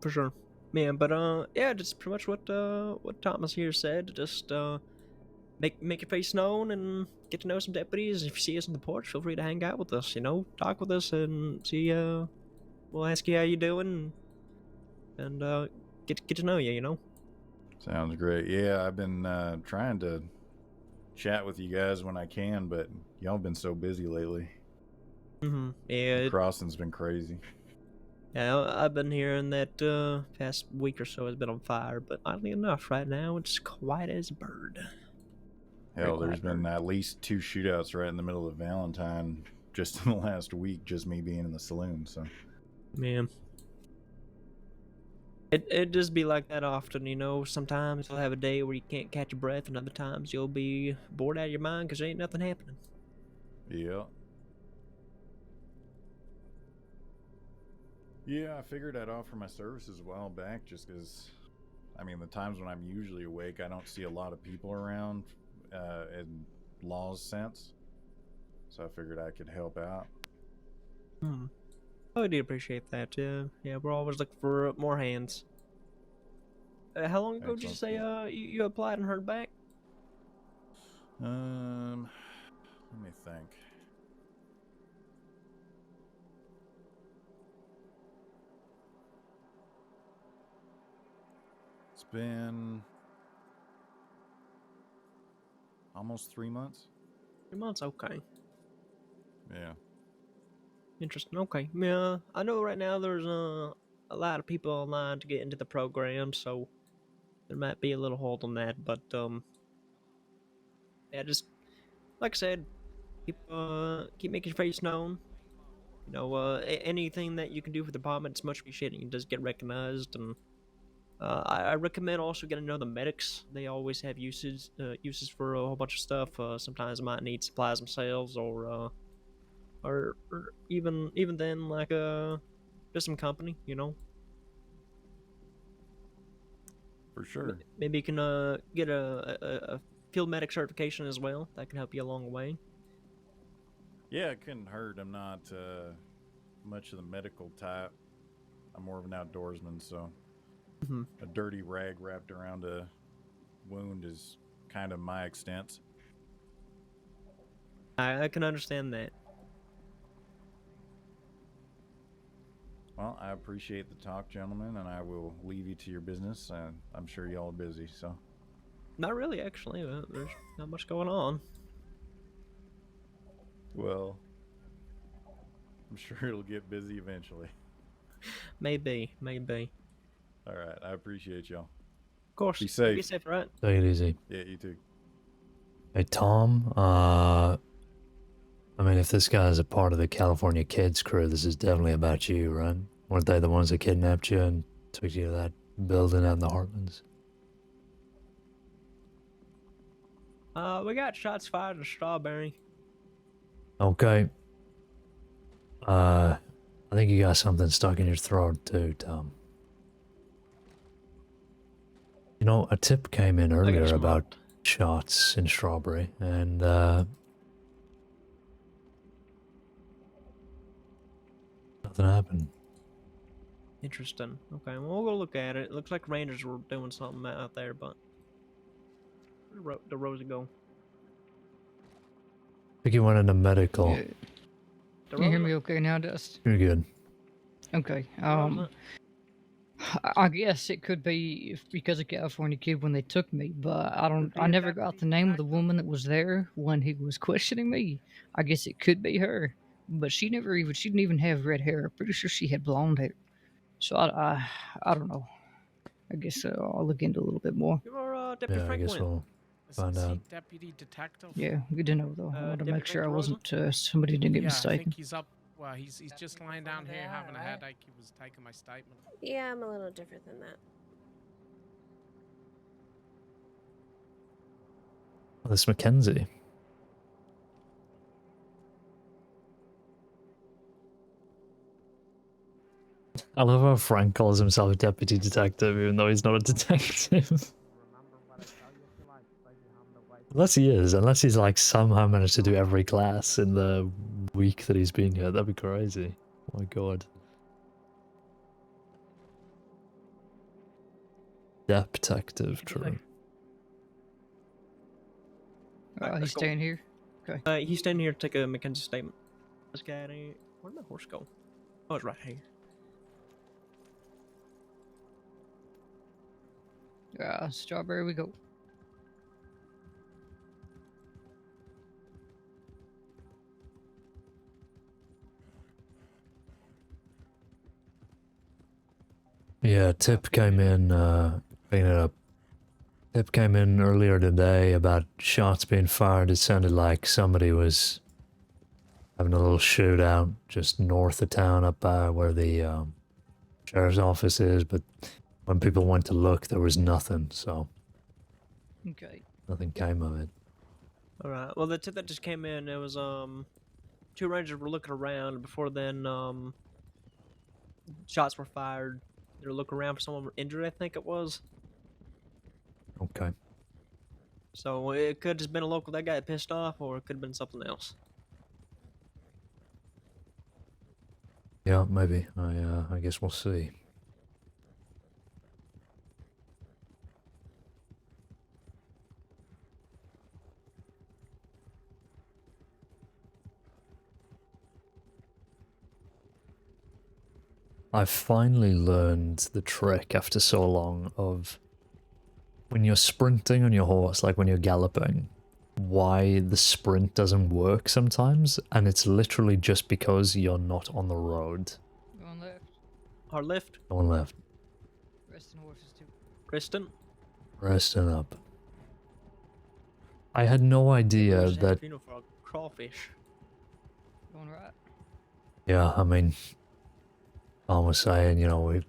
For sure. Man, but yeah, just pretty much what Thomas here said. Just make your face known and get to know some deputies. If you see us on the porch, feel free to hang out with us. Talk with us and see. We'll ask you how you doing, and get to know you. Sounds great. Yeah, I've been trying to chat with you guys when I can, but y'all been so busy lately. Yeah. The crossing's been crazy. Yeah, I've been hearing that past week or so has been on fire, but oddly enough, right now it's quiet as a bird. Hell, there's been at least 2 shootouts right in the middle of Valentine just in the last week, just me being in the saloon, so. Man. It just be like that often, you know. Sometimes you'll have a day where you can't catch your breath, and other times you'll be bored out of your mind because ain't nothing happening. Yeah. Yeah, I figured I'd offer my services a while back just because, I mean, the times when I'm usually awake, I don't see a lot of people around in Law's sense. So I figured I could help out. Hmm. I do appreciate that. Yeah, we're always looking for more hands. How long ago did you say you applied and heard back? Let me think. It's been almost 3 months. 3 months, okay. Yeah. Interesting. Okay. Yeah, I know right now there's a lot of people online to get into the program, so there might be a little hold on that. But yeah, just like I said, keep making your face known. You know, anything that you can do for the department is much appreciated. It does get recognized, and I recommend also getting to know the medics. They always have uses for a whole bunch of stuff. Sometimes they might need supplies themselves, or even then, like just some company, you know. For sure. Maybe you can get a field medic certification as well. That can help you along the way. Yeah, it couldn't hurt. I'm not much of the medical type. I'm more of an outdoorsman, so a dirty rag wrapped around a wound is kind of my extent. I can understand that. Well, I appreciate the talk, gentlemen, and I will leave you to your business. I'm sure y'all are busy, so. Not really, actually. There's not much going on. Well, I'm sure it'll get busy eventually. Maybe. All right, I appreciate y'all. Of course. Be safe. Be safe, right? Take it easy. Yeah, you too. Hey, Tom, I mean, if this guy's a part of the California Kids crew, this is definitely about you, right? Weren't they the ones that kidnapped you and took you to that building out in the Heartlands? We got shots fired at Strawberry. Okay. I think you got something stuck in your throat too, Tom. You know, a tip came in earlier about shots in Strawberry, and nothing happened. Interesting. Okay, well, we'll go look at it. It looks like Rangers were doing something out there, but where did Rosie go? I think you went into medical. Yeah. Can you hear me okay now, Dust? You're good. Okay. I guess it could be because of California Kid when they took me, but I never got the name of the woman that was there when he was questioning me. I guess it could be her, but she didn't even have red hair. I'm pretty sure she had blonde hair. So I don't know. I guess I'll look into a little bit more. You're Deputy Yeah, I guess we'll find out. Deputy Detective. Yeah, good to know though. I wanted to make sure I Rosa? wasn't somebody didn't get I mistaken. think he's up. Well, he's just lying down here having a headache. He was taking my statement. Yeah, I'm a little different than that. Oh, this Mackenzie. I love how Frank calls himself a deputy detective, even though he's not a detective. Unless he is, unless he's like somehow managed to do every class in the week that he's been here, that'd be crazy. Oh my god. Detective, true. He's staying here? Okay. He's standing here to take a Mackenzie statement. This guy, where'd my horse go? Oh, it's right here. Strawberry we go. Yeah, tip came in, bringing it up. Tip came in earlier today about shots being fired. It sounded like somebody was having a little shootout just north of town up by where the sheriff's office is, but when people went to look, there was nothing, so Okay. nothing came of it. All right. Well, the tip that just came in, it was two rangers were looking around. Before then, shots were fired. They were looking around for someone injured, I think it was. Okay. So it could have just been a local that got pissed off, or it could have been something else. Yeah, maybe. I guess we'll see. I finally learned the trick after so long of when you're sprinting on your horse, like when you're galloping, why the sprint doesn't work sometimes, and it's literally just because you're not on the road. Going left. Hard lift. Going left. Resting horses too. Resting. Resting up. I had no idea Just had a that... funeral for a crawfish. Going right. Yeah, I mean, Tom was saying, you know, we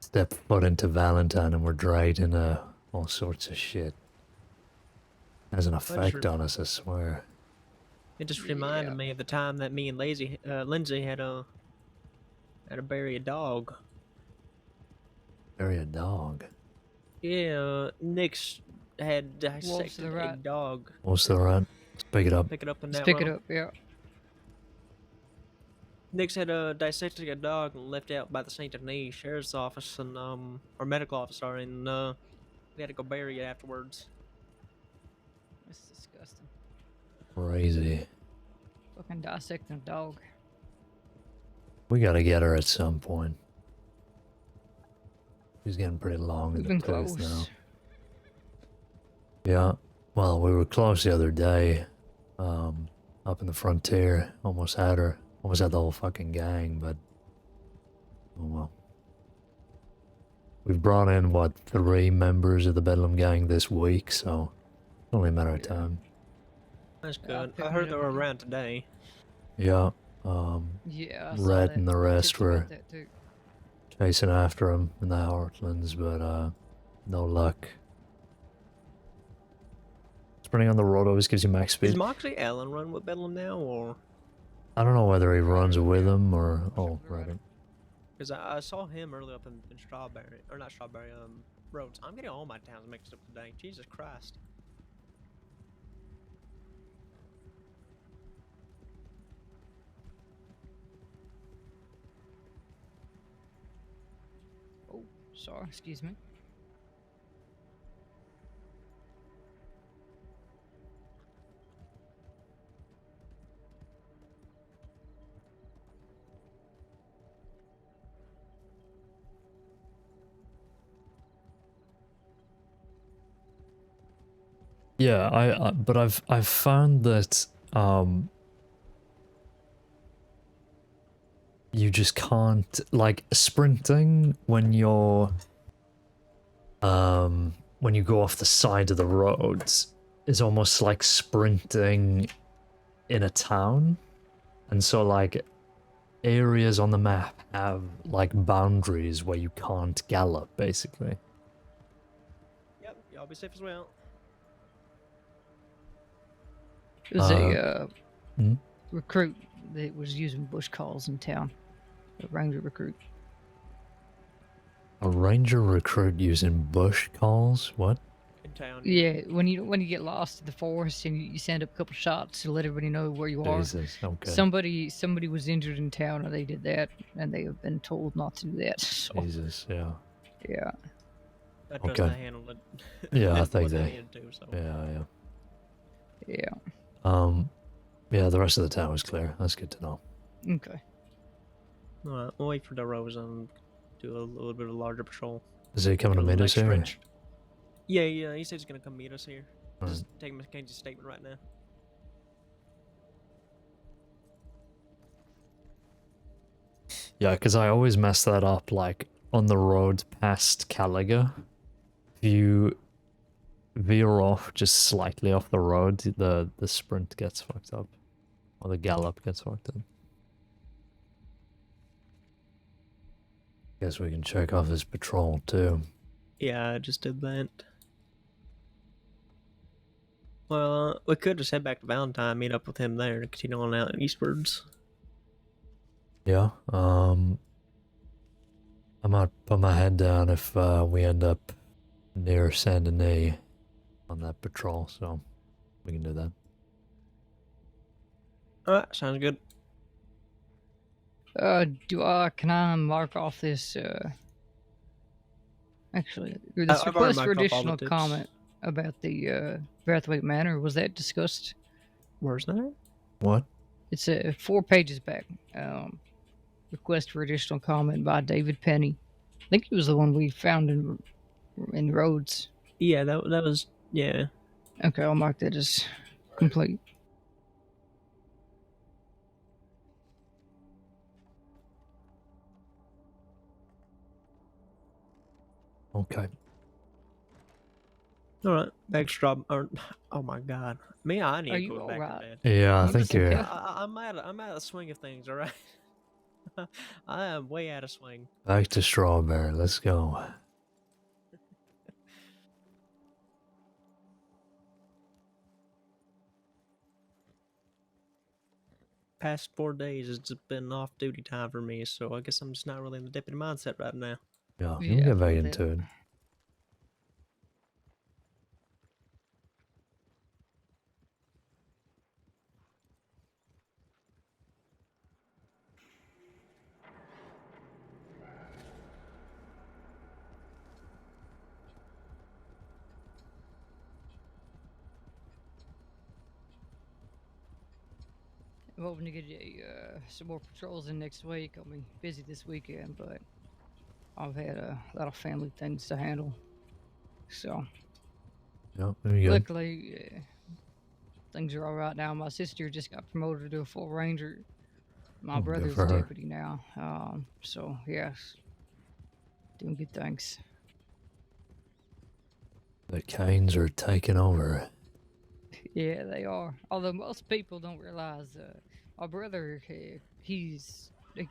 step foot into Valentine and we're dragged into all sorts of shit. Has an effect on us, I swear. It just reminded me of the time that me and Lindsay had to bury a dog. Bury a dog? Yeah, Nick's had dissected a dog. What's the right? Let's pick it up. Pick it up in Let's that pick it row. up, yeah. Nick's had dissected a dog and left out by the St. Denis Sheriff's Office and or medical office, sorry, and we had to go bury it afterwards. That's disgusting. Crazy. Fucking dissecting a dog. We gotta get her at some point. She's getting pretty long in We've the been tooth close. now. Yeah, well, we were close the other day. Up in the frontier. Almost had her. Almost had the whole fucking gang, but... oh well. We've brought in, what, 3 members of the Bedlam gang this week, so... it's only a matter of time. That's good. I heard they were around today. Yeah, Yeah, I saw Red that. and the rest Tips about were that too. chasing after him in the Heartlands, but no luck. Sprinting on the road always gives you max Is speed. Moxie Allen run with Bedlam now, or? I don't know whether he runs with him or... oh, right. Because I saw him earlier up in Strawberry, or not Strawberry, Roads. I'm getting all my towns mixed up today. Jesus Christ. Oh, sorry, excuse me. Yeah, but I've found that you just can't, like, sprinting when you're when you go off the side of the roads is almost like sprinting in a town. And so, like, areas on the map have, like, boundaries where you can't gallop, basically. Yep, y'all be safe as well. There's a hmm? recruit that was using bush calls in town. A ranger recruit. A ranger recruit using bush calls? What? In town. Yeah, when you get lost in the forest and you send up a couple shots to let everybody know where you are. Jesus, okay. Somebody was injured in town and they did that, and they have been told not to do that. So, Jesus, yeah. yeah. I trust Okay. they handled it. Yeah, I What think they they... needed to, so. yeah. Yeah. Yeah, the rest of the town was clear. That's good to know. Okay. Alright, we'll wait for DeRosa and do a little bit of a larger patrol. Is he coming to meet us here? Yeah, he said he's gonna come meet us here. Alright. Just taking Mackenzie's statement right now. Yeah, because I always mess that up, like, on the road past Caliga. If you veer off just slightly off the road, the sprint gets fucked up. Or the gallop gets fucked up. Guess we can check off his patrol too. Yeah, I just did that. Well, we could just head back to Valentine, meet up with him there, and continue on out eastwards. Yeah. I might put my head down if we end up near Saint Denis on that patrol, so we can do that. Alright, sounds good. Can I mark off this, actually, this I've already request for marked off all the additional tips. comment about the, Brathwaite Manor, was that discussed? Where's that? What? It's 4 pages back. Request for additional comment by David Penny. I think he was the one we found in Rhodes. Yeah, that was, yeah. Okay, I'll mark that as complete. Okay. Alright, thanks, Rob. Oh my god. Me, I need Are to you go back alright? to bed. Yeah, I think you're. I'm out of the swing of things, alright? I am way out of swing. Back to Strawberry. Let's go. Past 4 days, it's been off duty time for me, so I guess I'm just not really in the deputy mindset right now. Yeah, you can get back into it. I'm hoping to get some more patrols in next week. I'll be busy this weekend, but I've had a lot of family things to handle. So, Yep, very good. luckily, things are all right now. My sister just got promoted to a full ranger. My Oh, good brother's for a her. deputy now. So yes, doing good things. The Caines are taking over. Yeah, they are. Although most people don't realize, my brother, he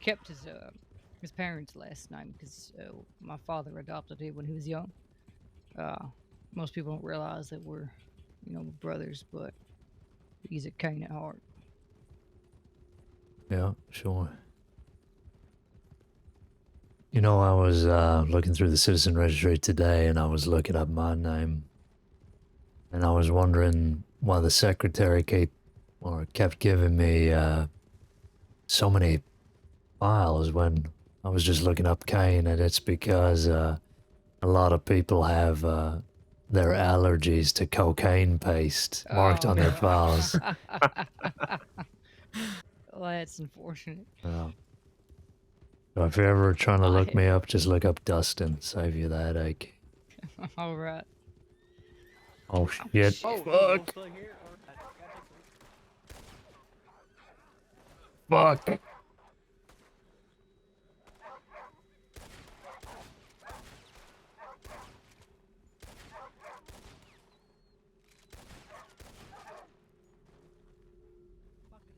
kept his parents' last name because my father adopted him when he was young. Most people don't realize that we're, brothers, but he's a Caine at heart. Yeah, sure. You know, I was looking through the citizen registry today and I was looking up my name. And I was wondering why the secretary kept giving me so many files when I was just looking up Caine, and it's because a lot of people have their allergies to cocaine paste marked on their files. Well, that's unfortunate. So if you're ever trying to look me up, just look up Dustin. Save you the headache. All right. Oh shit. Fuck. Fuck. Fucking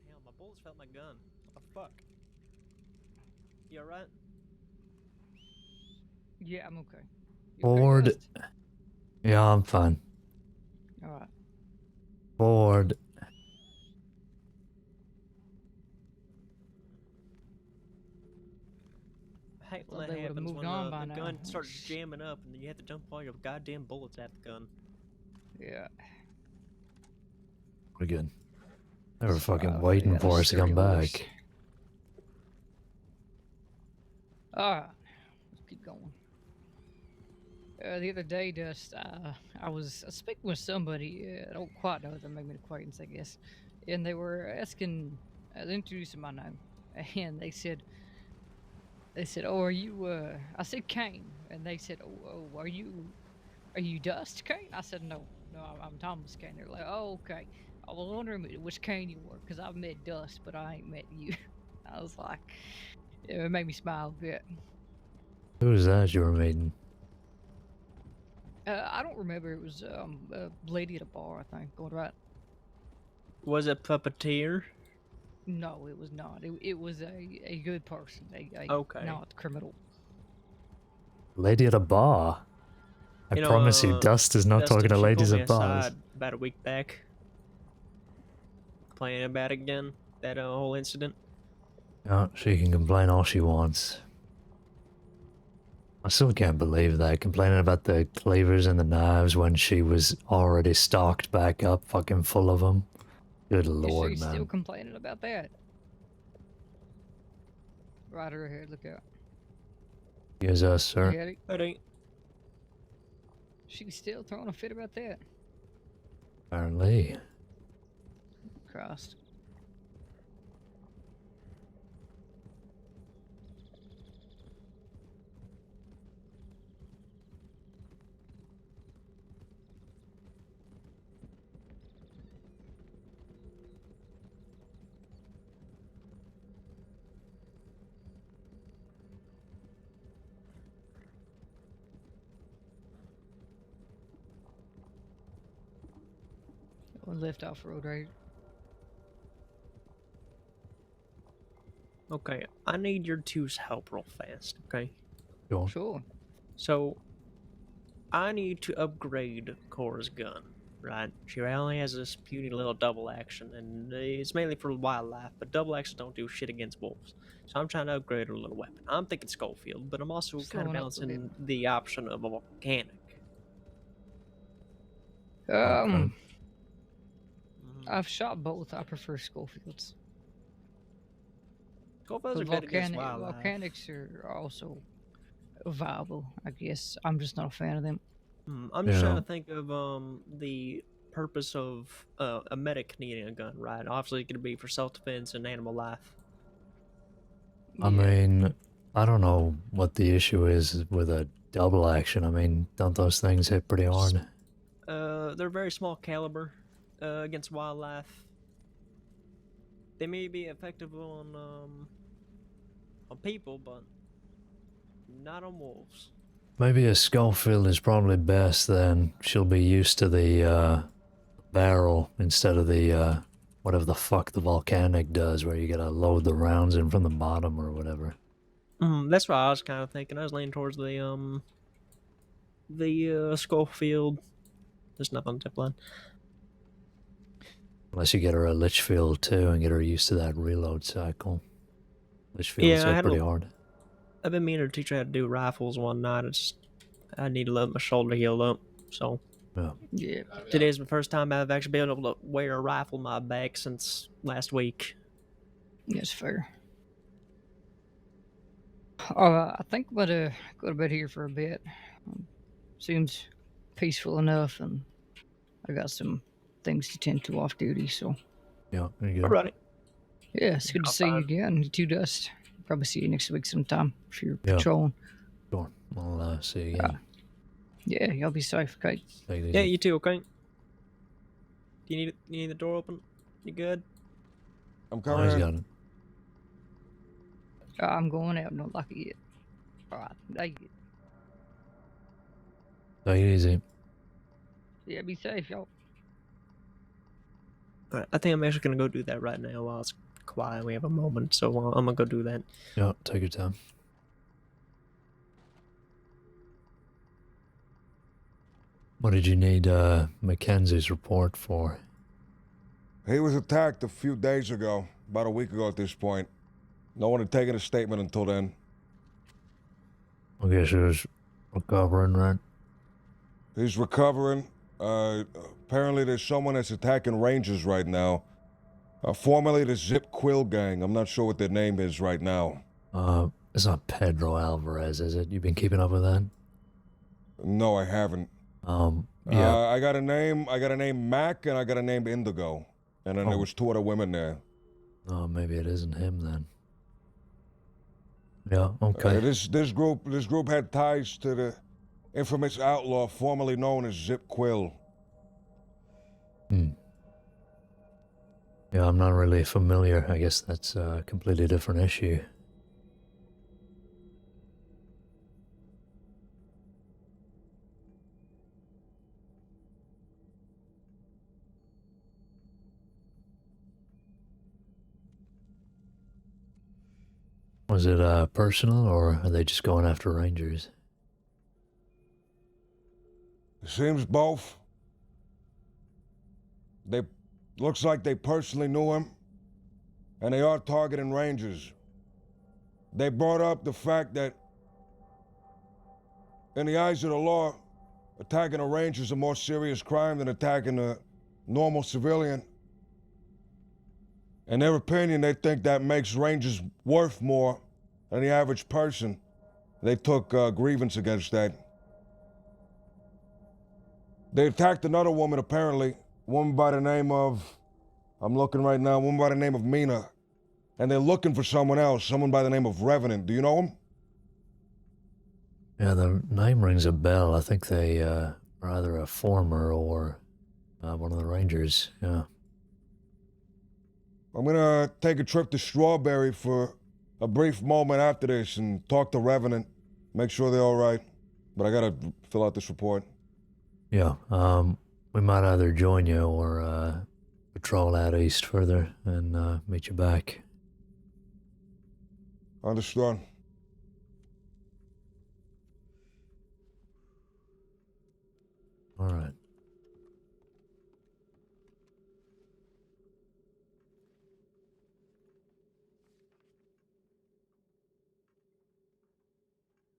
hell, my bullets felt my gun. What the fuck? You alright? Yeah, I'm okay. Ford. Yeah, I'm fine. All right. Ford. I hate when Thought that they would've happens, moved when on the by now. gun starts jamming up and you have to dump all your goddamn bullets at the gun. Yeah. We're good. They were fucking yeah, waiting for those us to come serious. back. All right. Let's keep going. The other day, Dust, I was speaking with somebody, I don't quite know, they made me an acquaintance, I guess, and they were asking, introducing my name, and they said, oh, are you, I said Caine, and they said, oh, are you Dust Caine? I said, no, I'm Thomas Caine. They're like, oh, okay. I was wondering which Caine you were, because I've met Dust, but I ain't met you. I was like, it made me smile a bit. Who was that you were meeting? I don't remember. It was a lady at a bar, I think. Going right. Was it puppeteer? No, it was not. It was a good person. Okay. Not criminal. Lady at a bar. I You know, promise you, Dust is not Dustin, talking to she ladies pulled me at bars. aside about a week back, complaining about it again, that whole incident. Yeah, she can complain all she wants. I still can't believe that, complaining about the cleavers and the knives when she was already stocked back up, fucking full of them. Good lord, She's still man. complaining about that. Right her ahead, look out. Yes, sir. Get it? It ain't. She's still throwing a fit about that. Apparently. Christ. One left off road right. Okay, I need your two's help real fast, okay? Sure. So, I need to upgrade Cora's gun, right? She only has this puny little double action, and it's mainly for wildlife, but double action don't do shit against wolves. So I'm trying to upgrade her little weapon. I'm thinking Schofield, but I'm also kind of Slowing up a bit. balancing the option of a volcanic. I've shot both. I prefer Schofields. Schofields But are good against wildlife. volcanics are also viable, I guess. I'm just not a fan of them. I'm just trying to think of the purpose of a medic needing a gun, right? Obviously, it could be for self-defense and animal life. I mean, I don't know what the issue is with a double action. I mean, don't those things hit pretty hard? They're very small caliber against wildlife. They may be effective on people, but not on wolves. Maybe a Schofield is probably best then. She'll be used to the barrel instead of the whatever the fuck the volcanic does, where you gotta load the rounds in from the bottom or whatever. That's what I was kind of thinking. I was leaning towards the Schofield. There's nothing on the tip line. Unless you get her a Litchfield too and get her used to that reload cycle. Litchfields Yeah, hit pretty hard. I've been meaning to teach her how to do rifles one night. I need to let my shoulder heal up. So yeah, today's the first time I've actually been able to wear a rifle on my back since last week. That's fair. I think I'm gonna go to bed here for a bit. Seems peaceful enough, and I got some things to tend to off duty, so. Yeah, there you go. Alrighty. Yeah, it's good to see you again. You too, Dust. Probably see you next week sometime if you're patrolling. Sure. I'll see you again. Yeah, y'all be safe, okay? Take it Yeah, easy. you too, okay? Do you need the door open? You good? I'm Oh, he's got it. I'm going out, don't lock it yet. Alright, take it. Take it easy. Yeah, be safe, y'all. Alright, I think I'm actually gonna go do that right now while it's quiet. We have a moment, so I'm gonna go do that. Yeah, take your time. What did you need Mackenzie's report for? He was attacked a few days ago, about a week ago at this point. No one had taken a statement until then. I guess he was recovering, right? He's recovering. Apparently there's someone that's attacking rangers right now. Formerly the Zip Quill Gang. I'm not sure what their name is right now. It's not Pedro Alvarez, is it? You've been keeping up with that? No, I haven't. Yeah. I got a name Mac, and I got a name Indigo. And then there was 2 other women there. Oh, maybe it isn't him then. Yeah, okay. This group had ties to the infamous outlaw formerly known as Zip Quill. Yeah, I'm not really familiar. I guess that's a completely different issue. Was it personal, or are they just going after rangers? It seems both. They looks like they personally knew him, and they are targeting Rangers. They brought up the fact that, in the eyes of the law, attacking a Ranger is a more serious crime than attacking a normal civilian. In their opinion, they think that makes Rangers worth more than the average person. They took grievance against that. They attacked another woman, apparently, a woman by the name of, I'm looking right now, a woman by the name of Mina. And they're looking for someone else, someone by the name of Revenant. Do you know him? Yeah, the name rings a bell. I think they are either a former or one of the Rangers, yeah. I'm gonna take a trip to Strawberry for a brief moment after this and talk to Revenant, make sure they're all right. But I gotta fill out this report. Yeah, we might either join you or patrol out east further and meet you back. Understood. Alright.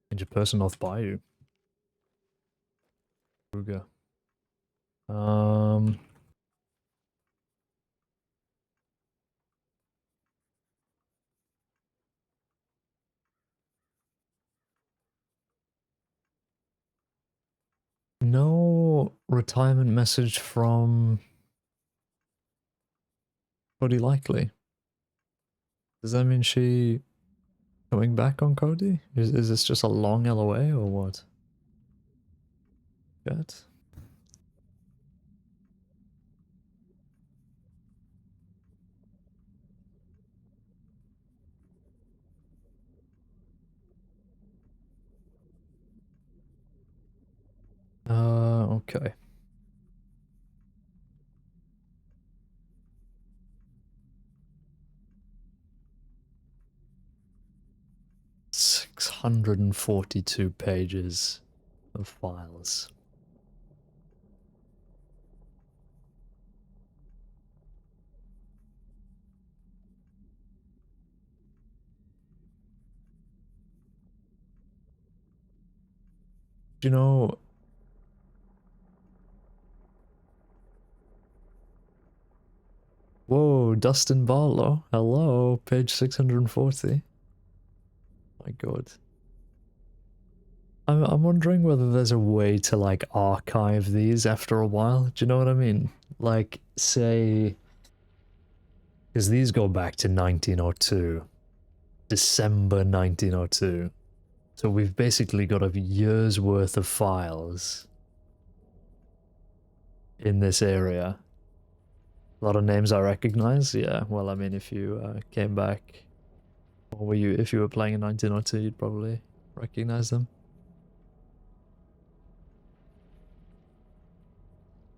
Major person off by you. Kruger. No retirement message from Cody Likely. Does that mean she coming back on Cody? Is this just a long LOA or what? Good. Okay. $642 pages of files. Do you know? Whoa, Dustin Barlow. Hello, page 640. My god. I'm wondering whether there's a way to like archive these after a while. Do you know what I mean? Like, say, because these go back to 1902, December 1902. So we've basically got a year's worth of files in this area. A lot of names I recognize. Yeah. Well, I mean, if you came back, or were you? If you were playing in 1902, you'd probably recognize them.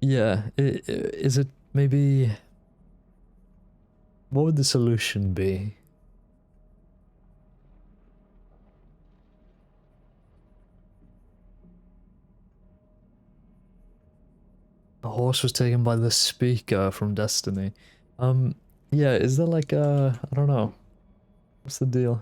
Yeah, is it maybe... What would the solution be? The horse was taken by the speaker from Destiny. Yeah, is there like a... I don't know. What's the deal?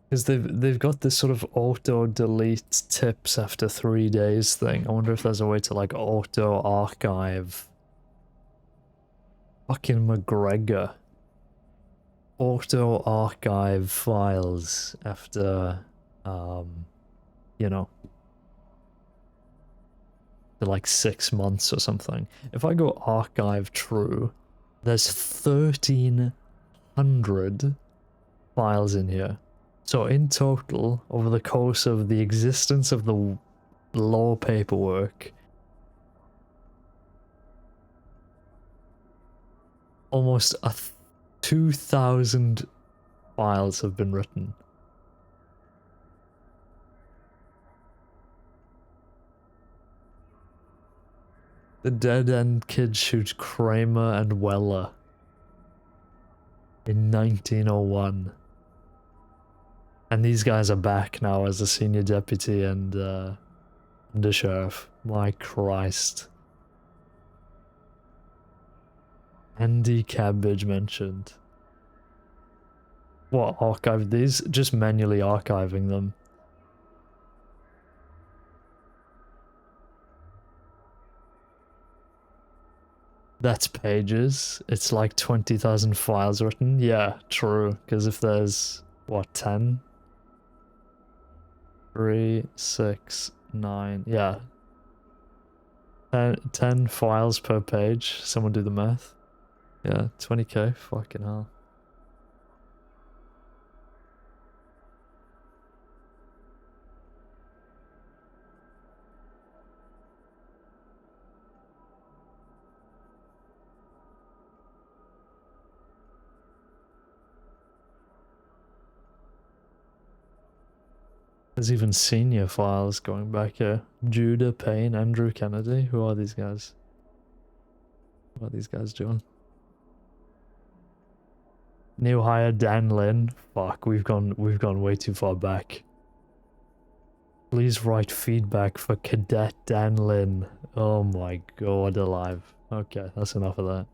Because they've got this sort of auto-delete tips after 3 days thing. I wonder if there's a way to like auto-archive... Fucking McGregor. Auto-archive files after, you know, for like 6 months or something. If I go archive true, there's 1,300 files in here. So in total, over the course of the existence of the law paperwork, almost 2,000 files have been written. The Dead End Kid shoots Kramer and Weller in 1901. And these guys are back now as a senior deputy and under sheriff. My Christ. Andy Cabbage mentioned. What, archive these? Just manually archiving them. That's pages. It's like 20,000 files written. Yeah, true. Because if there's, what, 10? 3, 6, 9, yeah. 10 files per page. Someone do the math. Yeah, 20k. Fucking hell. There's even senior files going back here. Judah, Payne, Andrew Kennedy. Who are these guys? What are these guys doing? New hire Dan Lin. Fuck, we've gone way too far back. Please write feedback for Cadet Dan Lin. Oh my god alive. Okay, that's enough of that.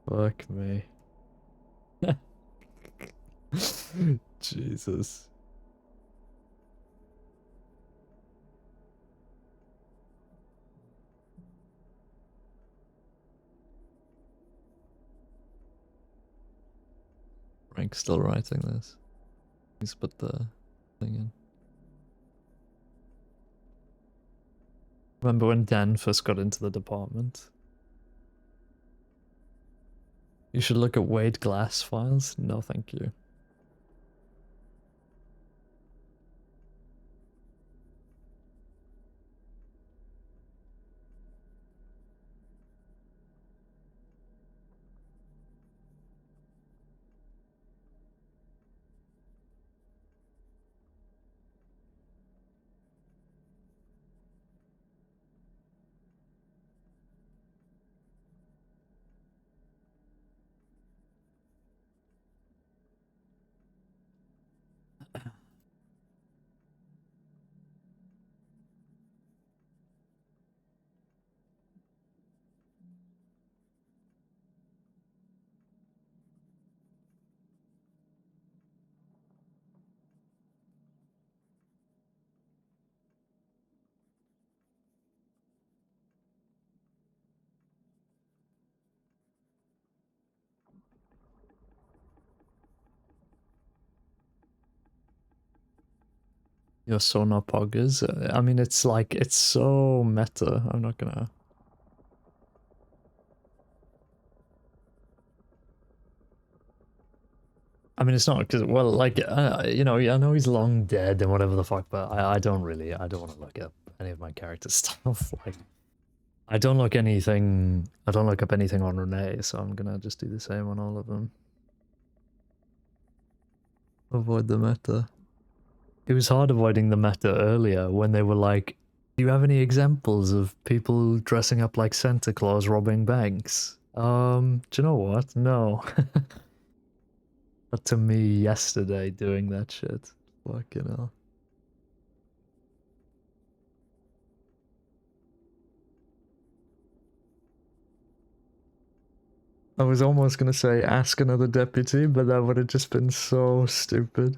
Fuck me. Jesus. Frank's still writing this. He's put the thing in. Remember when Dan first got into the department? You should look at Wade Glass files. No, thank you. You're so not poggers. I mean, it's like, it's so meta. I'm not gonna... I mean, it's not because, well, like, you know, I know he's long dead and whatever the fuck, but I don't want to look up any of my character stuff. Like, I don't look up anything on Renee, so I'm gonna just do the same on all of them. Avoid the meta. It was hard avoiding the meta earlier when they were like, do you have any examples of people dressing up like Santa Claus robbing banks? Do you know what? No. But to me yesterday doing that shit. Fucking hell. I was almost gonna say ask another deputy, but that would have just been so stupid.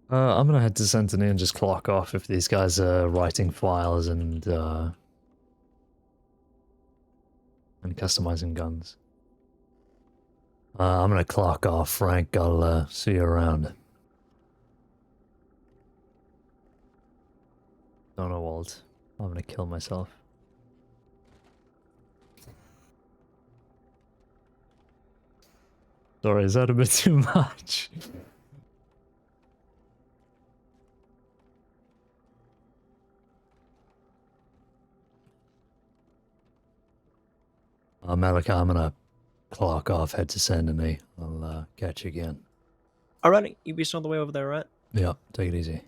I'm gonna head to Centenary and just clock off if these guys are writing files and customizing guns. I'm gonna clock off, Frank. I'll see you around. Don't know, Walt. I'm gonna kill myself. Sorry, is that a bit too much? Malika, I'm gonna clock off, head to Saint Denis. I'll catch you again. Alrighty, you'll be on the way over there, right? Yeah, take it easy.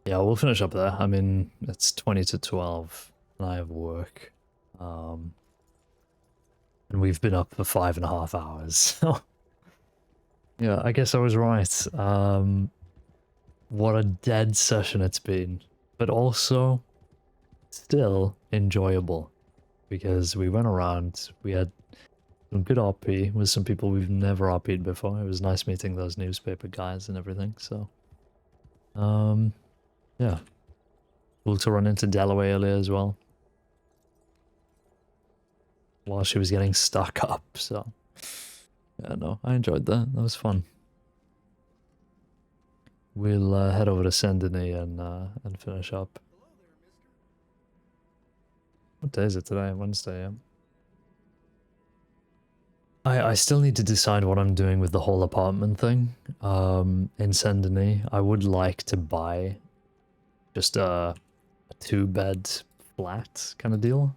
Yeah, we'll finish up there. I mean, it's 20 to 12, and I have work. And we've been up for 5.5 hours, so... Yeah, I guess I was right. What a dead session it's been. But also, still enjoyable. Because we went around, we had some good RP with some people we've never RP'd before. It was nice meeting those newspaper guys and everything, so... yeah. Cool to run into Dalloway earlier as well. While she was getting stuck up, so... Yeah, no, I enjoyed that. That was fun. We'll head over to Saint Denis and finish up. What day is it today? Wednesday, yeah. I still need to decide what I'm doing with the whole apartment thing. In Saint Denis, I would like to buy just a 2-bed flat kind of deal.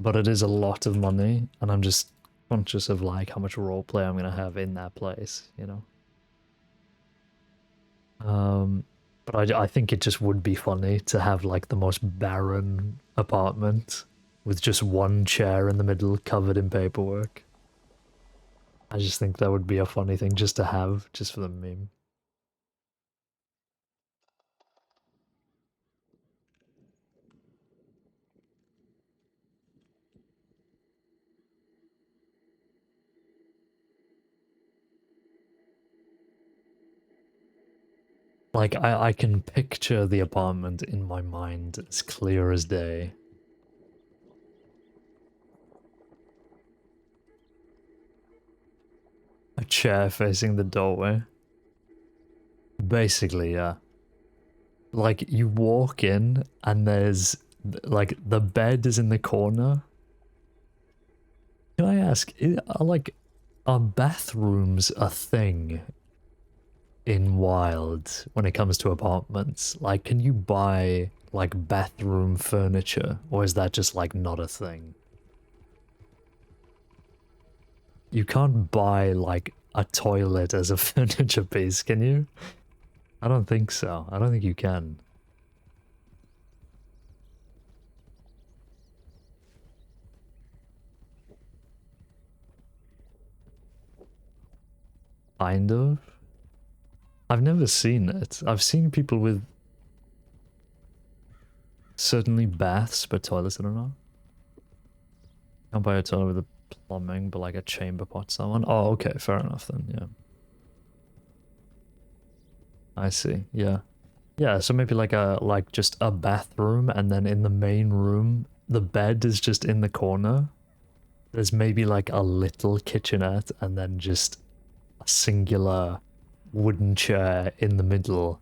But it is a lot of money, and I'm just conscious of like how much roleplay I'm gonna have in that place, you know. But I think it just would be funny to have like the most barren apartment with just one chair in the middle covered in paperwork. I just think that would be a funny thing just to have, just for the meme. Like, I can picture the apartment in my mind as clear as day. A chair facing the doorway. Basically, yeah. Like, you walk in and there's, like, the bed is in the corner. Can I ask, are bathrooms a thing in Wild when it comes to apartments? Like, can you buy, like, bathroom furniture? Or is that just, like, not a thing? You can't buy, like, a toilet as a furniture piece, can you? I don't think so. I don't think you can. Kind of. I've never seen it. I've seen people with certainly baths, but toilets I don't know. Can't buy a toilet with a plumbing, but like a chamber pot someone. Oh, okay, fair enough then, yeah. I see, yeah. Yeah, so maybe like just a bathroom, and then in the main room, the bed is just in the corner. There's maybe like a little kitchenette, and then just a singular wooden chair in the middle.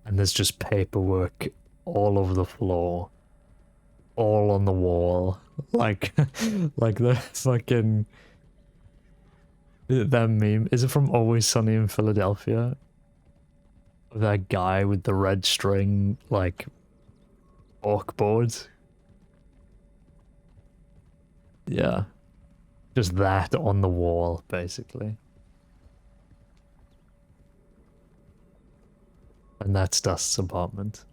And there's just paperwork all over the floor. All on the wall. Like, like the fucking... That meme, is it from Always Sunny in Philadelphia? That guy with the red string, like, corkboard. Yeah. Just that on the wall, basically. And that's Dust's apartment.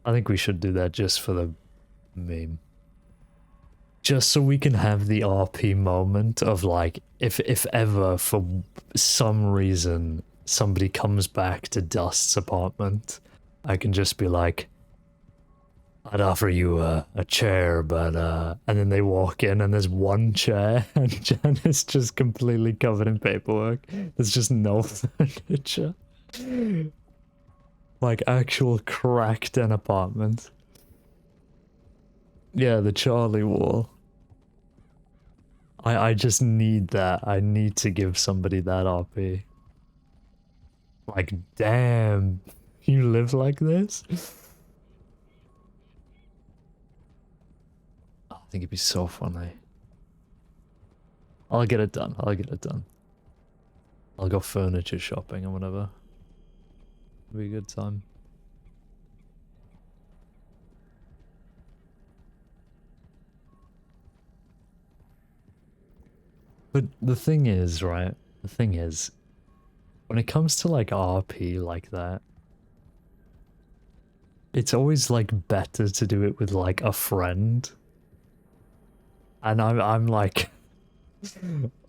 I think we should do that just for the meme. Just so we can have the RP moment of like, if ever for some reason somebody comes back to Dust's apartment, I can just be like, I'd offer you a chair, but and then they walk in and there's one chair and it's just completely covered in paperwork. There's just no furniture. Like actual cracked an apartment. Yeah, the Charlie wall. I just need that. I need to give somebody that RP. Like, damn, you live like this? I think it'd be so funny. I'll get it done. I'll get it done. I'll go furniture shopping or whatever. It'll be a good time. But the thing is, right? The thing is, when it comes to like RP like that, it's always like better to do it with like a friend. And I'm like,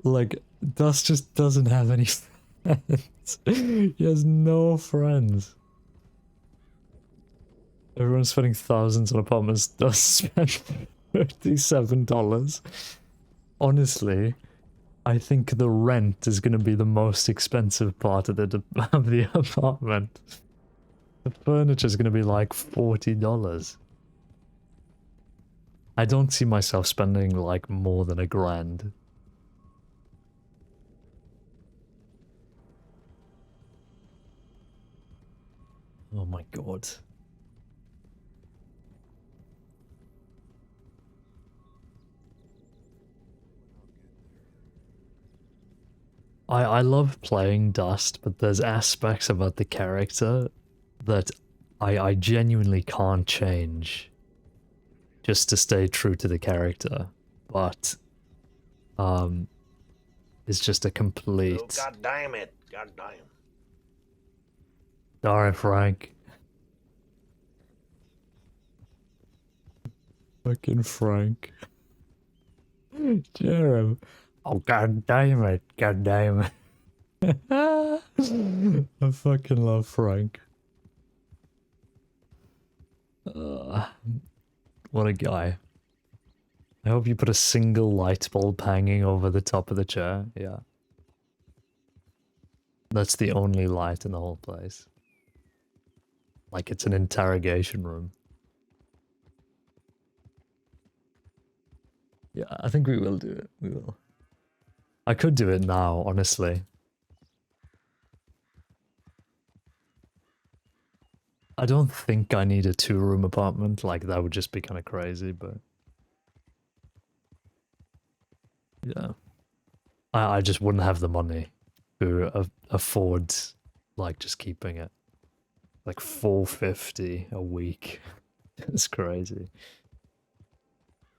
like Dust just doesn't have any friends. He has no friends. Everyone's spending thousands on apartments. Dust spent $37. Honestly, I think the rent is going to be the most expensive part of the apartment. The furniture is going to be like $40. I don't see myself spending like more than $1,000. Oh my god. I love playing Dust, but there's aspects about the character that I genuinely can't change just to stay true to the character. But it's just a complete... Oh, God damn it. God damn. Sorry, Frank. Fucking Frank. Jerem. Oh, god damn it. God damn it. I fucking love Frank. What a guy. I hope you put a single light bulb hanging over the top of the chair. Yeah. That's the only light in the whole place. Like it's an interrogation room. Yeah, I think we will do it. We will. I could do it now, honestly. I don't think I need a 2-room apartment. Like, that would just be kind of crazy, but... yeah. I just wouldn't have the money to afford, like, just keeping it. Like, $450 a week. It's crazy.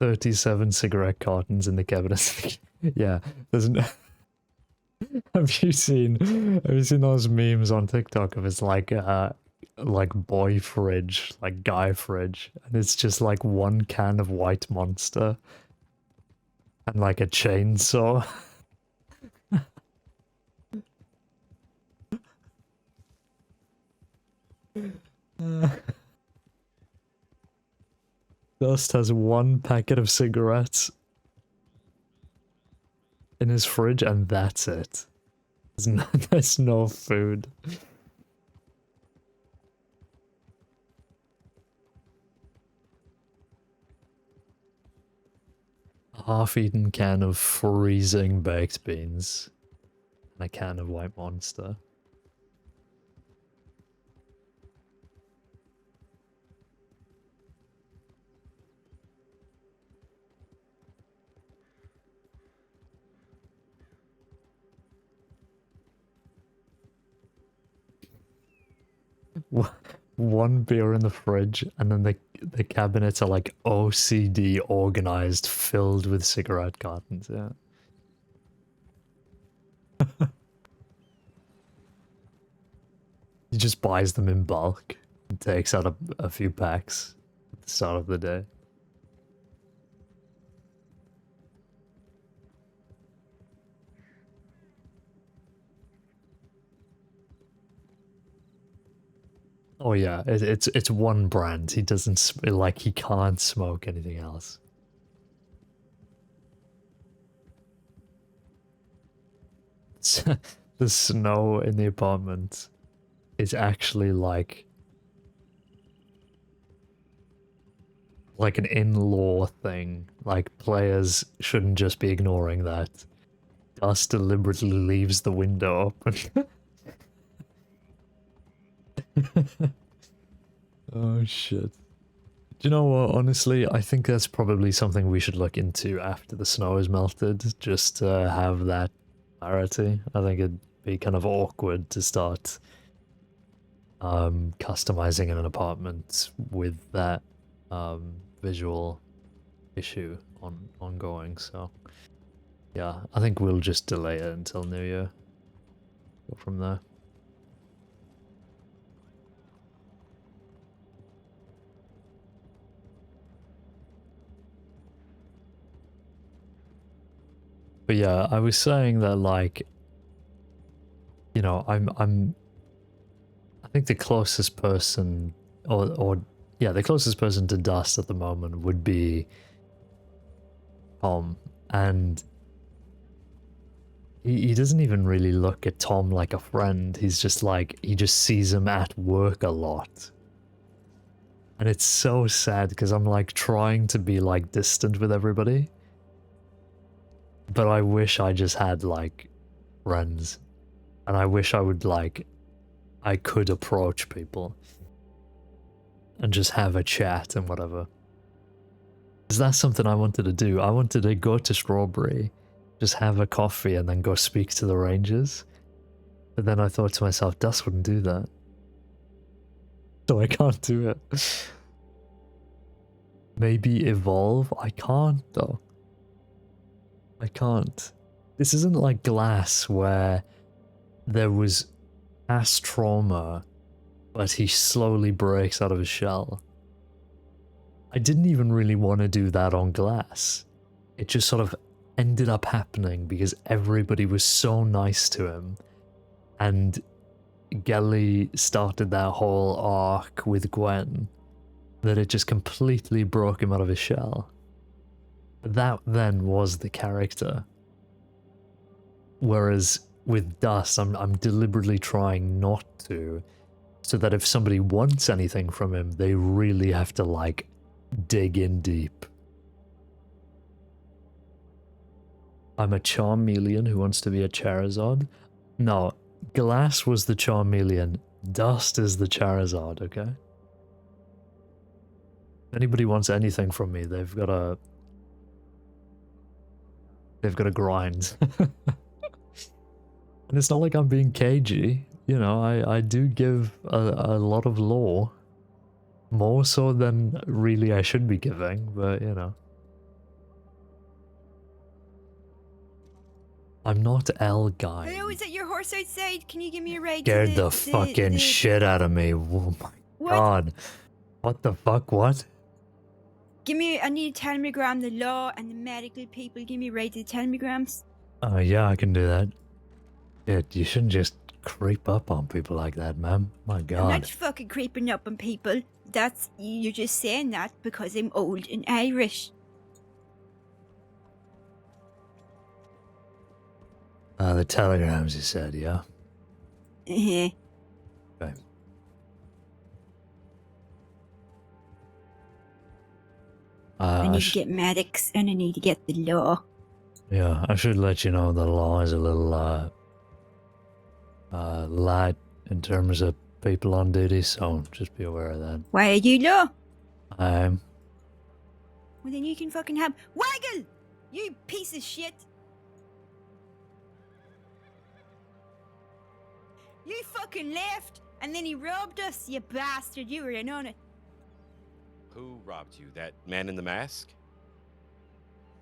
37 cigarette cartons in the cabinet. Yeah, there's no... Have you seen those memes on TikTok of it's like boy fridge, like guy fridge, and it's just like one can of White Monster and like a chainsaw. Dust has one packet of cigarettes in his fridge, and that's it. There's no food. A half-eaten can of freezing baked beans, and a can of White Monster. One beer in the fridge, and then the cabinets are like OCD organized, filled with cigarette cartons, yeah. He just buys them in bulk and takes out a few packs at the start of the day. Oh yeah, it's one brand. He doesn't like he can't smoke anything else. The snow in the apartment is actually like an in-law thing. Like players shouldn't just be ignoring that. Dust deliberately leaves the window open. Oh shit. you know what? Honestly, I think that's probably something we should look into after the snow is melted, just to have that clarity. I think it'd be kind of awkward to start customizing in an apartment with that visual issue ongoing. So yeah, I think we'll just delay it until New Year. Go from there. But yeah, I was saying that, like, you know, I think the closest person, or yeah, the closest person to Dust at the moment would be Tom, and he doesn't even really look at Tom like a friend. He's just like, he just sees him at work a lot. And it's so sad because I'm like trying to be like distant with everybody. But I wish I just had like friends. And I wish I would like, I could approach people. And just have a chat and whatever. Because that's something I wanted to do. I wanted to go to Strawberry, just have a coffee and then go speak to the rangers. But then I thought to myself, Dust wouldn't do that. So I can't do it. Maybe evolve? I can't though. I can't. This isn't like Glass where there was past trauma, but he slowly breaks out of his shell. I didn't even really want to do that on Glass. It just sort of ended up happening because everybody was so nice to him. And Gelly started that whole arc with Gwen that it just completely broke him out of his shell. That then was the character. Whereas with Dust, I'm deliberately trying not to, so that if somebody wants anything from him, they really have to like dig in deep. I'm a Charmeleon who wants to be a Charizard. No, Glass was the Charmeleon. Dust is the Charizard, okay? If anybody wants anything from me, they've got to grind. And it's not like I'm being cagey, you know, I do give a lot of lore. More so than really I should be giving, but you know. I'm not L guy. Hello, is that your horse outside? Can you give me a ride Scared to the fucking shit out of me. Oh my god. What the fuck, what? Give me, I need a telegram, the law and the medical people. Give me a ride to the telegrams. Yeah, I can do that. Yeah, you shouldn't just creep up on people like that, ma'am. My I'm god. not fucking creeping up on people. That's, you're just saying that because I'm old and Irish. The telegrams, you said, yeah? Uh-huh. Okay. I need to get medics and I need to get the law. Yeah, I should let you know the law is a little, light in terms of people on duty, so just be aware of that. Why are you law? I'm... Well, then you can fucking have Waggle! You piece of shit! You fucking left, and then he robbed us, you bastard. You were in on it. Who robbed you? That man in the mask?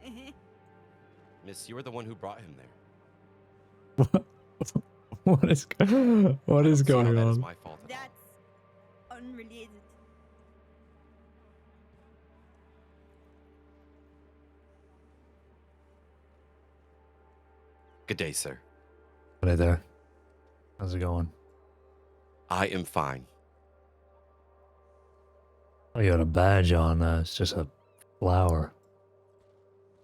Uh-huh. Miss, you were the one who brought him there. What is going That is on? my fault. That's unrelated. Good day, sir. Hey there. How's it going? I am fine. Oh, you got a badge on. It's just a flower.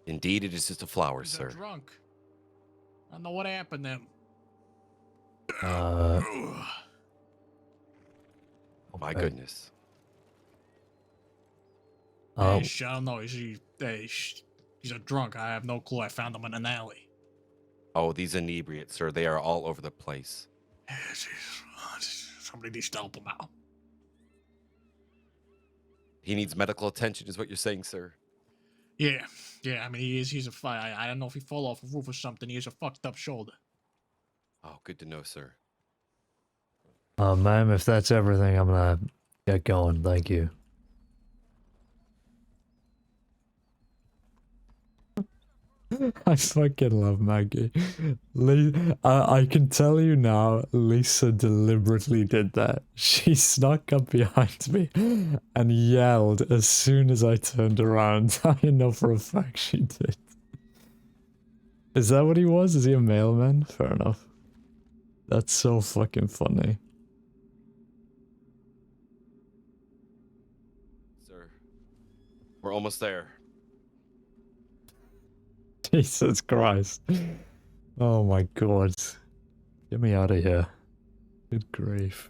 Indeed, it is just a flower, He's sir. drunk. I don't know what happened to him. My okay. goodness. Oh. I don't know. He's a drunk. I have no clue. I found him in an alley. Oh, these inebriates, sir. They are all over the place. Somebody needs to help him out. He needs medical attention, is what you're saying, sir. Yeah, yeah. I mean, he's a fire. I don't know if he fall off a roof or something. He has a fucked up shoulder. Oh, good to know, sir. Ma'am, if that's everything, I'm gonna get going. Thank you. I fucking love Maggie. I can tell you now, Lisa deliberately did that. She snuck up behind me and yelled as soon as I turned around. I know for a fact she did. Is that what he was? Is he a mailman? Fair enough. That's so fucking funny. Sir, we're almost there. Jesus Christ. Oh my god. Get me out of here. Good grief.